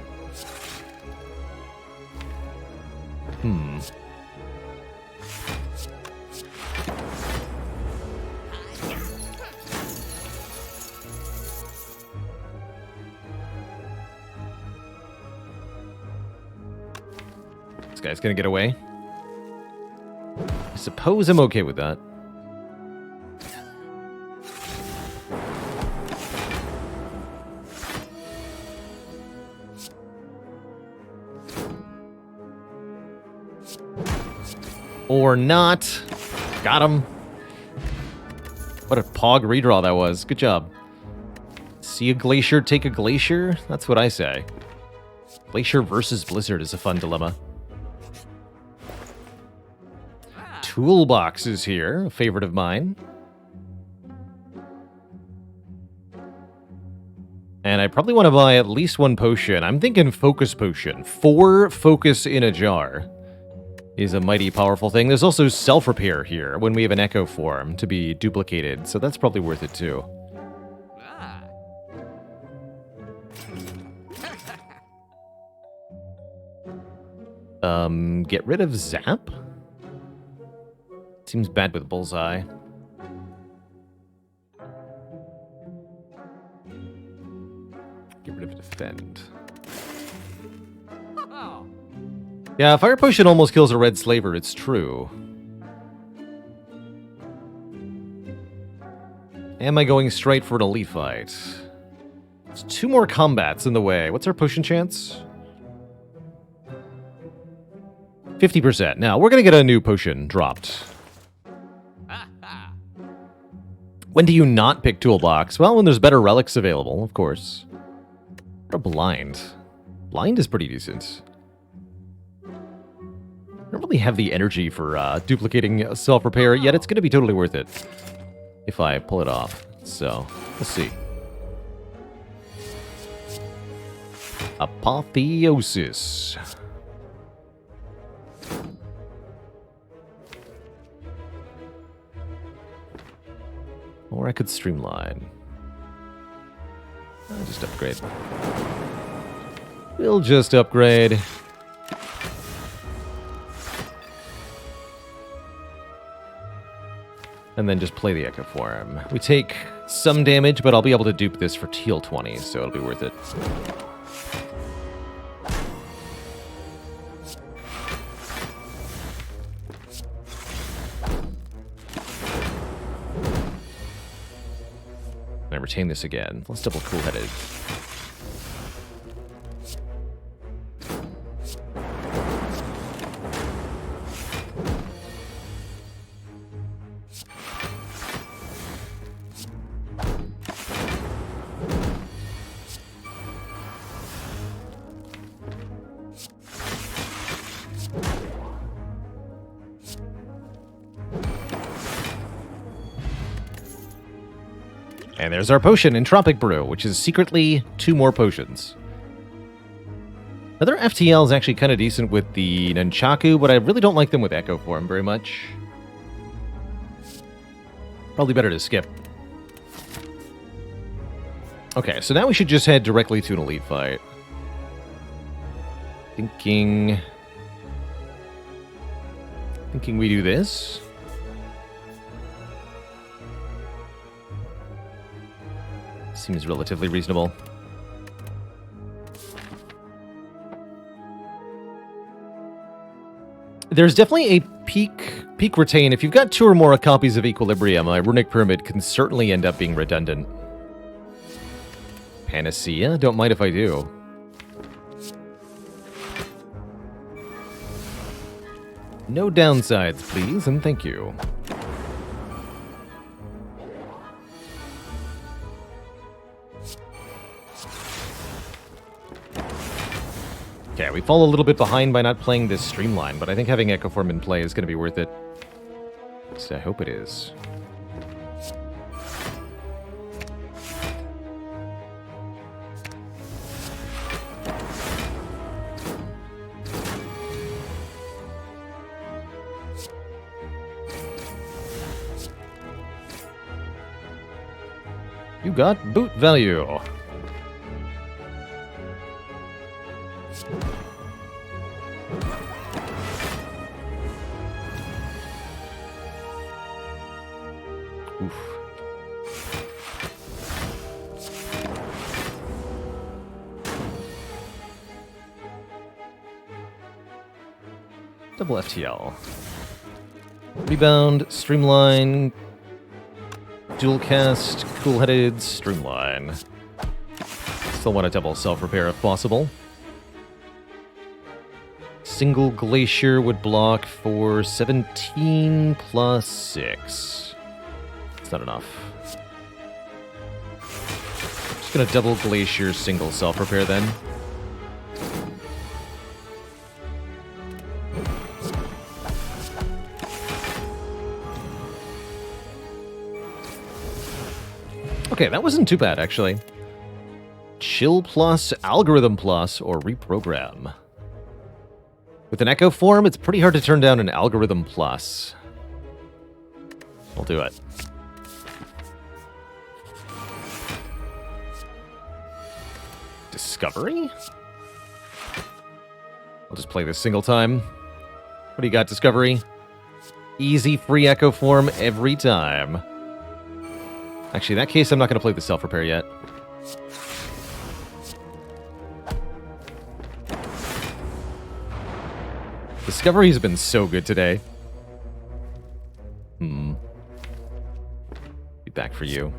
This guy's gonna get away. I suppose I'm okay with that. Or not. Got him. What a pog redraw that was. Good job. See a glacier, take a glacier? That's what I say. Glacier versus Blizzard is a fun dilemma. Toolbox is here, a favorite of mine. And I probably want to buy at least 1 potion. I'm thinking focus potion. 4 focus in a jar is a mighty powerful thing. There's also self-repair here when we have an echo form to be duplicated, so that's probably worth it too. Get rid of Zap? Seems bad with Bullseye. Get rid of Defend. Yeah, Fire Potion almost kills a red slaver, it's true. Am I going straight for an elite fight? There's 2 more combats in the way. What's our potion chance? 50%. Now, we're going to get a new potion dropped. When do you not pick Toolbox? Well, when there's better relics available, of course. Or Blind. Blind is pretty decent. I don't really have the energy for duplicating self-repair, yet it's going to be totally worth it if I pull it off. So, let's see. Apotheosis. Or I could streamline. I'll just upgrade. We'll just upgrade. And then just play the Echo Form. We take some damage, but I'll be able to dupe this for teal 20, so it'll be worth it. And I retain this again. Let's double cool-headed. And there's our potion, Entropic Brew, which is secretly 2 more potions. Another FTL is actually kind of decent with the Nunchaku, but I really don't like them with Echo Form very much. Probably better to skip. Okay, so now we should just head directly to an elite fight. Thinking we do this. Seems relatively reasonable. There's definitely a peak retain. If you've got 2 or more copies of Equilibrium, a Runic Pyramid can certainly end up being redundant. Panacea? Don't mind if I do. No downsides, please, and thank you. Okay, we fall a little bit behind by not playing this Streamline, but I think having Echo Form in play is going to be worth it. So I hope it is. You got boot value. Oof. Double FTL. Rebound, Streamline, Dual Cast, Cool-Headed, Streamline. Still want a double self-repair if possible. Single Glacier would block for 17 plus 6. It's not enough. Just gonna double Glacier, single self-repair then. Okay, that wasn't too bad, actually. Chill plus, Algorithm plus, or Reprogram. With an Echo Form, it's pretty hard to turn down an Algorithm plus. I'll do it. Discovery? I'll just play this single time. What do you got, Discovery? Easy free Echo Form every time. Actually, in that case, I'm not going to play the self-repair yet. Discovery's been so good today. Be back for you.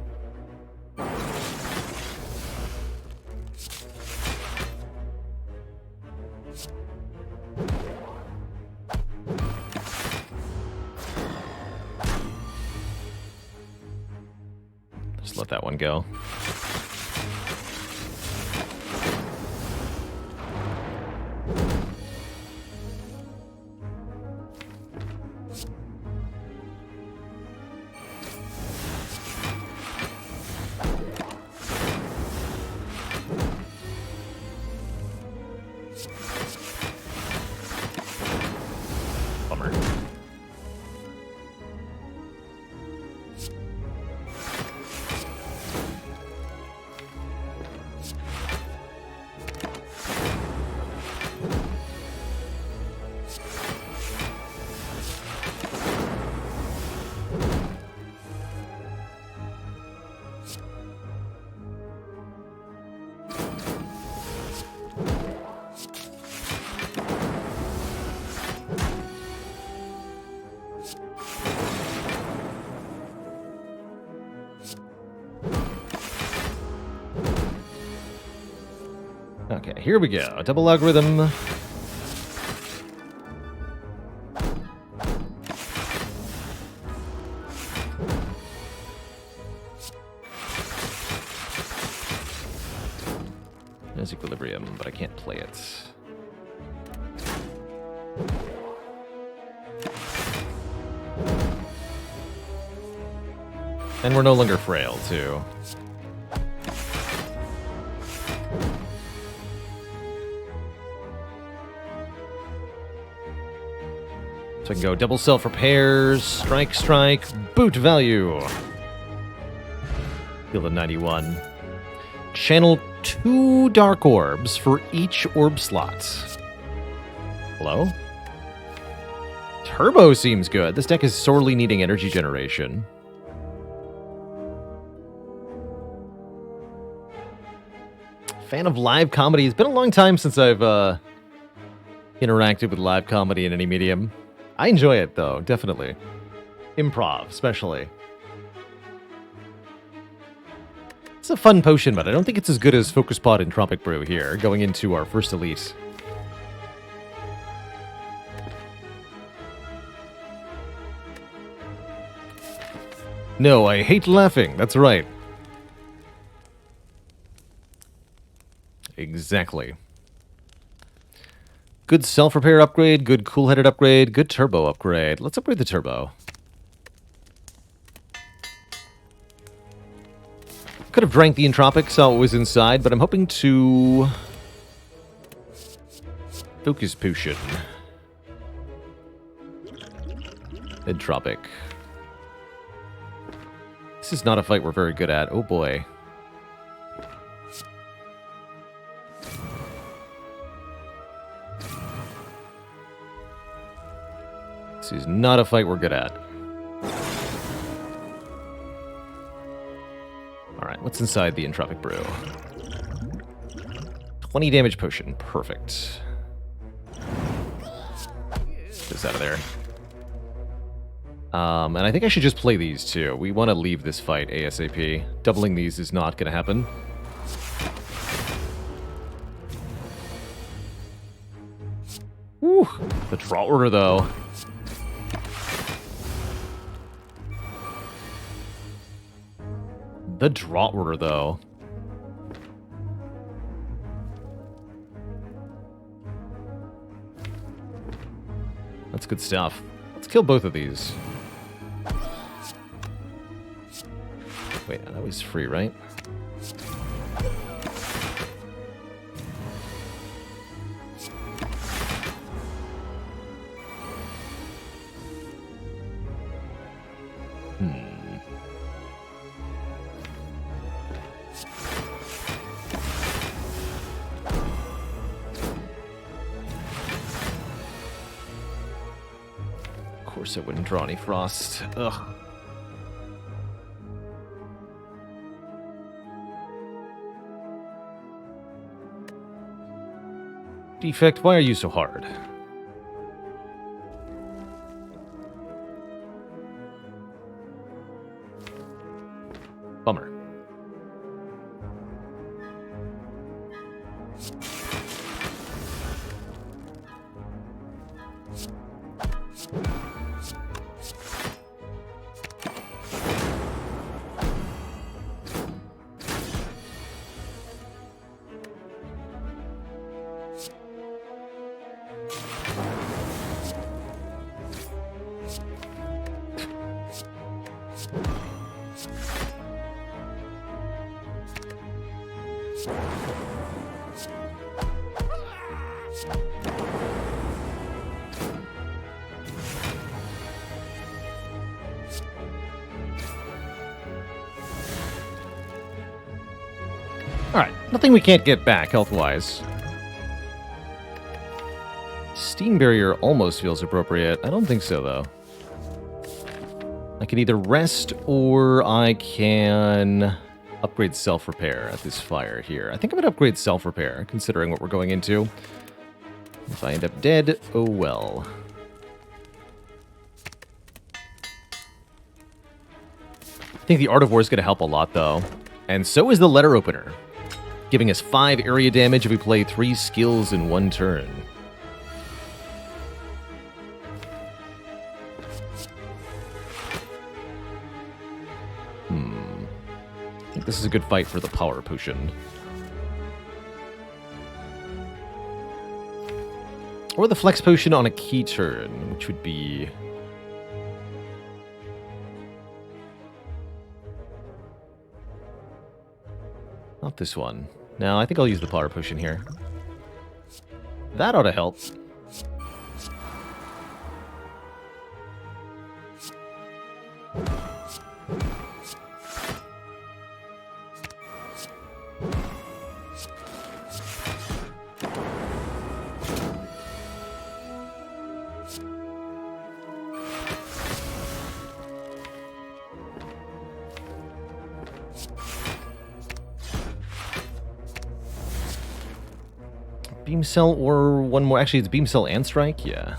Just let that one go. Bummer. Okay, here we go. Double algorithm. There's equilibrium, but I can't play it. And we're no longer frail, too. So I can go double self-repairs, strike, boot value. Heal a 91. Channel 2 dark orbs for each orb slot. Hello? Turbo seems good. This deck is sorely needing energy generation. Fan of live comedy. It's been a long time since I've interacted with live comedy in any medium. I enjoy it, though, definitely. Improv, especially. It's a fun potion, but I don't think it's as good as Focus Pod and Tropic Brew here, going into our first elite. No, I hate laughing. That's right. Exactly. Good self-repair upgrade, good cool-headed upgrade, good turbo upgrade. Let's upgrade the turbo. Could have drank the entropic, saw what was inside, but I'm hoping to... Focus potion. Entropic. This is not a fight we're very good at. Oh boy. This is not a fight we're good at. Alright, what's inside the entropic brew? 20 damage potion. Perfect. Get this out of there. And I think I should just play these too. We want to leave this fight ASAP. Doubling these is not going to happen. Whew. The draw order, though. The draw order, though. That's good stuff. Let's kill both of these. Wait, that was free, right? Of course I wouldn't draw any frost. Ugh. Defect, why are you so hard? Bummer. Alright, nothing we can't get back health-wise. Steam Barrier almost feels appropriate. I don't think so, though. I can either rest or I can upgrade self-repair at this fire here. I think I'm going to upgrade self-repair, considering what we're going into. If I end up dead, oh well. I think the Art of War is going to help a lot, though. And so is the Letter Opener, giving us 5 area damage if we play 3 skills in 1 turn. I think this is a good fight for the Power Potion. Or the Flex Potion on a key turn, which would be... doubt this one. No, I think I'll use the power potion here. That ought to help. Beam Cell or one more. Actually, it's Beam Cell and Strike? Yeah.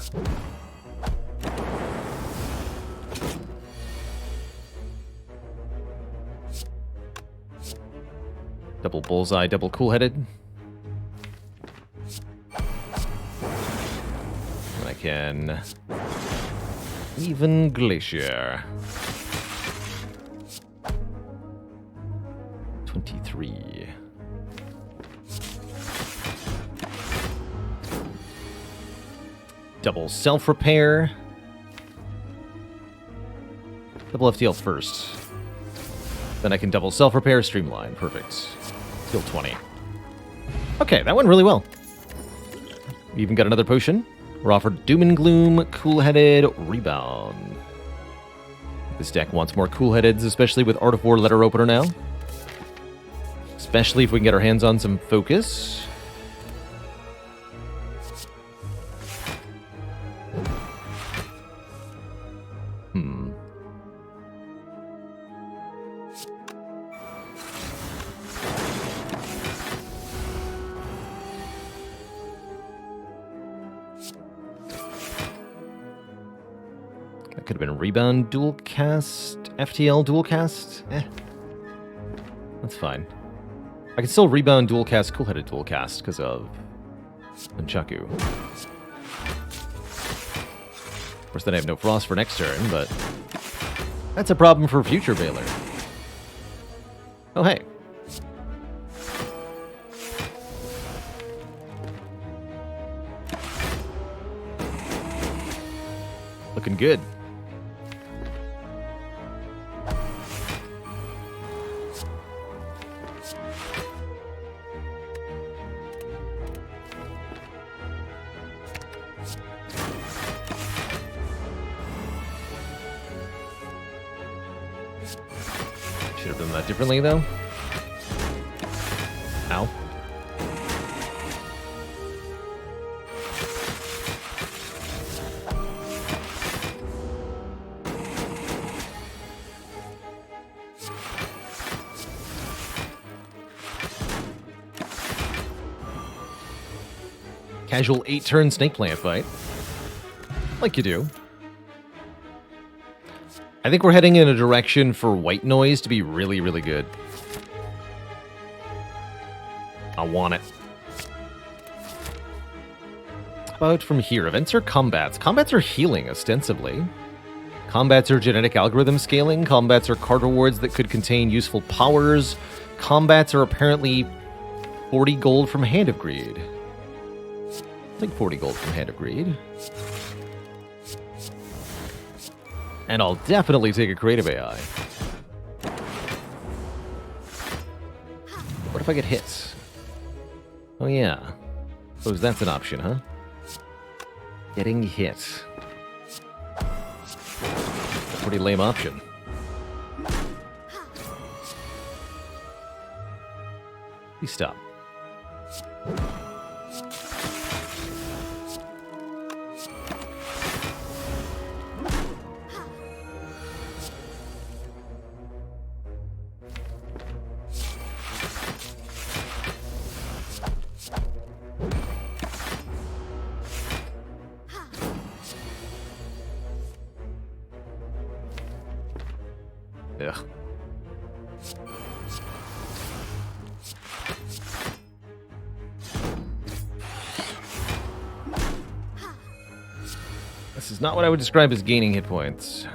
Double Bullseye, double Cool-Headed. And I can... even Glacier. 23. Double Self-Repair. Double FTL first. Then I can double Self-Repair, Streamline. Perfect. Heal 20. Okay, that went really well. We even got another potion. We're offered Doom and Gloom, Cool-Headed, Rebound. This deck wants more Cool-Headeds, especially with Art of War Letter Opener now. Especially if we can get our hands on some Focus. Could have been Rebound dual cast, FTL dual cast. That's fine. I can still Rebound dual cast, Cool-Headed dual cast because of Nunchaku. Of course, then I have no Frost for next turn, but that's a problem for future Baylor. Oh, hey. Looking good. Should have done that differently, though. Ow. Casual 8-turn Snake Plant fight. Like you do. I think we're heading in a direction for White Noise to be really, really good. I want it. How about from here? Events or combats? Combats are healing, ostensibly. Combats are genetic algorithm scaling. Combats are card rewards that could contain useful powers. Combats are apparently 40 gold from Hand of Greed. I think 40 gold from Hand of Greed. And I'll definitely take a creative AI. What if I get hit? Oh yeah. Suppose that's an option, huh? Getting hit. Pretty lame option. Please stop. Ugh. This is not what I would describe as gaining hit points.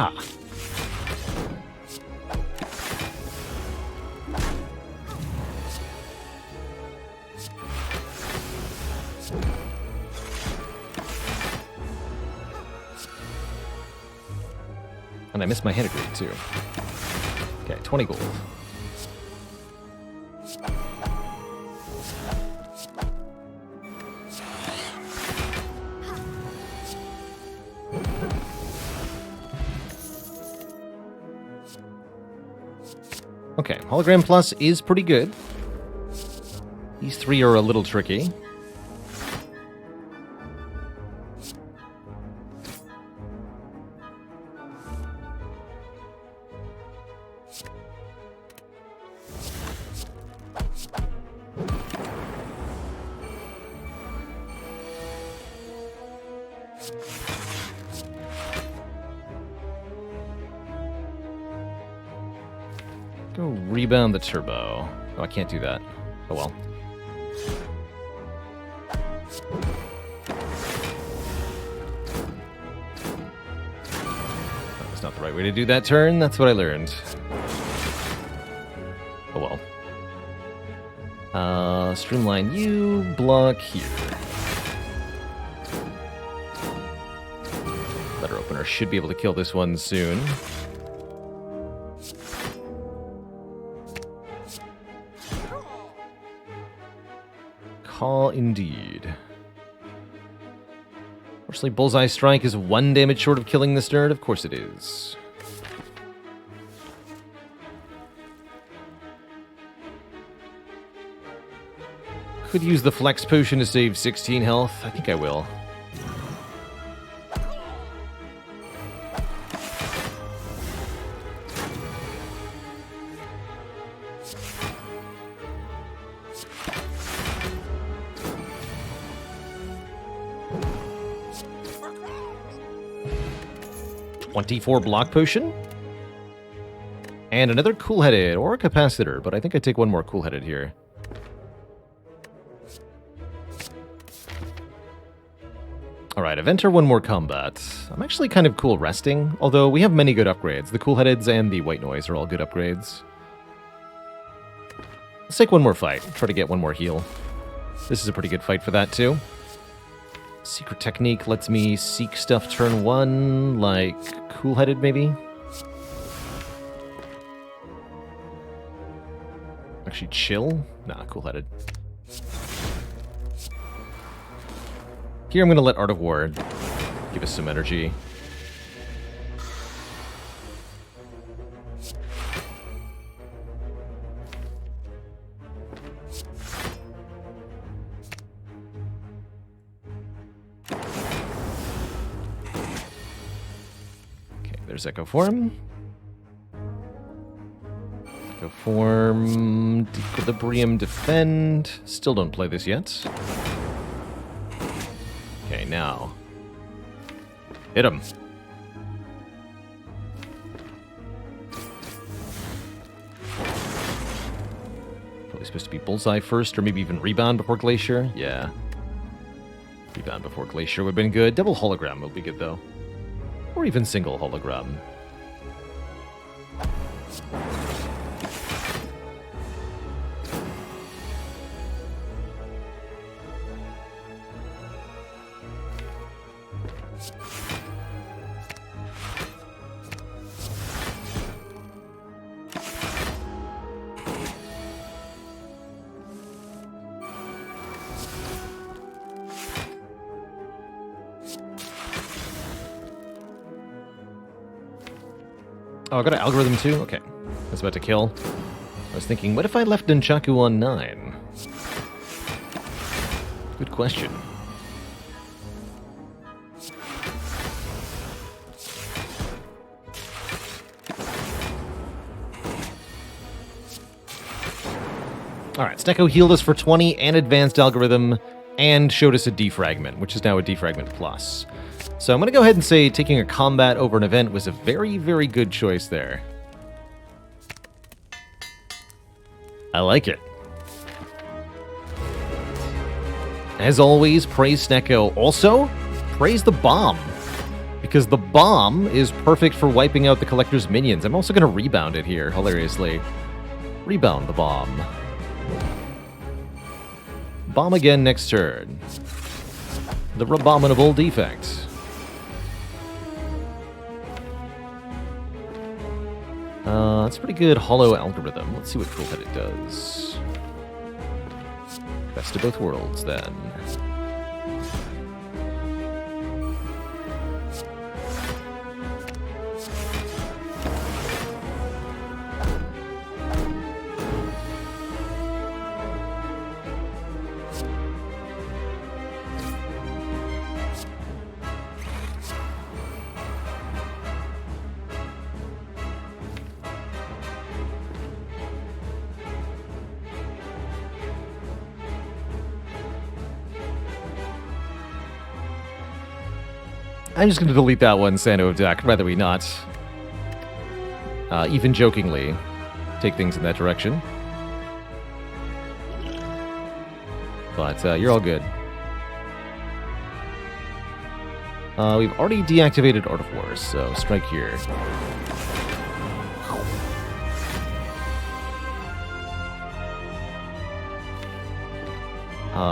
Ah. And I missed my head grade too. Okay, 20 gold. Okay, Hologram Plus is pretty good. These three are a little tricky. Go rebound the turbo. Oh, I can't do that. Oh well. That's not the right way to do that turn. That's what I learned. Oh well. Streamline you, block here. Letter opener should be able to kill this one soon. Call indeed. Fortunately, Bullseye Strike is 1 damage short of killing this nerd. Of course it is. Could use the Flex Potion to save 16 health. I think I will. .24 block potion. And another cool-headed or a capacitor, but I think I take one more cool-headed here. Alright, Eventer one more combat. I'm actually kind of cool resting, although we have many good upgrades. The cool-headeds and the white noise are all good upgrades. Let's take one more fight, try to get one more heal. This is a pretty good fight for that too. Secret Technique lets me seek stuff turn 1, like cool-headed maybe? Actually chill? Nah, cool-headed. Here I'm going to let Art of War give us some energy. There's Echo Form. Echo Form, Equilibrium, Defend. Still don't play this yet. Okay, now. Hit him. Probably supposed to be Bullseye first, or maybe even Rebound before Glacier. Yeah. Rebound before Glacier would have been good. Double Hologram would be good, though. Or even single hologram. Oh, I got an algorithm too? Okay. I was about to kill. I was thinking, what if I left Nunchaku on 9? Good question. Alright, Snecko healed us for 20 and advanced algorithm and showed us a defragment, which is now a defragment plus. So I'm going to go ahead and say taking a combat over an event was a very, very good choice there. I like it. As always, praise Snecko. Also, praise the bomb. because the bomb is perfect for wiping out the collector's minions. I'm also going to rebound it here, hilariously. Rebound the bomb. Bomb again next turn. The abominable defect. That's a pretty good hollow algorithm. Let's see what Cool-Headed does. Best of both worlds, then. I'm just going to delete that one, Sando deck. Rather we not. Even jokingly, take things in that direction. But you're all good. We've already deactivated Art of War, so strike here.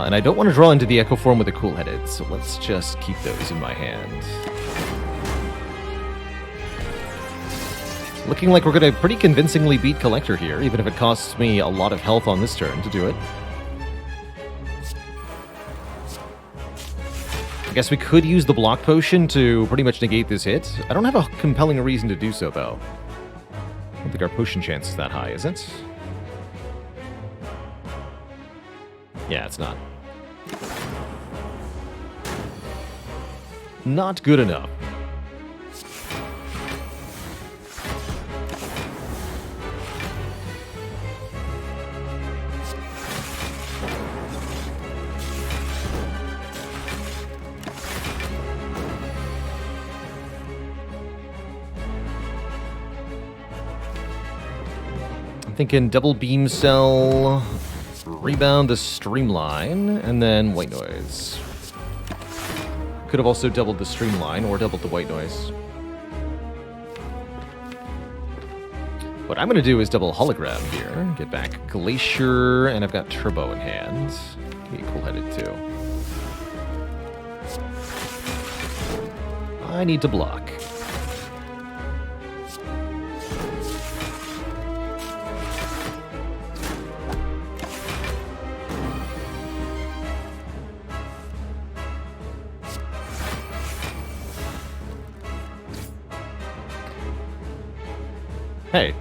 And I don't want to draw into the Echo Form with a Cool-Headed, so let's just keep those in my hand. Looking like we're going to pretty convincingly beat Collector here, even if it costs me a lot of health on this turn to do it. I guess we could use the Block Potion to pretty much negate this hit. I don't have a compelling reason to do so, though. I don't think our potion chance is that high, is it? Yeah, it's not. Not good enough. I'm thinking double beam cell. Rebound the Streamline, and then White Noise. Could have also doubled the Streamline, or doubled the White Noise. What I'm going to do is double Hologram here. Get back Glacier, and I've got Turbo in hand. Be Cool-Headed too. I need to block. Hey.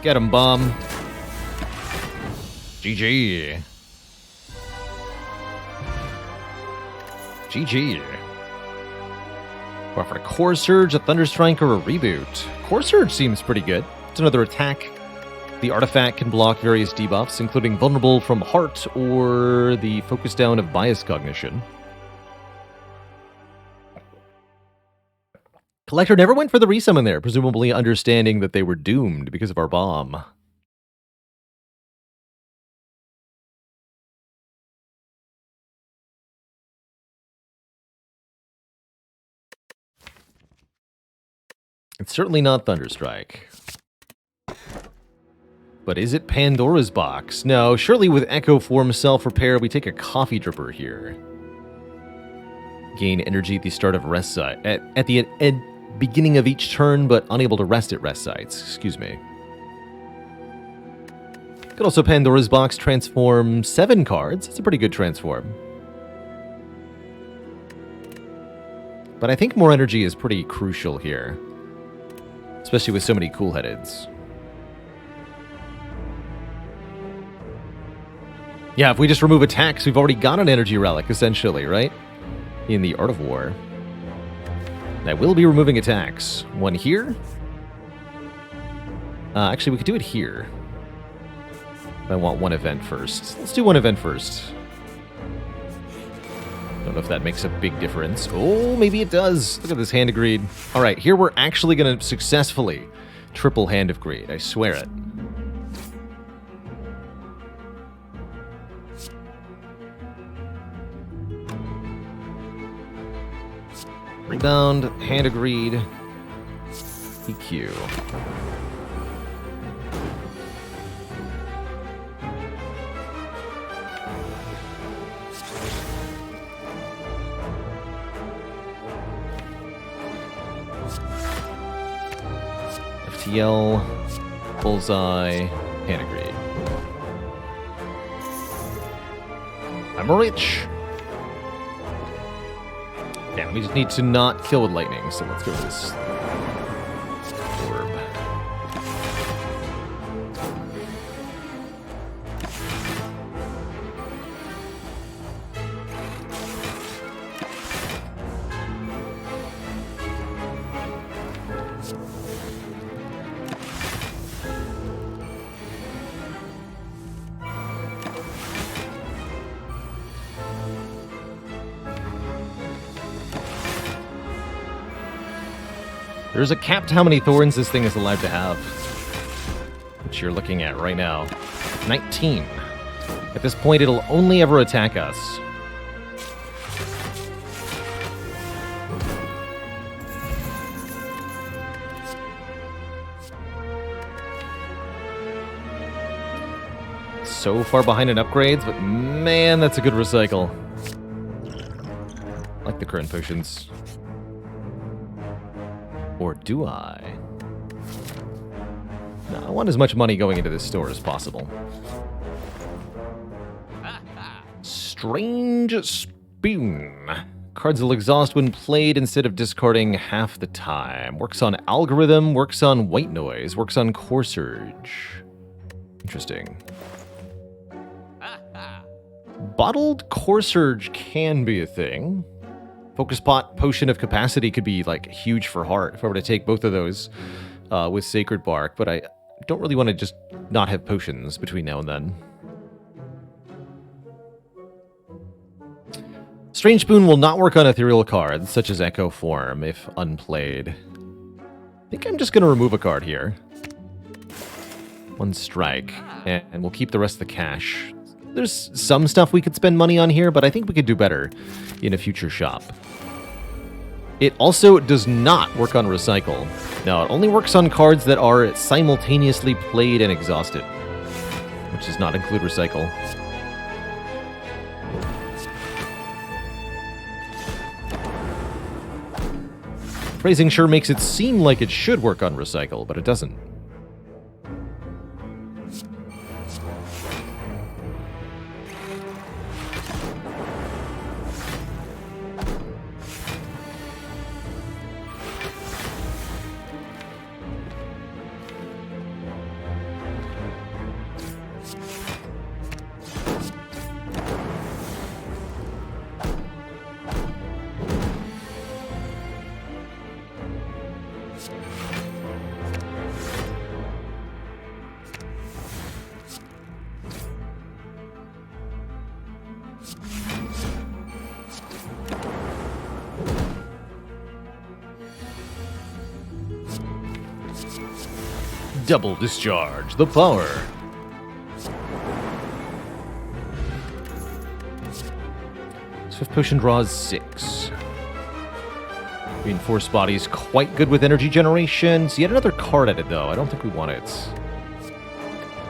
Get him, Bomb. GG. GG. We're for a Core Surge, a Thunder Strike, or a Reboot. Core Surge seems pretty good. It's another attack. The artifact can block various debuffs, including Vulnerable from Heart or the Focus Down of Bias Cognition. Collector never went for the resummon there, presumably understanding that they were doomed because of our bomb. It's certainly not Thunderstrike. But is it Pandora's Box? No, surely with Echo Form Self-Repair, we take a Coffee Dripper here. Gain energy at the start of rest site. At the beginning of each turn, but unable to rest at rest sites. Excuse me. Could also Pandora's Box transform 7 cards. It's a pretty good transform. But I think more energy is pretty crucial here. Especially with so many Cool-Headeds. Yeah, if we just remove attacks, we've already got an energy relic, essentially, right? In the Art of War. And I will be removing attacks. One here. Actually, we could do it here. I want one event first. Let's do one event first. Don't know if that makes a big difference. Oh, maybe it does. Look at this Hand of Greed. All right, here we're actually going to successfully triple Hand of Greed. I swear it. Rebound, Hand of Greed, EQ. FTL, Bullseye, Hand of Greed. I'm rich! Yeah, we just need to not kill with lightning, so let's go with this orb. There's a cap to how many thorns this thing is allowed to have, which you're looking at right now. 19. At this point, it'll only ever attack us. So far behind in upgrades, but man, that's a good recycle. I like the current potions. Or do I? No, I want as much money going into this store as possible. Strange Spoon. Cards will exhaust when played instead of discarding half the time. Works on Algorithm, works on White Noise, works on Core Surge. Interesting. Bottled Core Surge can be a thing. Focus Pot Potion of Capacity could be, like, huge for heart if I were to take both of those with Sacred Bark, but I don't really want to just not have potions between now and then. Strange Spoon will not work on ethereal cards, such as Echo Form, if unplayed. I think I'm just going to remove a card here. One strike, and we'll keep the rest of the cash. There's some stuff we could spend money on here, but I think we could do better in a future shop. It also does not work on Recycle. No, it only works on cards that are simultaneously played and exhausted, which does not include Recycle. Phrasing sure makes it seem like it should work on Recycle, but it doesn't. Double Discharge, the power. Swift Potion draws 6. Reinforced Body's quite good with energy generation. So yet another card at it, though. I don't think we want it.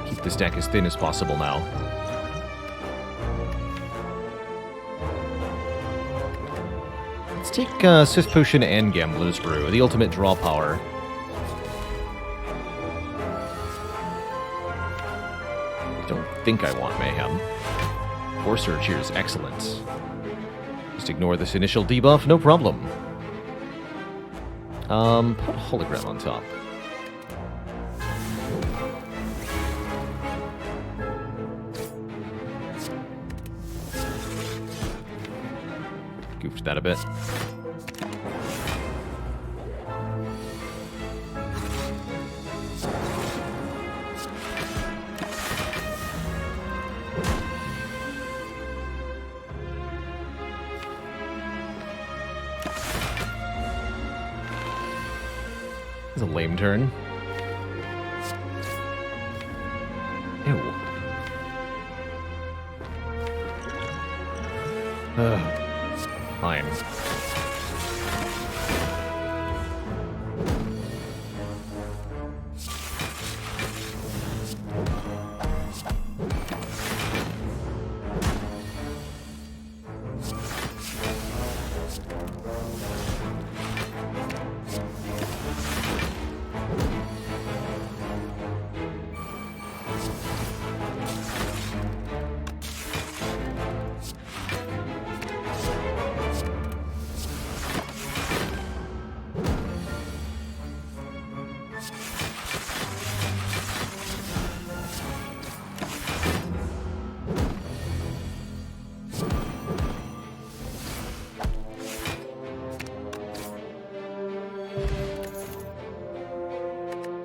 Keep this deck as thin as possible now. Let's take Swift Potion and Gambler's Brew, the ultimate draw power. Think I want Mayhem. Core Surge here is excellent. Just ignore this initial debuff, no problem. Put Hologram on top. Goofed that a bit. It's a lame turn. Ew. Fine.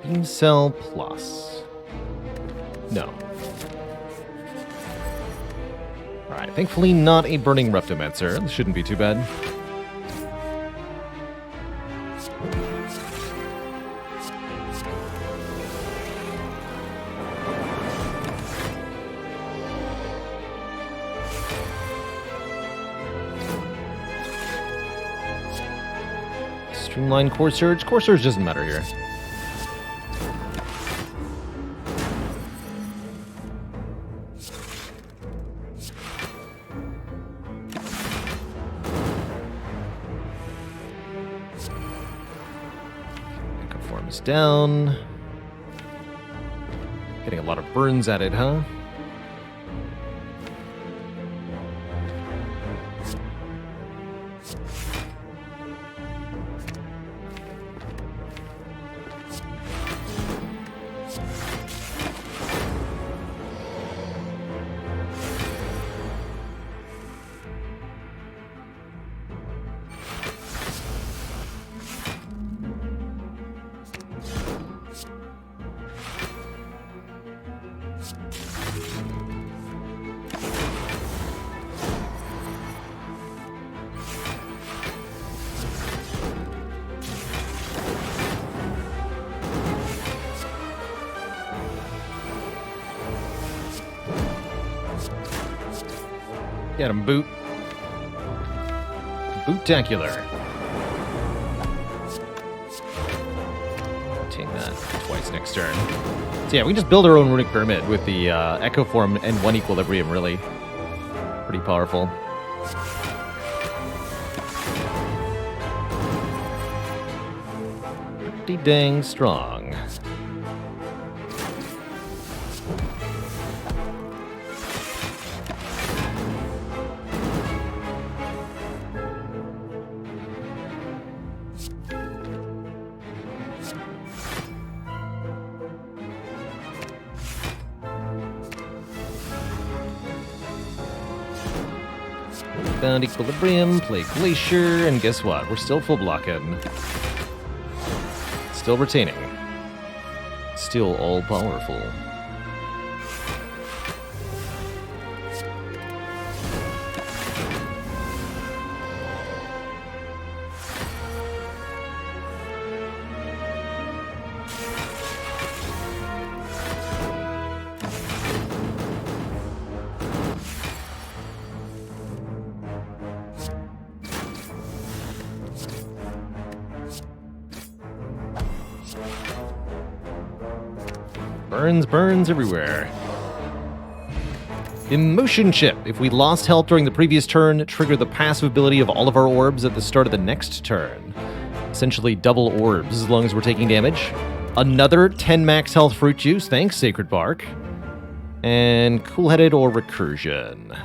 Beam Cell Plus. No. Alright, thankfully not a Burning Reptomancer. This shouldn't be too bad. Streamline Core Surge. Core Surge doesn't matter here. Ecoform's down. Getting a lot of burns at it, huh? Get him, Boot. Bootacular. Take that twice next turn. So yeah, we can just build our own Runic Pyramid with the Echo Form and 1 Equilibrium, really. Pretty powerful. Pretty dang strong. Found Equilibrium, play Glacier, and guess what? We're still full blocking. Still retaining. Still all powerful. Burns everywhere. Emotion Chip. If we lost health during the previous turn, trigger the passive ability of all of our orbs at the start of the next turn. Essentially double orbs as long as we're taking damage. Another 10 max health fruit juice. Thanks, Sacred Bark. And Cool-Headed or Recursion.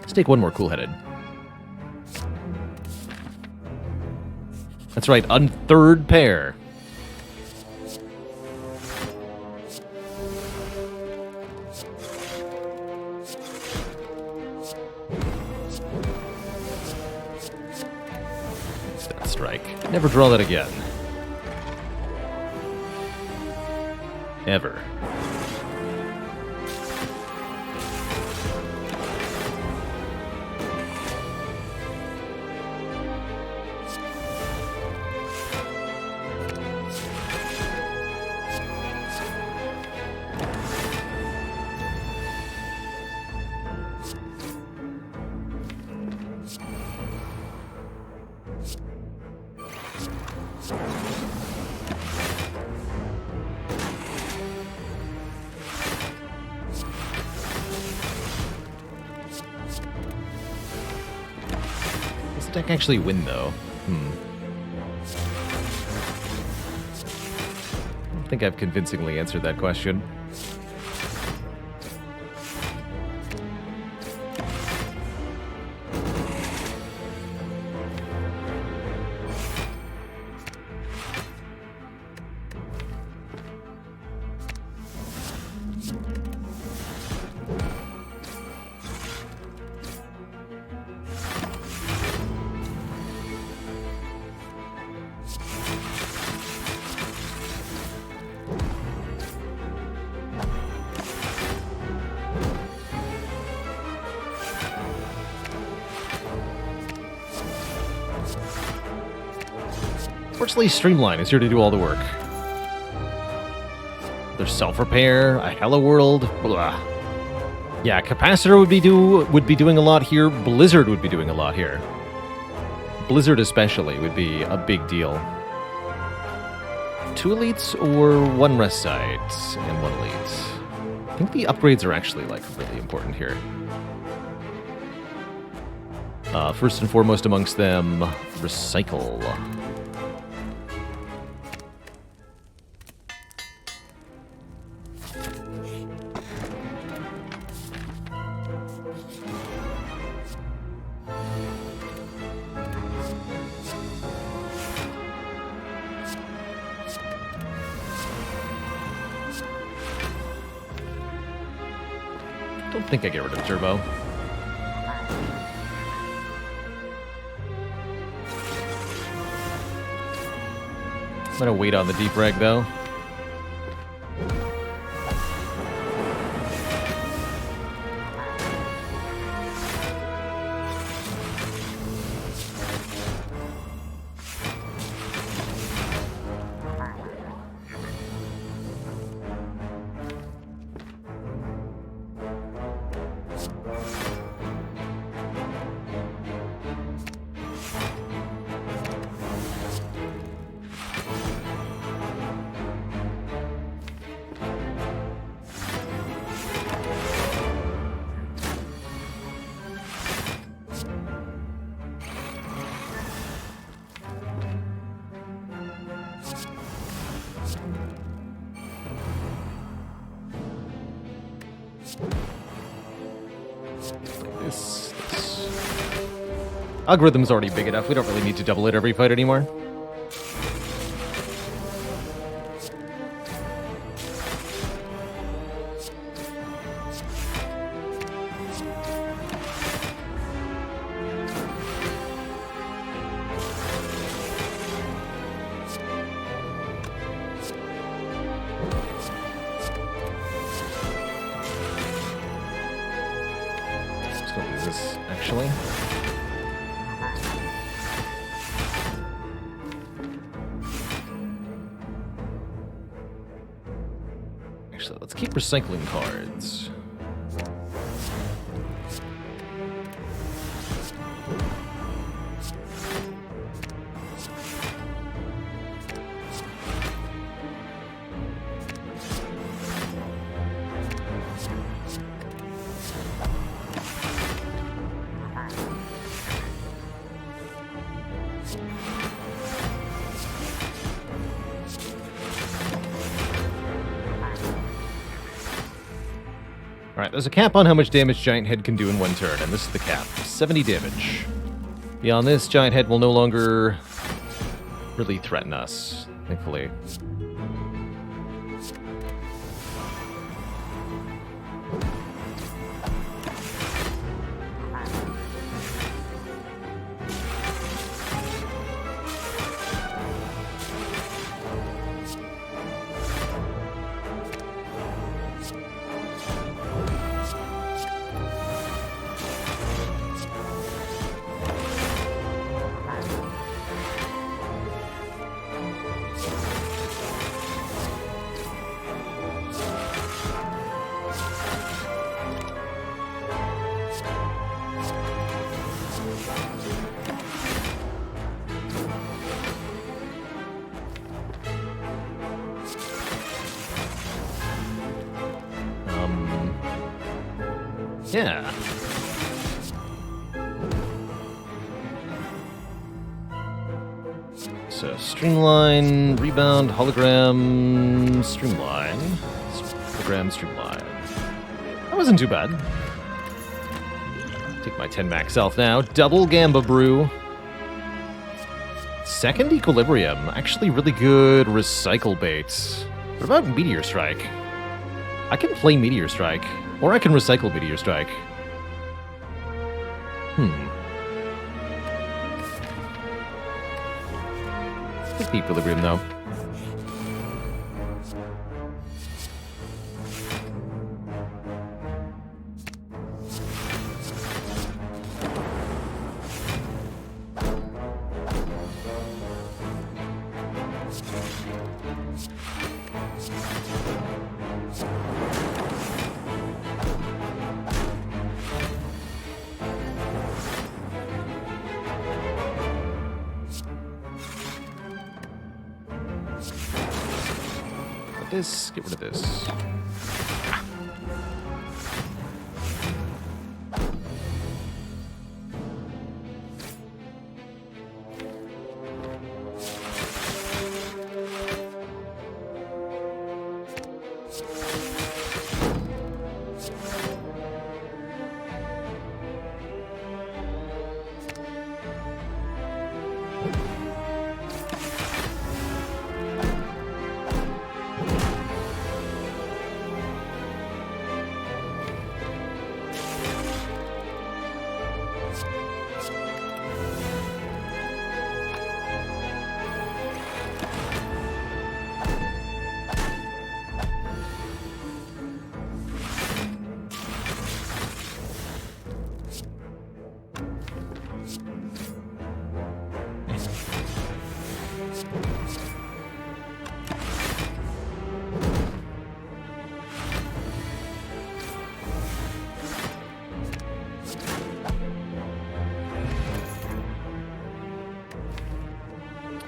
Let's take one more Cool-Headed. That's right, third pair. Strike. Never draw that again. Ever. Does the deck actually win, though? I don't think I've convincingly answered that question. Fortunately, Streamline is here to do all the work. There's self-repair, a Hello World, blah. Yeah, Capacitor would be doing a lot here. Blizzard would be doing a lot here. Blizzard especially would be a big deal. 2 elites or 1 rest site and 1 elite? I think the upgrades are actually, like, really important here. First and foremost amongst them, Recycle. Don't think I get rid of Turbo. I'm gonna wait on the deep reg though. This. Algorithm's already big enough. We don't really need to double it every fight anymore. Let's go use this, actually. Actually, let's keep recycling cards. Alright, there's a cap on how much damage Giant Head can do in 1 turn, and this is the cap. 70 damage. Beyond this, Giant Head will no longer really threaten us, thankfully. Yeah. So, streamline, rebound, hologram, streamline. Hologram, streamline. That wasn't too bad. Take my 10 max self now. Double Gamba Brew. Second Equilibrium. Actually really good recycle bait. What about Meteor Strike? I can play Meteor Strike. Or I can recycle Meteor Strike. Take the Equilibrium, though. This, get rid of this.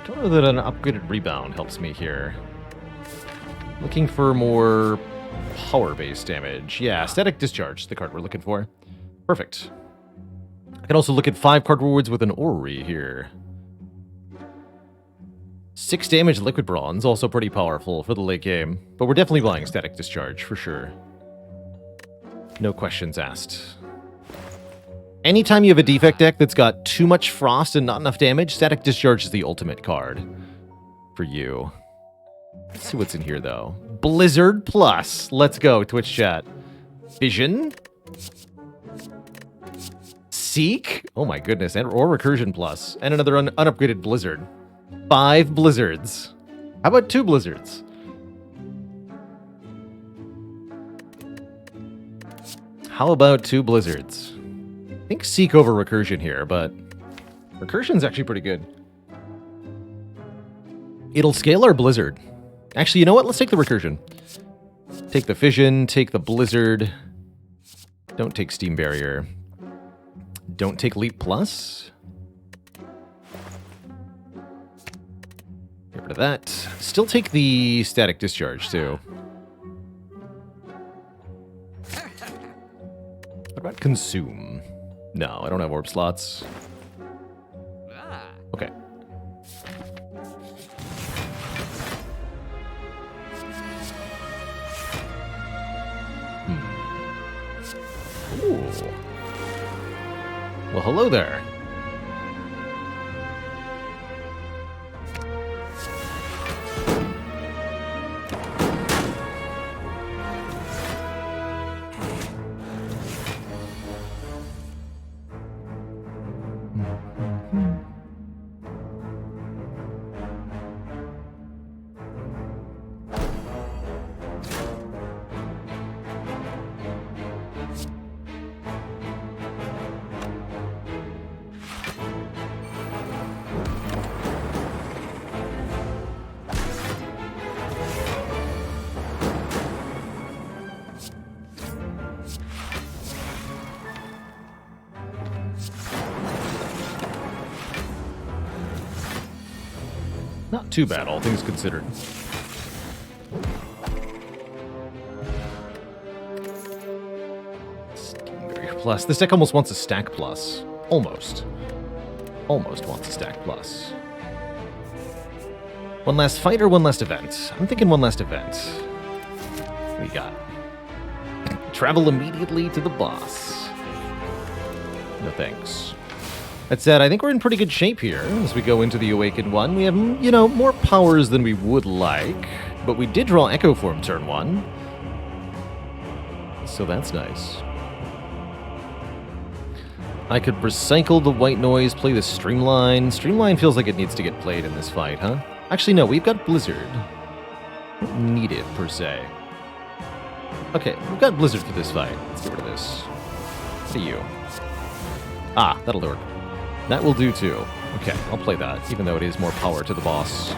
Don't know that an upgraded rebound helps me here. Looking for more power-based damage. Yeah, static discharge, the card we're looking for. Perfect. I can also look at 5 card rewards with an orrery here. 6 damage liquid bronze, also pretty powerful for the late game. But we're definitely buying static discharge, for sure. No questions asked. Anytime you have a defect deck that's got too much frost and not enough damage, static discharge is the ultimate card for you. Let's see what's in here, though. Blizzard Plus. Let's go, Twitch chat. Vision. Seek. Oh my goodness. And or Recursion Plus. And another unupgraded Blizzard. 5 Blizzards. How about 2 Blizzards? How about 2 Blizzards? I think Seek over Recursion here, but Recursion's actually pretty good. It'll scale our Blizzard. Actually, you know what? Let's take the Recursion. Take the Fission, take the Blizzard. Don't take Steam Barrier. Don't take Leap Plus. Get rid of that. Still take the Static Discharge, too. What about Consume? No, I don't have orb slots. Okay. Ooh. Well, hello there. Not too bad, all things considered. Steam plus. This deck almost wants a stack plus. Almost. Almost wants a stack plus. One last fight or one last event? I'm thinking one last event. What do we got? Travel immediately to the boss. No thanks. That said, I think we're in pretty good shape here as we go into the Awakened one. We have, you know, more powers than we would like, but we did draw Echo Form turn 1. So that's nice. I could recycle the White Noise, play the Streamline. Streamline feels like it needs to get played in this fight, huh? Actually, no, we've got Blizzard. Don't need it, per se. Okay, we've got Blizzard for this fight. Let's get rid of this. What are you? Ah, that'll work. That will do too. Okay, I'll play that, even though it is more power to the boss.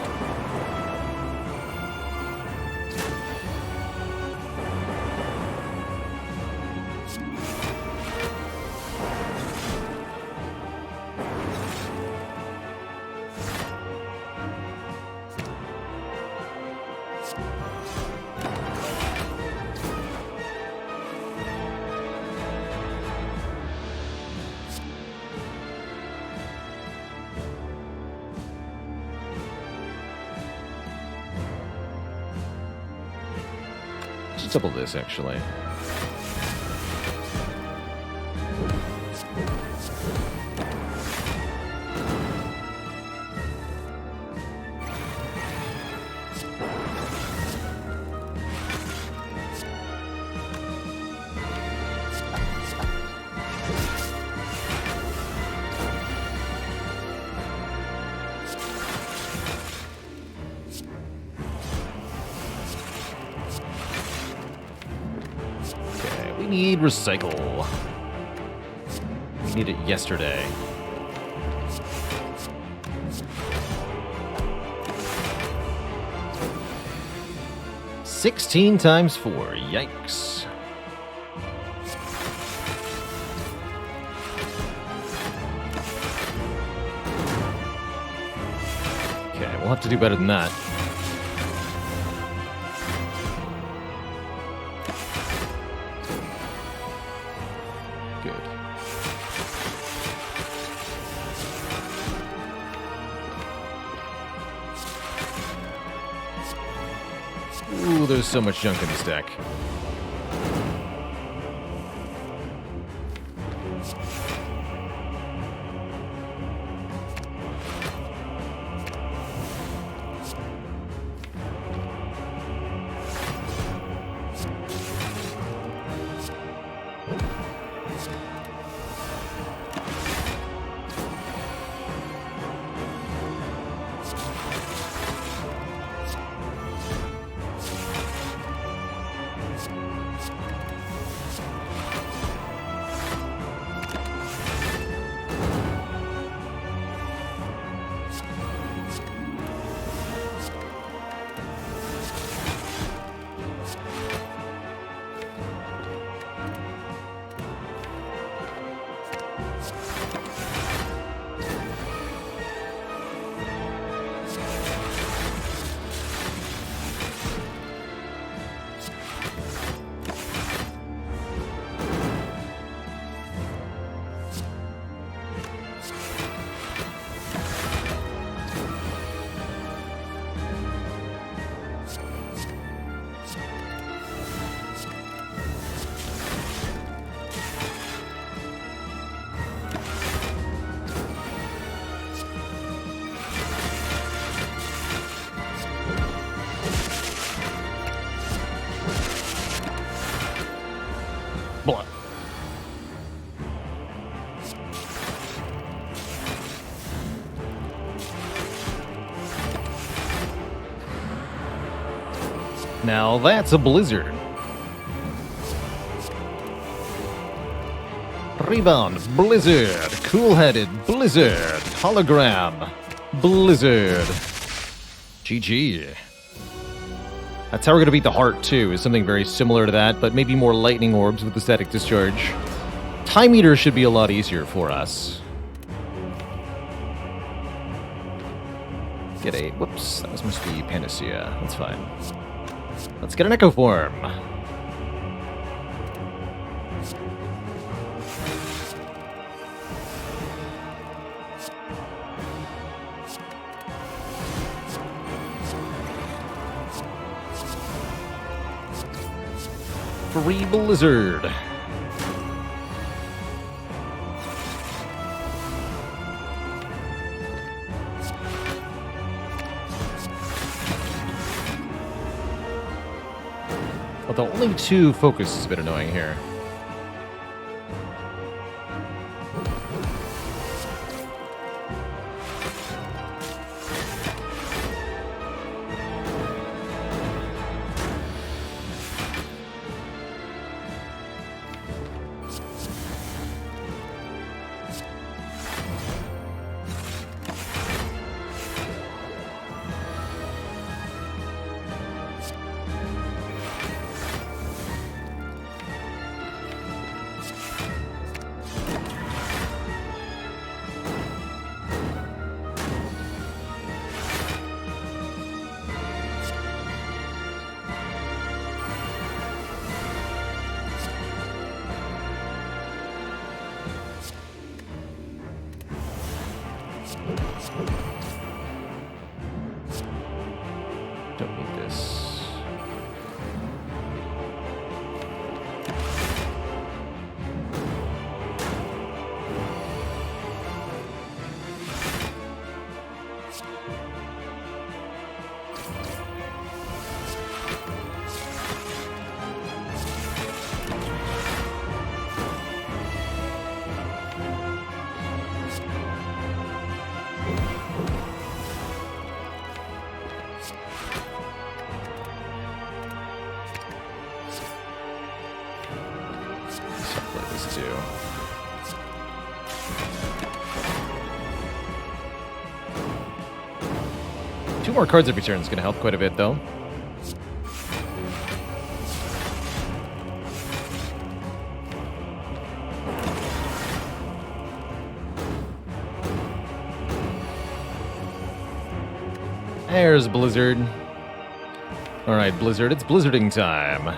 Double this, actually. Need recycle. We need it yesterday. $16 times 4. Yikes. Okay, we'll have to do better than that. There's so much junk in this deck. Blah. Now that's a blizzard. Rebound, blizzard. Cool-headed, blizzard. Hologram, blizzard. GG. That's how we're going to beat the heart, too, is something very similar to that, but maybe more lightning orbs with the static discharge. Time Eater should be a lot easier for us. Get a... Whoops, that must be Panacea. That's fine. Let's get an Echo Form. Free Blizzard. Although only 2 focus is a bit annoying here. Don't need this. Two more cards every turn is going to help quite a bit, though. There's Blizzard. Alright, Blizzard, it's blizzarding time.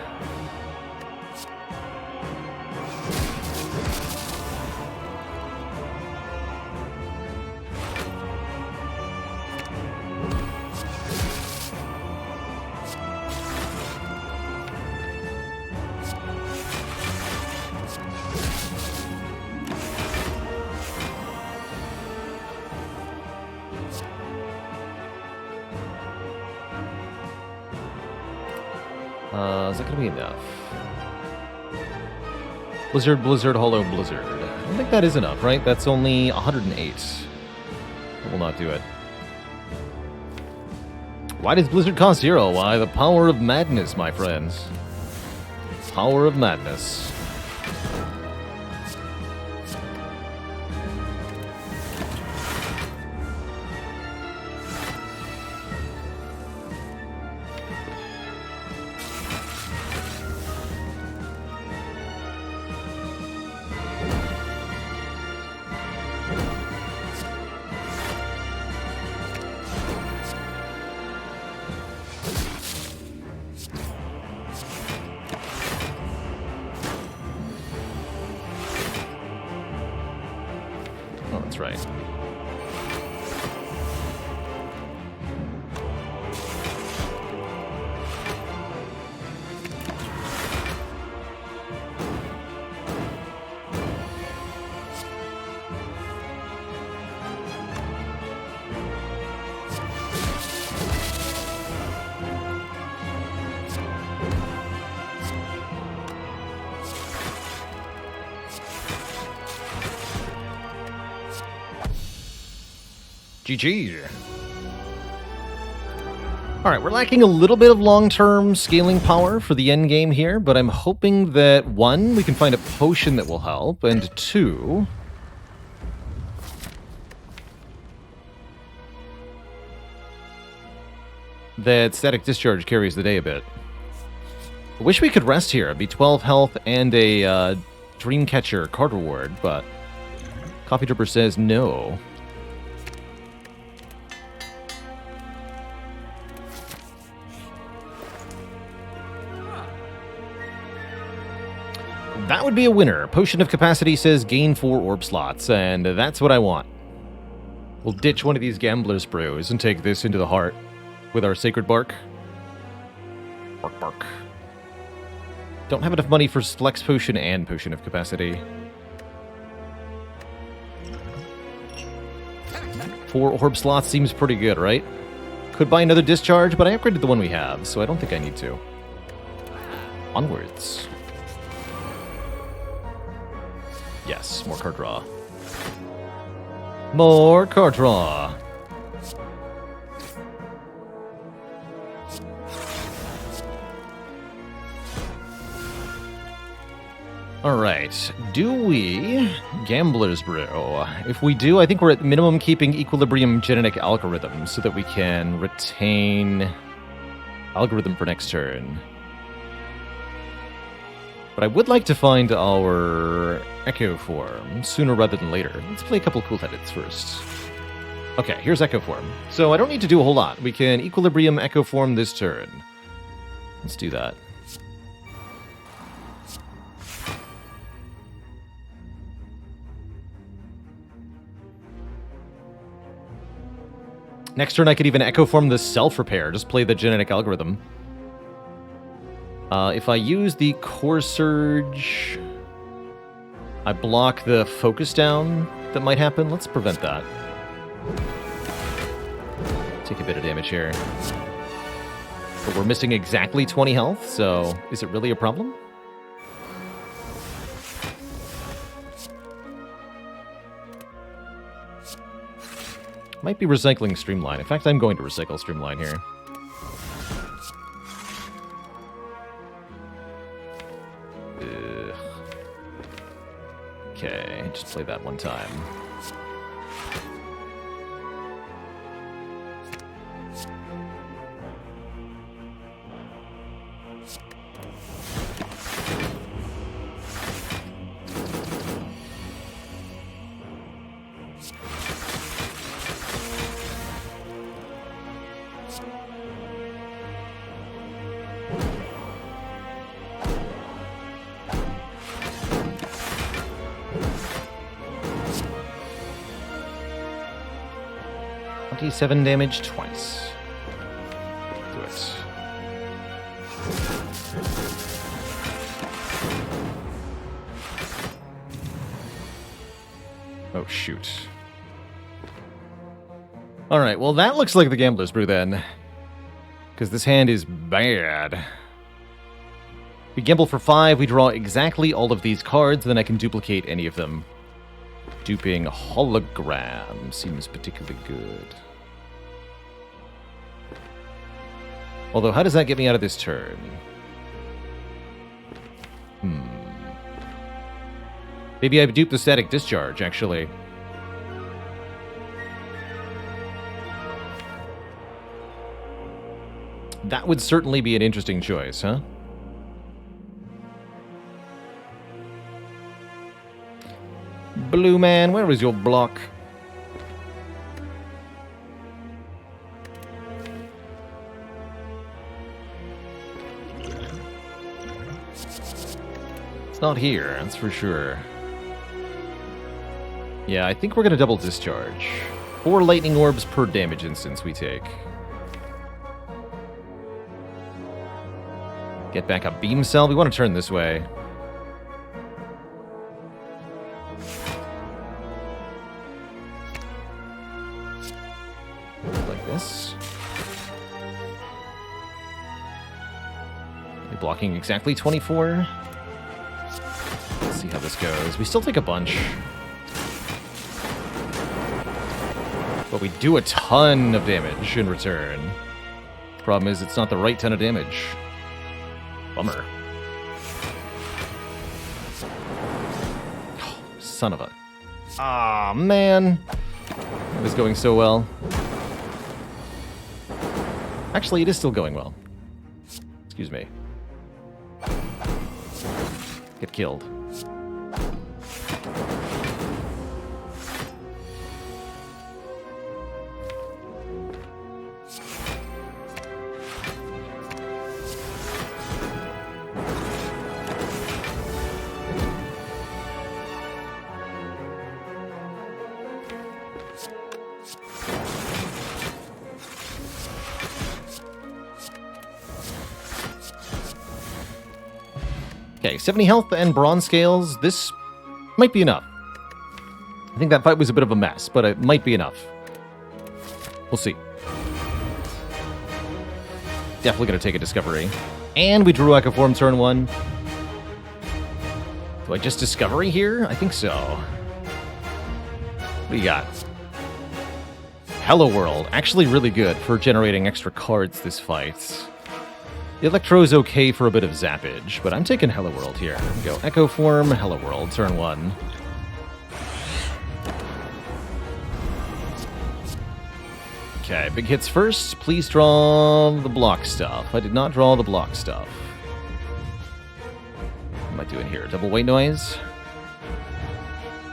Is that going to be enough? Blizzard, Blizzard, Hollow, Blizzard. I don't think that is enough, right? That's only 108. That will not do it. Why does Blizzard cost 0? Why, the power of madness, my friends. Power of madness. Oh, that's right. GG. Alright, we're lacking a little bit of long-term scaling power for the end game here, but I'm hoping that, 1, we can find a potion that will help, and 2... that Static Discharge carries the day a bit. I wish we could rest here. It'd be 12 health and a Dreamcatcher card reward, but Coffee Dripper says no. That would be a winner. Potion of Capacity says gain 4 orb slots, and that's what I want. We'll ditch one of these Gambler's Brews and take this into the heart with our Sacred Bark. Bark, bark. Don't have enough money for Flex Potion and Potion of Capacity. 4 orb slots seems pretty good, right? Could buy another discharge, but I upgraded the one we have, so I don't think I need to. Onwards. Yes, more card draw. More card draw. Alright, do we Gambler's Brew? If we do, I think we're at minimum keeping Equilibrium Genetic Algorithm so that we can retain Algorithm for next turn. But I would like to find our Echo Form sooner rather than later. Let's play a couple cool edits first. Okay, here's Echo Form. So I don't need to do a whole lot. We can Equilibrium Echo Form this turn. Let's do that. Next turn, I could even Echo Form the Self-Repair. Just play the Genetic Algorithm. If I use the Core Surge, I block the Focus Down that might happen. Let's prevent that. Take a bit of damage here. But we're missing exactly 20 health, so is it really a problem? Might be recycling Streamline. In fact, I'm going to recycle Streamline here. Ugh. Okay, just play that one time. Seven damage twice. Do it. Oh, shoot. Alright, well that looks like the Gambler's Brew then. Because this hand is bad. We gamble for 5, we draw exactly all of these cards, then I can duplicate any of them. Duping Hologram seems particularly good. Although, how does that get me out of this turn? Maybe I dupe the Static Discharge, actually. That would certainly be an interesting choice, huh? Blue Man, where is your block? It's not here, that's for sure. Yeah, I think we're going to double discharge. 4 lightning orbs per damage instance we take. Get back a beam cell. We want to turn this way. Like this. You're blocking exactly 24. Let's see how this goes. We still take a bunch. But we do a ton of damage in return. Problem is, it's not the right ton of damage. Bummer. Oh, son of a... Ah, man. It was going so well. Actually, it is still going well. Excuse me. Get killed. Okay, 70 health and bronze scales. This might be enough. I think that fight was a bit of a mess, but it might be enough. We'll see. Definitely going to take a discovery. And we drew Echo Form turn 1. Do I just discovery here? I think so. What do you got? Hello World. Actually really good for generating extra cards this fight. The Electro's okay for a bit of zappage, but I'm taking Hello World here. Here we go. Echo Form, Hello World, turn 1. Okay, big hits first. Please draw the block stuff. I did not draw the block stuff. What am I doing here? Double white noise?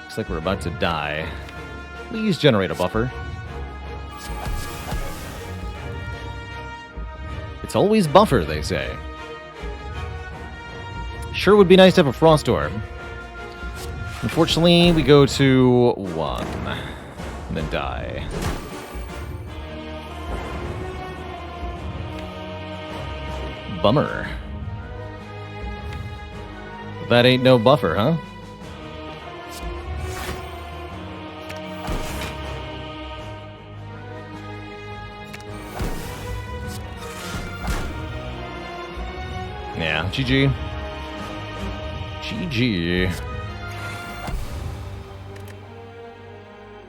Looks like we're about to die. Please generate a buffer. It's always buffer, they say. Sure would be nice to have a Frost Orb. Unfortunately, we go to 1. And then die. Bummer. That ain't no buffer, huh? Yeah, GG. GG.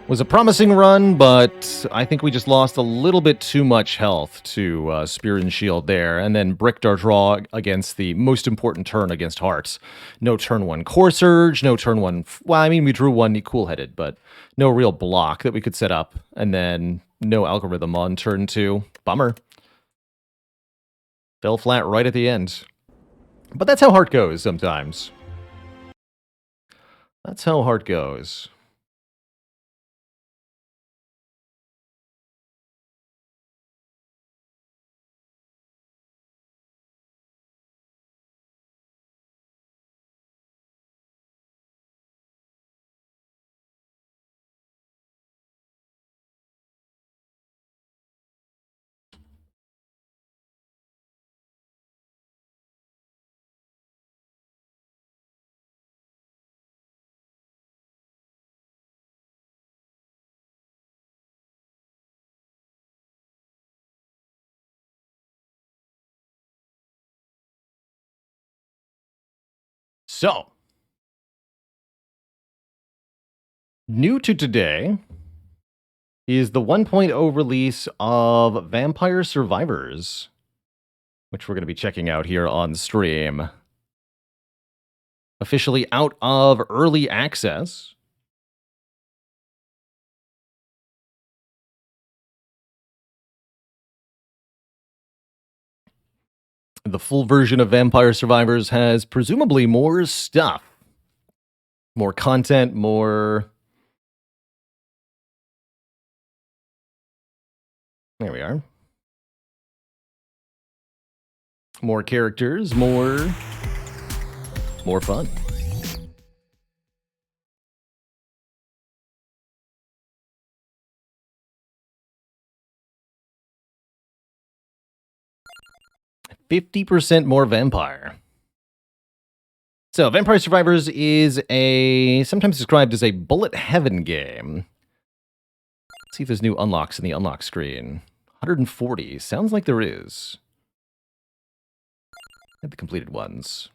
Was a promising run, but I think we just lost a little bit too much health to Spear and Shield there, and then bricked our draw against the most important turn against Hearts. No turn 1 Core Surge, no turn 1... Well, I mean, we drew 1 Cool-Headed, but no real block that we could set up, and then no Algorithm on turn 2. Bummer. Fell flat right at the end. But that's how Heart goes sometimes. That's how Heart goes. So, new to today is the 1.0 release of Vampire Survivors, which we're going to be checking out here on stream. Officially out of early access. The full version of Vampire Survivors has presumably more stuff. More content, more... There we are. More characters, more fun. %50 more vampire. So, Vampire Survivors is sometimes described as a bullet heaven game. Let's see if there's new unlocks in the unlock screen. 140. Sounds like there is. And the completed ones.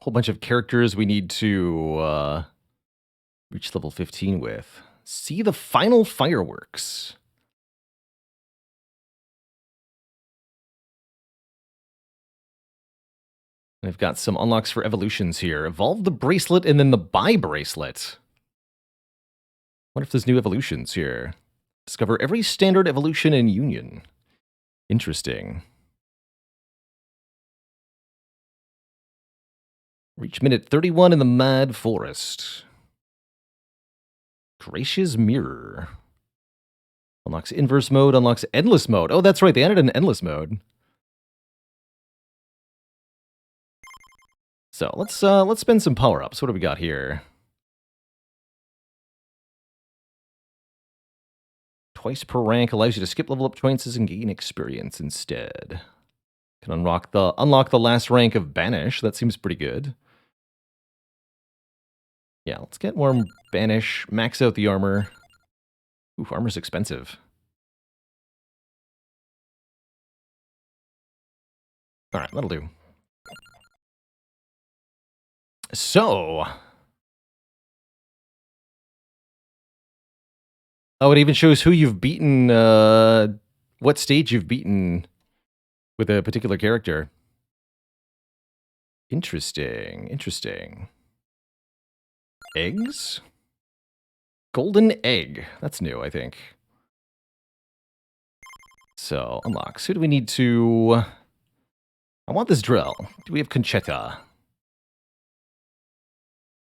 Whole bunch of characters we need to reach level 15 with. See the final fireworks. I've got some unlocks for evolutions here. Evolve the bracelet and then the buy bracelet. What if there's new evolutions here? Discover every standard evolution in Union. Interesting. Reach minute 31 in the Mad Forest. Gracious Mirror. Unlocks inverse mode, unlocks endless mode. Oh, that's right, they added an endless mode. So let's spend some power-ups. What do we got here? Twice per rank allows you to skip level up choices and gain experience instead. Can unlock the last rank of Banish. That seems pretty good. Yeah, let's get more Banish. Max out the armor. Ooh, armor's expensive. All right, that'll do. So... Oh, it even shows who you've beaten, what stage you've beaten with a particular character. Interesting, interesting. Eggs? Golden egg. That's new, I think. So, unlocks. Who do we need to... I want this drill. Do we have Conchetta?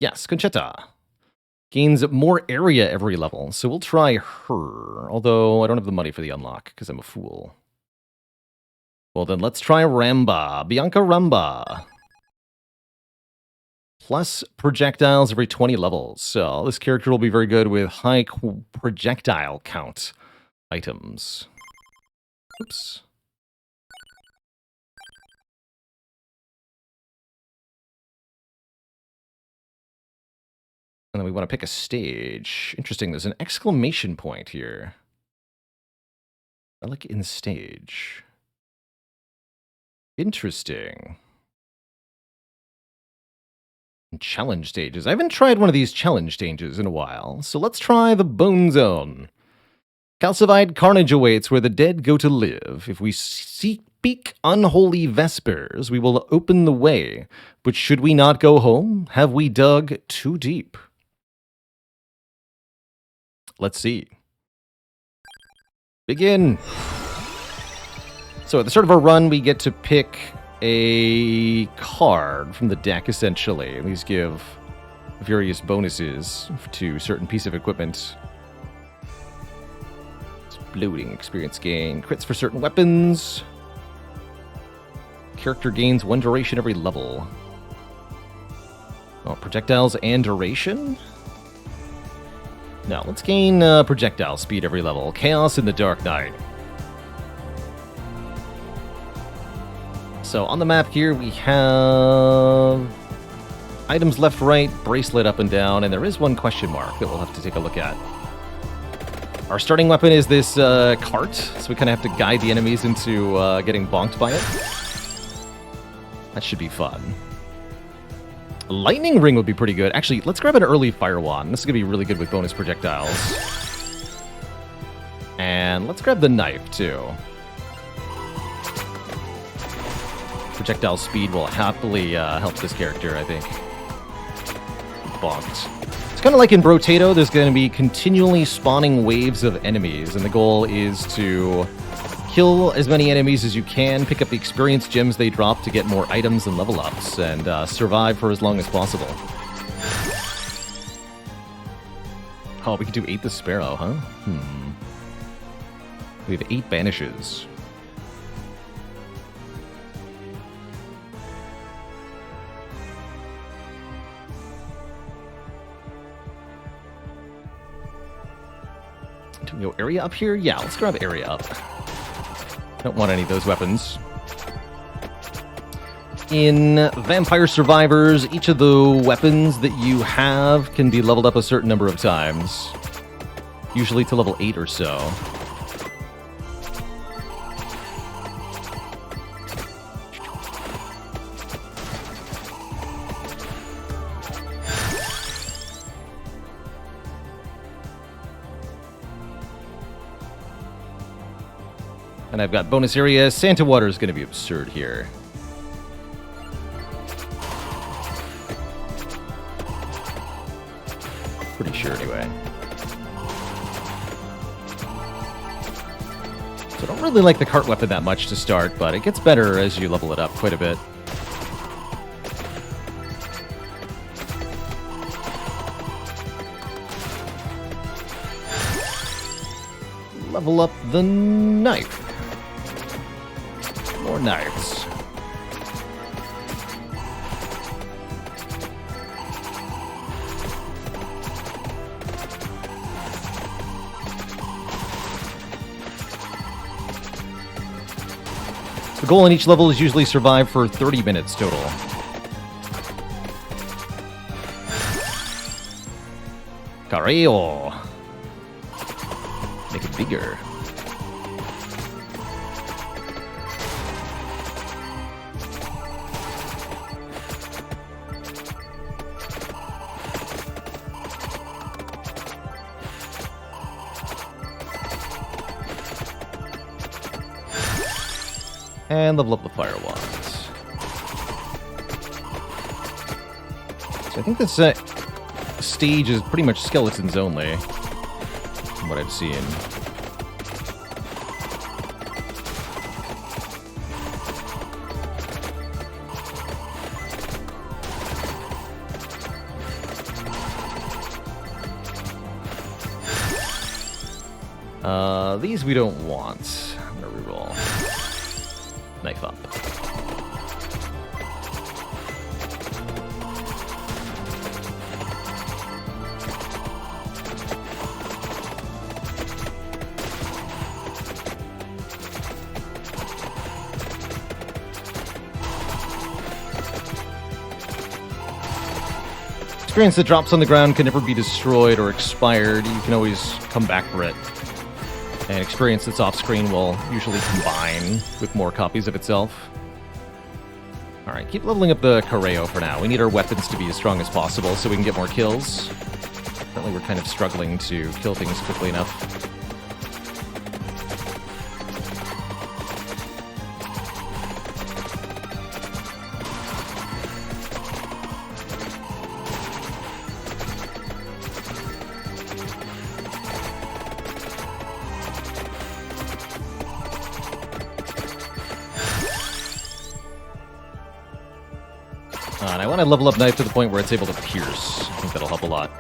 Yes, Conchetta. Gains more area every level, so we'll try her. Although, I don't have the money for the unlock, because I'm a fool. Well then, let's try Ramba. Bianca Ramba. Plus projectiles every 20 levels. So, this character will be very good with high projectile count items. Oops. And then we want to pick a stage. Interesting, there's an exclamation point here. I like in stage. Interesting. Challenge stages. I haven't tried one of these challenge stages in a while, so let's try the Bone Zone. Calcified carnage awaits where the dead go to live. If we speak unholy vespers, we will open the way. But should we not go home? Have we dug too deep? Let's see. Begin. So at the start of our run, we get to pick a card from the deck, essentially. And these give various bonuses to certain piece of equipment. Exploding experience gain. Crits for certain weapons. Character gains 1 duration every level. Oh, projectiles and duration? No, let's gain projectile speed every level. Chaos in the Dark Knight. So on the map here we have items left, right, bracelet up and down, and there is one question mark that we'll have to take a look at. Our starting weapon is this cart, so we kind of have to guide the enemies into getting bonked by it. That should be fun. Lightning ring would be pretty good. Actually, let's grab an early fire wand. This is going to be really good with bonus projectiles. And let's grab the knife, too. Projectile speed will happily help this character, I think. Bonked. It's kind of like in Brotato, there's going to be continually spawning waves of enemies, and the goal is to kill as many enemies as you can, pick up the experience gems they drop to get more items and level ups, and survive for as long as possible. Oh, we could do 8 the Sparrow, huh? We have 8 banishes. Do we go area up here? Yeah, let's grab area up. Don't want any of those weapons. In Vampire Survivors, each of the weapons that you have can be leveled up a certain number of times. Usually to level 8 or so. And I've got bonus area. Santa Water is going to be absurd here. Pretty sure, anyway. So I don't really like the cart weapon that much to start, but it gets better as you level it up quite a bit. Level up the knife. More knives. The goal in each level is usually survive for 30 minutes total. Careo. Make it bigger. And level up the fire wands. So I think this stage is pretty much skeletons only, from what I've seen. These we don't want. I'm gonna reroll. Knife up. Experience that drops on the ground can never be destroyed or expired. You can always come back for it. And experience that's off-screen will usually combine with more copies of itself. Alright, keep leveling up the Careo for now. We need our weapons to be as strong as possible so we can get more kills. Apparently we're kind of struggling to kill things quickly enough. And I want to level up knife to the point where it's able to pierce. I think that'll help a lot.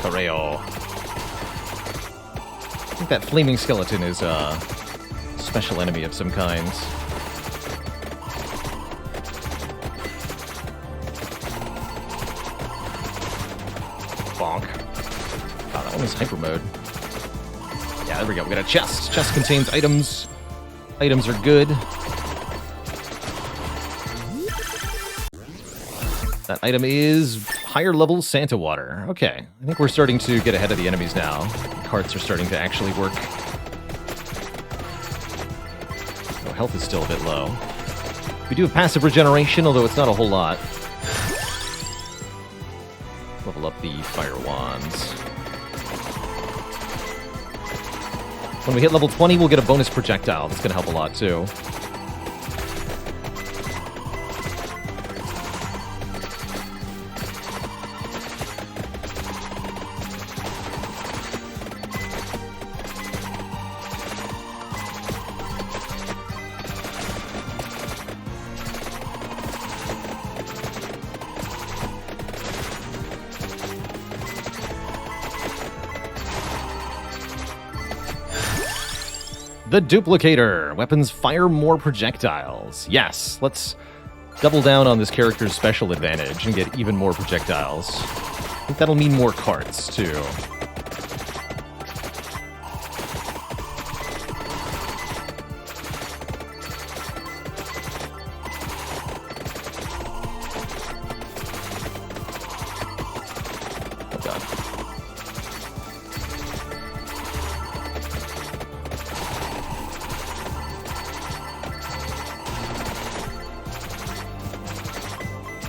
Careo. I think that flaming skeleton is a special enemy of some kind. Bonk. Oh, that one was hyper mode. Yeah, there we go. We got a chest. Chest contains items. Items are good. That item is higher level Santa water. Okay. I think we're starting to get ahead of the enemies now. The carts are starting to actually work. Oh, health is still a bit low. We do have passive regeneration, although it's not a whole lot. Level up the fire wands. When we hit level 20, we'll get a bonus projectile. That's going to help a lot, too. The Duplicator. Weapons fire more projectiles. Yes, let's double down on this character's special advantage and get even more projectiles. I think that'll mean more carts, too. Oh, God.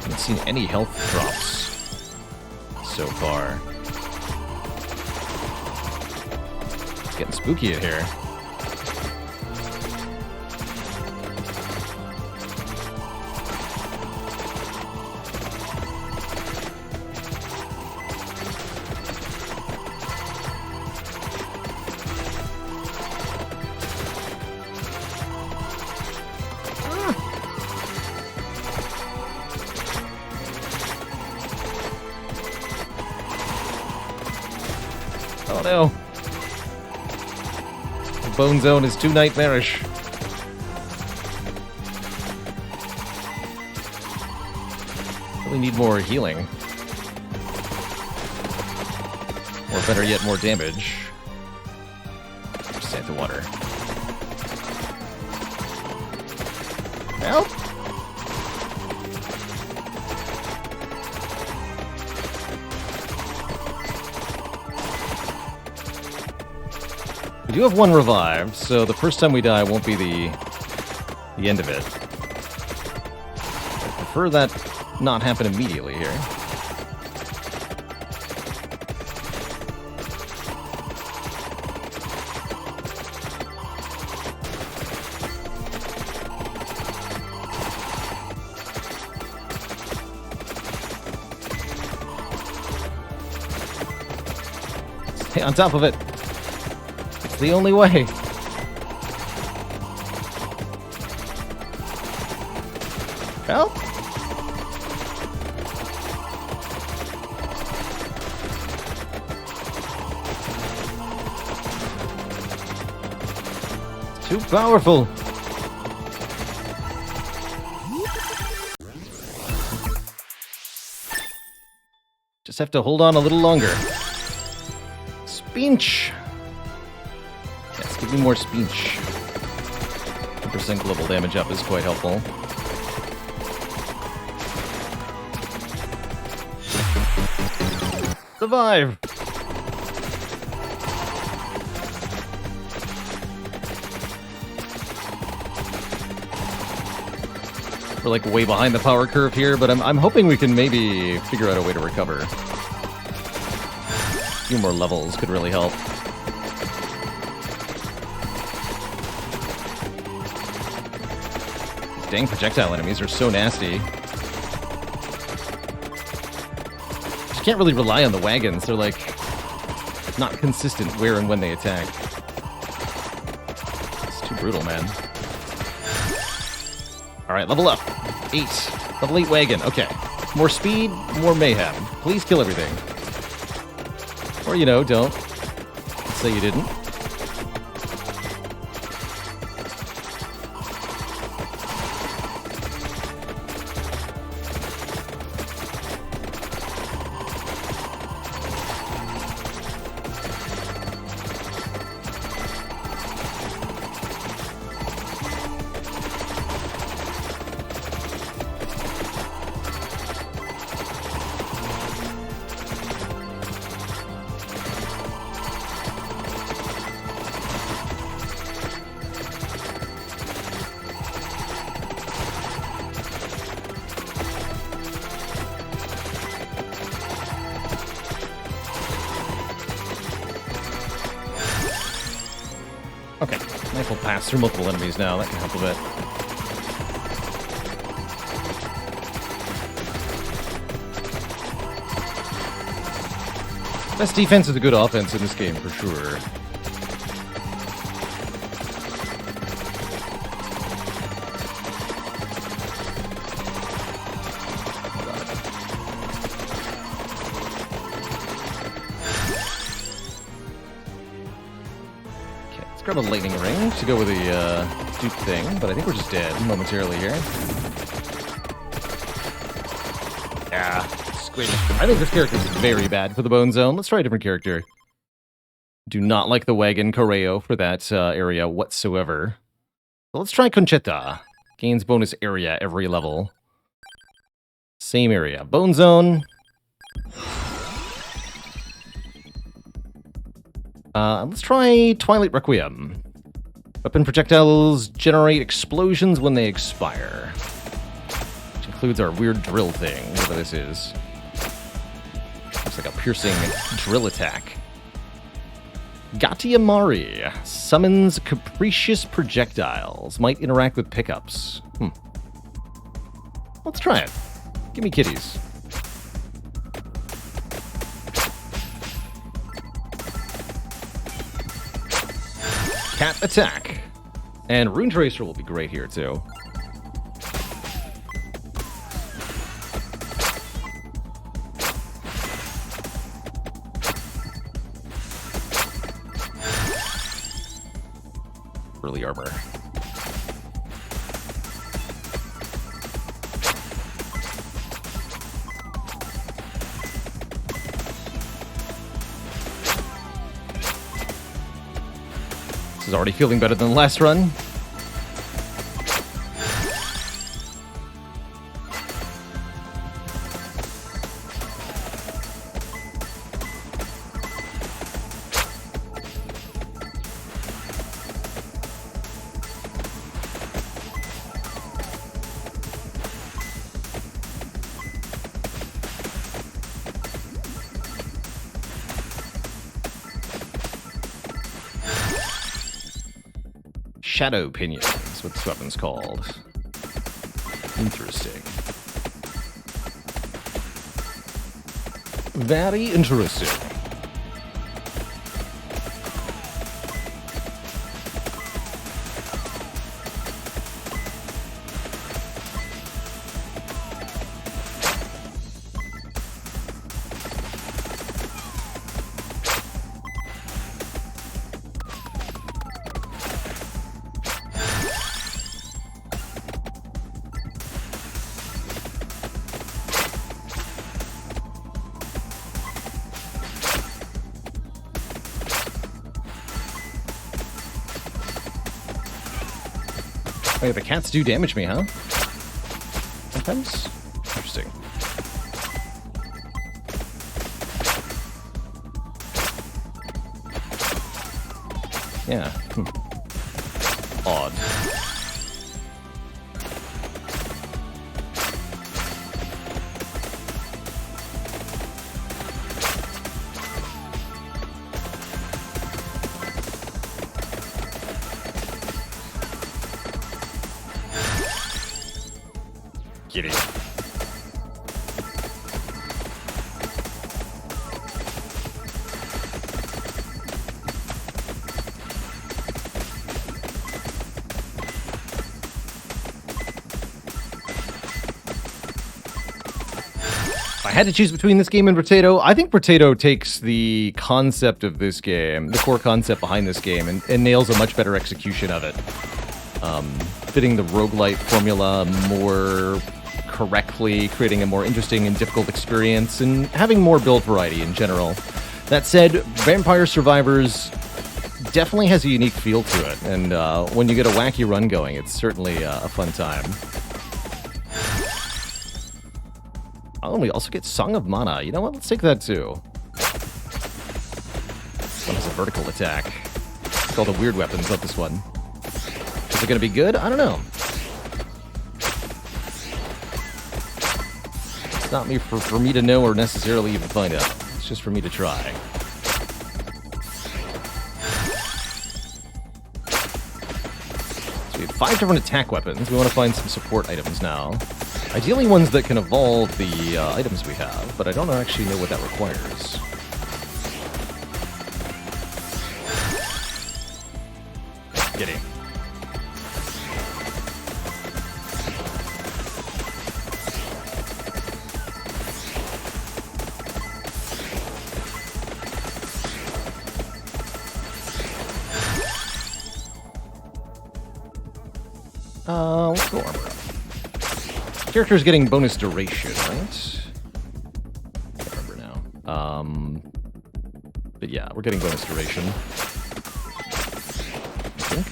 Haven't seen any health drops so far. It's getting spooky in here. Oh no. The bone zone is too nightmarish. Really need more healing. Or better yet, more damage. Just save the water. Help! We do have one revive, so the first time we die won't be the end of it. I prefer that not happen immediately here. Stay on top of it. It's the only way. Help! Too powerful. Just have to hold on a little longer. Speech. Yes, give me more speech. 10% global damage up is quite helpful. Survive! We're like way behind the power curve here, but I'm hoping we can maybe figure out a way to recover. A few more levels could really help. These dang projectile enemies are so nasty. Just can't really rely on the wagons. They're like not consistent where and when they attack. It's too brutal, man. Alright, level up. 8. Level 8 wagon. Okay. More speed, more mayhem. Please kill everything. Or, you know, don't. Let's say you didn't. Okay, knife will pass through multiple enemies now. That can help a bit. Best defense is a good offense in this game, for sure. Grab a lightning ring to go with the Duke thing, but I think we're just dead momentarily here. Yeah, squish. I think this character is very bad for the Bone Zone. Let's try a different character. Do not like the wagon Correo for that area whatsoever. So let's try Conchetta. Gains bonus area every level. Same area. Bone Zone. Let's try Twilight Requiem. Weapon projectiles generate explosions when they expire. Which includes our weird drill thing, whatever this is. Looks like a piercing drill attack. Gatiamari summons capricious projectiles. Might interact with pickups. Let's try it. Give me kitties. Cat attack. And Rune Tracer will be great here, too. Early armor. This is already feeling better than the last run. Shadow Pinion is what this weapon's called. Interesting. Very interesting. Wait, the cats do damage me, huh? Sometimes? Interesting. Yeah. Odd. Kitty. If I had to choose between this game and Potato, I think Potato takes the concept of this game, the core concept behind this game, and nails a much better execution of it. Fitting the roguelite formula more correctly, creating a more interesting and difficult experience, and having more build variety in general. That said, Vampire Survivors definitely has a unique feel to it, and when you get a wacky run going, it's certainly a fun time. Oh, and we also get Song of Mana. You know what? Let's take that too. This one has a vertical attack. It's called a weird weapon. Love this one. Is it going to be good? I don't know. It's not me for me to know or necessarily even find out. It's just for me to try. So we have 5 different attack weapons. We want to find some support items now. Ideally ones that can evolve the items we have, but I don't actually know what that requires. Giddy. Let's go armor up. Character's getting bonus duration, right? I can't remember now. But yeah, we're getting bonus duration. I think.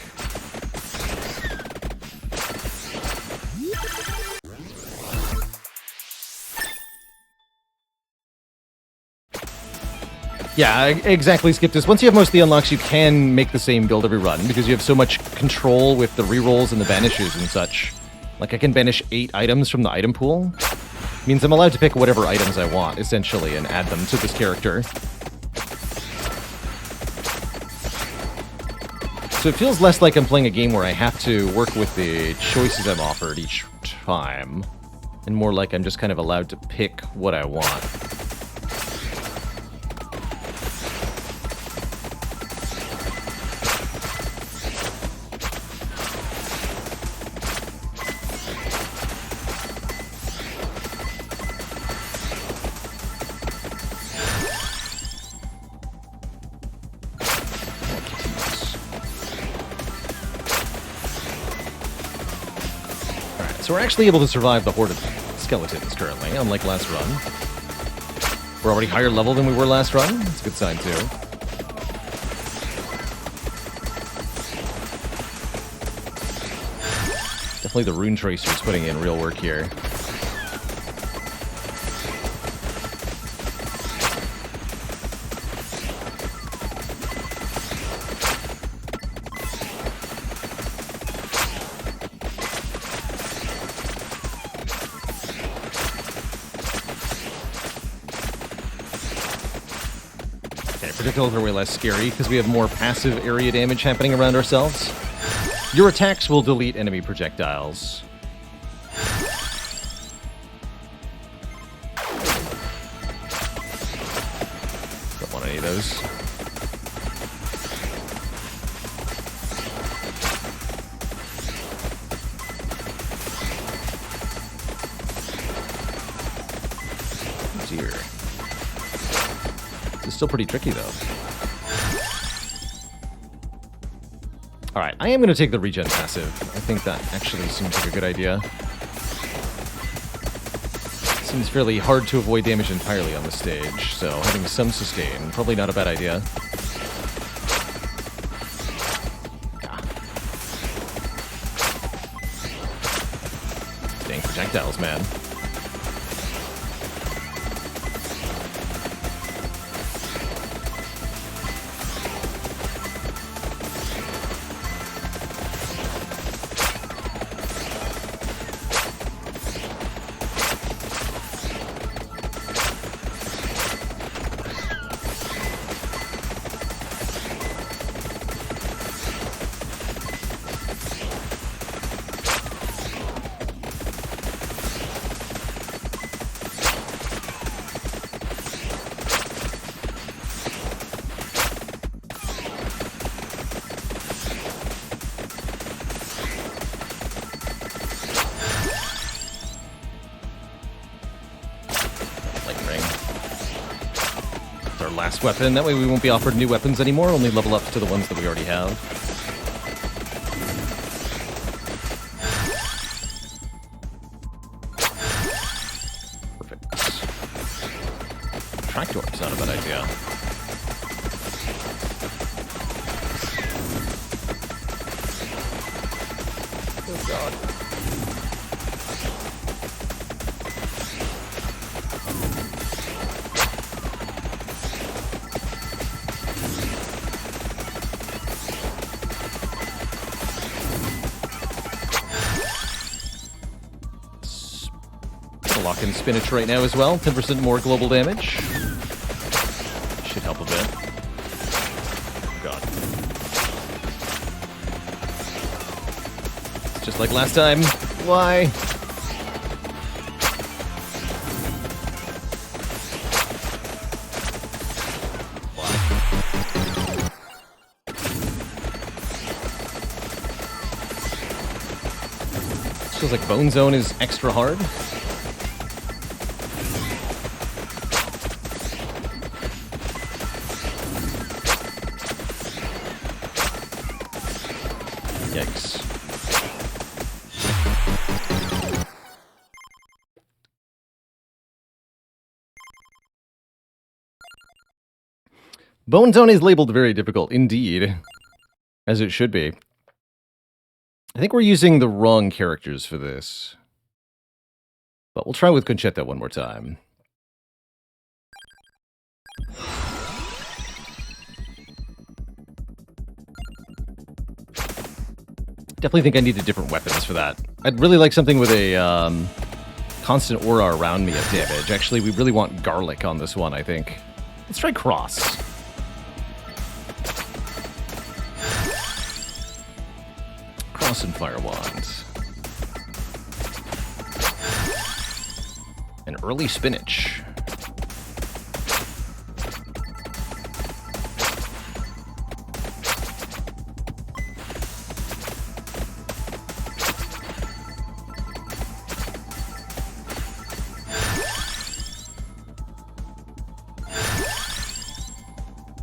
Yeah, exactly, Skiptus. Once you have most of the unlocks, you can make the same build every run, because you have so much control with the rerolls and the banishes and such. Like, I can banish 8 items from the item pool. Means I'm allowed to pick whatever items I want, essentially, and add them to this character. So it feels less like I'm playing a game where I have to work with the choices I'm offered each time, and more like I'm just kind of allowed to pick what I want. So we're actually able to survive the horde of skeletons currently, unlike last run. We're already higher level than we were last run. That's a good sign, too. Definitely the Rune Tracer's putting in real work here. Particularly less scary because we have more passive area damage happening around ourselves. Your attacks will delete enemy projectiles. Don't want any of those. Oh dear. It's still pretty tricky, though. Alright, I am going to take the regen passive. I think that actually seems like a good idea. Seems fairly hard to avoid damage entirely on the stage, so having some sustain, probably not a bad idea. Yeah. Dang projectiles, man. Last weapon. That way we won't be offered new weapons anymore, only level up to the ones that we already have. Perfect. Track warp's not a bad idea. Oh god. Lock in spinach right now as well. 10% more global damage. Should help a bit. God. Just like last time. Why? Feels like Bone Zone is extra hard. Yikes. Bone Zone is labeled very difficult, indeed. As it should be. I think we're using the wrong characters for this. But we'll try with Conchetta one more time. Definitely think I needed different weapons for that. I'd really like something with a constant aura around me of damage. Actually, we really want garlic on this one, I think. Let's try Cross. Cross and Fire Wand. An early Spinach.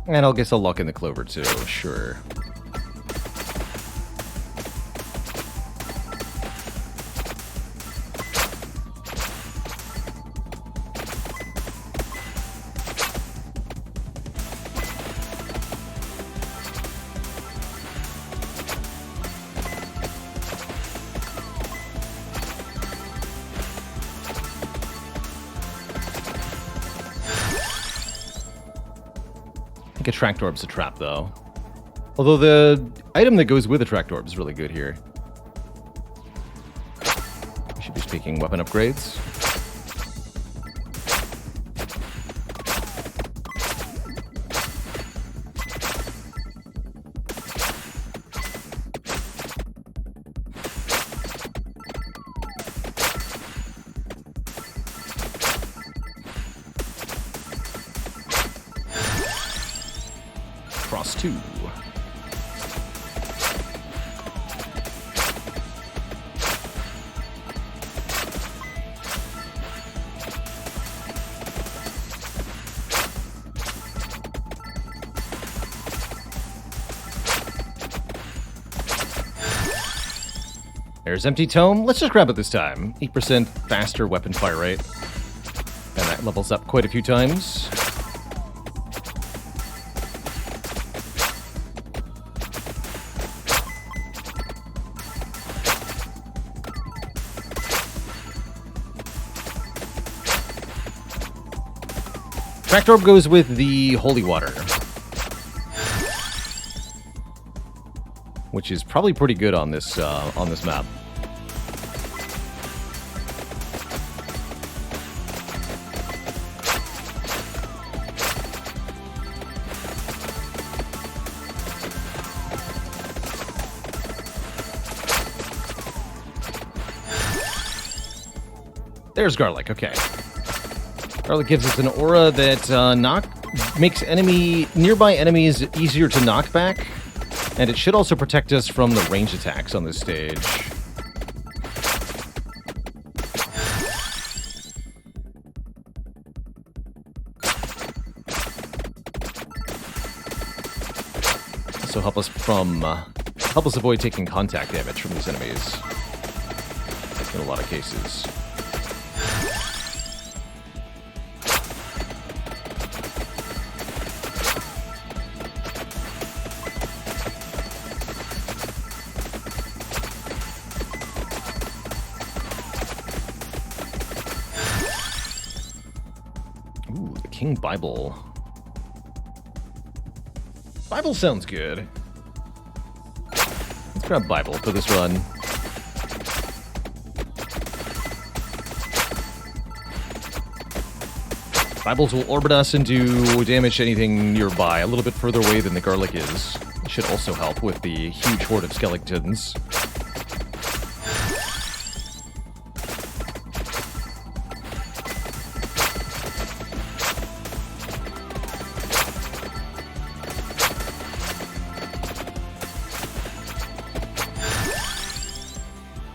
And I guess I'll lock in the Clover too, sure. think a Tractor Orb's a trap, though. Although the item that goes with a Tractor Orb is really good here. We should be speaking weapon upgrades. Cross 2. There's Empty Tome. Let's just grab it this time. 8% faster weapon fire rate. And that levels up quite a few times. Tractor Orb goes with the Holy Water, which is probably pretty good on this map. There's Garlic, okay. Garlic gives us an aura that makes nearby enemies easier to knock back, and it should also protect us from the range attacks on this stage. So help us avoid taking contact damage from these enemies in a lot of cases. Ooh, the King Bible. Bible sounds good. Let's grab Bible for this run. Bibles will orbit us and do damage to anything nearby, a little bit further away than the Garlic is. It should also help with the huge horde of skeletons.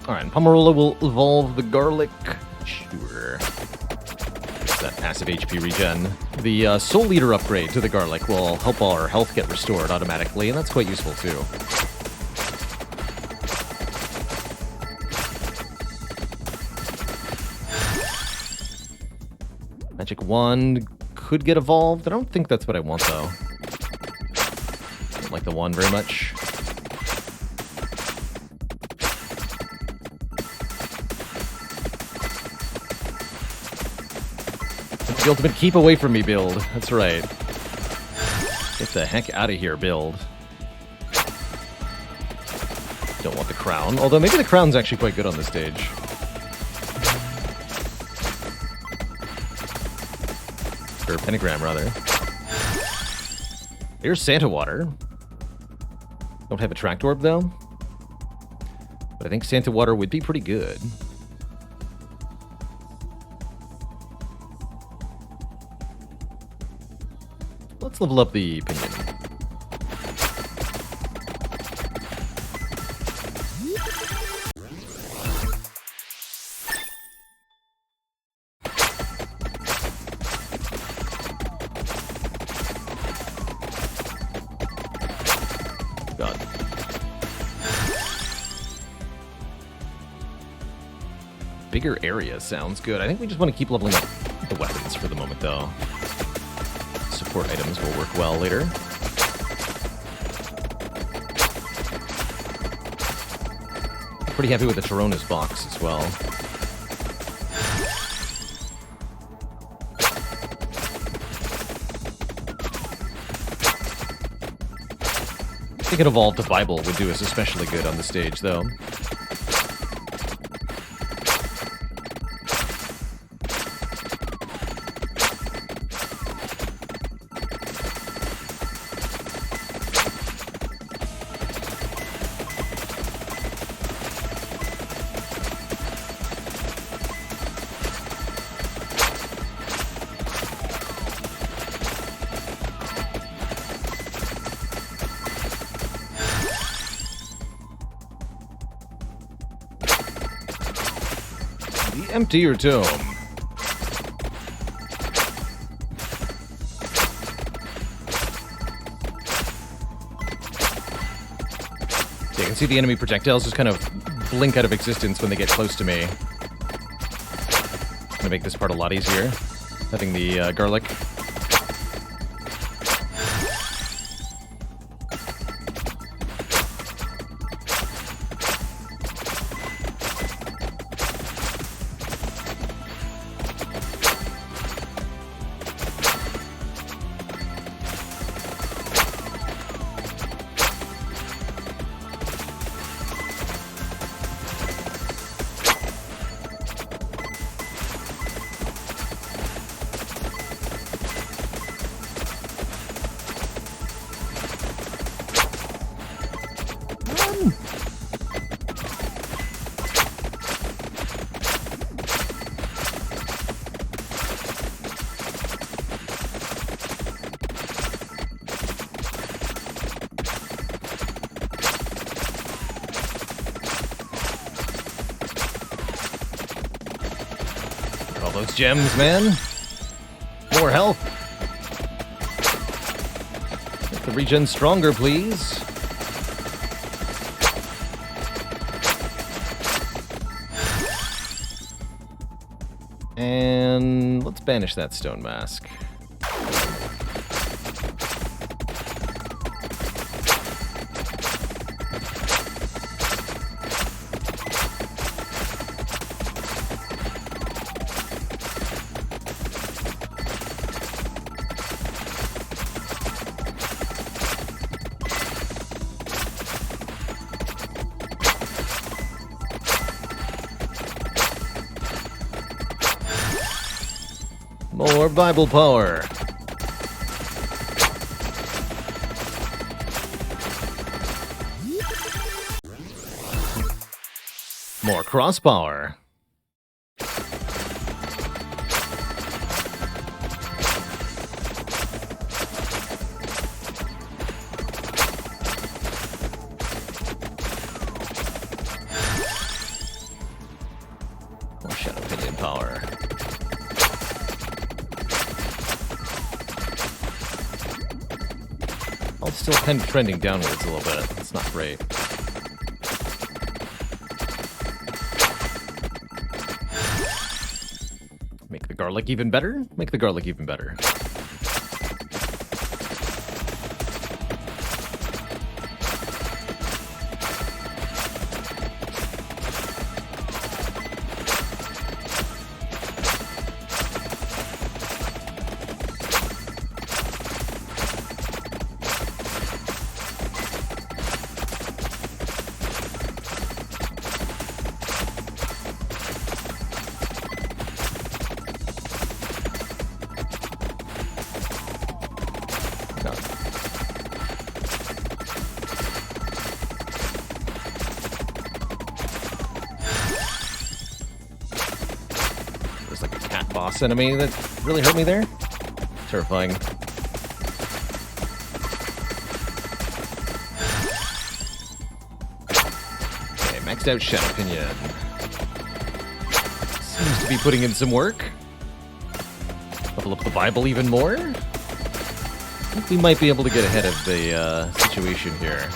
Alright, Pomerola will evolve the Garlic. Sure. It's that passive HP regen. The Soul Eater upgrade to the Garlic will help our health get restored automatically, and that's quite useful too. Magic Wand could get evolved. I don't think that's what I want, though. I don't like the wand very much. The ultimate keep away from me build. That's right. Get the heck out of here build. Don't want the crown. Although maybe the crown's actually quite good on this stage. Or pentagram, rather. Here's Santa Water. Don't have a Tractor Orb, though. But I think Santa Water would be pretty good. Let's level up the Pinion. God. Bigger area sounds good. I think we just want to keep leveling up the weapons for the moment, though. Support items will work well later. Pretty happy with the Torona's box as well. think an evolved Bible would do us especially good on the stage, though. Empty your tome. So you can see the enemy projectiles just kind of blink out of existence when they get close to me. Gonna make this part a lot easier. Having the garlic. Those gems, man. More health. Make the regen stronger, please. And let's banish that stone mask. More Bible power. More cross power. More shadow opinion power. Still kind of trending downwards a little bit. It's not great. Make the garlic even better? Make the garlic even better. Boss enemy that really hurt me there. Terrifying. Okay, maxed out Shadow Pinion. Seems to be putting in some work. Level up the Bible even more. I think we might be able to get ahead of the situation here.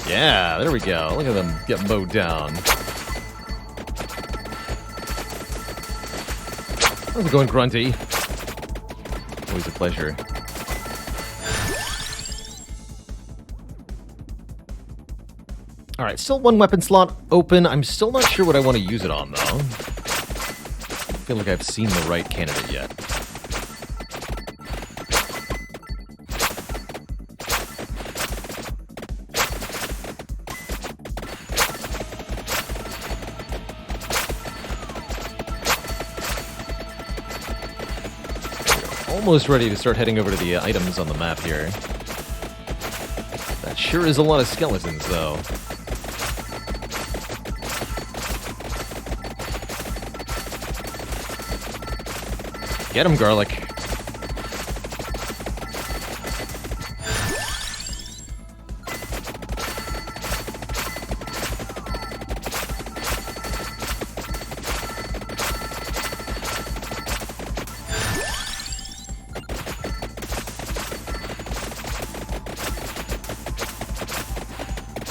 Yeah, there we go. Look at them get mowed down. How's it going, Grunty? Always a pleasure. Alright, still one weapon slot open. I'm still not sure what I want to use it on, though. I feel like I've seen the right candidate yet. almost ready to start heading over to the items on the map here. That sure is a lot of skeletons, though. Get him, Garlic.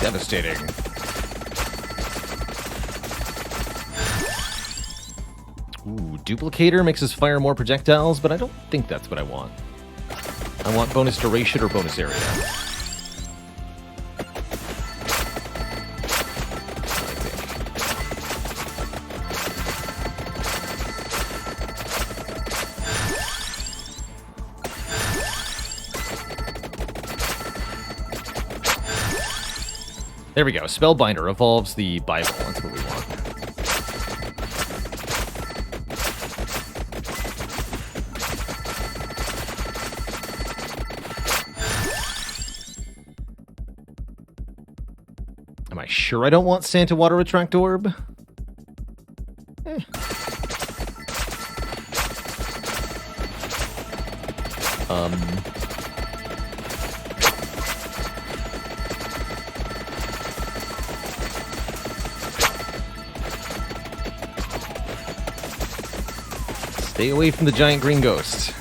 Devastating. Ooh, Duplicator makes us fire more projectiles, but I don't think that's what I want. I want bonus duration or bonus area. There we go. Spellbinder evolves the Bible. That's what we want. Am I sure I don't want Santa Water Attract Orb? Stay away from the giant green ghost.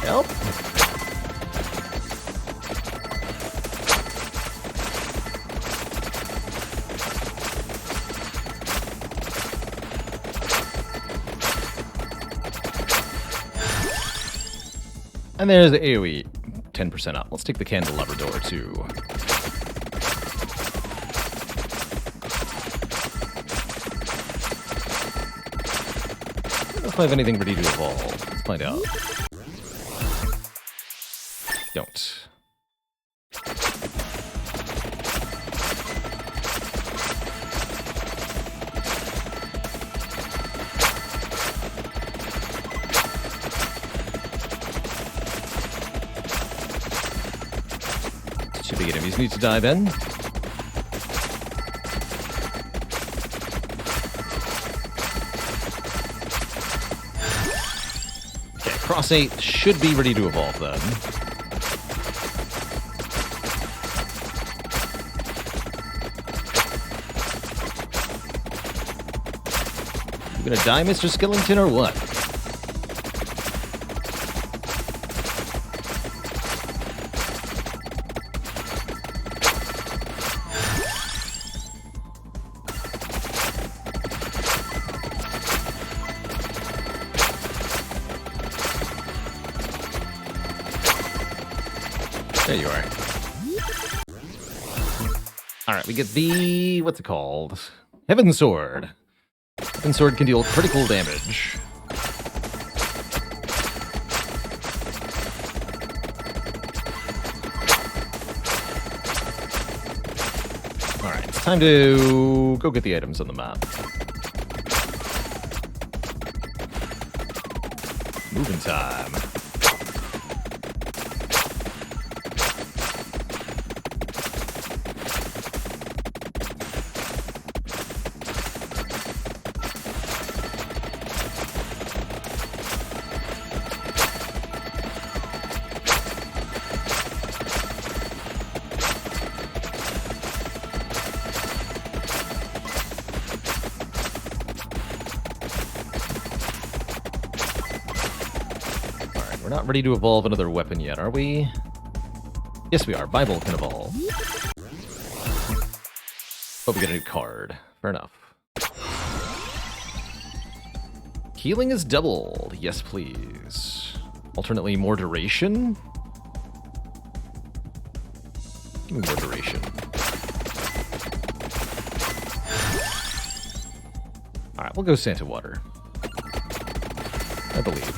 Help. And there's the AoE, 10% up. Let's take the candelabra door, too. I don't know if I have anything ready to evolve. Let's find out. Don't. Two big enemies need to die then. Okay, Cross 8 should be ready to evolve then. You gonna die, Mr. Skellington, or what? There you are. Alright, we get the... what's it called? Heaven Sword. Heaven Sword can deal critical damage. Alright, it's time to go get the items on the map. Moving time. we're not ready to evolve another weapon yet, are we? Yes, we are. Bible can evolve. Oh, we get a new card. Fair enough. Healing is doubled. Yes, please. Alternately, more duration? Give me more duration. Alright, we'll go Santa Water. I believe.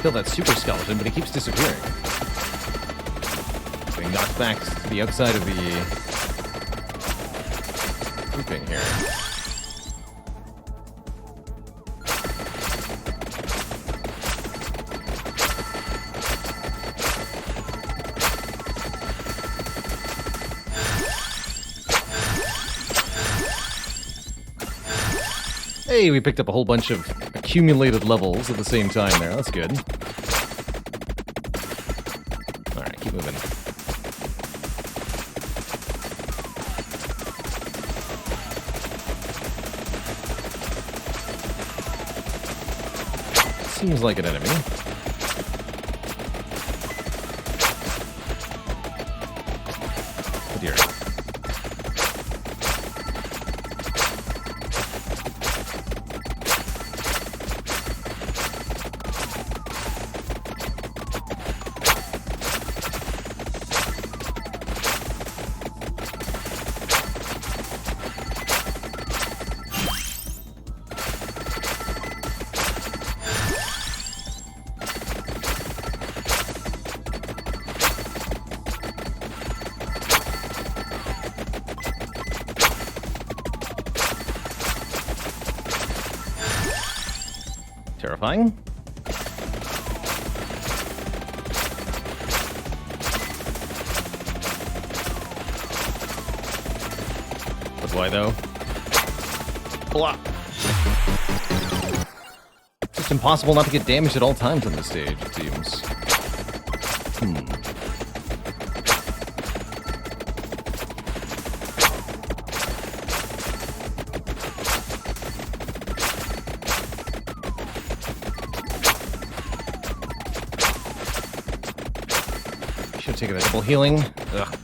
Kill that super skeleton, but he keeps disappearing. Being knocked back to the outside of the grouping here. Hey, we picked up a whole bunch of accumulated levels at the same time there. That's good. Alright, keep moving. Seems like an enemy. Oh dear. Terrifying. But why though? Blah. It's just impossible not to get damaged at all times on this stage, it seems. Taking a double healing. Ugh.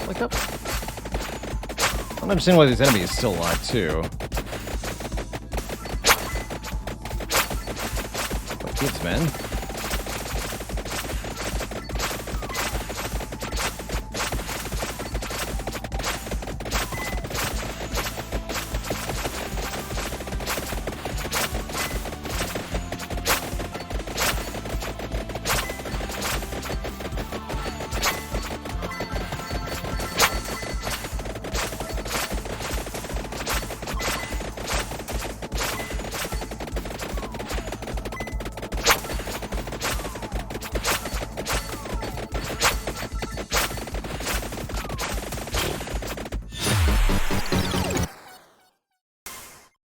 Wake up. I don't understand why these enemies are still alive, too. What kids, man?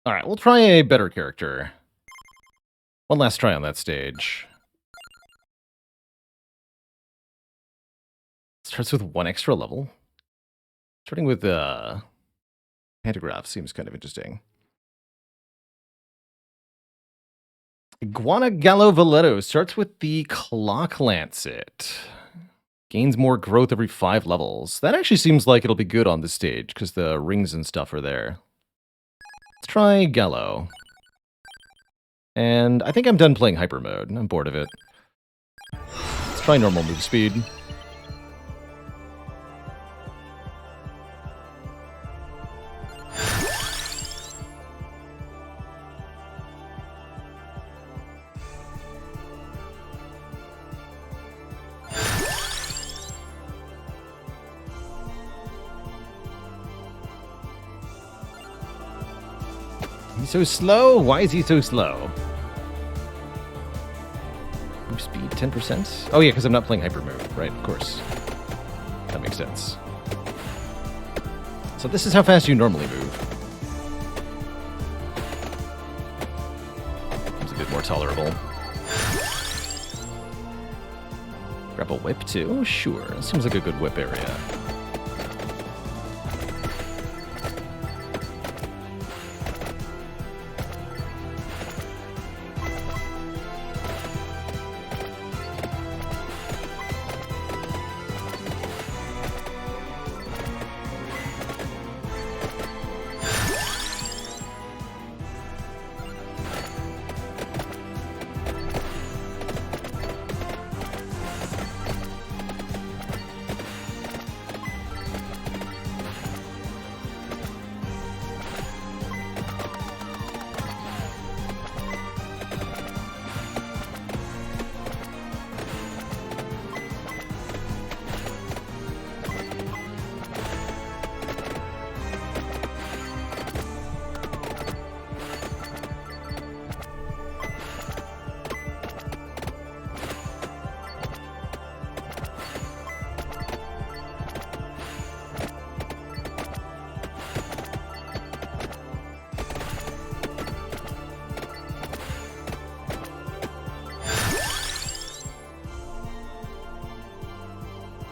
Alright, we'll try a better character. One last try on that stage. Starts with 1 extra level. Starting with pantograph seems kind of interesting. Iguana Gallo Valeto starts with the Clock Lancet. Gains more growth every 5 levels. That actually seems like it'll be good on this stage, because the rings and stuff are there. Let's try Gallo. And I think I'm done playing Hyper Mode. I'm bored of it. Let's try normal move speed. He's so slow? Why is he so slow? Move speed 10%? Oh yeah, because I'm not playing Hyper Move, right? Of course. That makes sense. So this is how fast you normally move. Seems a bit more tolerable. Grab a whip too? Sure. Seems like a good whip area.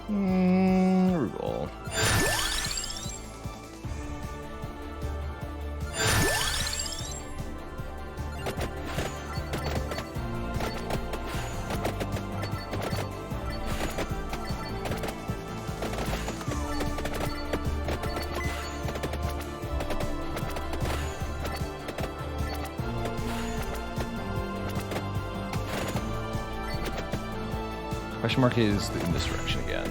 Reroll. Question mark is in this direction again.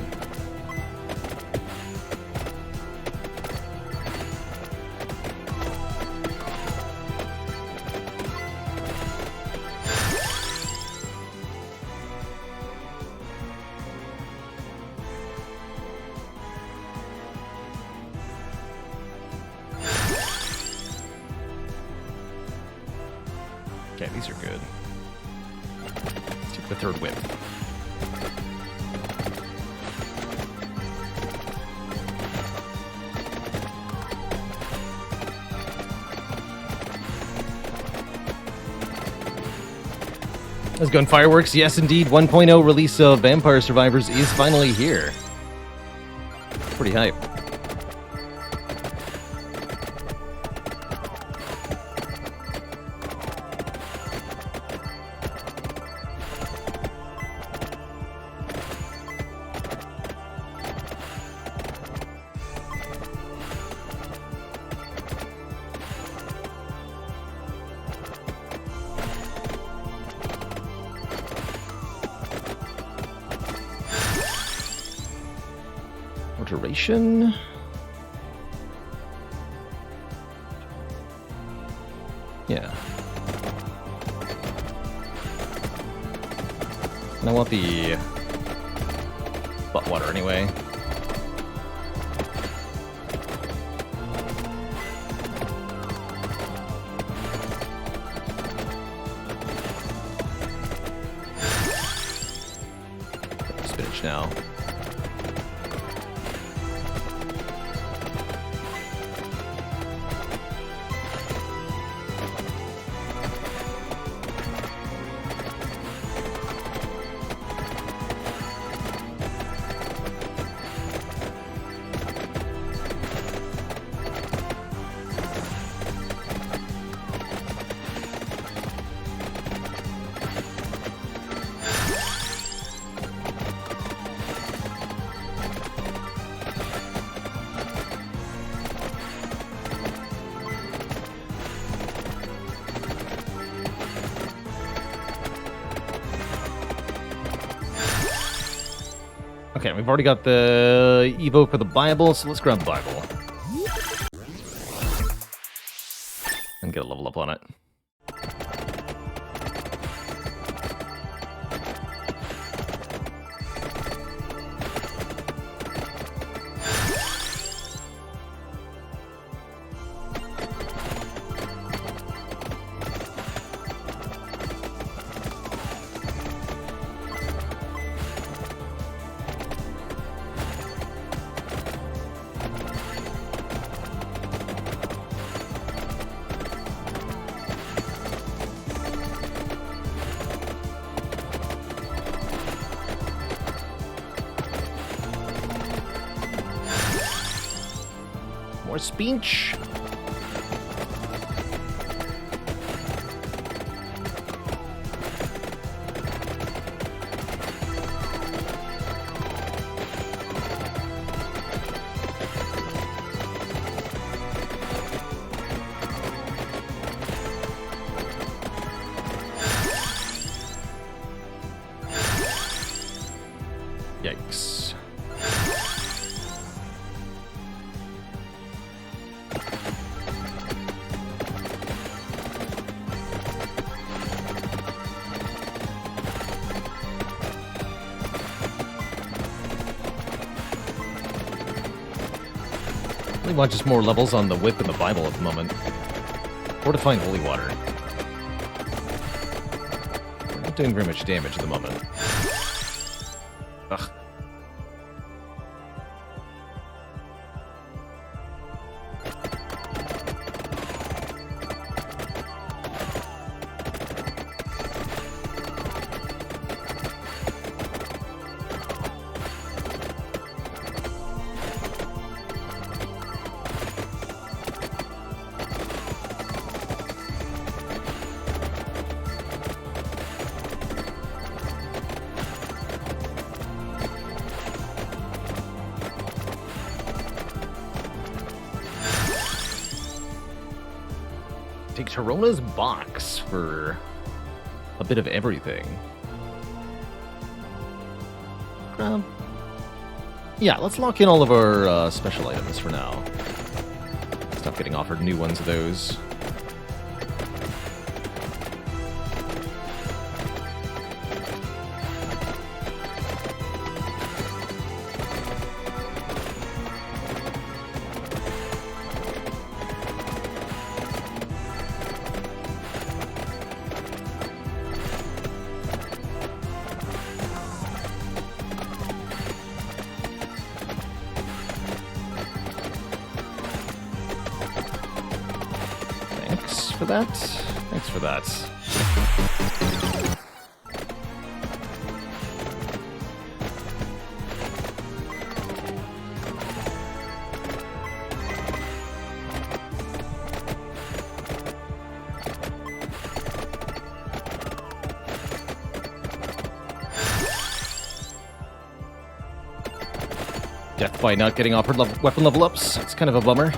Okay, these are good. Let's take the third whip. Let's go on fireworks. Yes, indeed. 1.0 release of Vampire Survivors is finally here. Pretty hype. More duration. Yeah. And I want the butt water anyway. Spinach now. Okay, we've already got the Evo for the Bible, so let's grab the Bible. And get a level up on it. More speech. Yikes. I really want just more levels on the whip and the Bible at the moment. Or to find holy water. We're not doing very much damage at the moment. Ugh. Take Tarona's box for a bit of everything. Yeah, let's lock in all of our special items for now. Stop getting offered new ones of those. For that. Thanks for that. Death by not getting offered weapon level ups. It's kind of a bummer.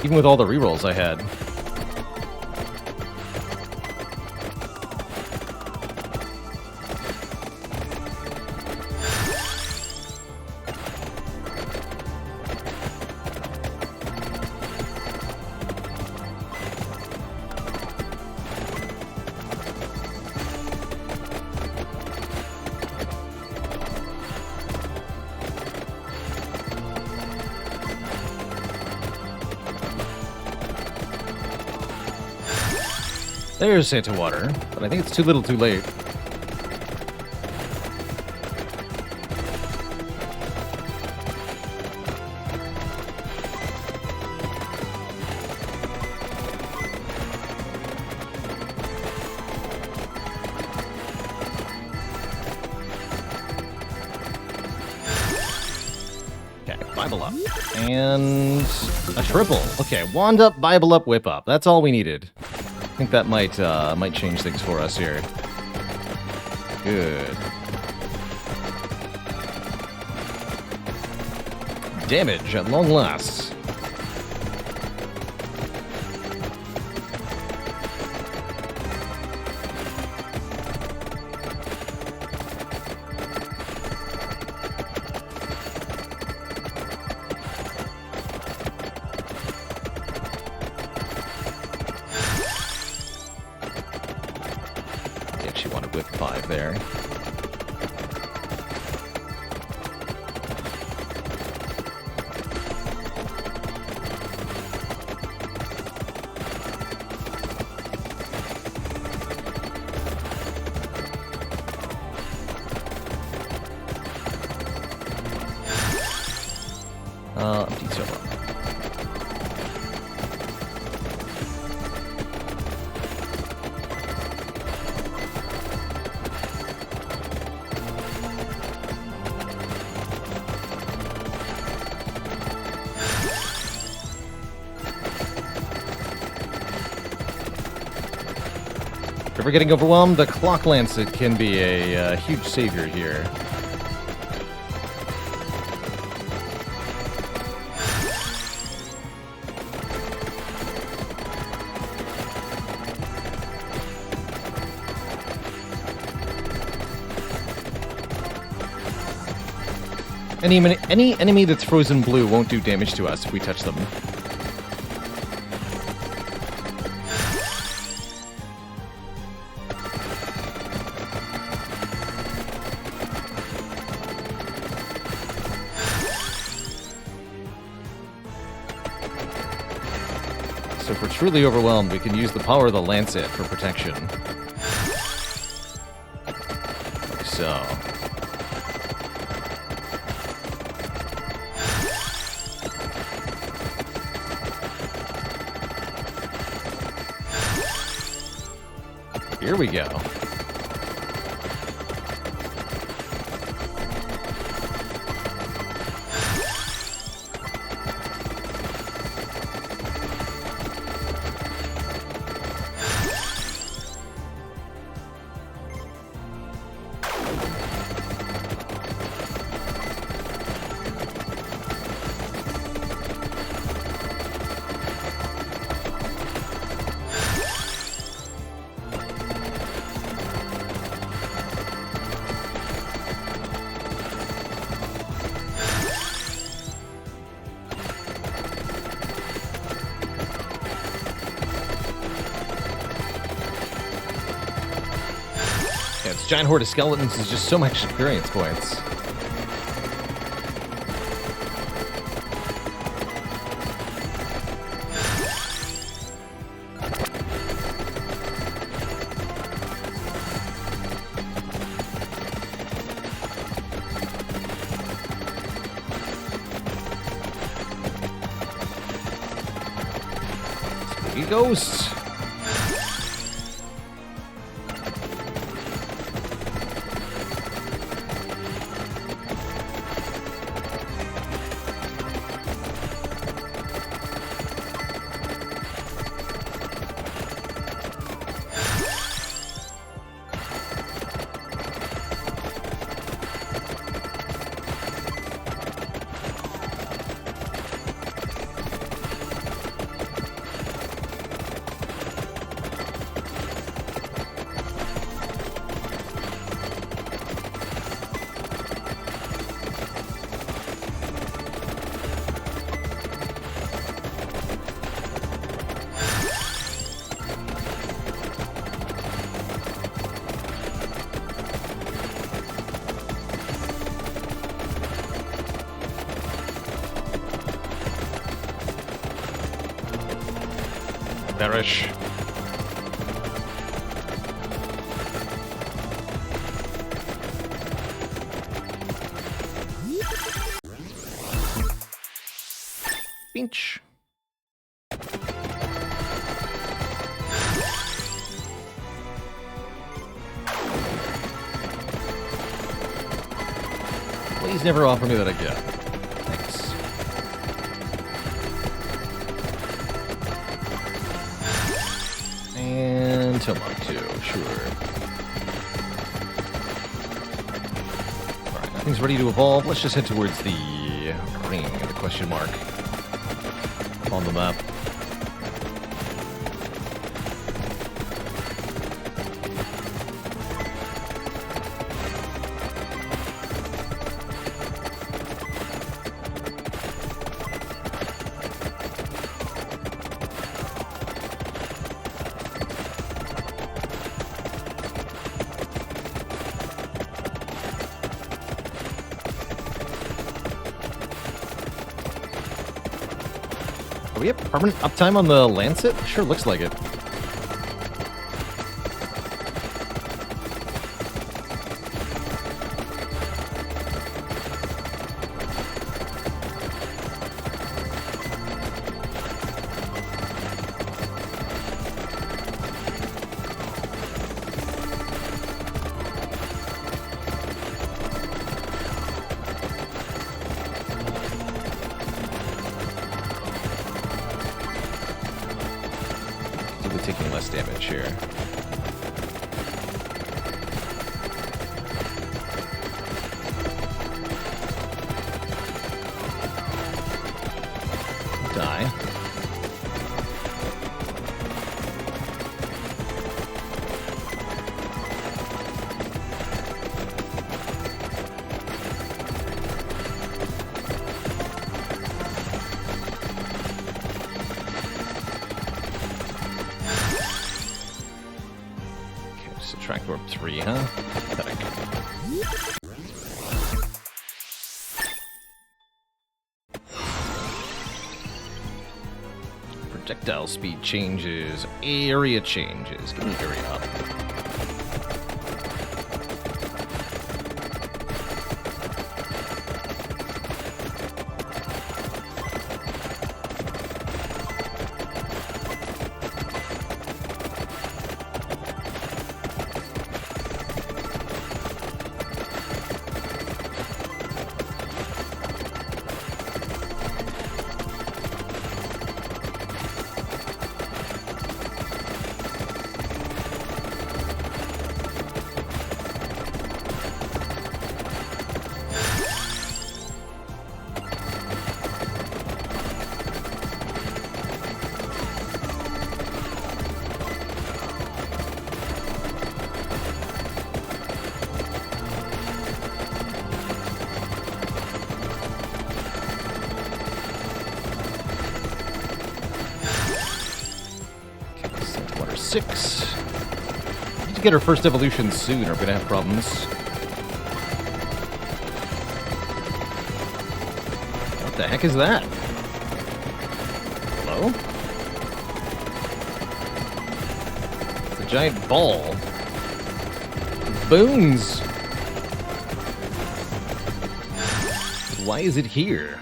Even with all the rerolls I had. There's Santa Water, but I think it's too little too late. Bible up. And a triple. Okay, wand up, Bible up, whip up. That's all we needed. I think that might change things for us here. Good. Damage at long last. With 5 there. Empty silver. If we're getting overwhelmed, the Clock Lancet can be a huge savior here. Any enemy that's frozen blue won't do damage to us if we touch them. So if we're truly overwhelmed, we can use the power of the Lancet for protection. Like so. Here we go. Yeah, this giant horde of skeletons is just so much experience points. Spooky ghosts. Perish. reach. Please never offer me that again. Thanks. And Tomato, sure. Alright, nothing's ready to evolve. Let's just head towards the ring, the question mark on the map. Do we have permanent uptime on the Lancet? Sure looks like it. Taking less damage here. Die. Track warp 3, huh? Pathetic. Projectile speed changes, area changes. Give me area up. Water 6. Need to get our first evolution soon, or we're gonna have problems. What the heck is that? Hello? It's a giant ball. Bones! Why is it here?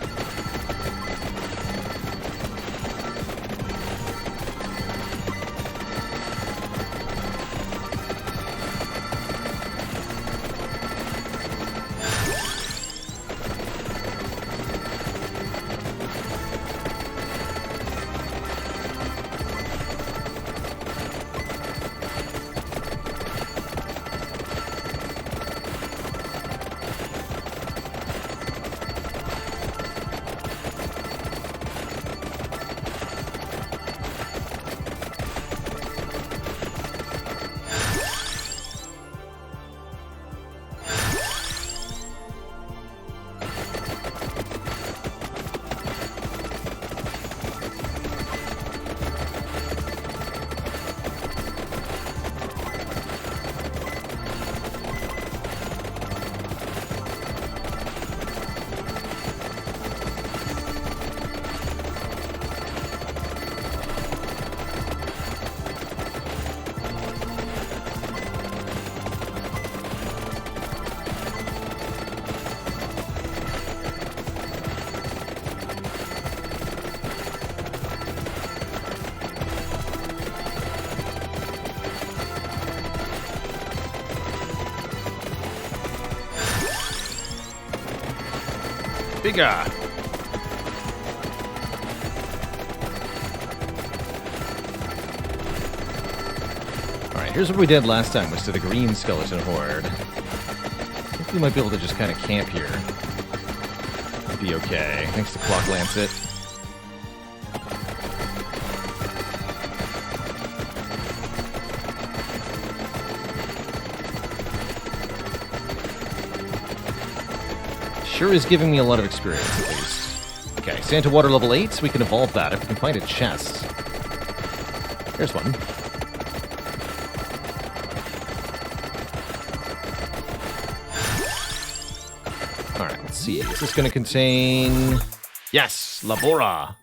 Bigger. Alright, here's what we did last time, was to the green skeleton horde. I think we might be able to just kind of camp here. Be okay. Thanks to Clock Lancet. Sure is giving me a lot of experience, at least. Okay, Santa Water level 8, so we can evolve that if we can find a chest. Here's one. Alright, let's see. Is this going to contain... Yes! Labora!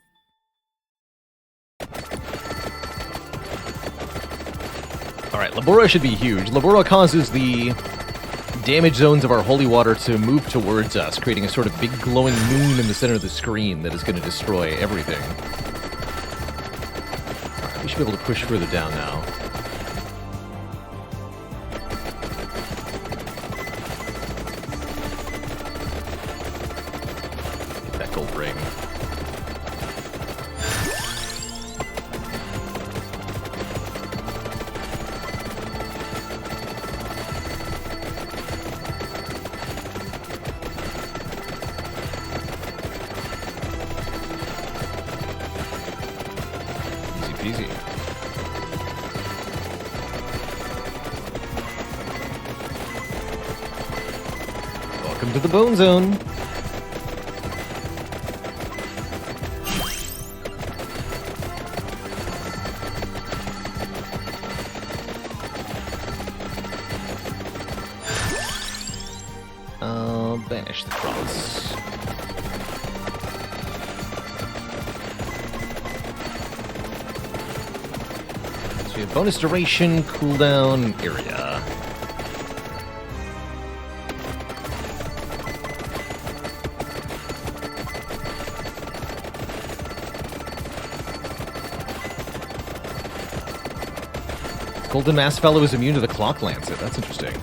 Alright, Labora should be huge. Labora causes the damage zones of our holy water to move towards us, creating a sort of big glowing moon in the center of the screen that is going to destroy everything. Alright, we should be able to push further down now. That gold ring. Easy. Welcome to the Bone Zone. I'll banish the cross. Bonus duration, cooldown, area. Golden Mass Fellow is immune to the Clock Lancet. That's interesting.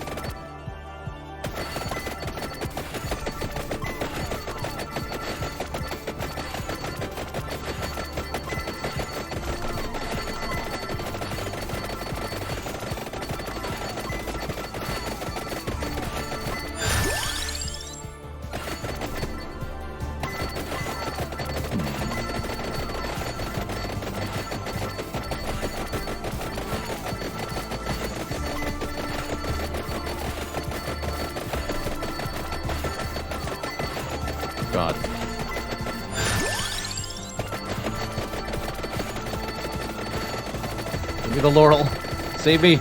God. Give me the laurel. Save me.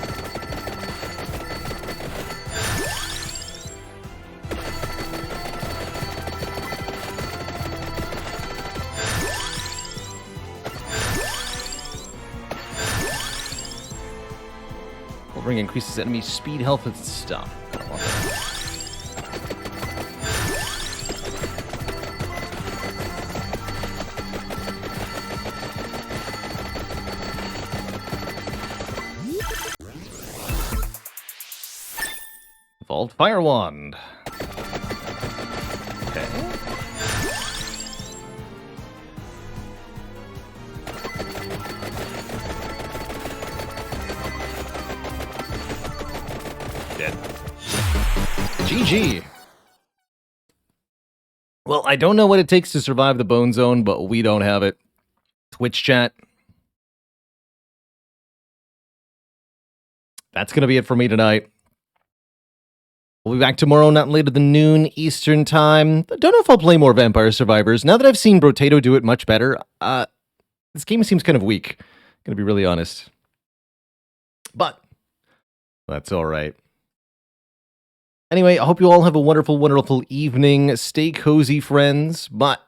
Gold ring increases enemy speed, health, and stuff. I don't want that. Evolved Fire Wand. Okay. Dead. GG. Well, I don't know what it takes to survive the Bone Zone, but we don't have it. Twitch chat. That's going to be it for me tonight. We'll be back tomorrow, not later than noon Eastern time. Don't know if I'll play more Vampire Survivors. Now that I've seen Brotato do it much better, this game seems kind of weak. Gonna be really honest. But that's all right. Anyway, I hope you all have a wonderful, wonderful evening. Stay cozy, friends. But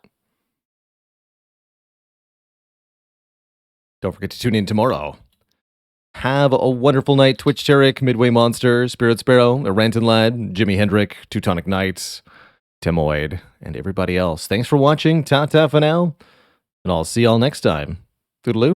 don't forget to tune in tomorrow. Have a wonderful night, Twitch Tarek, Midway Monster, Spirit Sparrow, Ranton Lad, Jimi Hendrick, Teutonic Knights, Timoid, and everybody else. Thanks for watching. Ta-ta for now. And I'll see y'all next time. Toodaloo.